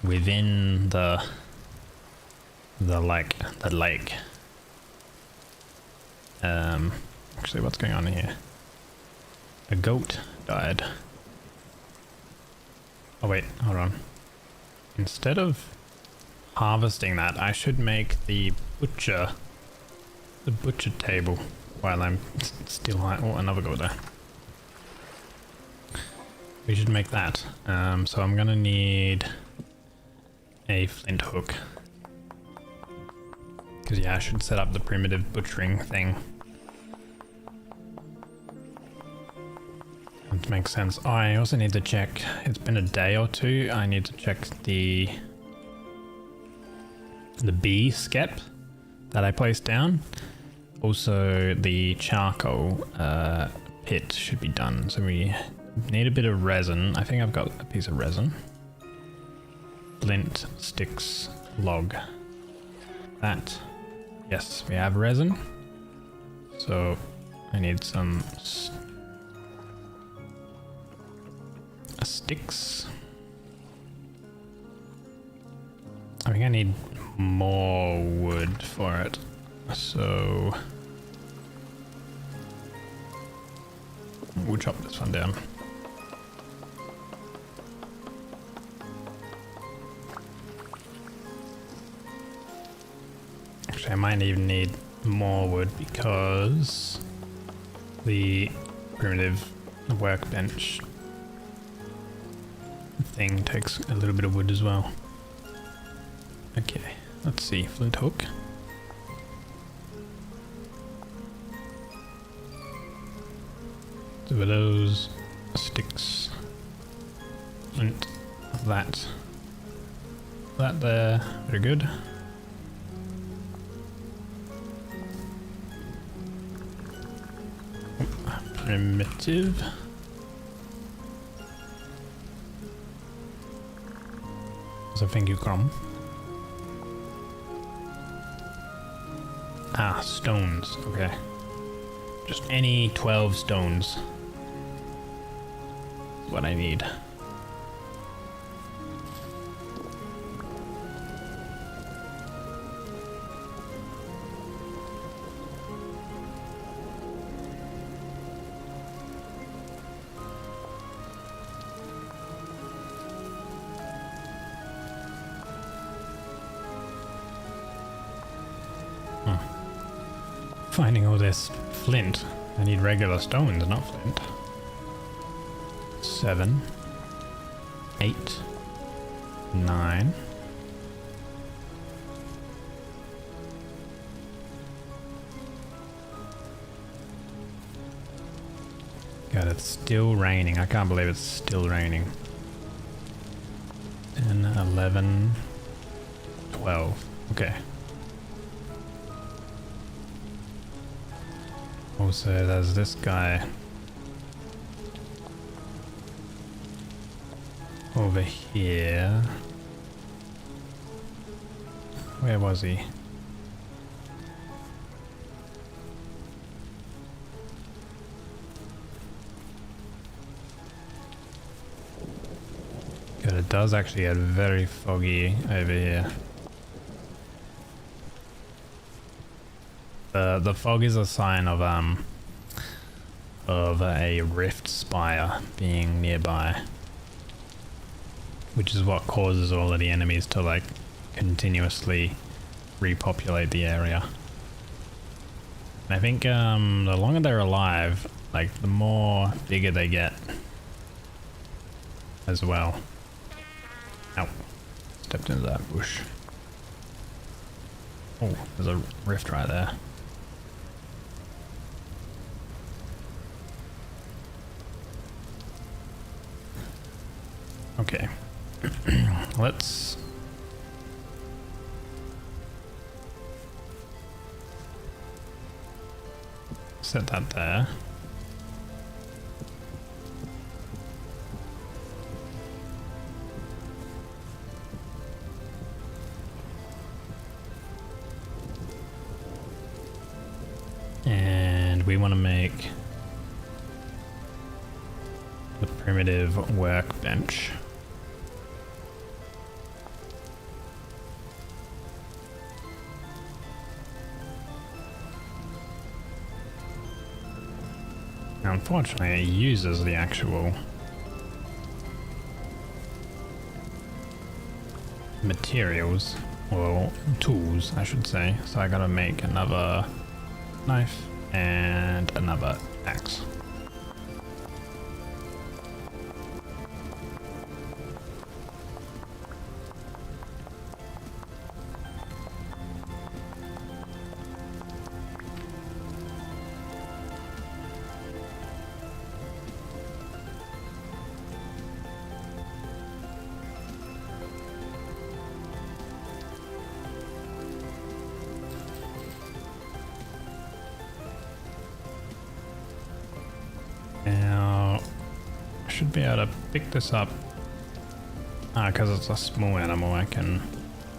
S3: within the lake. Actually, what's going on here? A goat died. Oh wait, hold on. Instead of harvesting that, I should make the butcher table while I'm still high. Oh, another goat there. We should make that. So I'm gonna need a flint hook. Because yeah, I should set up the primitive butchering thing. That makes sense. Oh, I also need to check, it's been a day or two, I need to check the bee skep that I placed down. Also, the charcoal pit should be done. So we need a bit of resin. I think I've got a piece of resin. Flint, sticks, log. That. Yes, we have resin. So I need some sticks. I think I need more wood for it. So we'll chop this one down. Actually, I might even need more wood because the primitive workbench thing takes a little bit of wood as well. Okay, let's see, flint hook. So those sticks, flint, that there, very good. Primitive. So thank you, Crom. Ah, stones. Okay. Just any 12 stones. Is what I need. Finding all this flint. I need regular stones, not flint. 7, 8, 9. God, it's still raining. I can't believe it's still raining. 10, 11, 12. Okay. Also, there's this guy over here. Where was he? God, it does actually get very foggy over here. The fog is a sign of a rift spire being nearby, which is what causes all of the enemies to like continuously repopulate the area. And I think the longer they're alive, like the more bigger they get as well. Ow, stepped into that bush. Oh, there's a rift right there. Okay. Let's set that there. And we want to make the primitive workbench. Now, unfortunately, it uses the actual materials, or tools, I should say. So I gotta make another knife and another axe. Now, I should be able to pick this up. Because it's a small animal, it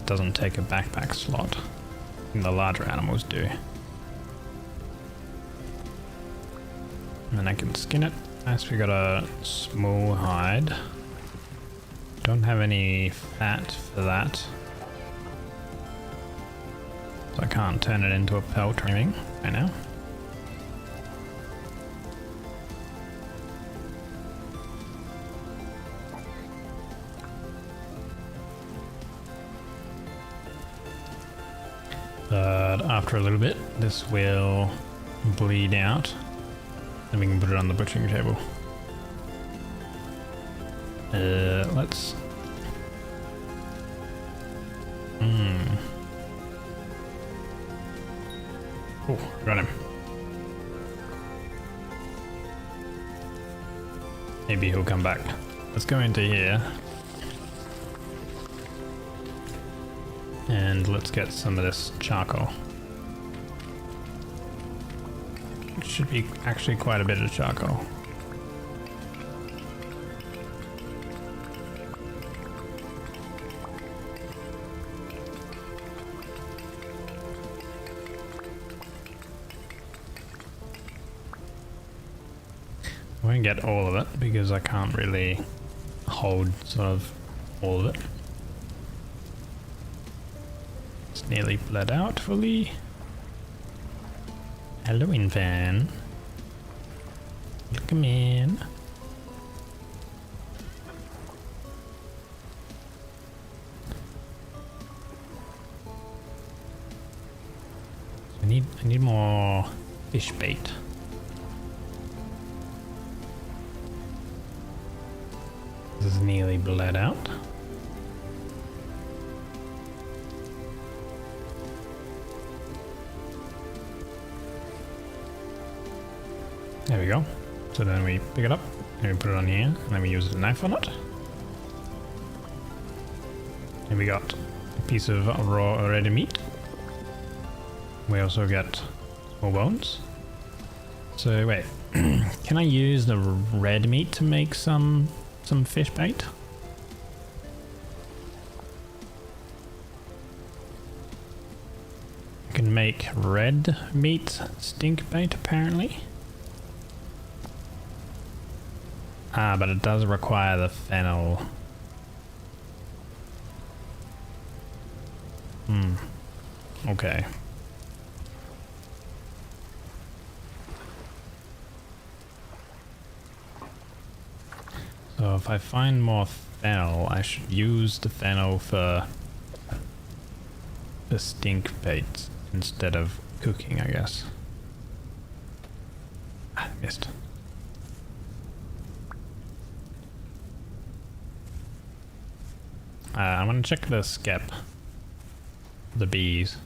S3: doesn't take a backpack slot. And the larger animals do. And then I can skin it. Nice, we got a small hide. Don't have any fat for that. So I can't turn it into a pelt or anything right now. But after a little bit, this will bleed out, and we can put it on the butchering table. Let's... Oh, got him. Maybe he'll come back. Let's go into here. And let's get some of this charcoal. It should be actually quite a bit of charcoal. I won't get all of it because I can't really hold sort of all of it. Nearly bled out fully. Hello, infant. Come in. I need more fish bait. This is nearly bled out. There we go. So then we pick it up and we put it on here, and then we use the knife on it. And we got a piece of raw red meat. We also get small bones. So wait, can I use the red meat to make some fish bait? I can make red meat stink bait apparently. Ah, but it does require the fennel. Okay. So if I find more fennel, I should use the fennel for the stink bait instead of cooking, I guess. Ah, missed. I'm gonna check the skep. The bees.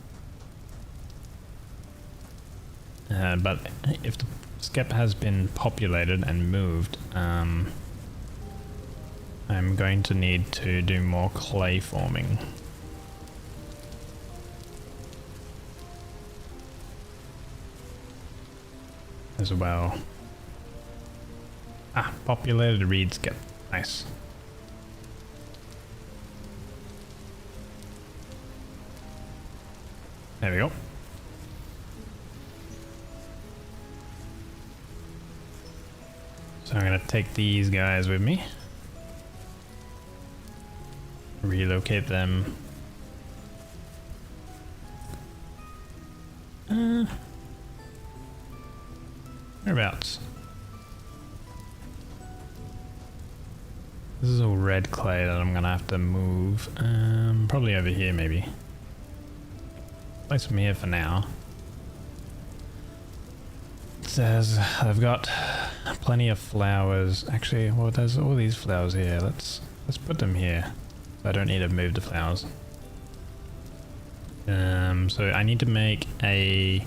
S3: But if the skep has been populated and moved, I'm going to need to do more clay forming. As well. Ah, populated reed skip. Nice. There we go. So I'm gonna take these guys with me. Relocate them. Whereabouts? This is all red clay that I'm gonna have to move. Probably over here maybe. Place them here for now. It says I've got plenty of flowers. Actually, well, there's all these flowers here. Let's put them here. So I don't need to move the flowers. So I need to make a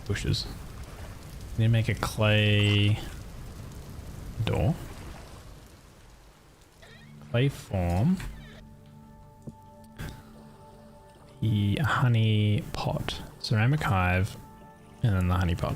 S3: bushes. I need to make a clay door. Clay form. The honey pot, ceramic hive, and then the honey pot.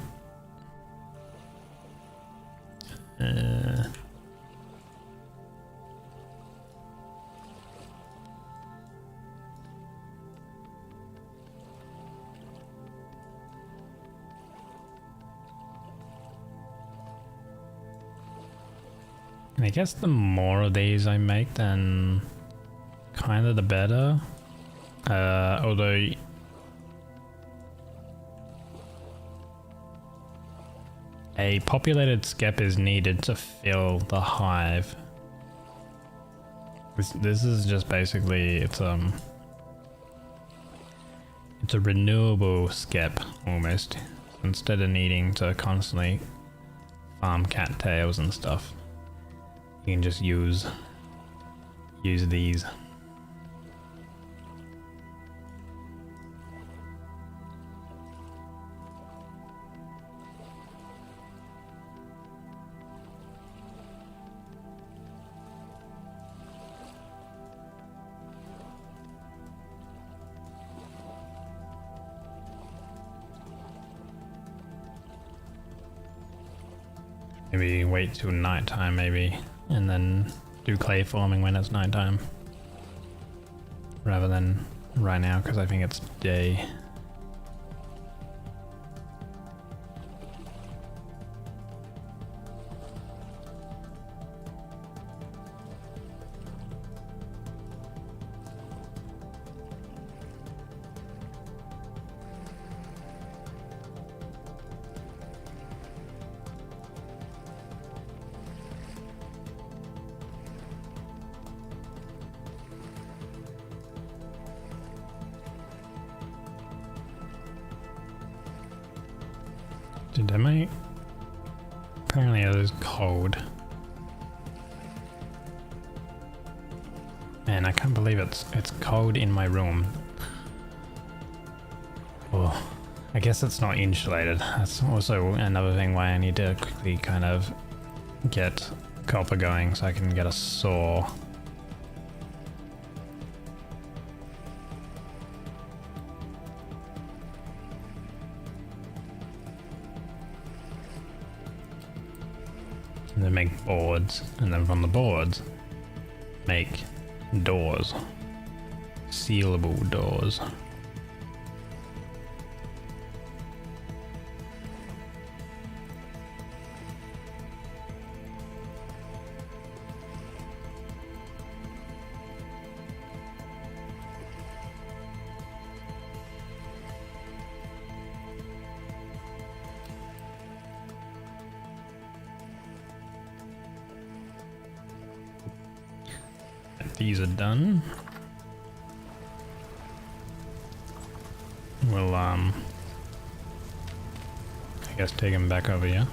S3: I guess the more of these I make, then kind of the better. Although a populated skep is needed to fill the hive. This is just basically it's a renewable skep almost. Instead of needing to constantly farm cattails and stuff, you can just use these. Maybe wait till nighttime maybe, and then do clay forming when it's nighttime. Rather than right now, because I think it's day. Did I make? Apparently it is cold. Man, I can't believe it's cold in my room. Oh, I guess it's not insulated. That's also another thing why I need to quickly kind of get copper going so I can get a saw. And then make boards, and then from the boards make doors, sealable doors. These are done. We'll I guess take them back over here.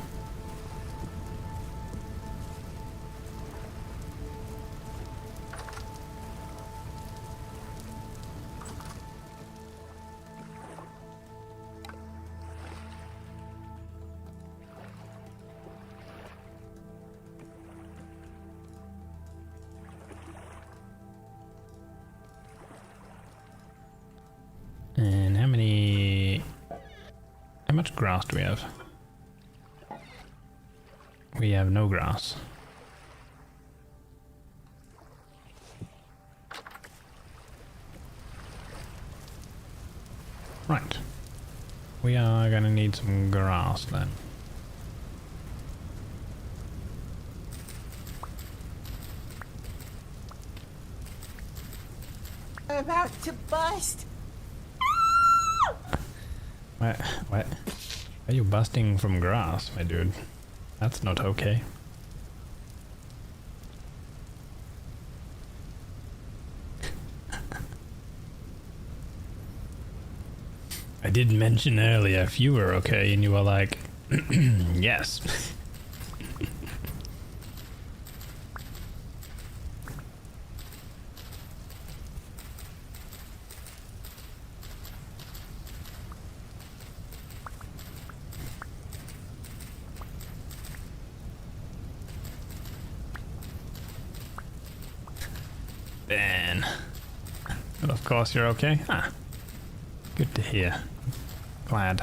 S3: much grass do we have? We have no grass. Right. We are gonna need some grass then.
S1: I'm about to bust.
S3: What? Are you busting from grass, my dude? That's not okay. I did mention earlier if you were okay, and you were like, yes. Ben. Well, of course you're okay. Ah, good to hear. Glad.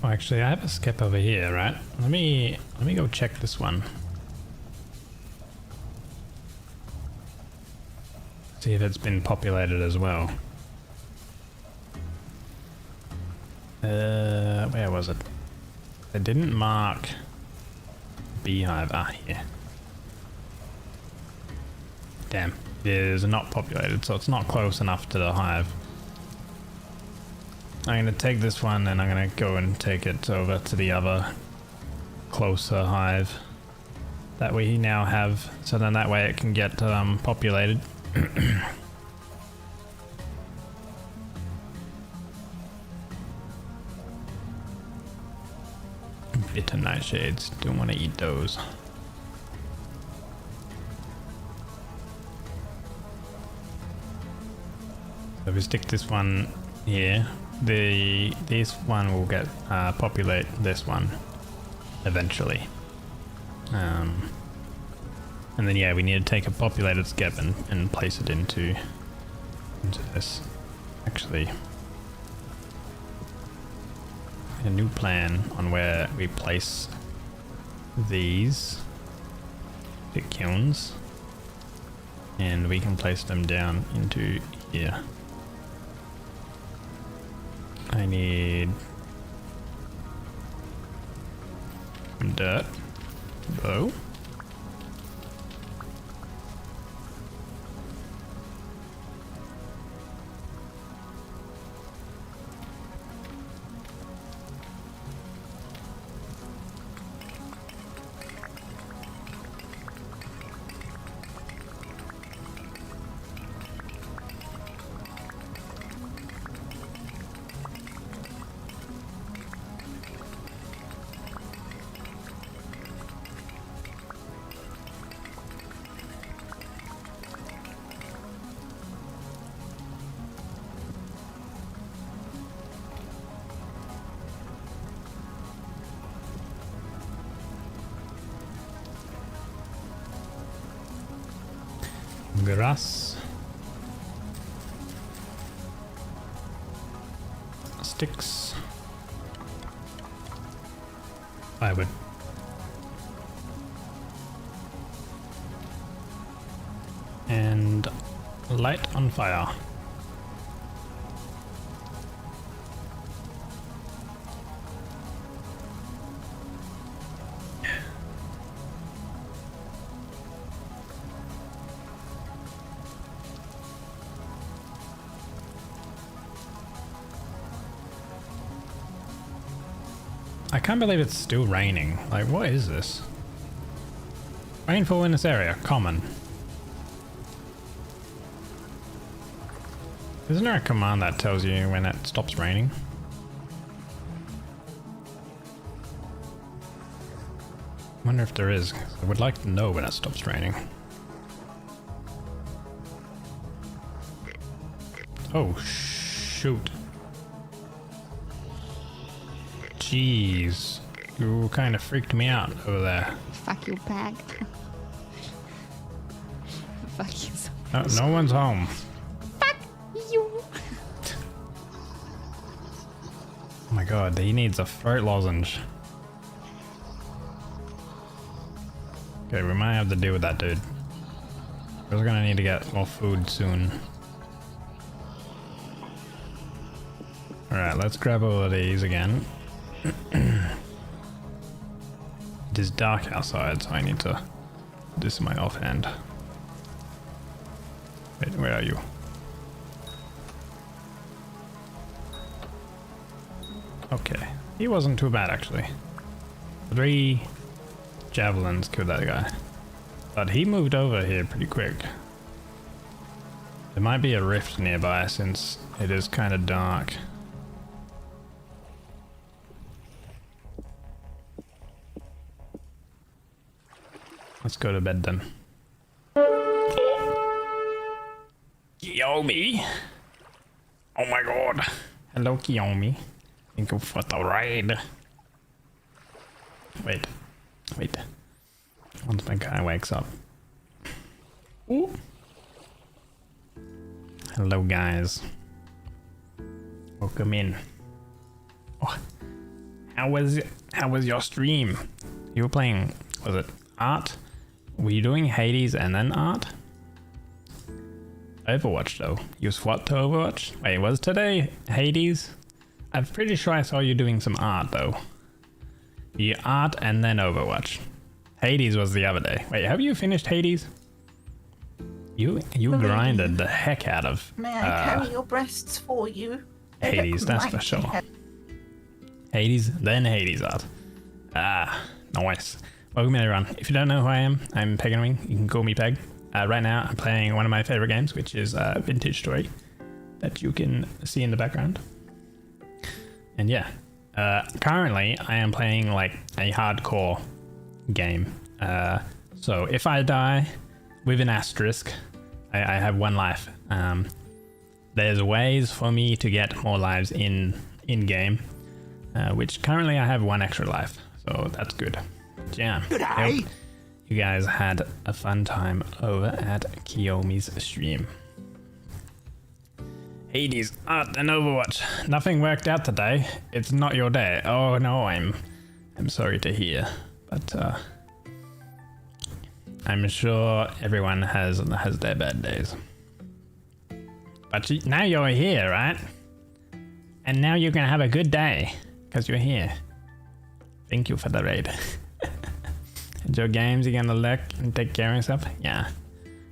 S3: Oh, actually, I have a skip over here, right? Let me go check this one. See if it's been populated as well. Where was it? They didn't mark beehive. Ah, here. Damn, it is not populated, so it's not close enough to the hive. I'm gonna take this one and I'm gonna go and take it over to the other closer hive that we now have, so then that way it can get populated. Bitter nightshades, don't want to eat those. So if we stick this one here, this one will get populate this one eventually. And then yeah, we need to take a populated skep and place it into this. Actually, a new plan on where we place these kilns, and we can place them down into here. I need dirt, though. Grass, sticks, firewood, and light on fire. I can't believe it's still raining. Like, what is this? Rainfall in this area, common. Isn't there a command that tells you when it stops raining? I wonder if there is. I would like to know when it stops raining. Oh, shoot. Jeez. You kind of freaked me out over there.
S2: Fuck you, bag. Fuck you so
S3: No one's home.
S2: Fuck you.
S3: Oh my god, he needs a throat lozenge. Okay, we might have to deal with that dude. We're gonna need to get more food soon. Alright, let's grab all of these again. It is dark outside, so I need to... This is my offhand. Wait, where are you? Okay, he wasn't too bad actually. 3 javelins killed that guy. But he moved over here pretty quick. There might be a rift nearby since it is kind of dark. Let's go to bed then. Qiyomi! Oh my god. Hello, Qiyomi. Thank you for the raid. Wait. Once my guy wakes up. Ooh. Hello, guys. Welcome in. Oh, how was your stream? You were playing, was it art? Were you doing Hades and then art? Overwatch though. You swap to Overwatch? Wait, was today Hades? I'm pretty sure I saw you doing some art though. You art and then Overwatch. Hades was the other day. Wait, have you finished Hades? You grinded the heck out of
S1: May I carry your breasts for you?
S3: Hades, that's for sure. Hades, then Hades art. Ah, nice. Welcome everyone. If you don't know who I am, I'm pegndigital. You can call me Peg. Right now I'm playing one of my favorite games, which is Vintage Story, that you can see in the background. And yeah, currently I am playing like a hardcore game. So if I die with an asterisk, I have 1 life. There's ways for me to get more lives in game, which currently I have 1 extra life, so that's good. Yeah, I hope you guys had a fun time over at Qiyomi's stream. Hades, art and Overwatch. Nothing worked out today. It's not your day. Oh no, I'm sorry to hear, but I'm sure everyone has their bad days. But now you're here, right? And now you're gonna have a good day because you're here. Thank you for the raid. Enjoy games, you're gonna look and take care of yourself. Yeah,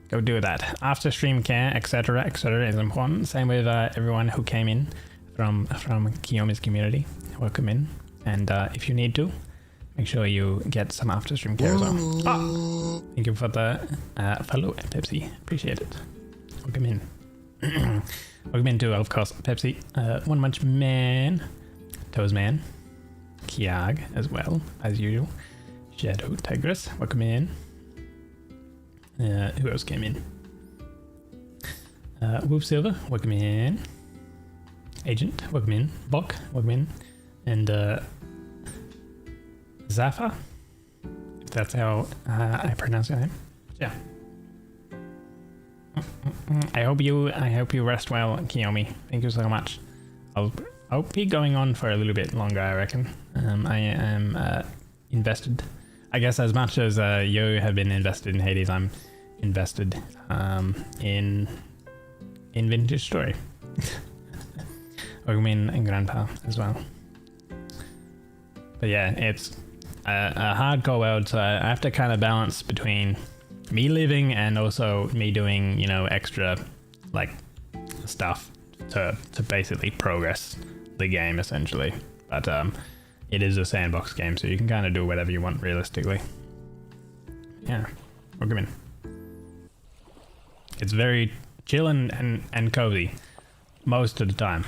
S3: go do that. After stream care, etc., is important. Same with everyone who came in from Qiyomi's community. Welcome in, and if you need to, make sure you get some after stream care as well. Oh, thank you for the follow, Pepsi. Appreciate it. Welcome in. Welcome into, of course, Pepsi, One Munch Man, Toesman, Kiag as well as usual. Shadow Tigress, welcome in. Who else came in? Wolf Silver, welcome in. Agent, welcome in. Bok, welcome in. And Zaffa, if that's how I pronounce your name. Yeah. I hope you rest well, Qiyomi. Thank you so much. I'll be going on for a little bit longer, I reckon. I am invested. I guess as much as you have been invested in Hades, I'm invested in Vintage Story. Welcome in Grandpa as well. But yeah, it's a hardcore world, so I have to kind of balance between me living and also me doing, you know, extra like stuff to basically progress the game essentially. But it is a sandbox game, so you can kind of do whatever you want realistically. Yeah, welcome in. It's very chill and cozy most of the time.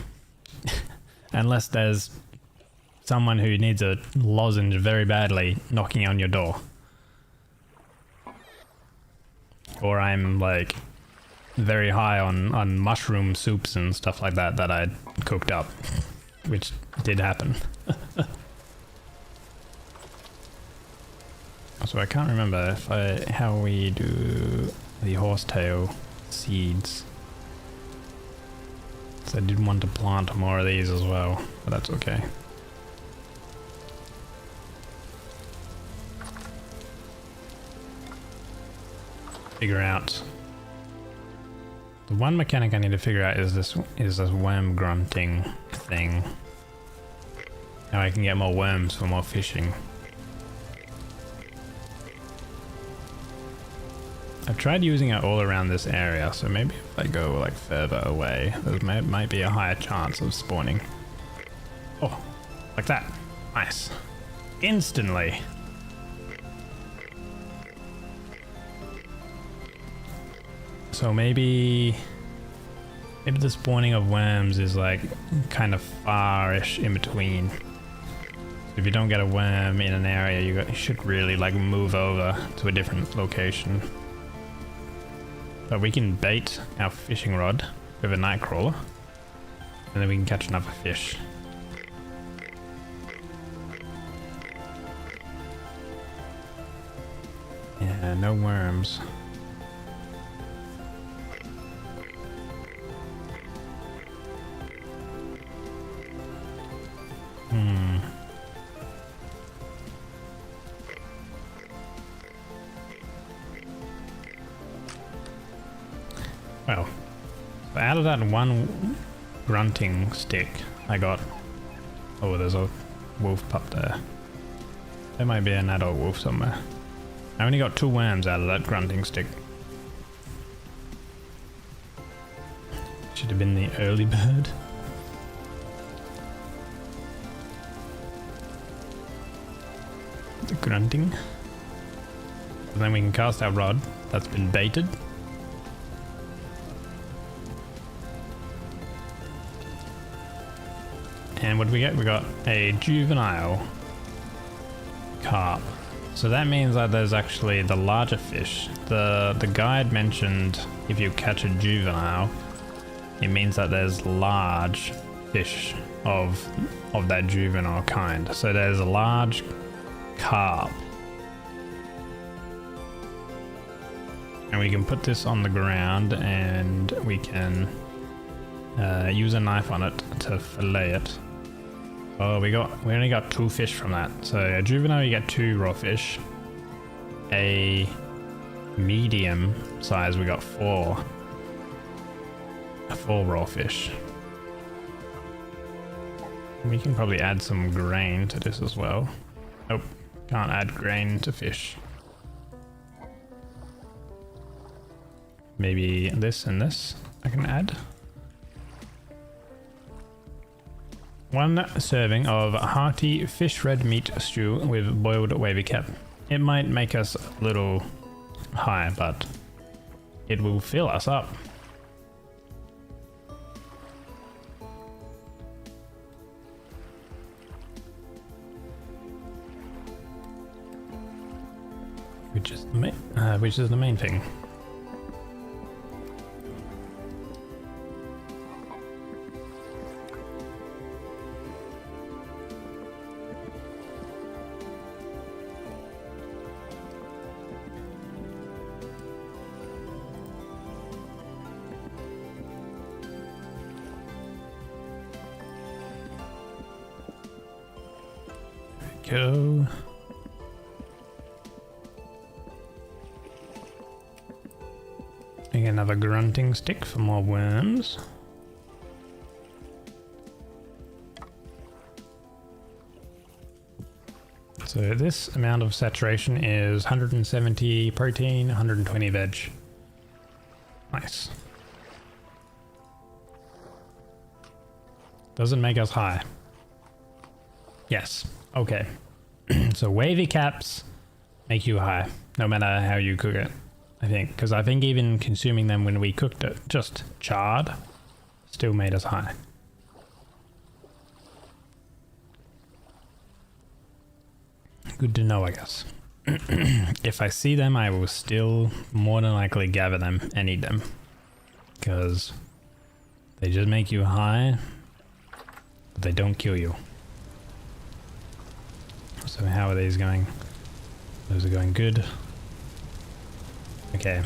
S3: Unless there's someone who needs a lozenge very badly knocking on your door. Or I'm like very high on mushroom soups and stuff like that I cooked up, which did happen. So I can't remember how we do the horsetail seeds. So I did want to plant more of these as well, but that's okay. Figure out. The one mechanic I need to figure out is this worm grunting thing. How I can get more worms for more fishing. I've tried using it all around this area, so maybe if I go like further away, there might be a higher chance of spawning. Oh, like that. Nice. Instantly. So maybe the spawning of worms is like kind of far-ish in between. If you don't get a worm in an area, you should really like move over to a different location. But we can bait our fishing rod with a nightcrawler, and then we can catch another fish. Yeah, no worms. Well, out of that one grunting stick, I got... Oh, there's a wolf pup there. There might be an adult wolf somewhere. I only got 2 worms out of that grunting stick. Should have been the early bird. The grunting. And then we can cast our rod that's been baited. And what do we get? We got a juvenile carp. So that means that there's actually the larger fish. The guide mentioned if you catch a juvenile, it means that there's large fish of that juvenile kind. So there's a large carp. And we can put this on the ground and we can use a knife on it to fillet it. Oh, we only got 2 fish from that. So a juvenile, you get 2 raw fish. A medium size, we got 4 raw fish. We can probably add some grain to this as well. Nope, can't add grain to fish. Maybe this and this I can add. 1 serving of hearty fish red meat stew with boiled 𝒟𝓃𝓃𝗏. It might make us a little high, but it will fill us up. Which is the main thing. Go. Make another grunting stick for more worms. So this amount of saturation is 170 protein, 120 veg. Nice. Doesn't make us high. Yes. Okay. So wavy caps make you high, no matter how you cook it, I think. Because I think even consuming them when we cooked it, just charred, still made us high. Good to know, I guess. If I see them, I will still more than likely gather them and eat them. Because they just make you high, but they don't kill you. So how are these going? Those are going good. Okay.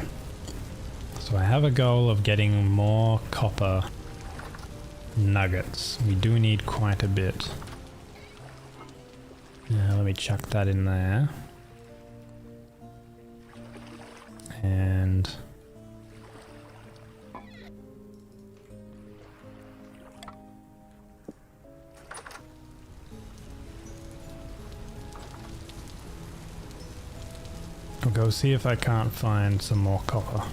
S3: So I have a goal of getting more copper nuggets. We do need quite a bit. Let me chuck that in there. And I'll go see if I can't find some more copper.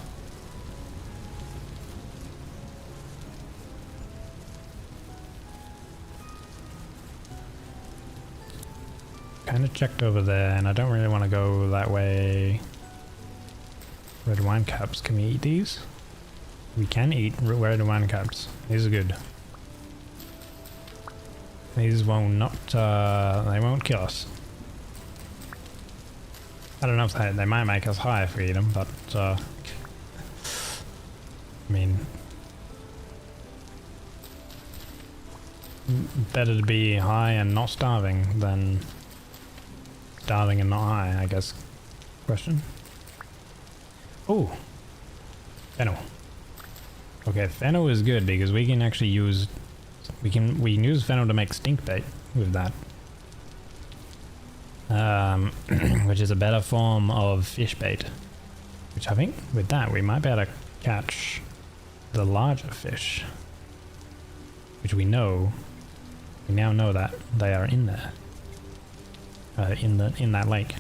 S3: Kind of checked over there, and I don't really want to go that way. Red wine caps. Can we eat these? We can eat red wine caps. These are good. These will not. They won't kill us. I don't know if they might make us high if we eat them, but I mean, better to be high and not starving than starving and not high, I guess. Question? Oh, fennel. Okay, fennel is good because we can actually use we can use fennel to make stink bait with that. Which is a better form of fish bait. Which I think with that we might be able to catch the larger fish. Which we now know that they are in there. In that lake.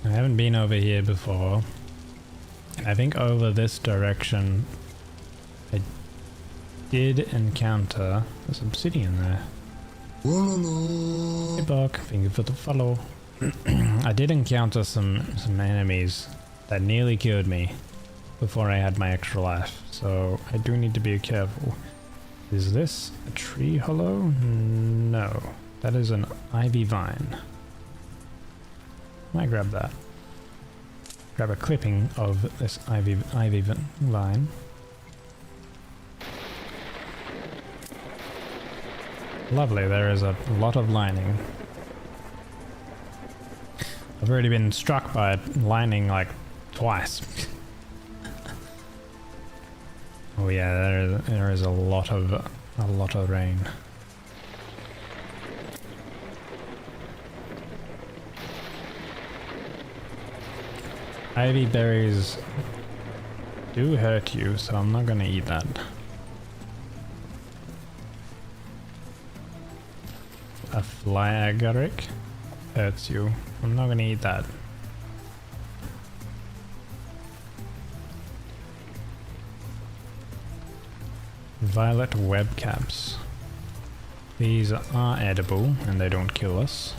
S3: I haven't been over here before. I think over this direction I did encounter there's obsidian there. Hey Buck, thank you for the follow. I did encounter some enemies that nearly killed me before I had my extra life, so I do need to be careful. Is this a tree hollow? No, that is an ivy vine. Might grab that. Grab a clipping of this ivy vine. Lovely, there is a lot of lining. I've already been struck by lining like twice. Oh yeah, there is a lot of rain. Ivy berries do hurt you, so I'm not gonna eat that. A fly agaric hurts you. I'm not gonna eat that. Violet web caps. These are edible and they don't kill us.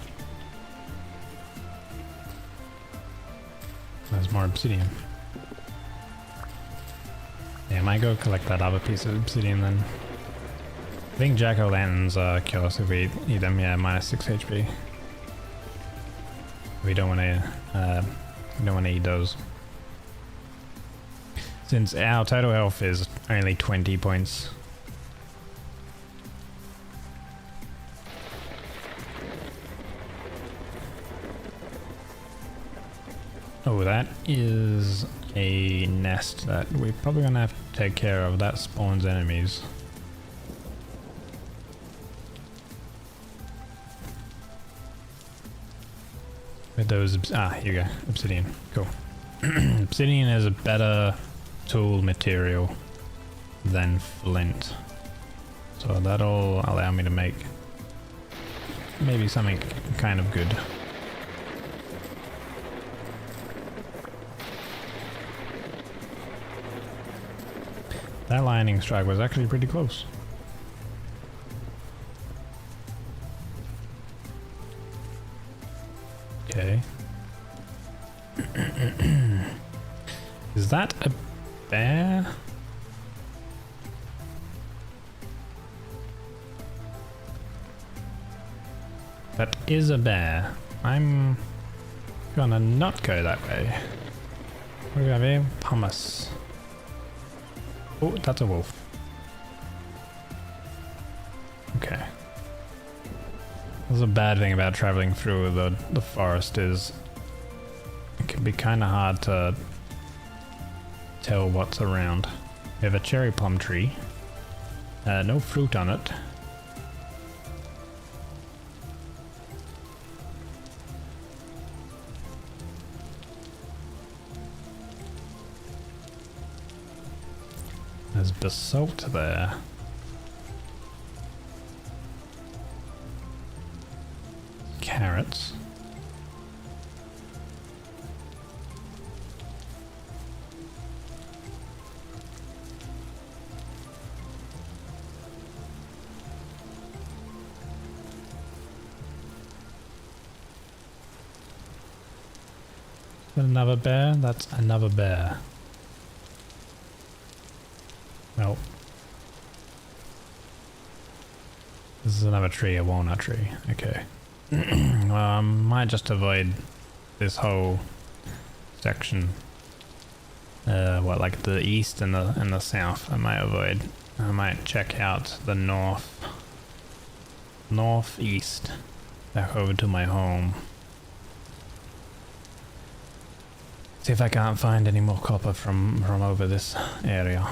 S3: There's more obsidian. Yeah, I might go collect that other piece of obsidian then. I think jack-o'-lanterns kill us if we eat them. Yeah, minus 6 HP. We don't want to eat those. Since our total health is only 20 points. Oh, that is a nest that we're probably gonna have to take care of. That spawns enemies. With those, here you go, obsidian, cool. Obsidian is a better tool material than flint. So that'll allow me to make maybe something kind of good. That lightning strike was actually pretty close. Okay. Is that a bear? That is a bear. I'm gonna not go that way. What do we have here? Pumice. Oh, that's a wolf. Okay. That's a bad thing about traveling through the forest is it can be kind of hard to tell what's around. We have a cherry plum tree. No fruit on it. There's basalt there. Carrots. Is that another bear? That's another bear. Well, this is another tree, a walnut tree. Okay. Well, I might just avoid this whole section. What, like the east and the south? I might avoid. I might check out the northeast, back over to my home. See if I can't find any more copper from over this area.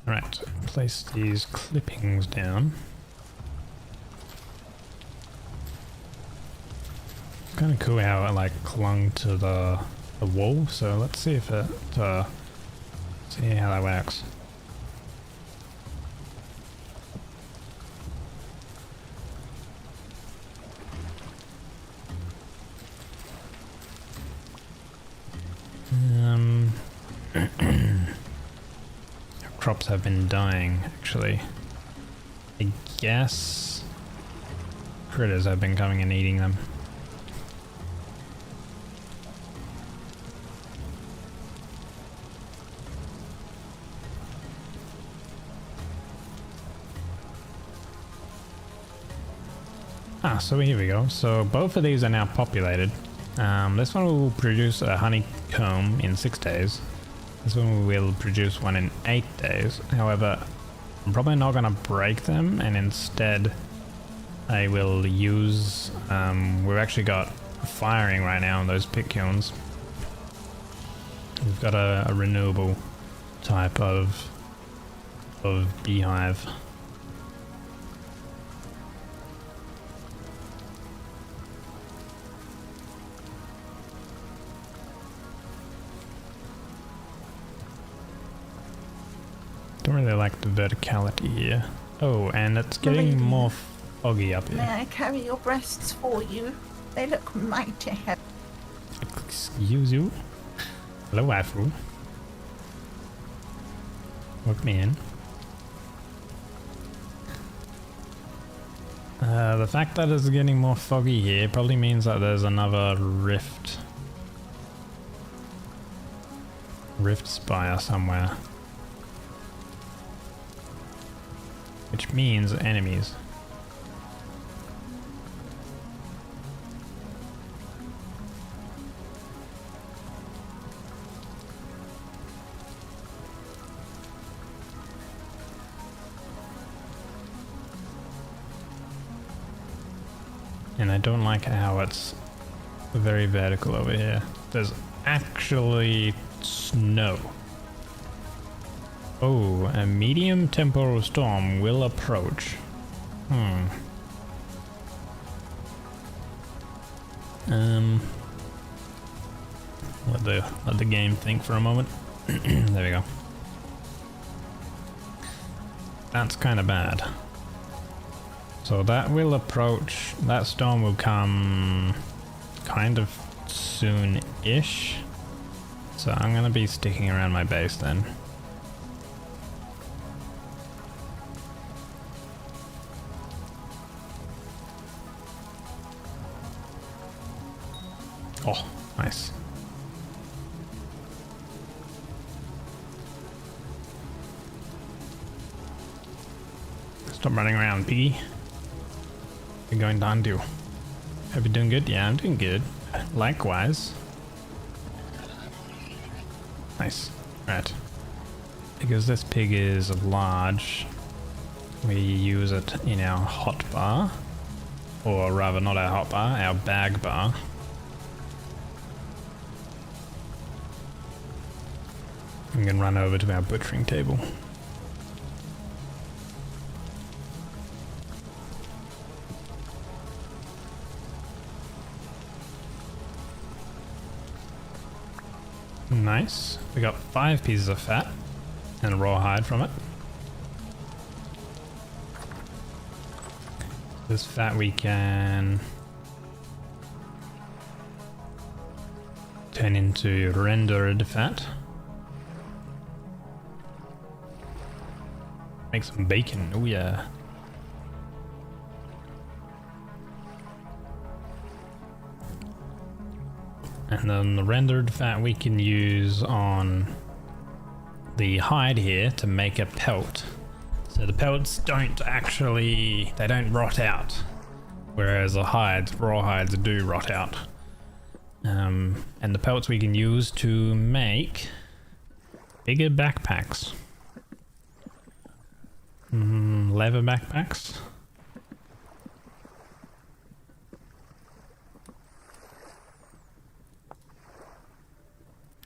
S3: Right, place these clippings down. It's kind of cool how it like clung to the wall, so let's see if it, see how that works. Crops have been dying, actually. I guess critters have been coming and eating them. Ah, so here we go. So both of these are now populated. This one will produce a honeycomb in 6 days. This one will produce one in 8 days. However, I'm probably not going to break them, and instead I will use... we've actually got firing right now on those pit kilns. We've got a renewable type of beehive. Don't really like the verticality here. Oh, and it's getting more foggy up here.
S1: May I carry your breasts for you? They look mighty heavy.
S3: Excuse you? Hello, waifu. Look me in. The fact that it's getting more foggy here probably means that there's another rift spire somewhere. Which means enemies. And I don't like how it's very vertical over here. There's actually snow. Oh, a medium temporal storm will approach. Let the game think for a moment. There we go. That's kind of bad. So that will approach. That storm will come kind of soon-ish. So I'm gonna be sticking around my base then. Oh, nice. Stop running around, piggy. You're going down too. Hope you're doing good. Yeah, I'm doing good. Likewise. Nice. Right. Because this pig is large, we use it in our hot bar. Or rather, not our hot bar, our bag bar. We can run over to our butchering table. Nice. We got 5 pieces of fat and a rawhide from it. This fat we can turn into rendered fat. Make some bacon. Oh yeah. And then the rendered fat we can use on the hide here to make a pelt. So the pelts don't actually, they don't rot out. Whereas the hides, raw hides do rot out. And the pelts we can use to make bigger backpacks. Leather backpacks.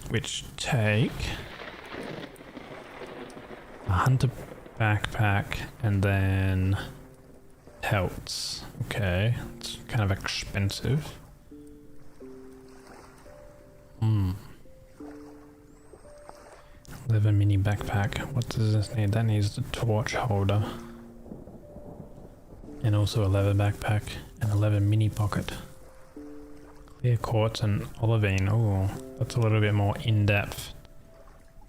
S3: Which take a hunter backpack and then pelts. Okay, it's kind of expensive. Leather mini backpack. What does this need? That needs the torch holder. And also a leather backpack and a leather mini pocket. Clear quartz and olivine. Oh, that's a little bit more in-depth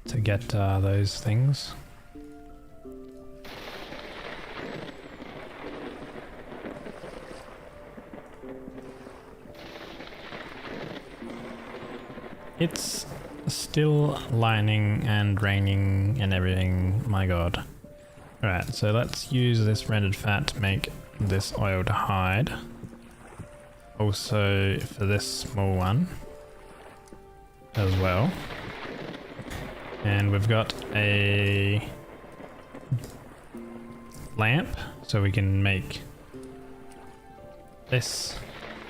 S3: to get those things. It's still lightning and raining and everything. My god. Alright, so let's use this rendered fat to make this oiled hide. Also for this small one as well. And we've got a lamp, so we can make this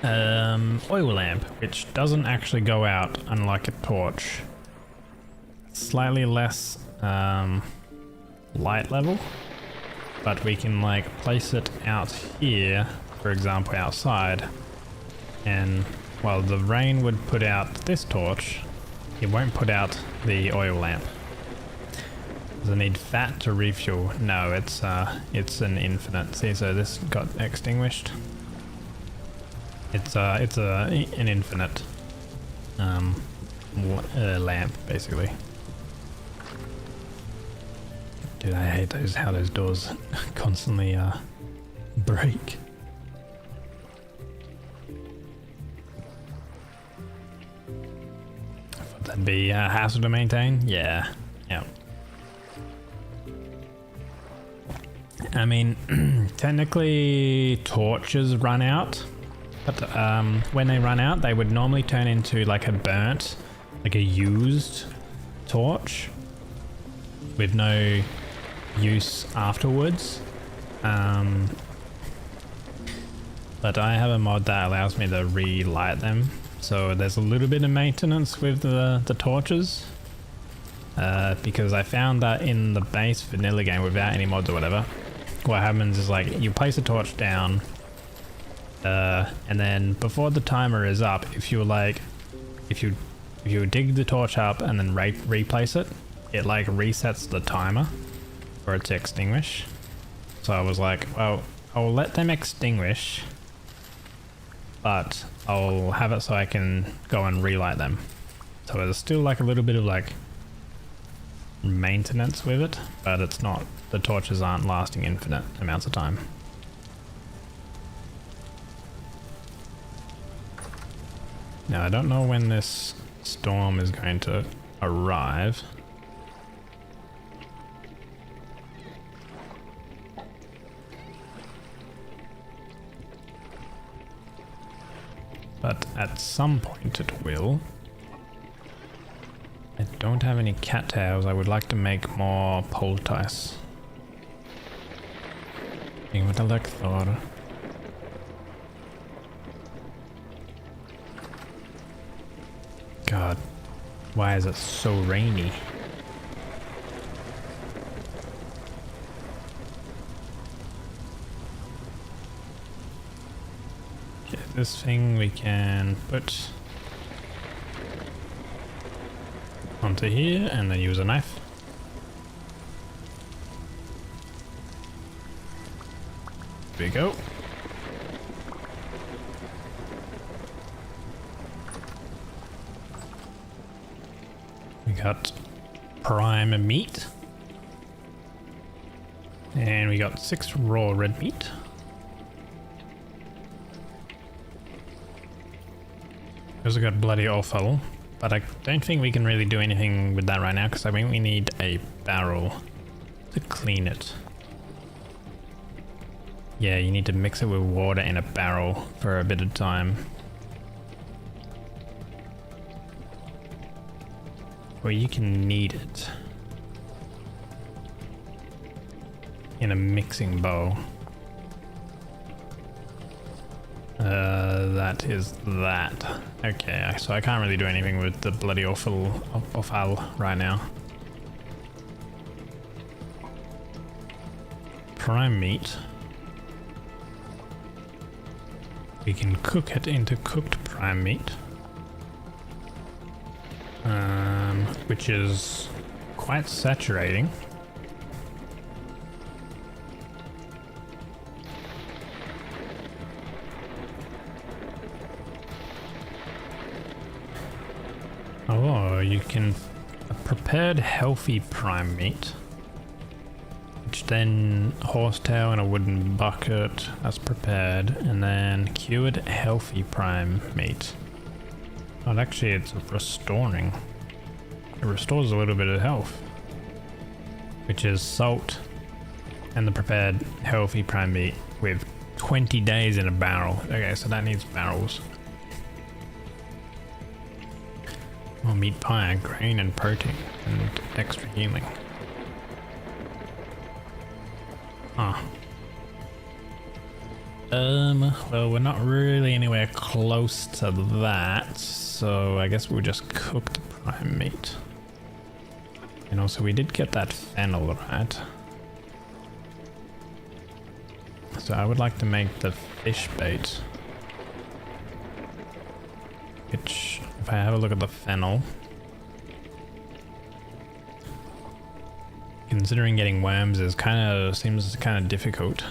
S3: oil lamp, which doesn't actually go out unlike a torch. Slightly less light level, but we can like place it out here, for example outside, and while the rain would put out this torch, it won't put out the oil lamp. Does it need fat to refuel? No, it's an infinite. See, so this got extinguished. It's an infinite lamp basically. Dude, I hate those how those doors constantly break. Would that be a hassle to maintain? Yeah. I mean, technically torches run out, but when they run out, they would normally turn into like a burnt, like a used torch with no use afterwards. But I have a mod that allows me to relight them, so there's a little bit of maintenance with the torches. Because I found that in the base vanilla game without any mods or whatever, what happens is like you place a torch down, and then before the timer is up, if you dig the torch up and then replace it, it like resets the timer for it to extinguish. So I was like, well, I'll let them extinguish, but I'll have it so I can go and relight them. So there's still like a little bit of like maintenance with it, but it's not, the torches aren't lasting infinite amounts of time. Now I don't know when this storm is going to arrive. But at some point it will. I don't have any cattails. I would like to make more poultice. 𝒟𝓂𝓃 𝒱𝓊𝒷𝓒𝗨𝗟𝗘. God, why is it so rainy? Okay, this thing we can put onto here and then use a knife. There we go. We got prime meat. And we got 6 raw red meat. We also got bloody offal, but I don't think we can really do anything with that right now because I think we need a barrel to clean it. Yeah, you need to mix it with water in a barrel for a bit of time. Or you can knead it in a mixing bowl. That is that. Okay, so I can't really do anything with the bloody offal right now. Prime meat. We can cook it into cooked prime meat. Which is quite saturating. Oh, you can prepared healthy prime meat, which then horsetail in a wooden bucket, that's prepared, and then cured healthy prime meat. Oh, actually it's restoring. It restores a little bit of health, which is salt and the prepared healthy prime meat with 20 days in a barrel. Okay, so that needs barrels. More meat pie, grain and protein, and extra healing. Huh. Well, we're not really anywhere close to that, so I guess we'll just cook the prime meat. And also we did get that fennel, right? So I would like to make the fish bait. Which, if I have a look at the fennel, considering getting worms is seems kind of difficult.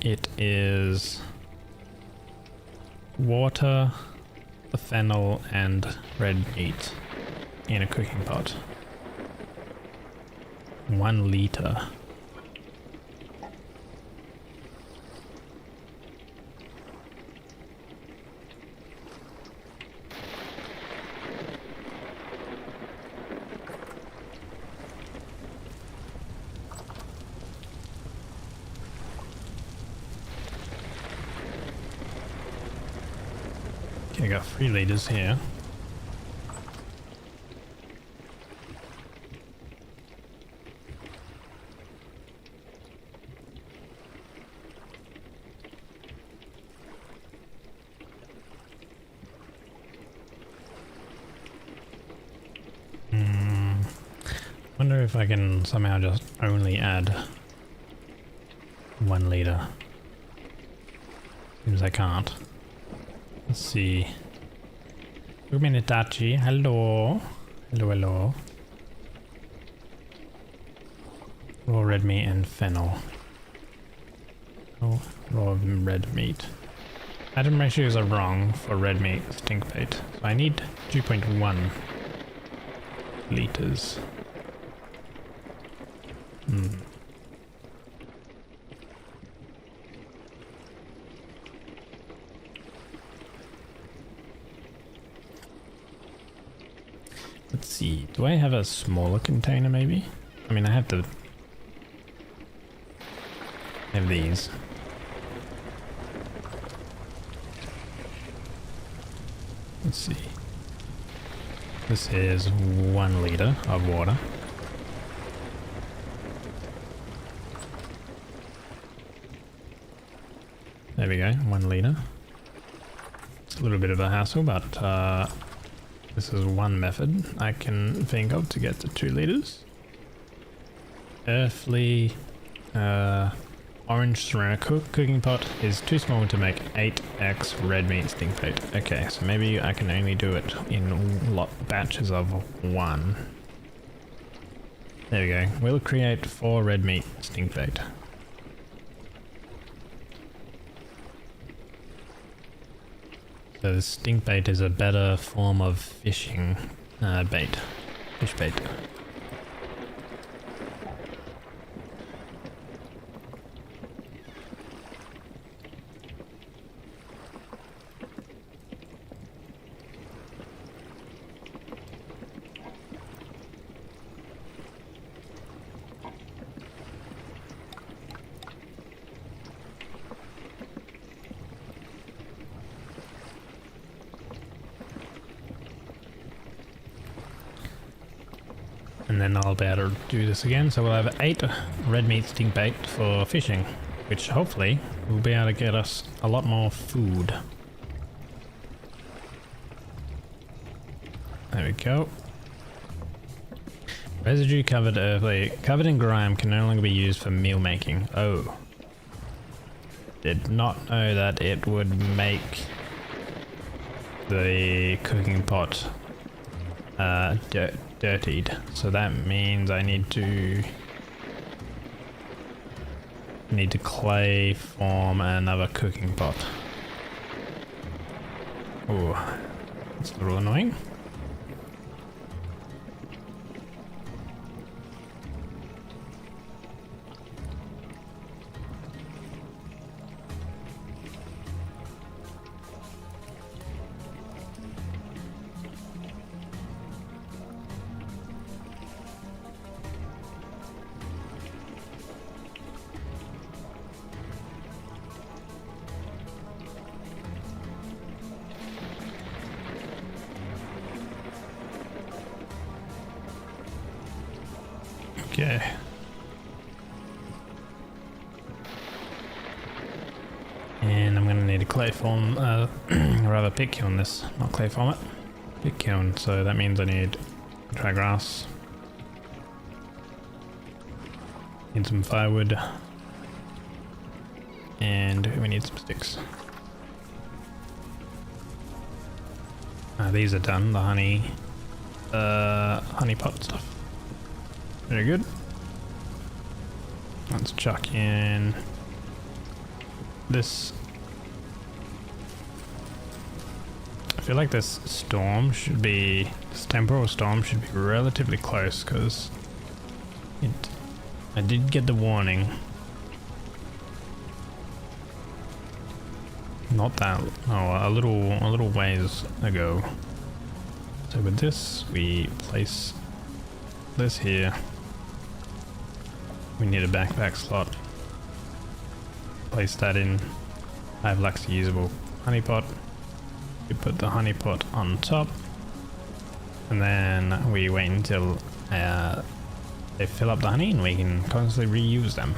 S3: It is water, the fennel, and red meat in a cooking pot. 1 liter. Okay, I got 3 liters here. Wonder if I can somehow just only add 1 liter. Seems I can't. Let's see. 𝒟𝓃𝒱𝒨𝒃, hello. Hello. Raw red meat and fennel. Oh, raw red meat. Atom ratios are wrong for red meat stink bait. So I need 2.1 liters. Let's see. Do I have a smaller container maybe? I mean, I have to have these. Let's see. This is 1 liter of water. There we go, 1 liter. It's a little bit of a hassle, but this is one method I can think of to get to 2 liters. 𝒟𝑒𝓂𝓃 orange ceramic cooking pot is too small to make 8x red meat stink bait. Okay, so maybe I can only do it in batches of 1. There we go. We'll create 4 red meat stink bait. So the stink bait is a better form of fishing bait. Fish bait. And then I'll be able to do this again. So we'll have 8 red meat stink bait for fishing, which hopefully will be able to get us a lot more food. There we go. Residue covered 𝒟𝑒𝓃 covered in grime can no longer be used for meal making. Oh. Did not know that it would make the cooking pot dirtied. So that means I need to clay form another cooking pot. Oh, that's a little annoying. Okay. And I'm gonna need a clay form, or rather pit kiln this, not clay form it. Pit kiln, so that means I need dry grass. Need some firewood. And we need some sticks. These are done, the honey pot stuff. Very good. Let's chuck in this. I feel like this temporal storm should be relatively close because I did get the warning. Not that, a little ways ago. So with this, we place this here. We need a backpack slot. Place that in. I have Luxy usable honey pot. We put the honey pot on top, and then we wait until they fill up the honey, and we can constantly reuse them.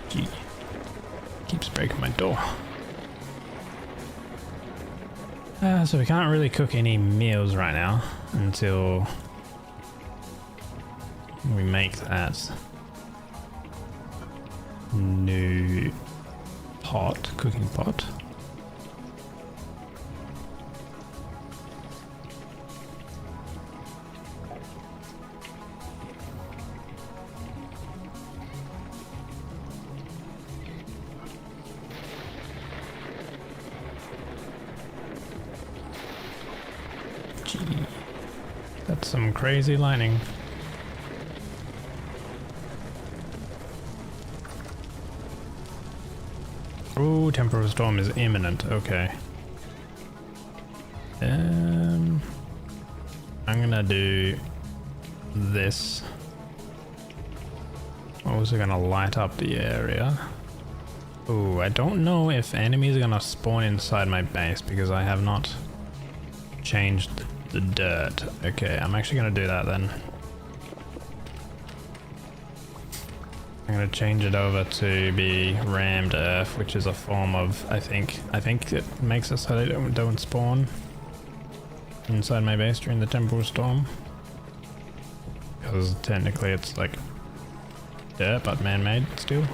S3: Gee. Keeps breaking my door. So we can't really cook any meals right now until we make that new cooking pot. That's some crazy lining. Ooh, temporal storm is imminent. Okay. I'm gonna do this. Also gonna light up the area. Ooh, I don't know if enemies are gonna spawn inside my base because I have not changed the dirt. Okay, I'm actually gonna do that then. I'm gonna change it over to be rammed earth, which is a form of, I think it makes it so they don't spawn inside my base during the temporal storm. Because technically it's like dirt, but man-made still.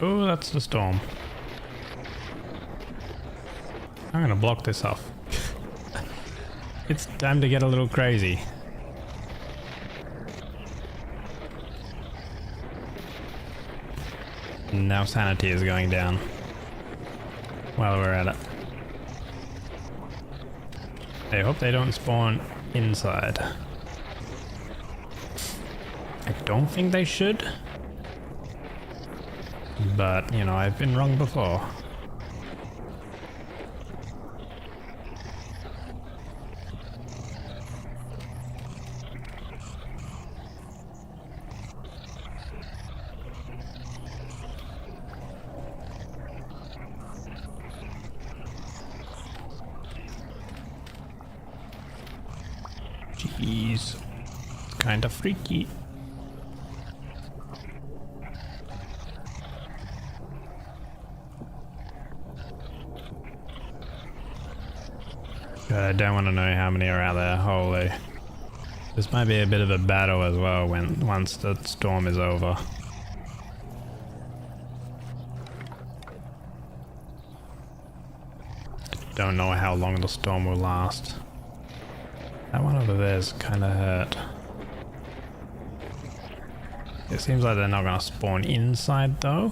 S3: Oh, that's the storm. I'm gonna block this off. It's time to get a little crazy. Now sanity is going down while we're at it. I hope they don't spawn inside. I don't think they should. But, you know, I've been wrong before. Jeez. Kinda freaky. I don't want to know how many are out there. Holy. This might be a bit of a battle as well once the storm is over. Don't know how long the storm will last. That one over there is kind of hurt. It seems like they're not going to spawn inside though.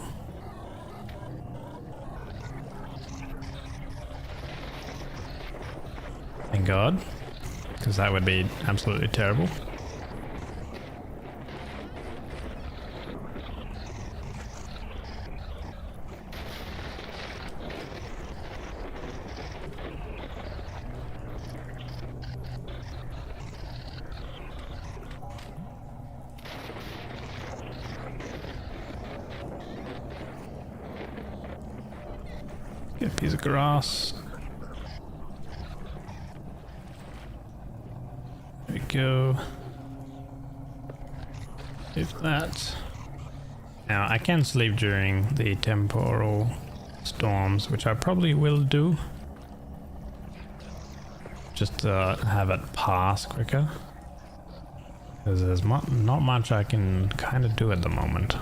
S3: Thank God, because that would be absolutely terrible. Get a piece of grass. There we go. If that. Now I can sleep during the temporal storms, which I probably will do. Just to have it pass quicker. Because there's not much I can kind of do at the moment.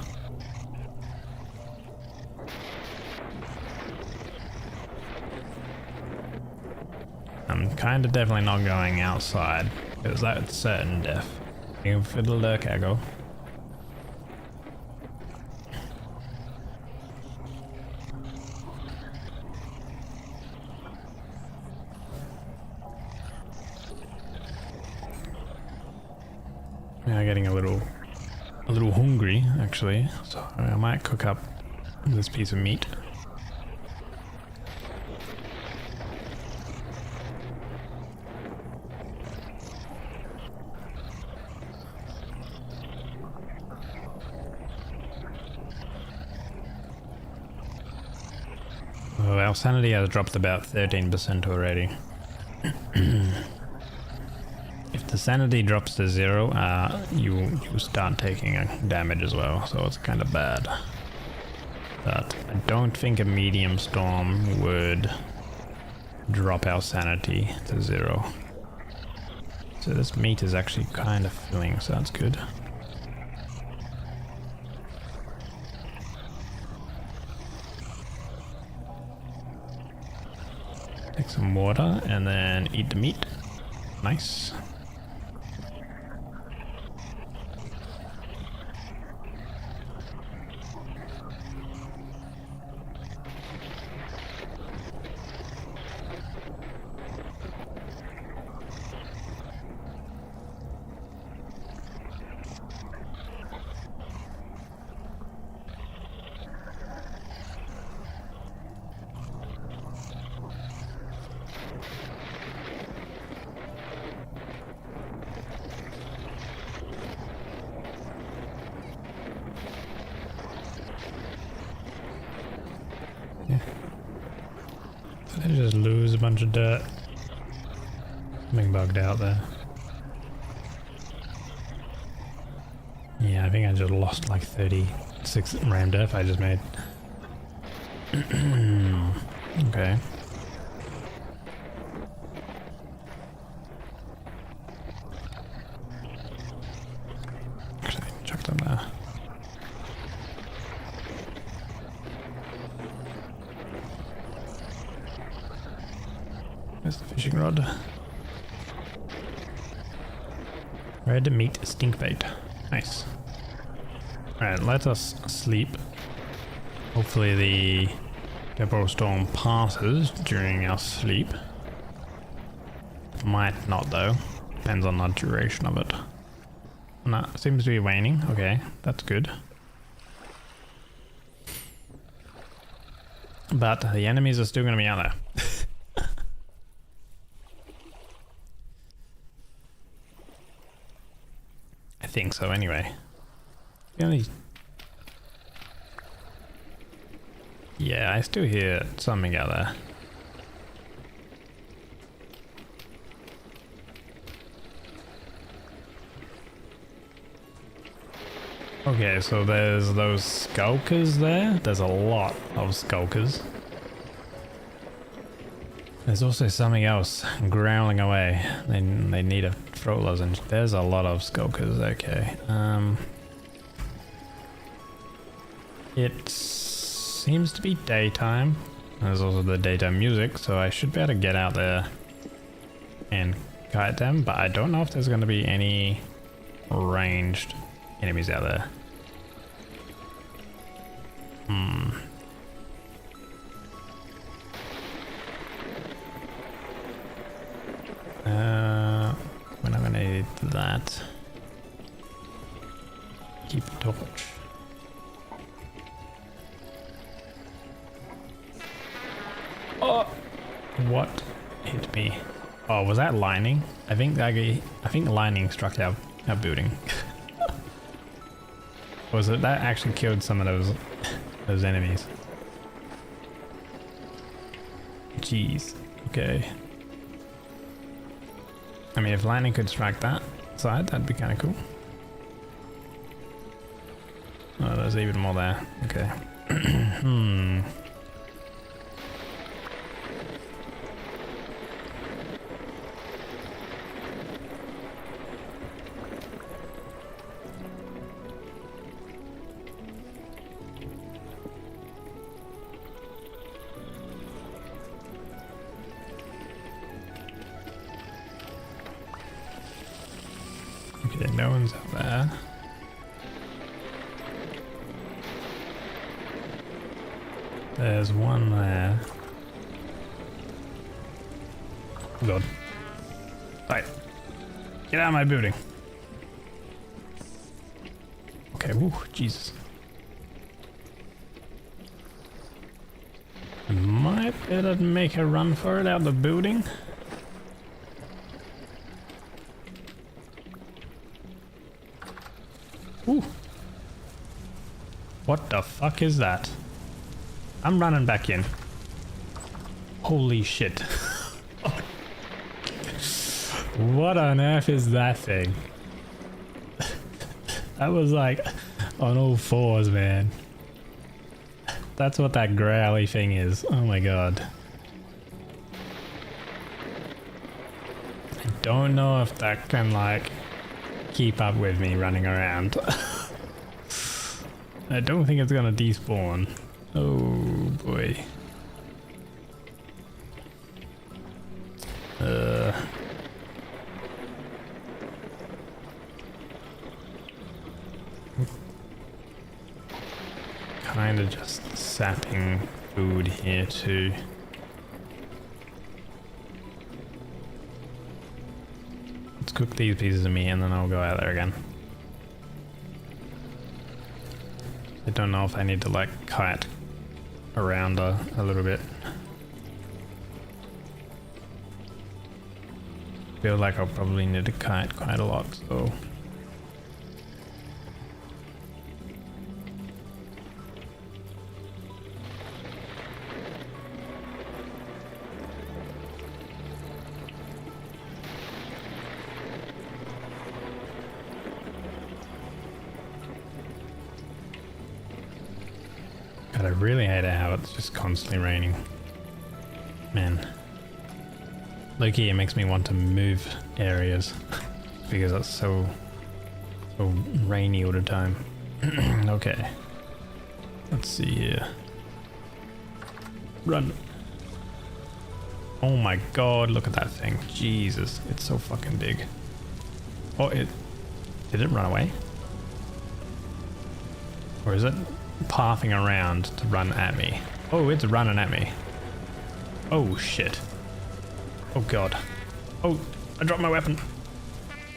S3: I'm kind of definitely not going outside, because that's certain death. 𝒟𝑒𝓂𝒃𝓃𝗨𝗟𝗘. Now getting a little hungry actually, so I might cook up this piece of meat. Oh, our sanity has dropped about 13% already. If the sanity drops to 0, you start taking damage as well, so it's kind of bad. But I don't think a medium storm would drop our sanity to 0. So this meat is actually kind of filling, so that's good. Take some water and then eat the meat. Nice. I just lose a bunch of dirt? Something bugged out there. Yeah, I think I just lost like 36 ram dirt I just made. Okay. Actually, chuck them there. Where's the fishing rod? Red meat stink bait. Nice. Alright, let us sleep. Hopefully the temporal storm passes during our sleep. Might not though. Depends on the duration of it. No, seems to be waning. Okay, that's good. But the enemies are still going to be out there. I think so anyway. The only... Yeah, I still hear something out there. Okay, so there's those skulkers there. There's a lot of skulkers. There's also something else growling away. They need a throat lozenge. There's a lot of skulkers. Okay. It seems to be daytime. There's also the daytime music, so I should be able to get out there and kite them, but I don't know if there's going to be any ranged enemies out there. We're not gonna need that. Keep a torch. Oh! What hit me? Oh, was that lightning? I think lightning struck our building. Was it that actually killed some of those enemies? Jeez. Okay. I mean, if lightning could strike that side, that'd be kind of cool. Oh, there's even more there. Okay. Okay, no one's out there. There's one there. Oh god. Right. Get out of my building. Okay, woo, Jesus. I might better make a run for it out the building. Ooh. What the fuck is that? I'm running back in. Holy shit. What on earth is that thing? That was like on all fours, man. That's what that growly thing is. Oh my god. I don't know if that can like keep up with me running around. I don't think it's gonna despawn. Oh boy. Kind of just sapping food here too. Let's cook these pieces of meat and then I'll go out there again. I don't know if I need to like kite around a little bit. Feel like I'll probably need to kite quite a lot, so. God, I really hate it how it's just constantly raining. Man. Low-key, it makes me want to move areas because it's so rainy all the time. Okay. Let's see here. Run. Oh my god, look at that thing. Jesus, it's so fucking big. Oh, did it run away? Or is it pathing around to run at me? Oh, it's running at me. Oh shit. Oh god. Oh, I dropped my weapon.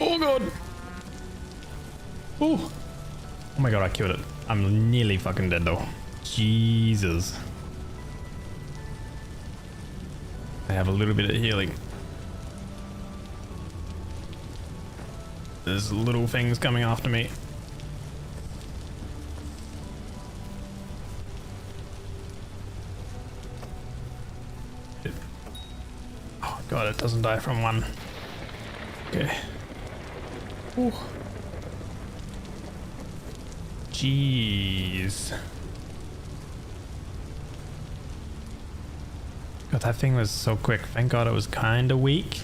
S3: Oh god. Oh. Oh my god, I killed it. I'm nearly fucking dead though. Jesus. I have a little bit of healing. There's little things coming after me. Oh god, it doesn't die from one. Okay. Ooh. Jeez. God, that thing was so quick. Thank god it was kinda weak.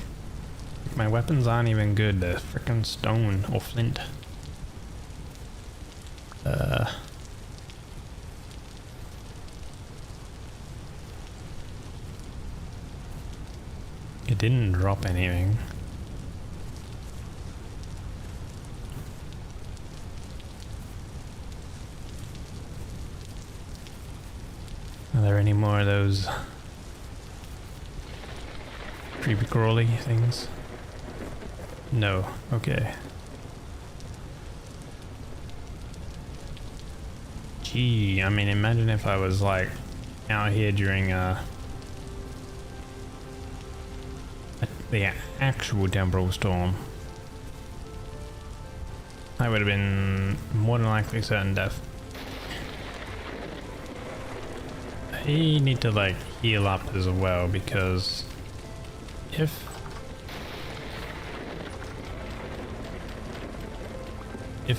S3: My weapons aren't even good. They're freaking stone or flint. It didn't drop anything. Are there any more of those creepy crawly things? No. Okay. Gee, I mean, imagine if I was like out here during the actual temporal storm. I would have been more than likely certain death. I need to like heal up as well because if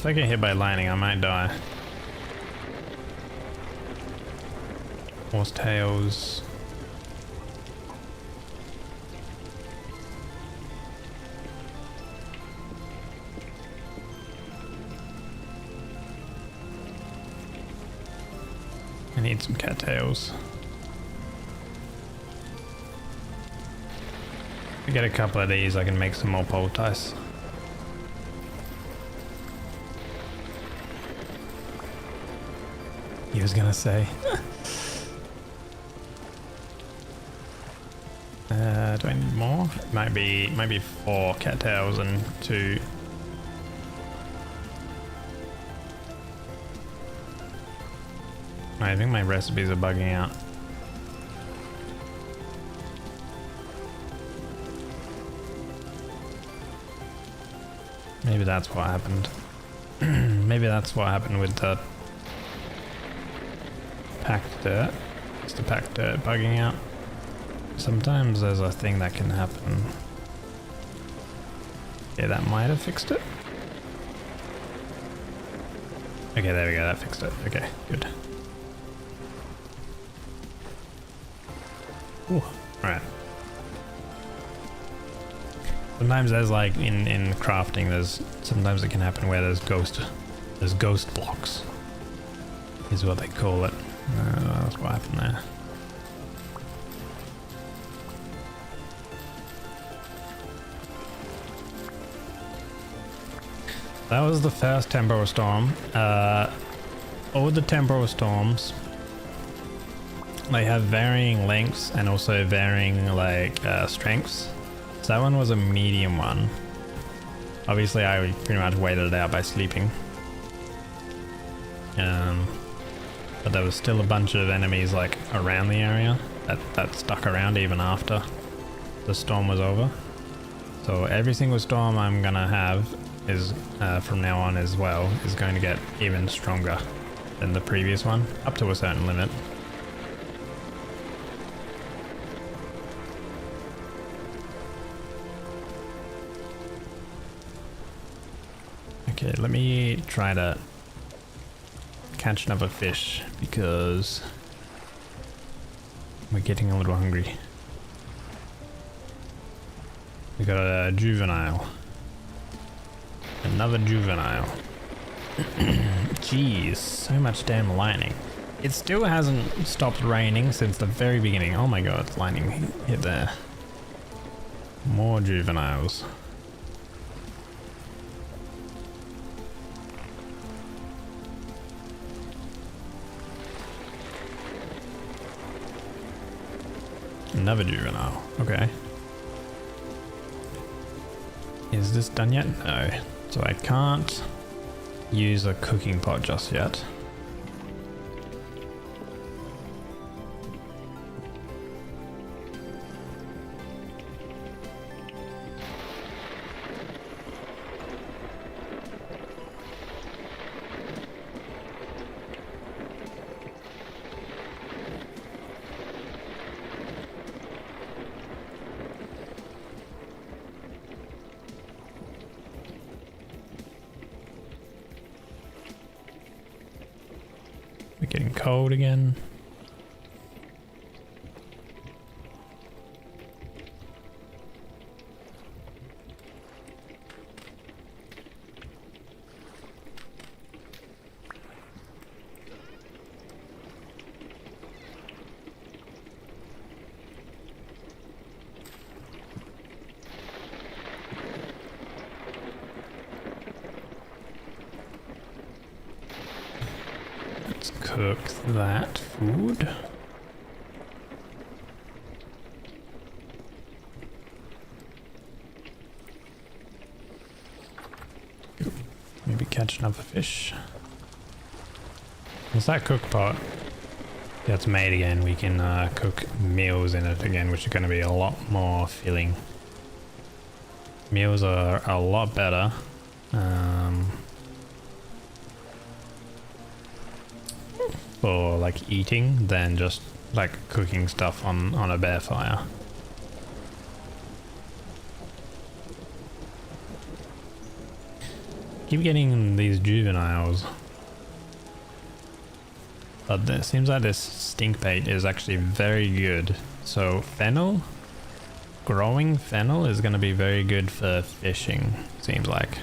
S3: I get hit by lightning, I might die. Horse tails. I need some cattails. If I get a couple of these, I can make some more poultice. He was gonna say. Do I need more? Might be 4 cattails and 2. I think my recipes are bugging out. Maybe that's what happened. Maybe that's what happened with the packed dirt. It's the packed dirt bugging out. Sometimes there's a thing that can happen. Yeah, that might have fixed it. Okay, there we go, that fixed it. Okay, good. Ooh, alright. Sometimes there's like in crafting, sometimes it can happen where there's ghost blocks is what they call it. That's what happened there. That was the first temporal storm. All the temporal storms, they have varying lengths and also varying like strengths. So that one was a medium one. Obviously I pretty much waited it out by sleeping. But there was still a bunch of enemies like around the area that stuck around even after the storm was over. So every single storm I'm gonna have is from now on as well is going to get even stronger than the previous one, up to a certain limit. Okay, let me try to catch another fish because we're getting a little hungry. We got a juvenile. Another juvenile. Jeez, so much damn lightning. It still hasn't stopped raining since the very beginning. Oh my god, lightning hit there. More juveniles. Another juvenile. Okay. Is this done yet? No. So I can't use a cooking pot just yet. We're getting cold again. Cook that food. Maybe catch another fish. Once that cook pot gets made again, we can cook meals in it again, which are going to be a lot more filling. Meals are a lot better. For like eating than just like cooking stuff on a bare fire. Keep getting these juveniles, but it seems like this stink bait is actually very good. So fennel, growing fennel is going to be very good for fishing, seems like.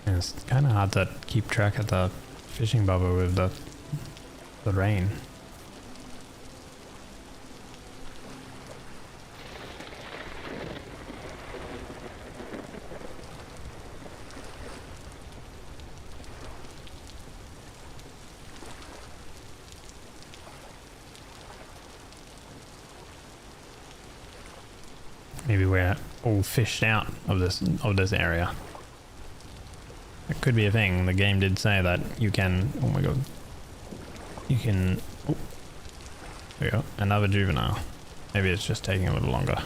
S3: It's kind of hard to keep track of the fishing bubble with the rain. Maybe we're all fished out of this area. That could be a thing. The game did say that you can. Oh my god. You can. Oh, there we go. Another juvenile. Maybe it's just taking a little longer.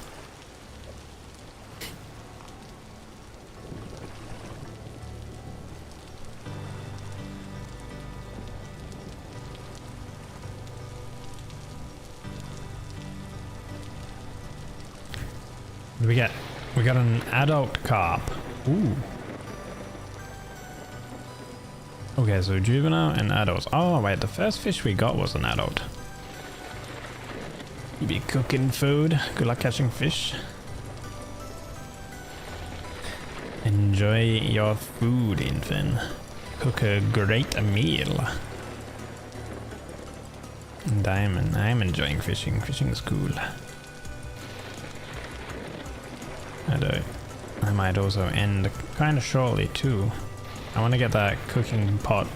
S3: What do we get? We got an adult carp. Ooh. Okay, so juvenile and adults. Oh wait, the first fish we got was an adult. You be cooking food. Good luck catching fish. Enjoy your food, infant. Cook a great meal. And I'm enjoying fishing. Fishing is cool. I might also end kind of shortly too. I want to get that cooking pot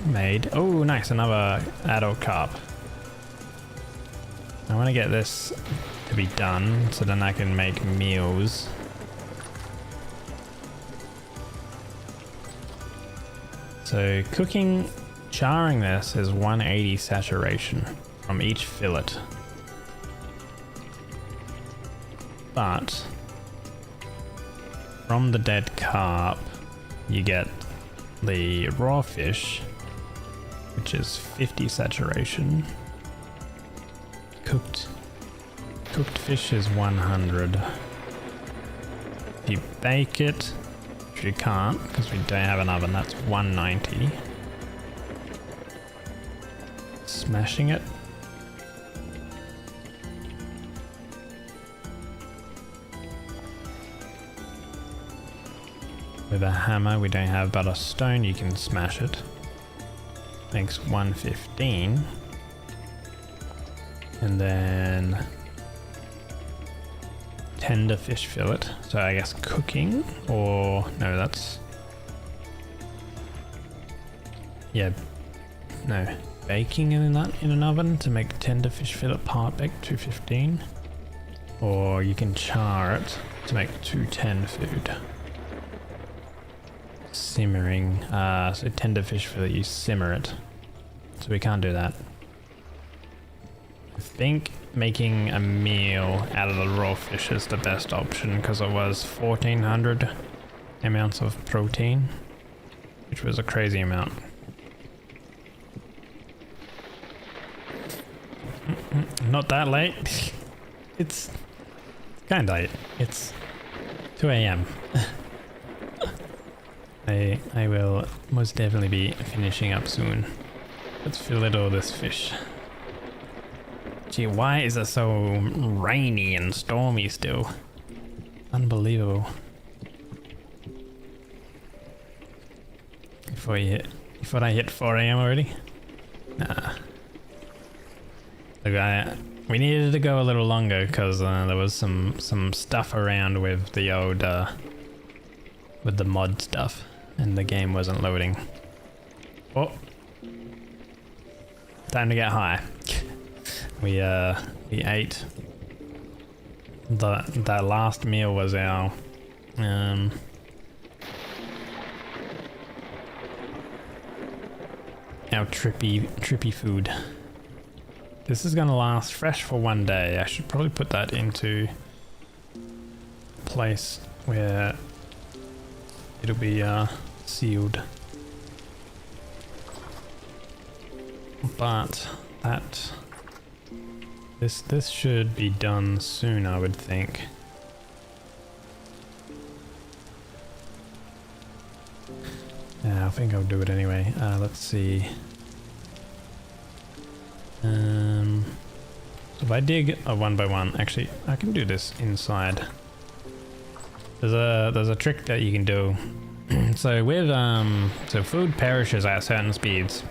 S3: made. Oh, nice, another adult carp. I want to get this to be done so then I can make meals. So cooking, charring this is 180 saturation from each fillet. But from the dead carp, you get the raw fish, which is 50 saturation. Cooked fish is 100. If you bake it, which you can't because we don't have an oven, that's 190. Smashing it. With a hammer we don't have, but a stone you can smash it. Makes 115. And then tender fish fillet. So I guess cooking, or no, that's, yeah, no, baking in an oven to make tender fish fillet part baked 215, or you can char it to make 210 food. Simmering, so tender fish fillet, you simmer it, so we can't do that. I think making a meal out of the raw fish is the best option because it was 1400 amounts of protein, which was a crazy amount. Not that late. It's kind of late. It's 2 a.m. I will most definitely be finishing up soon. Let's fillet all this fish. Gee, why is it so rainy and stormy still? Unbelievable. Before I hit 4 a.m. already? Nah. Look, we needed to go a little longer because there was some stuff around with the old with the mod stuff, and the game wasn't loading. Oh, time to get high. We ate. That last meal was our trippy food. This is gonna last fresh for 1 day. I should probably put that into a place where it'll be sealed. But that this should be done soon, I would think. Yeah, I think I'll do it anyway. Let's see. So if I dig a 1 by 1, actually I can do this inside. There's a trick that you can do. So with so food perishes at certain speeds.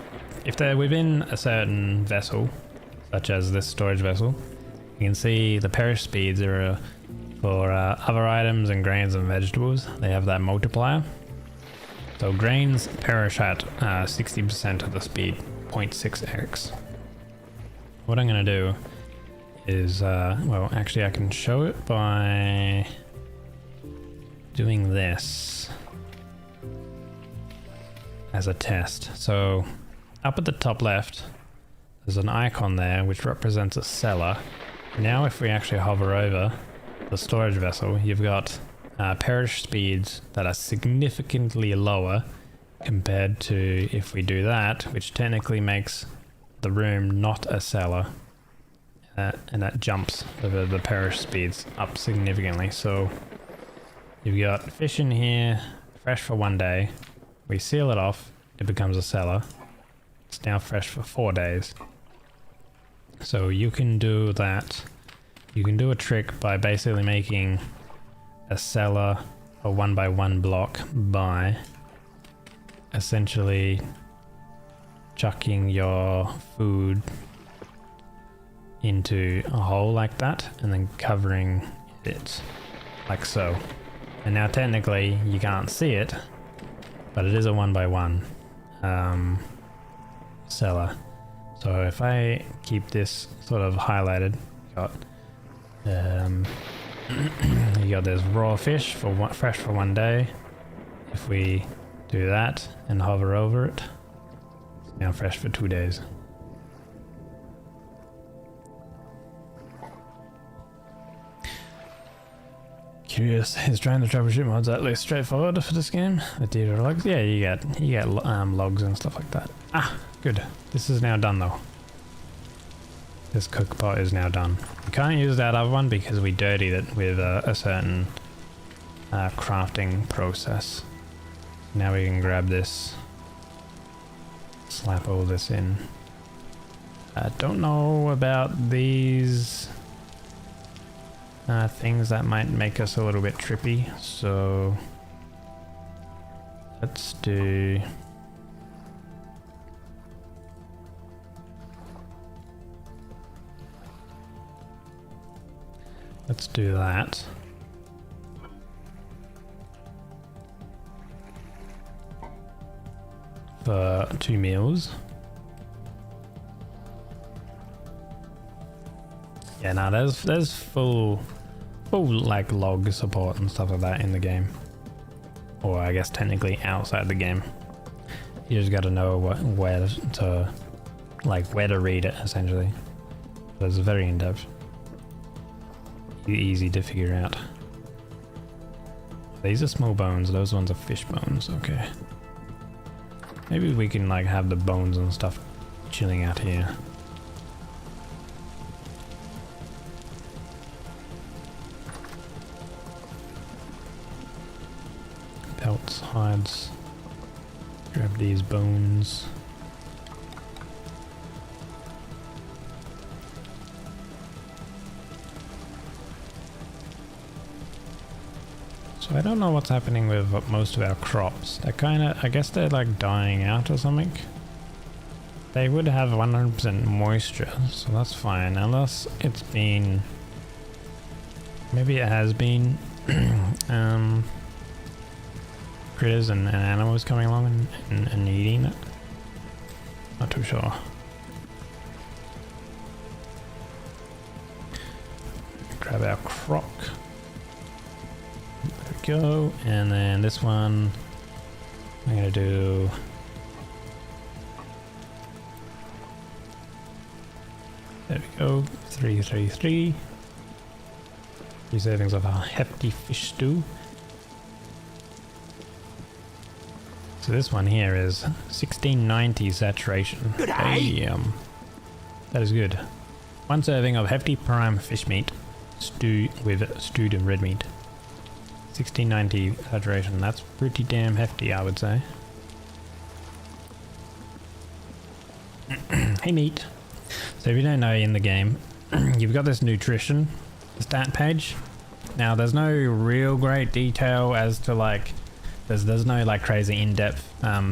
S3: If they're within a certain vessel, such as this storage vessel, you can see the perish speeds are for other items and grains and vegetables. They have that multiplier. So grains perish at 60% of the speed, 0.6x. What I'm gonna do is, well, actually I can show it by doing this as a test. So up at the top left, there's an icon there which represents a cellar. Now if we actually hover over the storage vessel, you've got perish speeds that are significantly lower compared to if we do that, which technically makes the room not a cellar, and that jumps the perish speeds up significantly. So you've got fish in here, fresh for 1 day. We seal it off, it becomes a cellar. It's now fresh for 4 days. So you can do that. You can do a trick by basically making a cellar a 1 by 1 block by essentially chucking your food into a hole like that and then covering it like so. And now technically you can't see it, but it is a 1 by 1 cellar. So if I keep this sort of highlighted, you got this raw fish for fresh for 1 day. If we do that and hover over it, it's now fresh for 2 days. Curious, is trying to troubleshoot mods at least straightforward for this game? The data logs? Yeah, you get logs and stuff like that. Ah, good. This is now done though. This cook pot is now done. We can't use that other one because we dirtied it with a certain crafting process. Now we can grab this, slap all this in. I don't know about these things that might make us a little bit trippy, so let's do that. For 2 meals. Yeah, no, there's full like log support and stuff like that in the game, or I guess technically outside the game. You just got to know where to read it essentially. But it's very in depth, easy to figure out. These are small bones. Those ones are fish bones. Okay. Maybe we can like have the bones and stuff chilling out here. Pelts, hides. Grab these bones. So I don't know what's happening with most of our crops. They're kinda, I guess they're like dying out or something. They would have 100% moisture, so that's fine. Unless it's been... Maybe it has been critters and animals coming along and eating it. Not too sure. Grab our crock. There we go. And then this one I'm gonna do there we go. 333. 3 servings of our hefty fish stew. So this one here is 1690 saturation. Damn. That is good. 1 serving of hefty prime fish meat stew with stewed red meat. 1690 saturation. That's pretty damn hefty, I would say. Hey meat. So if you don't know, in the game you've got this nutrition stat page. Now there's no real great detail as to like there's no like crazy in-depth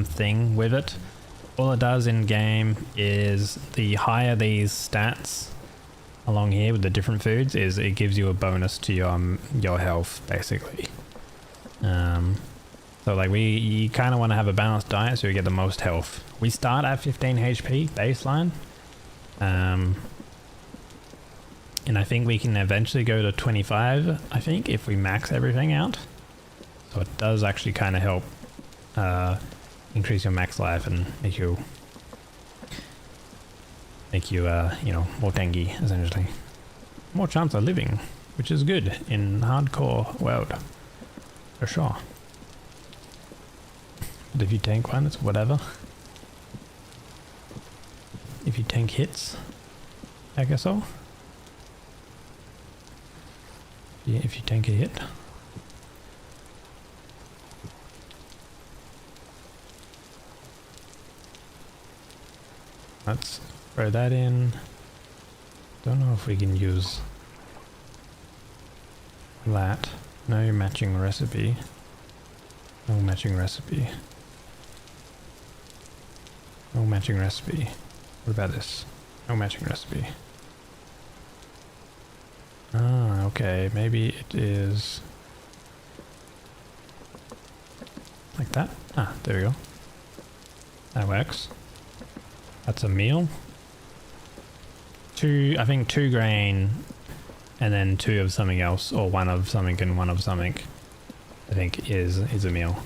S3: thing with it. All it does in game is the higher these stats along here with the different foods is it gives you a bonus to your health basically. So like you kind of want to have a balanced diet so you get the most health. We start at 15 HP baseline, and I think we can eventually go to 25, I think, if we max everything out. So it does actually kind of help increase your max life and make you you know, more tanky essentially. More chance of living, which is good in hardcore world for sure. But if you tank one, it's whatever. If you tank hits, I guess so. Yeah, if you tank a hit. Let's throw that in. Don't know if we can use that. No matching recipe. No matching recipe. No matching recipe. What about this? No matching recipe. Ah, okay. Maybe it is like that. Ah, there we go. That works. That's a meal. I think 2 grain and then 2 of something else, or 1 of something and 1 of something, I think is a meal.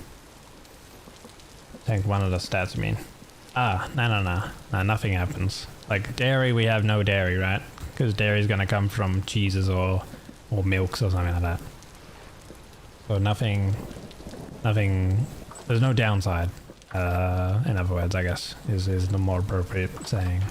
S3: I think one of the stats, I mean. Ah, no, nothing happens. Like dairy, we have no dairy, right? Because dairy is going to come from cheeses or milks or something like that. So nothing, there's no downside. In other words, I guess, is the more appropriate saying.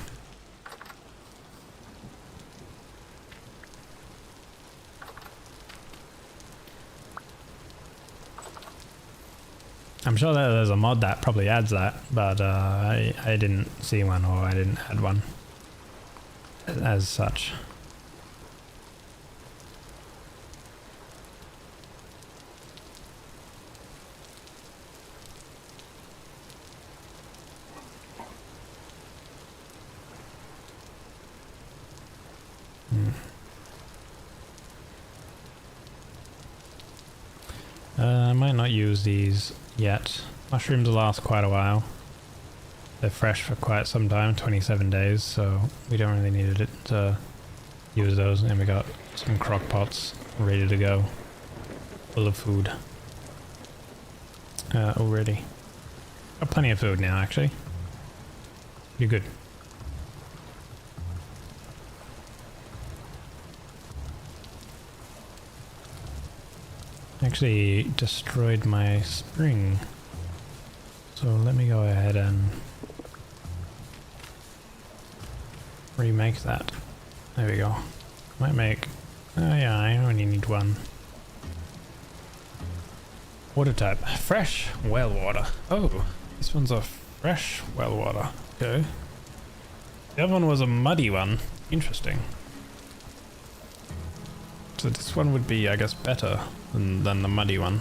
S3: I'm sure that there's a mod that probably adds that, but I didn't see one, or I didn't add one as such. I might not use these yet. Mushrooms last quite a while. They're fresh for quite some time, 27 days, so we don't really need it to use those. And we got some crock pots ready to go, full of food already. Got plenty of food now, actually. You're good. Actually destroyed my spring, so let me go ahead and remake that. There we go. Might make, oh yeah, I only need one. Water type, fresh well water. Oh, this one's a fresh well water. Okay. The other one was a muddy one. Interesting. So this one would be, I guess, better than the muddy one.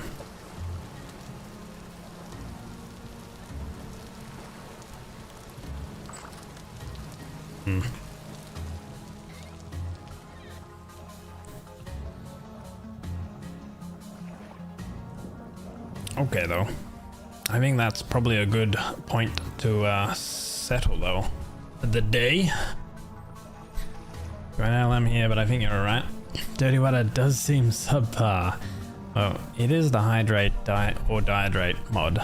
S3: Okay, though. I think that's probably a good point to settle, though. The day. Well, I'm here, but I think you're alright. Dirty water does seem subpar. Well, it is the hydrate or dehydrate mod.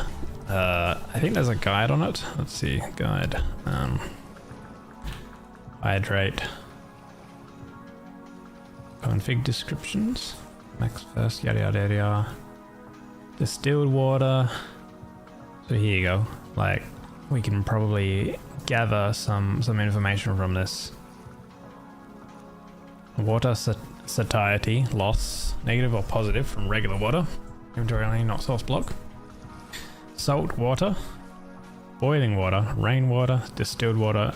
S3: I think there's a guide on it. Let's see, guide. Hydrate. Config descriptions. Max first, yada yada yada. Distilled water. So here you go. Like, we can probably gather some information from this. Water satiety loss, negative or positive from regular water. Inventory only, not source block. Salt water, boiling water, rainwater, distilled water,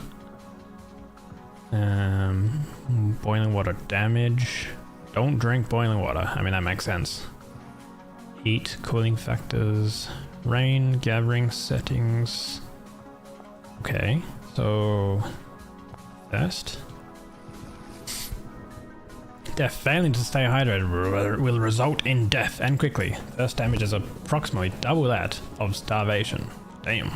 S3: boiling water damage. Don't drink boiling water. I mean, that makes sense. Heat, cooling factors, rain, gathering settings. Okay, so first. Death. Failing to stay hydrated will result in death, and quickly. Thirst damage is approximately double that of starvation. Damn.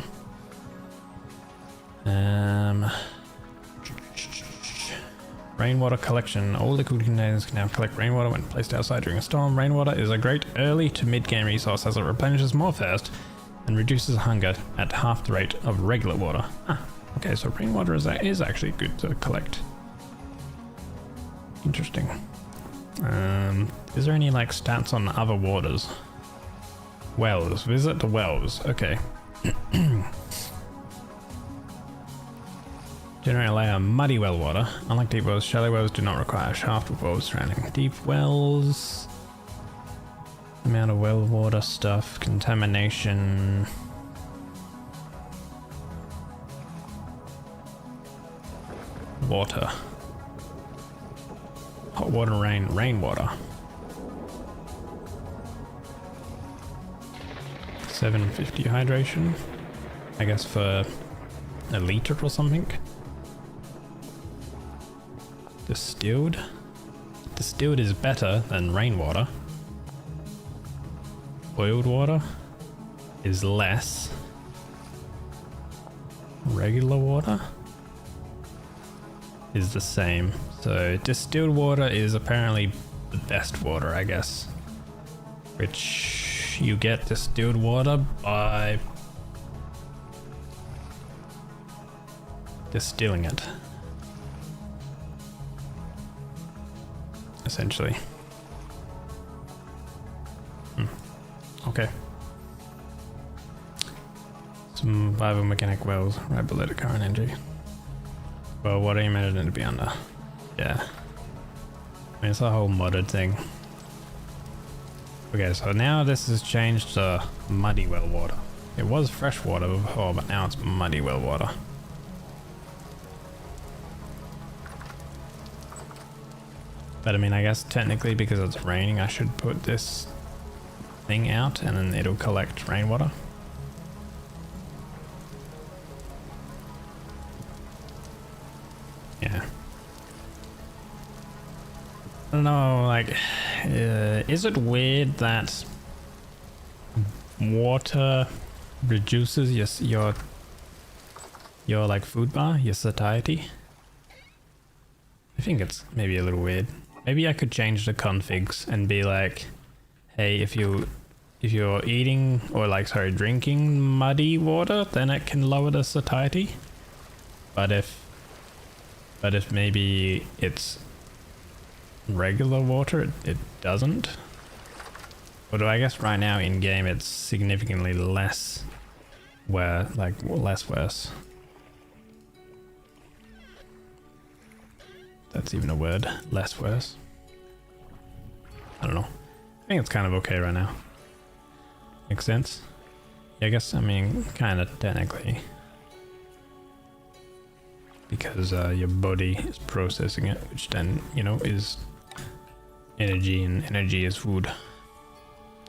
S3: Rainwater collection. All liquid containers can now collect rainwater when placed outside during a storm. Rainwater is a great early to mid-game resource as it replenishes more thirst and reduces hunger at half the rate of regular water. Ah, okay, so rainwater is actually good to collect. Interesting. Is there any like stats on other waters? Wells. Visit the wells. Okay. Generate a layer of muddy well water. Unlike deep wells, shallow wells do not require a shaft with wells surrounding. Deep wells. Amount of well water stuff. Contamination. Water. Hot water, rainwater. 750 hydration. I guess for a liter or something. Distilled. Distilled is better than rainwater. Boiled water is less. Regular water is the same. So distilled water is apparently the best water, I guess. Which you get distilled water by distilling it. Essentially. Okay. Some biomechanic wells right below the current entry. Well, what are you imagining to be under? Yeah. I mean, it's a whole modded thing. Okay, so now this has changed to muddy well water. It was fresh water before, but now it's muddy well water. But I mean, I guess technically because it's raining, I should put this thing out and then it'll collect rainwater. Yeah. I don't know, like, is it weird that water reduces your like food bar, your satiety? I think it's maybe a little weird. Maybe I could change the configs and be like, hey, if you're eating or like drinking muddy water, then it can lower the satiety. But if maybe it's regular water, it doesn't. Although I guess right now in game it's significantly less less worse. That's even a word, less worse. I don't know. I think it's kind of okay right now. Makes sense? Yeah, I guess, I mean, kind of technically. Because your body is processing it, which then, you know, is energy, and energy is food.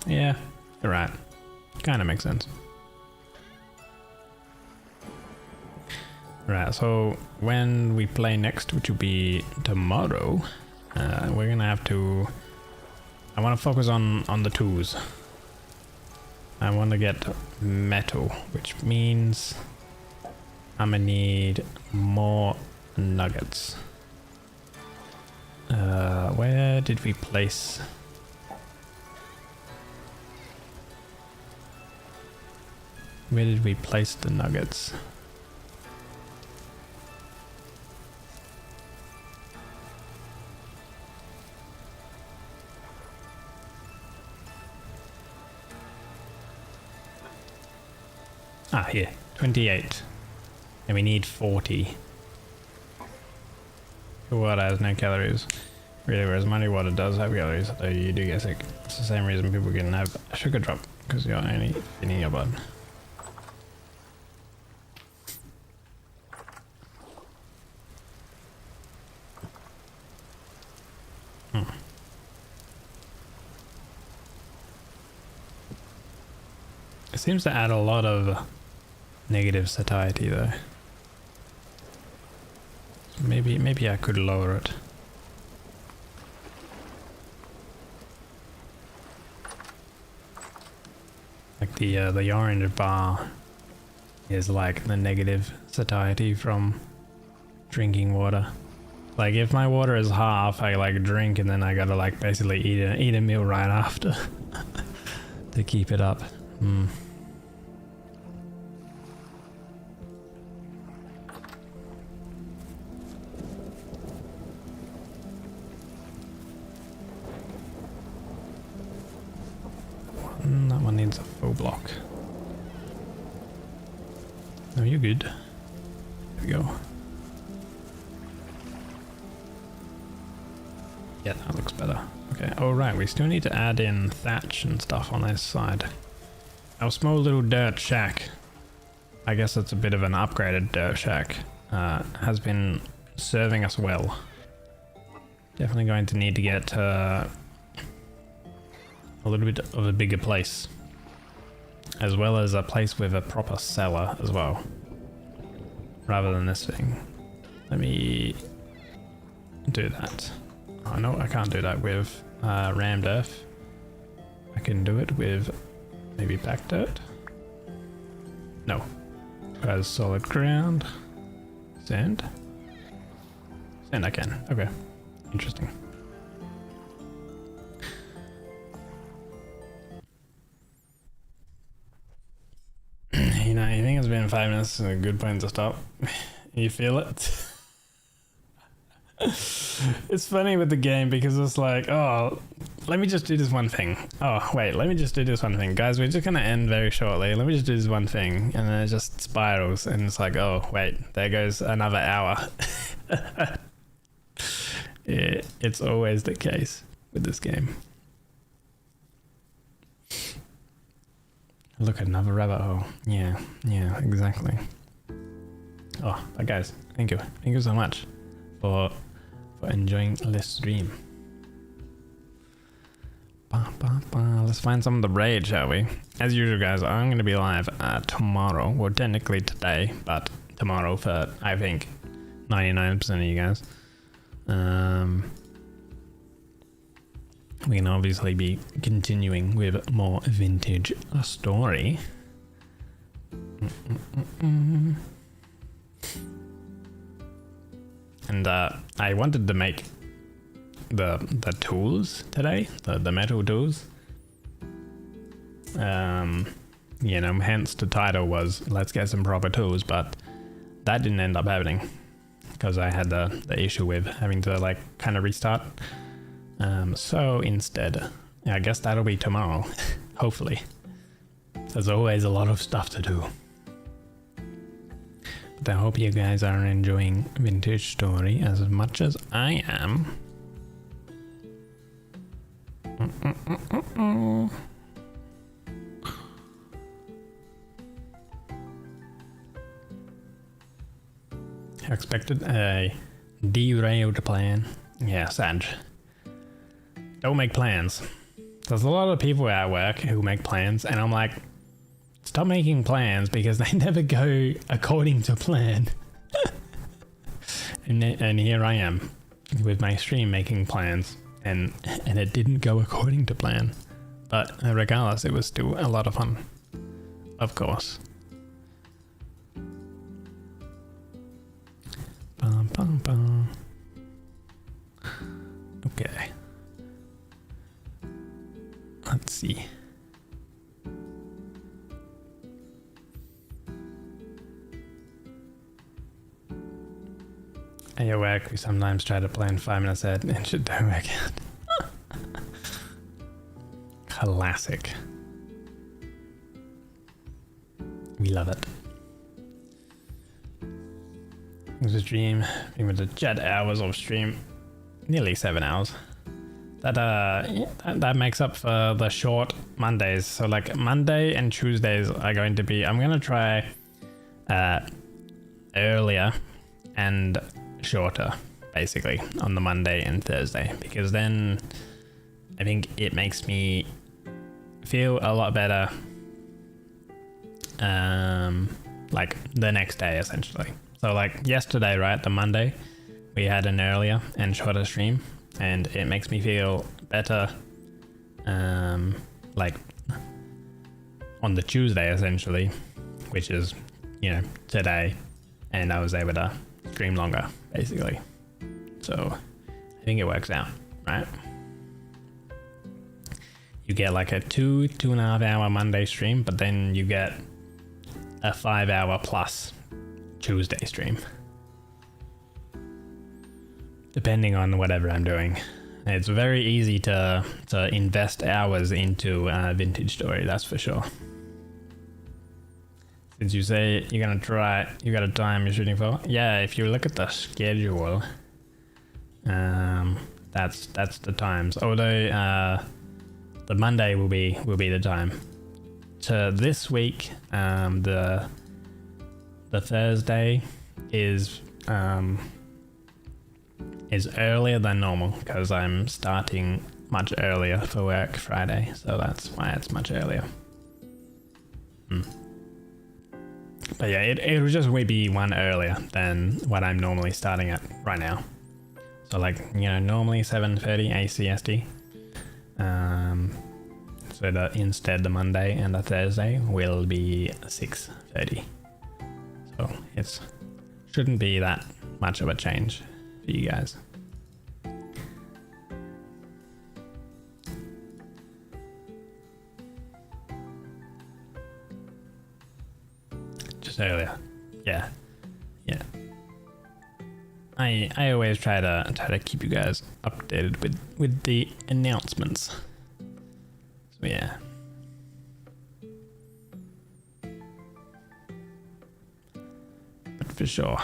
S3: Yeah, you're right. Kind of makes sense. Right, so when we play next, which will be tomorrow, we're gonna have to... I want to focus on the tools. I want to get metal, which means I'm gonna need more nuggets. Where did we place... Where did we place the nuggets? Ah, here, 28. And we need 40. Water has no calories. Really, whereas muddy water does have calories, though you do get sick. It's the same reason people can have a sugar drop, because you're only feeding your blood. It seems to add a lot of negative satiety though. So maybe I could lower it. Like the orange bar is like the negative satiety from drinking water. Like if my water is half, I like drink and then I gotta like basically eat a meal right after to keep it up. That one needs a full block. No, you're good. There we go. Yeah, that looks better. Okay, oh right, we still need to add in thatch and stuff on this side. Our small little dirt shack, I guess it's a bit of an upgraded dirt shack, has been serving us well. Definitely going to need to get a little bit of a bigger place, as well as a place with a proper cellar as well, rather than this thing. Let me do that. Oh no, I can't do that with rammed earth. I can do it with maybe packed dirt. No, as solid ground. Sand. Sand I can. Okay, interesting. You know, you think it's been 5 minutes is a good point to stop. You feel it? It's funny with the game because it's like, oh, let me just do this one thing. Oh, wait, let me just do this one thing. Guys, we're just going to end very shortly. Let me just do this one thing. And then it just spirals. And it's like, oh, wait, there goes another hour. Yeah, it's always the case with this game. Look, another rabbit hole. Yeah, exactly. Oh, but guys, thank you. Thank you so much for enjoying this stream. Let's find some of the raid, shall we? As usual, guys, I'm going to be live tomorrow. Well, technically today, but tomorrow for, I think, 99% of you guys. We can obviously be continuing with more vintage story. And I wanted to make the tools today, the metal tools. You know, hence the title was "Let's get some proper tools," but that didn't end up happening because I had the issue with having to like kind of restart. So instead, I guess that'll be tomorrow, hopefully. There's always a lot of stuff to do. But I hope you guys are enjoying Vintage Story as much as I am. I expected a derailed plan. Yeah, sad. Don't make plans. There's a lot of people at work who make plans, and I'm like, stop making plans because they never go according to plan. and here I am with my stream making plans, and it didn't go according to plan. But regardless, it was still a lot of fun, of course. Okay. Let's see. At your work, we sometimes try to plan 5 minutes ahead and shit don't work out. Classic. We love it. It was a stream, with the jet hours of stream, nearly 7 hours. That makes up for the short Mondays. So like Monday and Tuesdays are going to be, I'm going to try earlier and shorter basically on the Monday and Thursday, because then I think it makes me feel a lot better like the next day essentially. So like yesterday, right, the Monday, we had an earlier and shorter stream, and it makes me feel better like on the Tuesday essentially, which is, you know, today, and I was able to stream longer basically. So I think it works out, right? You get like a 2.5 hour Monday stream, but then you get a 5 hour plus Tuesday stream, depending on whatever I'm doing. It's very easy to invest hours into Vintage Story, that's for sure. Since you say you're gonna try, you got a time you're shooting for? Yeah, if you look at the schedule, that's the times. Although the Monday will be the time. To this week, the Thursday is earlier than normal because I'm starting much earlier for work Friday, so that's why it's much earlier. But yeah, it'll just be one earlier than what I'm normally starting at right now. So like, you know, normally 7:30 ACST. So that instead the Monday and the Thursday will be 6:30. So it shouldn't be that much of a change for you guys. Just earlier. Yeah. I always try to keep you guys updated with the announcements. So yeah. But for sure.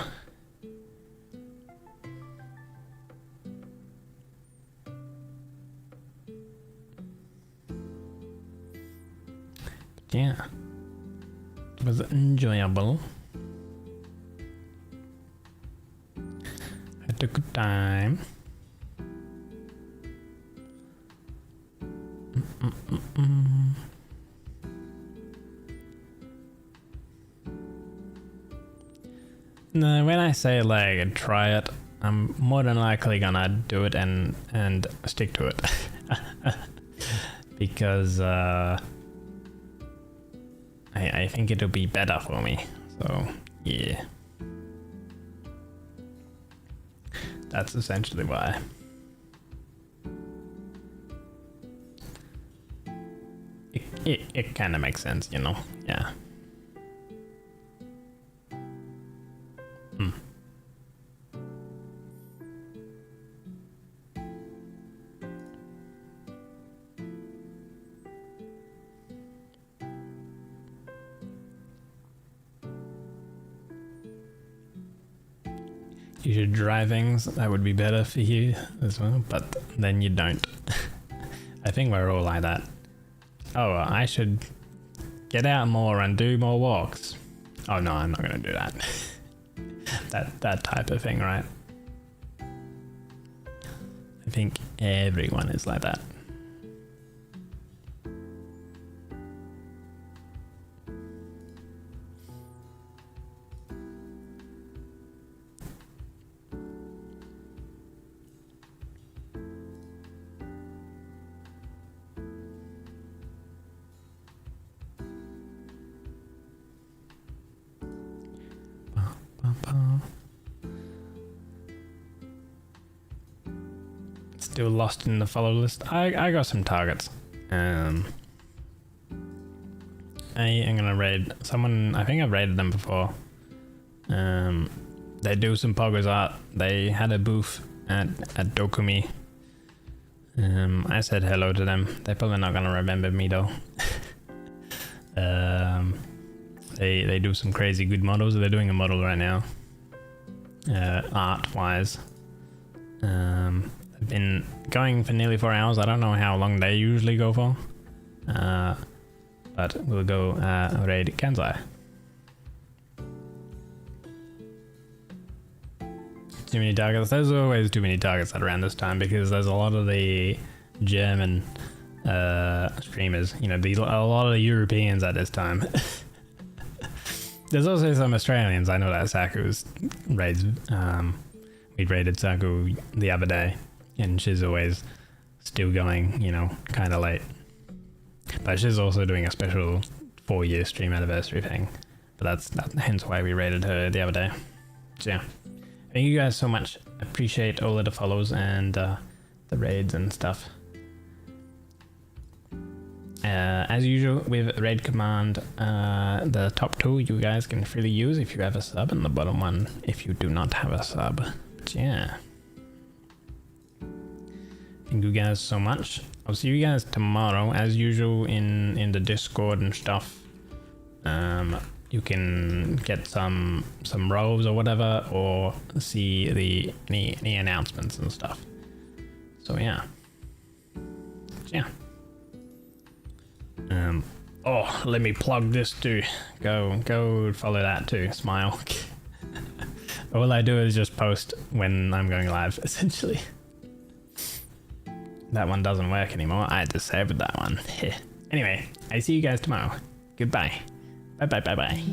S3: But yeah. It was enjoyable. Had a good time. No, when I say like try it, I'm more than likely gonna do it and stick to it. Because I think it'll be better for me. So yeah. That's essentially why. It kind of makes sense, you know? Yeah. You should try things that would be better for you as well, but then you don't. I think we're all like that. Oh, I should get out more and do more walks. Oh no, I'm not gonna do that. that type of thing, right? I think everyone is like that. Still lost in the follow list. I got some targets. I am gonna raid someone. I think I've raided them before. They do some poggers art. They had a booth at Dokumi. I said hello to them. They're probably not gonna remember me though. They do some crazy good models. They're doing a model right now. Art wise. I've been going for nearly 4 hours. I don't know how long they usually go for. But we'll go raid 𝒟𝓃𝒗𝗃𝗨𝗟𝗘. Too many targets. There's always too many targets at around this time because there's a lot of the German streamers. You know, a lot of the Europeans at this time. There's also some Australians. I know that Saku's raids. We raided Saku the other day, and she's always still going, you know, kind of late. But she's also doing a special 4-year stream anniversary thing. But that's hence why we raided her the other day. So yeah, thank you guys so much. Appreciate all of the follows and the raids and stuff. As usual with raid command, the top 2 you guys can freely use if you have a sub, and the bottom 1 if you do not have a sub. But yeah, thank you guys so much. I'll see you guys tomorrow as usual in the Discord and stuff. You can get some roles or whatever, or see the announcements and stuff. So yeah. Oh, let me plug this too. Go follow that too. Smile. All I do is just post when I'm going live, essentially. That one doesn't work anymore. I disabled that one. Anyway, I see you guys tomorrow. Goodbye. Bye.